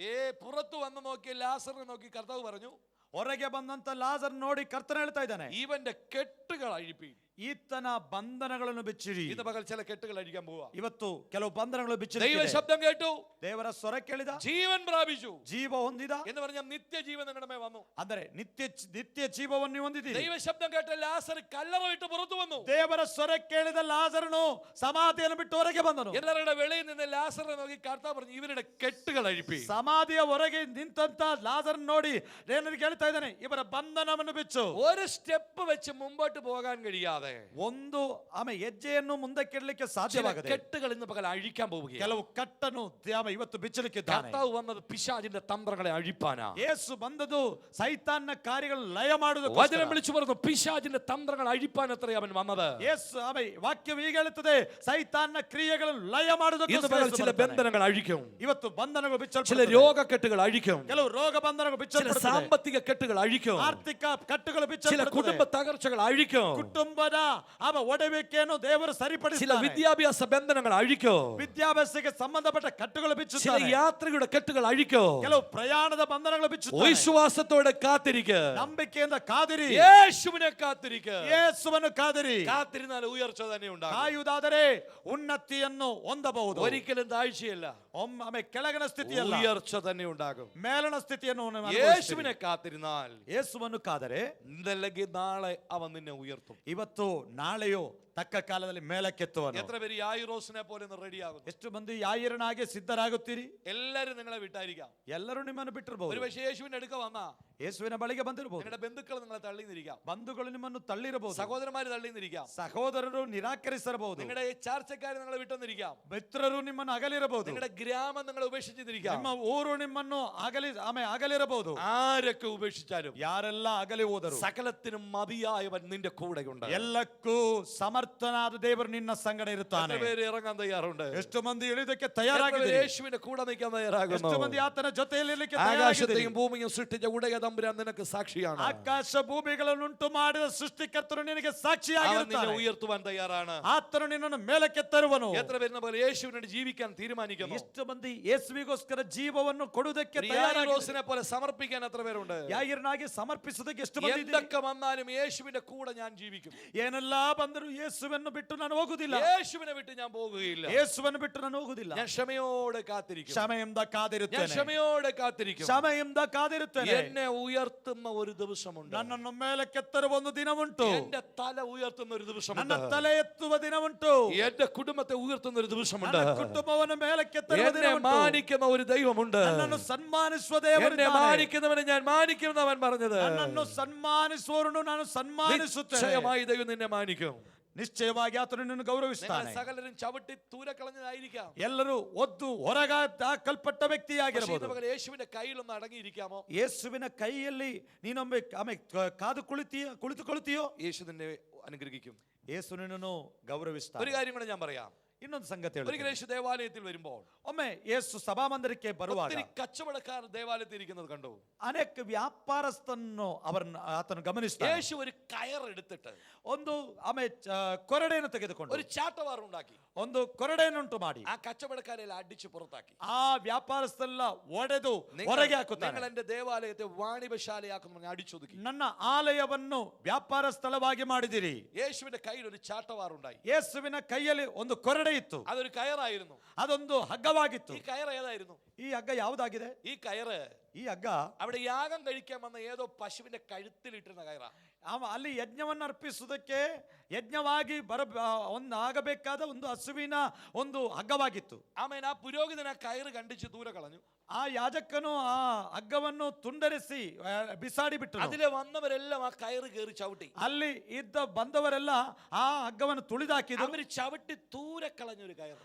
പുറത്തു വന്ന് നോക്കി ലാസറിനെ നോക്കി കർത്താവ് പറഞ്ഞു, ಹೊರಗೆ ಬಂದಂತ ಲಾಜರ್ ನೋಡಿ ಕರ್ತನ ಹೇಳ್ತಾ ಇದ್ದಾನೆ, ഇവന്റെ കെട്ടുകൾ അഴിപ്പി. ಈತನ ಬಂಧನಗಳನ್ನು ಬಿಚ್ಚಿರಿ. ഇന്ന് പകൽ ചില കെട്ടുകൾ അഴിക്കാൻ പോവാ. ಇವತ್ತು ಕೆಲವು ಬಂಧನಗಳು ദൈവ ಬಿಚ್ಚಿರಿ. ശബ്ദം കേട്ടു, ದೇವರ ಸ್ವರ ಕೇಳಿದ, ജീവൻ പ്രാപിച്ചു ಜೀವ ಹೊಂದಿದ എന്ന് പറഞ്ഞാൽ നിത്യജീവൻ നിങ്ങളുടെ മേൽ വന്നു. ಅಂದರೆ ನಿತ್ಯ ಜೀವವನ್ನು ನೀವು ಹೊಂದಿದ್ದೀರಿ. ദൈവ ശബ്ദം കേട്ട ലാസർ കല്ലറ വിട്ട് പുറത്തു വന്നു. ದೇವರ ಸ್ವರ ಕೇಳಿದ ಲಾಜರನು ಸಮಾಧಿಯನ್ನು ಬಿಟ್ಟು ಹೊರಗೆ ಬಂದನು. ಎಲ್ಲരുടെ വെളിയിൽ നിന്ന് ലാസറിനെ നോക്കി കർത്താവ് പറഞ്ഞു, ഇവരുടെ കെട്ടുകൾ അഴിപ്പി. ಸಮಾಧಿಯ ಹೊರಗೆ ನಿಂತಂತ ಲಾಜರ್ ನೋಡಿ ಏನಾದ್ರು ಹೇಳ್ತಾ ಇದ್ದಾನೆ, ಇವರ ಬಂಧನವನ್ನು ಬಿಚ್ಚು. ഒരു സ്റ്റെപ്പ് വെച്ച് മുമ്പോട്ട് പോകാൻ കഴിയാതെ ಒಂದು ಹೆಜ್ಜೆಯನ್ನು ಮುಂದಕ್ಕೆ ಇಡಲಿಕ್ಕೆ ಸಾಧ್ಯವಾಗದೆ കെട്ടുകൾ ഇന്ന് പകൽ അഴിക്കാൻ പോവുകയാണ്. ಕೆಲವು ಕಟ್ಟನ್ನು ಇವತ್ತು ಬಿಚ್ಚಲಿಕ್ಕಿದ್ದಾನೆ. കർത്താവ് വന്നത് പിശാചിന്റെ തന്ത്രങ്ങളെ അഴിപ്പാനാ. ಯೇಸು ಬಂದದು ಸೈತಾನ್ನ ಕಾರ್ಯಗಳನ್ನು ಲಯ ಮಾಡುವುದಕ್ಕೆ. വചനം വിളിച്ചു പറഞ്ഞു, പിശാചിന്റെ തന്ത്രങ്ങൾ അഴിപ്പാൻ അത്രേ അവൻ വന്നത്. ಯೇಸು ವಾಕ್ಯವು ಹೀಗೆ ಹೇಳುತ್ತದೆ, ಸೈತಾನ್ನ ಕ್ರಿಯೆಗಳನ್ನು ಲಯ ಮಾಡುವುದಕ್ಕೆ. ഇന്ന് പകൽ ചില ബന്ധനങ്ങൾ അഴിക്കും. ಇವತ್ತು ಬಂಧನಗಳು ചില ಬಿಚ್ಚಲ್ಪಡುತ್ತವೆ. രോഗക്കെട്ടുകൾ അഴിക്കും. ಕೆಲವು ರೋಗ ಬಂಧನಗಳು ചില ಬಿಚ್ಚಲ್ಪಡುತ್ತವೆ. സാമ്പത്തിക കെട്ടുകൾ അഴിക്കും. ಆರ್ಥಿಕ ಕಟ್ಟುಗಳು ചില ಬಿಚ್ಚಲ್ಪಡುತ್ತವೆ. കുടുംബ തകർച്ചകൾ അഴിക്കും. ಕುಟುಂಬದ ಒಡವೆಯನ್ನು ದೇವರು ചില ಸರಿಪಡಿಸುತ್ತಾನೆ. വിദ്യാഭ്യാസ ബന്ധനങ്ങൾ അഴിക്കും. ವಿದ್ಯಾಭ್ಯಾಸಕ್ಕೆ ಸಂಬಂಧಪಟ್ಟ ಕಟ್ಟುಗಳು ചില ಬಿಚ್ಚುತ್ತಾನೆ. യാത്രയുടെ കെട്ടുകൾ അഴിക്കും. ಕೆಲವು ಪ್ರಯಾಣದ ಬಂಧನಗಳು ಬಿಚ್ಚುತ್ತಾನೆ. വിശ്വാസത്തോടെ കാത്തിരിക്കുക. ನಂಬಿಕೆಯಿಂದ ಕಾದಿರಿ. യേശുവിനെ കാത്തിരിക്കുക. ಯೇಸುವನ್ನು ಕಾದಿರಿ. കാത്തിരുന്നാൽ ഉയർച്ച തന്നെ ഉണ്ടാകും. ಕಾಯುವುದಾದರೆ ಉನ್ನತಿಯನ್ನು ಹೊಂದಬಹುದು. ഒരിക്കലും താഴ്ചയല്ല, ಒಮ್ಮೆ ಕೆಳಗಿನ ಸ್ಥಿತಿಯಲ್ಲ, ഉയർച്ച തന്നെ ഉണ്ടാകും. ಮೇಲಣ ಸ್ಥಿತಿಯನ್ನು യേശുവിനെ കാത്തിരുന്നാൽ ಯೇಸುವನ್ನು ಕಾದರೆ ഇന്നല്ലെങ്കിൽ നാളെ അവൻ നിന്നെ ഉയർത്തും. ಇವತ್ತು ನಾಳೆಯೋ ತಕ್ಕ ಕಾಲದಲ್ಲಿ ಮೇಲಕ್ಕೆತ್ತುವನು. എത്ര പേര് യായിറോസിനെ പോലെ റെഡിയാകും? ಎಷ್ಟು ಮಂದಿ ಯಾಯಿರನಾಗೆ ಸಿದ್ಧರಾಗುತ್ತೀರಿ? എല്ലാരും നിങ്ങളെ വിട്ടായിരിക്കാം. ಎಲ್ಲರೂ ನಿಮ್ಮನ್ನು ಬಿಟ್ಟಿರಬಹುದು. ഒരു പക്ഷേ യേശുവിന്റെ അടുക്ക വന്നാ ಯೇಸುವಿನ ಬಳಿಗೆ ಬಂದಿರಬಹುದು. നിങ്ങളുടെ ബന്ധുക്കൾ നിങ്ങളെ തള്ളിന്നിരിക്കാം. ಬಂಧುಗಳು ನಿಮ್ಮನ್ನು ತಳ್ಳಿರಬಹುದು. സഹോദരന്മാര് തള്ളിന്നിരിക്കാം. ಸಹೋದರರು ನಿರಾಕರಿಸಿರಬಹುದು. നിങ്ങളുടെ ചാർച്ചക്കാർ നിങ്ങളെ വിട്ടെന്നിരിക്കാം. ಮಿತ್ರರು ನಿಮ್ಮನ್ನು ಅಗಲಿರಬಹುದು. നിങ്ങളുടെ ഗ്രാമം നിങ്ങളെ ഉപേക്ഷിച്ചിരിക്കാം. ನಿಮ್ಮ ಊರು ನಿಮ್ಮನ್ನು ಅಗಲಿರಬಹುದು. ആരൊക്കെ ഉപേക്ഷിച്ചാലും ಯಾರೆಲ್ಲ ಅಗಲಿ ಹೋದರು, സകലത്തിനും മതിയായവൻ നിന്റെ കൂടെയുണ്ട്. ಎಲ್ಲಕ್ಕೂ ಸಮರ್ಥನಾದ ದೇವರು ನಿನ್ನ ಸಂಗಡ ಇರುತ್ತಾನೆ. എത്ര പേര് ഇറങ്ങാൻ തയ്യാറുണ്ട്? ಎಷ್ಟು ಮಂದಿ ಇಳಿದಕ್ಕೆ എത്ര പേര് ತಯಾರಾಗಿದ್ದಾರೆ? യേശുവിന്റെ കൂടെ നിൽക്കാൻ തയ്യാറാകുന്നു? ಎಷ್ಟು ಮಂದಿ ಆತನ ಜೊತೆಯಲ್ಲಿ ಇರಲಿಕ್ಕೆ ആകാശത്തെയും ತಯಾರಾಗಿದ್ದಾರೆ? ഭൂമിയും സൃഷ്ടിച്ച ഉടയ തമ്പുരാൻ നിനക്ക് സാക്ഷിയാണ്. ಆಕಾಶ ಭೂಮಿಗಳನ್ನುಂಟು ಮಾಡಿದ ಸೃಷ್ಟಿಕರ್ತನು ನಿನಗೆ അവൻ നിന്നെ ಸಾಕ್ಷಿಯಾಗಿರುತ್ತಾನೆ. ഉയർത്തുവാൻ തയ്യാറാണ്. ಆತನು ನಿನ್ನನ್ನು ಮೇಲಕ್ಕೆ ತರುವನು. എത്ര പേര് പോലെ യേശുവിനോട് ജീവിക്കാൻ തീരുമാനിക്കുന്നു? ಎಷ್ಟು ಮಂದಿ ಯೇಸುವಿಗೋಸ್ಕರ ಜೀವವನ್ನು ಕೊಡುವುದಕ್ಕೆ യായിറോസിനെ പോലെ സമർപ്പിക്കാൻ എത്ര പേരുണ്ട്? ಯಾಯಿರನಾಗಿ ಸಮರ್ಪಿಸುವುದಕ್ಕೆ ಎಷ್ಟು ಮಂದಿ ಇದ್ದೀರಿ? എന്തൊക്കെ വന്നാലും യേശുവിന്റെ കൂടെ ഞാൻ ജീവിക്കും. ಏನೆಲ್ಲ ಬಂದರೂ ಯೇಸುವನ್ನು ಬಿಟ್ಟು ನಾನು ಹೋಗುದಿಲ್ಲ. യേശുവിനെ വിട്ട് ഞാൻ പോകുകയില്ല. ಯೇಸುವನ್ನು ಬಿಟ್ಟು ನಾನು ಹೋಗುದಿಲ್ಲ. ഞാൻ ക്ഷമയോടെ കാത്തിരിക്കും. ಕ್ಷಮೆಯಿಂದ ഞാൻ ಕಾದಿರುತ್ತೇನೆ. ಕ್ಷമയോടെ കാത്തിരിക്കും. ಕ್ಷಮೆಯಿಂದ ಕಾದಿರುತ್ತೇನೆ. എന്നെ ഉയർത്തുന്ന ഒരു ദിവസമുണ്ട്. ನನ್ನನ್ನು ಮೇಲಕ್ಕೆ ತರುವ ಒಂದು ದಿನವುಂಟು. എന്റെ തല ഉയർത്തുന്ന ഒരു ദിവസമുണ്ട്. ನನ್ನ ತಲೆ ಎತ್ತುವ ದಿನವುಂಟು. എന്റെ കുടുംബത്തെ ഉയർത്തുന്ന ഒരു ദിവസമുണ്ട്. ನನ್ನ ಕುಟುಂಬವನ್ನು ಮೇಲಕ್ಕೆ ತರುವ എന്നെ ದಿನವುಂಟು. മാനിക്കുന്ന ഒരു ദൈവമുണ്ട്. ನನ್ನನ್ನು ಸನ್ಮಾನಿಸುವ എന്നെ ದೇವರಿದ್ದಾನೆ. മാനിക്കുന്നവനെ ഞാൻ മാനിക്കുമെന്ന് അവൻ പറഞ്ഞത്. ನನ್ನನ್ನು ಸನ್ಮಾನಿಸುವವರನ್ನು ನಾನು ಸನ್ಮಾನಿಸುತ್ತೇನೆ. നിശ്ചയമായി ദൈവം നിന്നെ മാനിക്കും. ನಿಶ್ಚಯವಾಗಿ ಆತನು ನಿನ್ನನ್ನು ಗೌರವಿಸುತ್ತಾನೆ. സകലരും ചവിട്ടി ദൂരെ കളഞ്ഞതായിരിക്കാം. ಎಲ್ಲರೂ ಒದ್ದು ಹೊರಗಾಕಲ್ಪಟ್ಟ ವ್ಯಕ್ತಿಯಾಗಿರಬಹುದು. യേശുവിന്റെ കയ്യിലൊന്ന് അടങ്ങിയിരിക്കാമോ? ಯೇಸುವಿನ ಕೈಯಲ್ಲಿ ನೀನೊಮ್ಮೆ ಕಾದು ಕುಳಿತುಕೊಳ್ತೀಯೋ? യേശു നിന്നെ അനുഗ്രഹിക്കും. ಯೇಸು ನಿನ್ನನ್ನು ಗೌರವಿಸ್ತಾನೆ. ഒരു കാര്യം കൂടെ ഞാൻ പറയാം. ಇನ್ನೊಂದು ಸಂಗತಿ ഒരിക്കൽ യേശു ദേവാലയത്തിൽ വരുമ്പോൾ ಒಮ್ಮೆ ಯೇಸು ಸಭಾಮಂದಿರಕ್ಕೆ ಬರುವಾಗ ഒത്തിരി കച്ചവടക്കാർ ദേവാലയത്തിൽ ഇരിക്കുന്നത് കണ്ടു. ಅನೇಕ ವ್ಯಾಪಾರಸ್ಥನ್ನು ಆತನು ಗಮನಿಸ್ತಾನೆ. യേശു ഒരു കയർ എടുത്തിട്ട് ಒಂದು ಕೊರಡೆಯನ್ನು ತೆಗೆದುಕೊಂಡು ഒരു ചാട്ടവാർ ഉണ്ടാക്കി ಒಂದು ಕೊರಡೆಯನ್ನುಂಟು ಮಾಡಿ ആ കച്ചവടക്കാരെല്ലാം അടിച്ചു പുറത്താക്കി. ಆ ವ್ಯಾಪಾರಸ್ಥೆಲ್ಲ ಒಡೆದು ಹೊರಗೆ ಹಾಕುತ್ತಾನೆ. നിങ്ങൾ എന്റെ ദേവാലയത്തെ വാണിഭശാലയാക്കുന്നു അടിച്ചൊതുക്കി. ನನ್ನ ಆಲಯವನ್ನು ವ್ಯಾಪಾರ ಸ್ಥಳವಾಗಿ ಮಾಡಿದಿರಿ. യേശുവിന്റെ കയ്യിൽ ഒരു ചാട്ടവാർ ഉണ്ടായി. ಯೇಸುವಿನ ಕೈಯಲ್ಲಿ ಒಂದು ಕೊರಡೆ ಇತ್ತು. അതൊരു കയറായിരുന്നു. ಅದೊಂದು ಹಗ್ಗವಾಗಿತ್ತು. ഈ കയർ ഏതായിരുന്നു? ಈ ಹಗ್ಗ ಯಾವುದಾಗಿದೆ? ഈ കയറ് ಈ ಹಗ್ಗ അവിടെ യാഗം കഴിക്കാൻ വന്ന ഏതോ പശുവിന്റെ കഴുത്തിലിട്ടിരുന്ന കയറാ. ಅಲ್ಲಿ ಯಜ್ಞವನ್ನು ಅರ್ಪಿಸುವುದಕ್ಕೆ ಯಜ್ಞವಾಗಿ ಆಗಬೇಕಾದ ಒಂದು ಹಸುವಿನ ಒಂದು ಹಗ್ಗವಾಗಿತ್ತು. ആമേൻ. ആ പുരോഹിതൻ ആ കയറ് കണ്ടിച്ച് ദൂരെ കളഞ്ഞു. ಆ ಯಾಜಕನು ಆ ಹಗ್ಗವನ್ನು ತುಂಡರಿಸಿ ಬಿಸಾಡಿ ಬಿಟ್ಟನು. അതിലെ വന്നവരെല്ലാം ആ കയറ് കയറി ചവിട്ടി. ಅಲ್ಲಿ ಇದ್ದ ಬಂದವರೆಲ್ಲ ಆ ಹಗ್ಗವನ್ನು ತುಳಿದಾಕಿದರು. അവര് ചവിട്ടി ദൂരെ കളഞ്ഞൊരു കയറ്.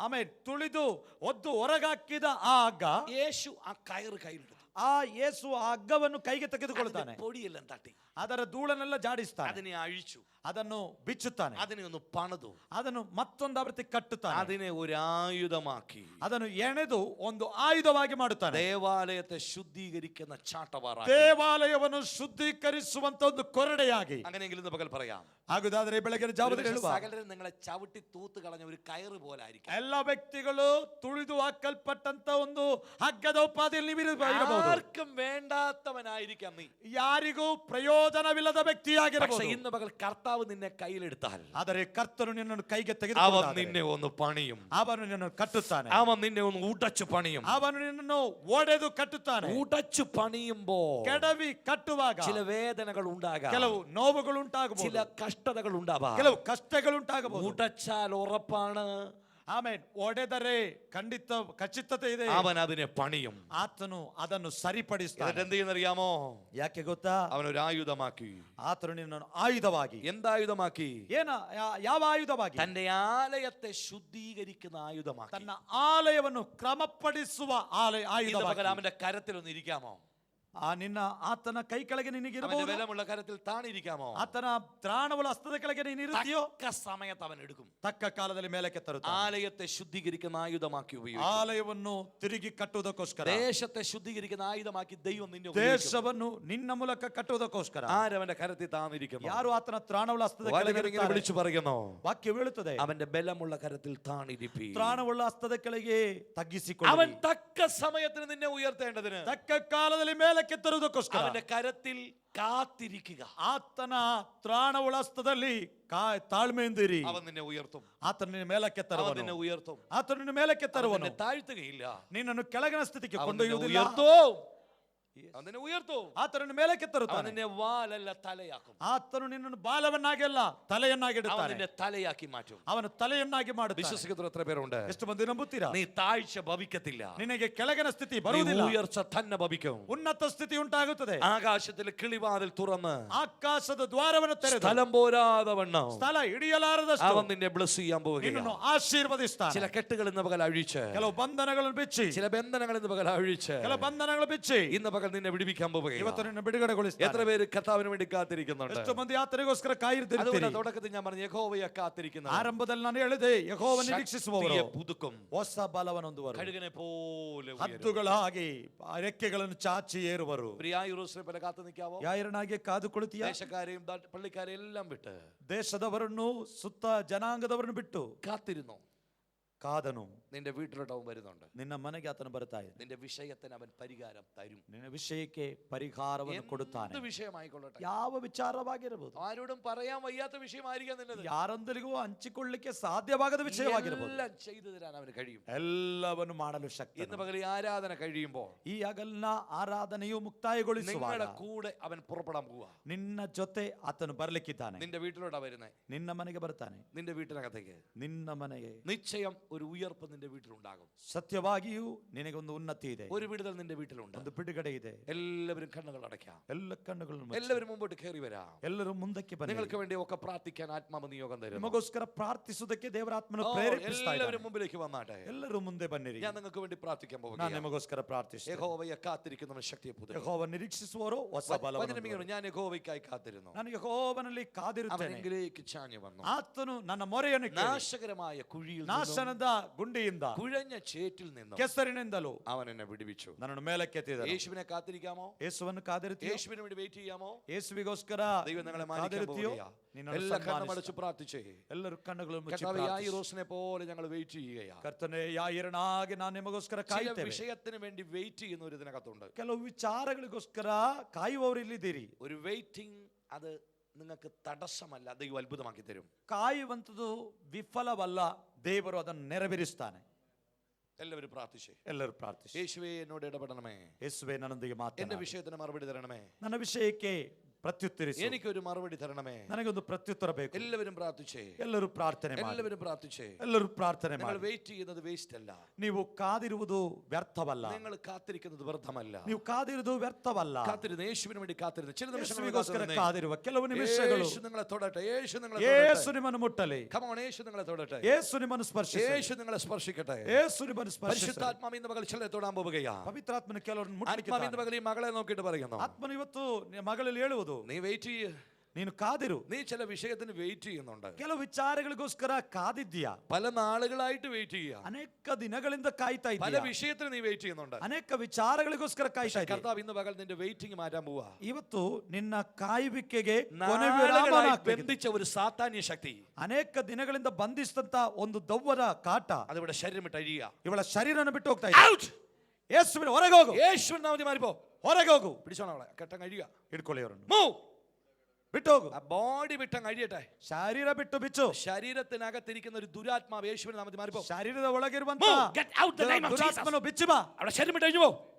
ಆಮೇಲೆ ತುಳಿದು ಒದ್ದು ಹೊರಗಾಕಿದ ಆ ಹಗ್ಗ യേശു ആ കയറ് കയ്യിലെടുത്തു. ಆ ಯೇಸು ಆ ಹಗ್ಗವನ್ನು ಕೈಗೆ ತೆಗೆದುಕೊಳ್ಳುತ್ತಾನೆ, അതിന്റെ പൊടിയെല്ലാം തട്ടി ಅದರ ಧೂಳನ್ನೆಲ್ಲ ಜಾಡಿಸ್ತಾನೆ, അതിനെ അഴിച്ചു, ಅದನ್ನು ಬಿಚ್ಚುತ್ತಾನೆ, അതിനെ ഒന്ന് പണിതു, ಅದನ್ನು ಮತ್ತೊಂದು ಆವೃತ್ತಿ ಕಟ್ಟುತ್ತಾನೆ, അതിനെ ഒരു ആയുധമാക്കി ಅದನ್ನು ಎಣೆದು ಒಂದು ಆಯುಧವಾಗಿ ಮಾಡುತ್ತಾನೆ. ദേവാലയത്തെ ശുദ്ധീകരിക്കുന്ന ചാട്ടവാറ, ದೇವಾಲಯವನ್ನು ಶುದ್ಧೀಕರಿಸುವಂತ ಒಂದು ಕೊರಡೆಯಾಗಿ. അങ്ങനെയെങ്കിലും ഇന്ന് പകൽ പറയാം. ಆಗುದಾದ್ರೆ ಬೆಳಗಿನ ಜಾವದಲ್ಲಿ ಹೇಳುವ സകലരും നിങ്ങളെ ചവിട്ടി തൂത്ത് കളഞ്ഞ ഒരു കയറ് പോലെ ആയിരിക്കും. ಎಲ್ಲ ವ್ಯಕ್ತಿಗಳು ತುಳಿದು ಹಾಕಲ್ಪಟ್ಟಂತ ಒಂದು ಹಗ್ಗದ ಉಪಾಧಿಯಲ್ಲಿ ನೀವು ಇರಬಹುದು. ആർക്കും വേണ്ടാത്തവനായിരിക്കാം നീ, ಯಾರಿಗೂ ಪ್ರಯೋಜನವಿಲ್ಲದ പക്ഷെ ವ್ಯಕ್ತಿಯಾಗಿರಬಹುದು. ഇന്ന് പകൽ കർത്താവ് നിന്നെ കയ്യിലെടുത്താൽ ಆದರೆ ಕರ್ತನು ನಿನ್ನನ್ನು ಕೈಗೆ അവൻ ತೆಗೆದುಕೊಂಡು നിന്നെ ഒന്ന് പണിയും, ಅವನು ನಿನ್ನನ್ನು ಕಟ್ಟುತ್ತಾನೆ, അവൻ നിന്നെ ഒന്ന് ഊട്ടച്ചു പണിയും. ಅವನು ನಿನ್ನನ್ನು ಒಡೆದು ಕಟ್ಟುತ್ತಾನೆ. ഊട്ടച്ചു പണിയുമ്പോ ಕೆಡವಿ ಕಟ್ಟುವಾಗ ചില വേദനകൾ ഉണ്ടാകാം, ಕೆಲವು ನೋವುಗಳು ചില ಉಂಟಾಗಬಹುದು, കഷ്ടതകൾ ഉണ്ടാവാം. ಕೆಲವು ಕಷ್ಟಗಳು ಉಂಟಾಗಬಹುದು. ഊട്ടച്ചാൽ ഉറപ്പാണ് ಆಮೇಲೆ ಒಡೆದರೆ ಖಚಿತತೆ ಇದೆ, അവൻ അതിനെ പണിയും. ಆತನು ಅದನ್ನು ಸರಿಪಡಿಸ್ತಾನೆ. എന്നിട്ട് എന്ത് ചെയ്യുന്നറിയാമോ? ಯಾಕೆ ಗೊತ್ತಾ? അവനൊരു ആയുധമാക്കി. ಆತನು ನಿನ್ನನ್ನು ಆಯುಧವಾಗಿ. എന്തായുധമാക്കി? ಯಾವ ಆಯುಧವಾಗಿ? തന്റെ ആലയത്തെ ശുദ്ധീകരിക്കുന്ന ആയുധമാക്കി. ತನ್ನ ಆಲಯವನ್ನು ಕ್ರಮಪಡಿಸುವ ಆಯುಧವಾಗಿ. അവന്റെ കരത്തിൽ ഒന്ന് ഇരിക്കാമോ? ನಿನ್ನ ಆತನ ಕೈ ಕೆಳಗೆ അവന്റെ ನಿನಗಿರಬಹುದು, ബലമുള്ള കരത്തിൽ താണിരിക്കാമോ? ಆತನ ತ್ರಾಣವುಳ್ಳ ಹಸ್ತದ ಕೆಳಗೆ ನೀನಿರುತ್ತೀಯೋ, തക്ക സമയത്ത് അവൻ എടുക്കും, ತಕ್ಕ ಕಾಲದಲ್ಲಿ ಮೇಲಕ್ಕೆ ತರುತ್ತಾನೆ. ആലയത്തെ ശുദ്ധീകരിക്കുന്ന ആയുധമാക്കി ഉപയോഗിക്കും. ಆಲಯವನ್ನು ತಿರುಗಿ ಕಟ್ಟುವುದಕ್ಕೋಸ್ಕರ, ദേശത്തെ ശുദ്ധീകരിക്കുന്ന ആയുധമാക്കി ദൈവം നിന്നെ ഉപയോഗിക്കും. ದೇಶವನ್ನು ನಿನ್ನ ಮೂಲಕ ಕಟ್ಟುವುದಕ್ಕೋಸ್ಕರ. ആരവന്റെ കരത്തിൽ താന്നിരിക്കുന്നു? ಯಾರು ಆತನ ತ್ರಾಣವುಳ್ಳ ಹಸ್ತದ ಕೆಳಗೆ ഇങ്ങനെ ಇರುತ್ತಾರೆ, വിളിച്ചു പറയുന്നു, ವಾಕ್ಯ ಹೇಳುತ್ತದೆ, അവന്റെ ബലമുള്ള കരത്തിൽ താണിരിപ്പി. ತ್ರಾಣವುಳ್ಳ ಹಸ್ತದ ಕೆಳಗೆ ತಗ್ಗಿಸಿಕೊಳ್ಳಿ. അവൻ തക്ക സമയത്തിന് നിന്നെ ഉയർത്തേണ്ടതിന് ತಕ್ಕ ಕಾಲದಲ್ಲಿ ಮೇಲಕ್ಕೆ ತರುವುದಕ್ಕೋಸ್ಕರ അവന്റെ കരത്തിൽ കാത്തിരിക്കുക. ಆತನ ತ್ರಾಣವುಳ್ಳ ಹಸ್ತದಲ್ಲಿ ತಾಳ್ಮೆಯಿಂದಿರಿ. അവൻ നിന്നെ ഉയർത്തും, ಆತನ ನಿನ್ನ ಮೇಲಕ್ಕೆ അവൻ ತರುವನು, നിന്നെ ഉയർത്തും, ಆತನ ನಿನ್ನ ಮೇಲಕ್ಕೆ ತರುವನು, നിന്നെ താഴ്ത്തുകയില്ല. ನಿನ್ನನ್ನು ಕೆಳಗಿನ ಸ್ಥಿತಿಗೆ അവൻ നിന്നെ ಕೊಂಡೊಯ್ಯುವುದಿಲ್ಲ. ഉയർത്തും, അവൻ നിന്നെ ഉയർത്തും, ಆತನನ್ನು ಮೇಲಕ್ಕೆ അവൻ ತರುತ್ತಾನೆ. നിന്നെ വാലല്ല തലയാക്കും. ಆತನು ನಿನ್ನನ್ನು ಬಾಲವನ್ನಾಗಿ ಅಲ್ಲ ತಲೆಯನ್ನಾಗಿ അവൻ ಇಡುತ್ತಾನೆ. നിന്നെ തലയാക്കി മാറ്റും. ಅವನು ತಲೆಯನ್ನಾಗಿ ಮಾಡುತ್ತಾನೆ. വിശ്വസിക്കുന്ന എത്ര പേരുണ്ട്? ಎಷ್ಟು ಮಂದಿ ನಂಬುತ್ತೀರಾ? നീ താഴ്ച ഭവിക്കത്തില്ല, ನಿನಗೆ ಕೆಳಗಿನ ಸ್ಥಿತಿ നീ ಬರುವುದಿಲ್ಲ, ഉയർച്ച തന്നെ ഭവിക്കും. ಉನ್ನತ ಸ್ಥಿತಿ ಉಂಟಾಗುತ್ತದೆ. ആകാശത്തിൽ കിളിവാതിൽ തുറന്ന് ಆಕಾಶದ ದ್ವಾರವನ್ನು ತೆರೆದು സ്ഥലം പോരാതെ വണ്ണം ಸ್ಥಳ ಹಿಡಿಯಲಾರದಷ್ಟು അവൻ നിന്നെ ബ്ലസ് ചെയ്യാൻ ನಿನ್ನನ್ನು പോവുകയാണ്. ಆಶೀರ್ವದಿಸ್ತಾನೆ. ചില കെട്ടുകൾ ഇന്ന് പകൽ അഴിച്ച്, ಕೆಲವು ಬಂಧನಗಳನ್ನು ಬಿಚ್ಚಿ, ചില ബന്ധനങ്ങൾ ഇന്ന് പകൽ അഴിച്ച് ಕೆಲವು ಬಂಧನಗಳು ಬಿಚ್ಚಿ ഇന്ന് പകൽ നിന്നെ വിടുവിക്കാൻ പോവുകയാണ്. ಇವತ್ತು ನಿನ್ನ ಬಿಡುಗಡೆಗೊಳಿಸ್ತಾನೆ. എത്ര പേര് കർത്താവിന് വേണ്ടി കാത്തിരിക്കുന്നുണ്ട്? ಎಷ್ಟು ಮಂದಿ ಆತನಿಗೋಸ್ಕರ ಕಾಯಿರ್ತಿರ್ತೀರಿ? അതുകൊണ്ട് തുടക്കത്തിൽ ഞാൻ പറഞ്ഞു യഹോവയെ കാത്തിരിക്കുന്ന ಆರಂಭದಲ್ಲಿ ನಾನು ಹೇಳಿದೆ, ಯೆಹೋವನ ನಿರೀಕ್ಷಿಸುವವರು ശക്തിയെ പുതുക്കും, ಹೊಸ ಬಲವನ್ನು ಹೊಂದುವರು, കഴുകനെ പോലെ ഉയരും. ಹದ್ದುಗಳಾಗಿ ರೆಕ್ಕೆಗಳನ್ನು ಚಾಚಿ ಏರುವರು. പ്രിയായുറോസിനെ പോലെ കാത്തു നിൽക്കാവോ? ಯಾರನಾಗಿ ಕಾದು ಕುಳಿತೀಯ? ദേശക്കാരെയും പള്ളിക്കാരെയും എല്ലാം വിട്ട് ದೇಶದವರನ್ನು ಸುತ್ತ ಜನಾಂಗದವರನ್ನು ಬಿಟ್ಟು കാത്തിരുന്നു. ಕಾದನು. നിന്റെ വീട്ടിലോട്ട് അവൻ വരുന്നുണ്ട്. ನಿನ್ನ ಮನೆಗೆ ಆತನು ಬರ್ತಾ ಇದೆ. നിന്റെ വിഷയത്തിന് അവൻ പരിഹാരം തരും. ನಿನ್ನ ವಿಷಯಕ್ಕೆ ಪರಿಹಾರವನ್ನು ಕೊಡುತ್ತಾನೆ. എന്ത് വിഷയമായിക്കൊള്ളട്ടെ, ಯಾವ ವಿಚಾರವಾಗಿರಬಹುದು, ആരോടും പറയാൻ വയ്യാത്ത വിഷയമായിരിക്കാം നിന്നത്, ಯಾರೊಂದಿಗೂ ಹಂಚಿಕೊಳ್ಳಿಕ್ಕೆ ಸಾಧ್ಯವಾಗದ ವಿಷಯವಾಗಿರಬಹುದು, എല്ലാം ചെയ്തു തരാൻ അവന് കഴിയും. ಎಲ್ಲವನ್ನು ಮಾಡಲು ಶಕ್ತಿ. ഇന്ന് പകൽ ഈ ആരാധന കഴിയുമ്പോ ಈ ಹಗಲಿನ ಆರಾಧನೆಯು ಮುಕ್ತಾಯಗೊಳಿಸುವಾಗ നിങ്ങളുടെ കൂടെ അവൻ പുറപ്പെടാൻ പോവാ. ನಿನ್ನ ಜೊತೆ ಆತನು ಬರ್ಲಿಕ್ಕಿದ್ದಾನೆ. നിന്റെ വീട്ടിലോട്ടാ വരുന്നേ, ನಿನ್ನ ಮನೆಗೆ ಬರ್ತಾನೆ. നിന്റെ വീട്ടിനകത്തേക്ക് ನಿನ್ನ ಮನೆಗೆ നിശ്ചയം ഒരു ഉയർപ്പ് നിന്റെ വീട്ടിലുണ്ടാകും. ಸತ್ಯವಾಗಿಯೂ ನಿನಗೊಂದು ಉನ್ನತಿ ಇದೆ, ഒരു വിടുതൽ നിന്റെ വീട്ടിലുണ്ട്. ಒಂದು ಬಿಡುಗಡೆ ಇದೆ. എല്ലാവരും കണ്ണുകൾ അടയ്ക്കാം, ಎಲ್ಲ ಕಣ್ಣುಗಳನ್ನು ಮುಚ್ಚಿ, എല്ലാവരും മുമ്പോട്ട് കയറി വരാം. ಎಲ್ಲರೂ ಮುಂದಕ್ಕೆ ಬನ್ನಿ. നിങ്ങൾക്ക് വേണ്ടി ഒക്കെ പ്രാർത്ഥിക്കാൻ ആത്മാവ് നിയോഗം തരും. ನಿಮಗೋಸ್ಕರ ಪ್ರಾರ್ಥಿಸುವುದಕ್ಕೆ ದೇವರಾತ್ಮನು ಪ್ರೇರೇಪಿಸ್ತಾ എല്ലാവരും ಇದ್ದಾನೆ. മുമ്പിലേക്ക് വന്നാട്ടെ. ಎಲ್ಲರೂ ಮುಂದೆ ಬನ್ನಿರಿ. ഞാൻ നിങ്ങൾക്ക് വേണ്ടി പ്രാർത്ഥിക്കാൻ ನಾನು പോകുകയാണ്. ನಿಮಗೋಸ್ಕರ ಪ್ರಾರ್ಥಿಸ್ತೇನೆ. യഹോവയെ കാത്തിരിക്കുന്നവൻ ശക്തിയെ പുതുക്കും. ಯೆಹೋವನ ನಿರೀಕ್ಷಿಸುವವರು ಹೊಸ ಬಲವನ್ನು ಹೊಂದುವರು. ഞാൻ യഹോവയ്ക്കായി കാത്തിരുന്നു, ನಾನು ಯೆಹೋವನಲ್ಲಿ അവൻ ಕಾದಿರುತ್ತೇನೆ. എങ്കിലേക്ക് ചാഞ്ഞു വന്നു. ಆತನು ನನ್ನ ಮೊರೆಯನ್ನು ಕೇಳಿ, നാശകരമായ കുഴിയിൽ നിന്നും, ನಾಶನದ ಗುಂಡಿಯಿಂದ, കുഴഞ്ഞ ചേറ്റിൽ നിന്നും ಕೆಸರಿನಿಂದಲೂ അവൻ എന്നെ വിടുവിച്ചു. ನನ್ನನ್ನು ಮೇಲಕ್ಕೆ ಎತ್ತಿದನು. യേശുവിനെ കാത്തിരിക്കാമോ? ಯೇಸುವನ್ನು ಕಾದಿರುತ್ತೀಯೋ? യേശുവിന് വേണ്ടി വെയിറ്റ് ചെയ്യാമോ? ಯೇಸುವಿಗೋಸ್ಕರ ദൈവം നിങ്ങളെ മാനിക്കാൻ ಕಾದಿರುತ್ತೀಯೋ? പോവുകയാ. ನಿನ್ನನ್ನು എല്ലാ കണ്ണും ಸನ್ಮಾನಿಸ್ತಾನೆ. അടച്ച് പ്രാർത്ഥിച്ചേ. ಎಲ್ಲರೂ ಕಣ್ಣುಗಳನ್ನು ಮುಚ್ಚಿ കർത്താവേ, ಪ್ರಾರ್ಥಿಸಿ. യായിറോസിനെ പോലെ ഞങ്ങൾ വെയിറ്റ് ചെയ്യുകയാ. ಕರ್ತನೇ, ಯಾಯಿರನಾಗಿ ನಾನು ನಿಮಗೋಸ್ಕರ ചില ಕಾಯುತ್ತೇವೆ. വിഷയത്തിന് വേണ്ടി വെയിറ്റ് ചെയ്യുന്ന ഒരു ഇതിനകത്തുണ്ട്. ಕೆಲವು ವಿಚಾರಗಳಿಗೋಸ್ಕರ ಕಾಯುವವರು ಇಲ್ಲಿದ್ದೀರಿ. ഒരു വെയിറ്റിംഗ് അത് നിങ്ങൾക്ക് തടസ്സമല്ല, ദൈവം അത്ഭുതമാക്കി തരും. ಕಾಯುವಂಥದ್ದು ವಿಫಲವಲ್ಲ, ದೇವರು ಅದನ್ನು ನೆರವೇರಿಸ್ತಾನೆ. എല്ലാവരും പ്രാർത്ഥിച്ചേ. ಎಲ್ಲರೂ ಪ್ರಾರ್ಥಿಸಿ. യേശുവേ, എന്നോട് ഇടപെടണമേ. ಯೇಸುವೇ, ನನ್ನೊಂದಿಗೆ എന്റെ ಮಾತನಾಡಿ. വിഷയത്തിന് മറുപടി തരണമേ. ನನ್ನ ವಿಷಯಕ್ಕೆ ಪ್ರತ್ಯುತ್ತರಿಸು. എനിക്കൊരു മറുപടി തരണമേ. ನನಗೊಂದು ಪ್ರತ್ಯುತ್ತರ ಬೇಕು. എല്ലാവരും പ്രാർത്ഥിച്ചേ. ಎಲ್ಲರೂ ಪ್ರಾರ್ಥನೆ ಮಾಡಿ. എല്ലാവരും പ്രാർത്ഥിച്ചേ. ಎಲ್ಲರೂ ಪ್ರಾರ್ಥನೆ നിങ്ങൾ ಮಾಡಿ. വെയിറ്റ് ചെയ്യുന്നത് വേസ്റ്റ് അല്ല. ನೀವು കാതിരുವುದು ವ್ಯರ್ಥವಲ್ಲ. നിങ്ങൾ കാത്തിരിക്കുന്നത് വ്യർത്ഥമല്ല. ನೀವು കാതിರುವುದು ವ್ಯರ್ಥವಲ್ಲ. കാത്തിരുന്ന് യേശുവിന് വേണ്ടി കാത്തിരുന്ന് ചില ಯೇಸುವಿಗೋಸ್ಕರ നിമിഷങ്ങൾ ಕಾದಿರುವ ಕೆಲವು ನಿಮಿಷಗಳು യേശു നിങ്ങളെ തൊടട്ടെ. യേശു നിങ്ങളെ ಯೇಸು തൊടട്ടെ. ನಿಮ್ಮನ್ನು ಮುಟ್ಟಲಿ. Come on, യേശു നിങ്ങളെ തൊടട്ടെ. ಯೇಸು ನಿಮ್ಮನ್ನು ಸ್ಪರ್ಶಿಸಲಿ. യേശു നിങ്ങളെ സ്പർശിക്കട്ടെ. ಯೇಸು ನಿಮ್ಮನ್ನು ಸ್ಪರ್ಶಿಸಲಿ. പരിശുദ്ധാത്മാവ് ഇന്ന് പകൽ ചിലരെ തൊടാൻ പോവുകയാ. ಪವಿತ್ರಾತ್ಮನ ಕೆಲವರನ್ನು ആത്മാവ് ಮುಟ್ಟಲಿಕ್ಕೆ ഇന്ന് പകൽ ഈ മകളെ നോക്കിയിട്ട് പറയുന്നു, ಆತ್ಮನು ಇವತ್ತು ಮಗಳಲ್ಲಿ ಹೇಳುವುದು, നീ വെയിറ്റ് ചെയ്യ്. ನೀನು ಕಾದಿರು. നീ ചില വിഷയത്തിന് വെയിറ്റ് ചെയ്യുന്നുണ്ട്. ಕೆಲವು ವಿಚಾರಗಳಿಗೋಸ್ಕರ ಕಾದಿದ್ದೀಯಾ. പല നാളുകളായിട്ട് വെയിറ്റ് ചെയ്യുക. ಅನೇಕ ದಿನಗಳಿಂದ ಕಾಯ್ತಾ പല ಇದ್ದೀಯಾ. വിഷയത്തിന് നീ വെയിറ്റ് ചെയ്യുന്നുണ്ട്. ಅನೇಕ ವಿಚಾರಗಳಿಗೋಸ್ಕರ ಕಾಯ್ತಾ ಇದ್ದೀಯಾ. കർത്താവ് ഇന്ന് പകൽ നിന്റെ വെയിറ്റിംഗ് മാറ്റാൻ പോവാ. ಇವತ್ತು ನಿನ್ನ ಕಾಯುವಿಕೆಗೆ ಕೊನೆ ವಿರಾಮ നാളുകളായി ಹಾಕ್ಬೇಕಿದೆ. ബന്ധിച്ച ഒരു സാത്താന്യ ശക്തി ಅನೇಕ ದಿನಗಳಿಂದ ಬಂಧಿಸಿದಂತ ಒಂದು ದವ್ವರ ಕಾಟ അതിവിടെ ശരീരം വിട്ട് അഴിയുക. ಇವಳ ಶರೀರನ ಬಿಟ್ಟು ಹೋಗ್ತಾ ಇದೆ. ഔട്ട്. ಯೇಸುವಿನ ಹೊರಗೆ ಹೋಗು. യേശുവിൻ നാമത്തിൽ മാറിപ്പോ. ಹೊರಗೆ ಹೋಗು. പിടിച്ചോണം അവളെ. കെട്ടം കഴിയുക. ಹಿಡ್ಕೊಳ್ಳಿ ಅವರನ್ನು. മൂവ്. ಬಿಟ್ಟು ಹೋಗು. ആ ബോഡി വിട്ടം കഴിയട്ടെ. ಶರೀರ ಬಿಟ್ಟು ಬಿಚ್ಚು. ശരീരത്തിനകത്തിരിക്കുന്ന ഒരു ദുരാത്മാവ് യേശുവിന്റെ നാമത്തിൽ മാറിപ്പോ. ಶರೀರದ ಒಳಗಿರುವಂತ Move. Get out the name of Jesus. ದುರಾತ್ಮನು ಬಿಚ್ಚು ಬಾ. അവിടെ ശരീരം വിട്ട് കഴിഞ്ഞു പോ.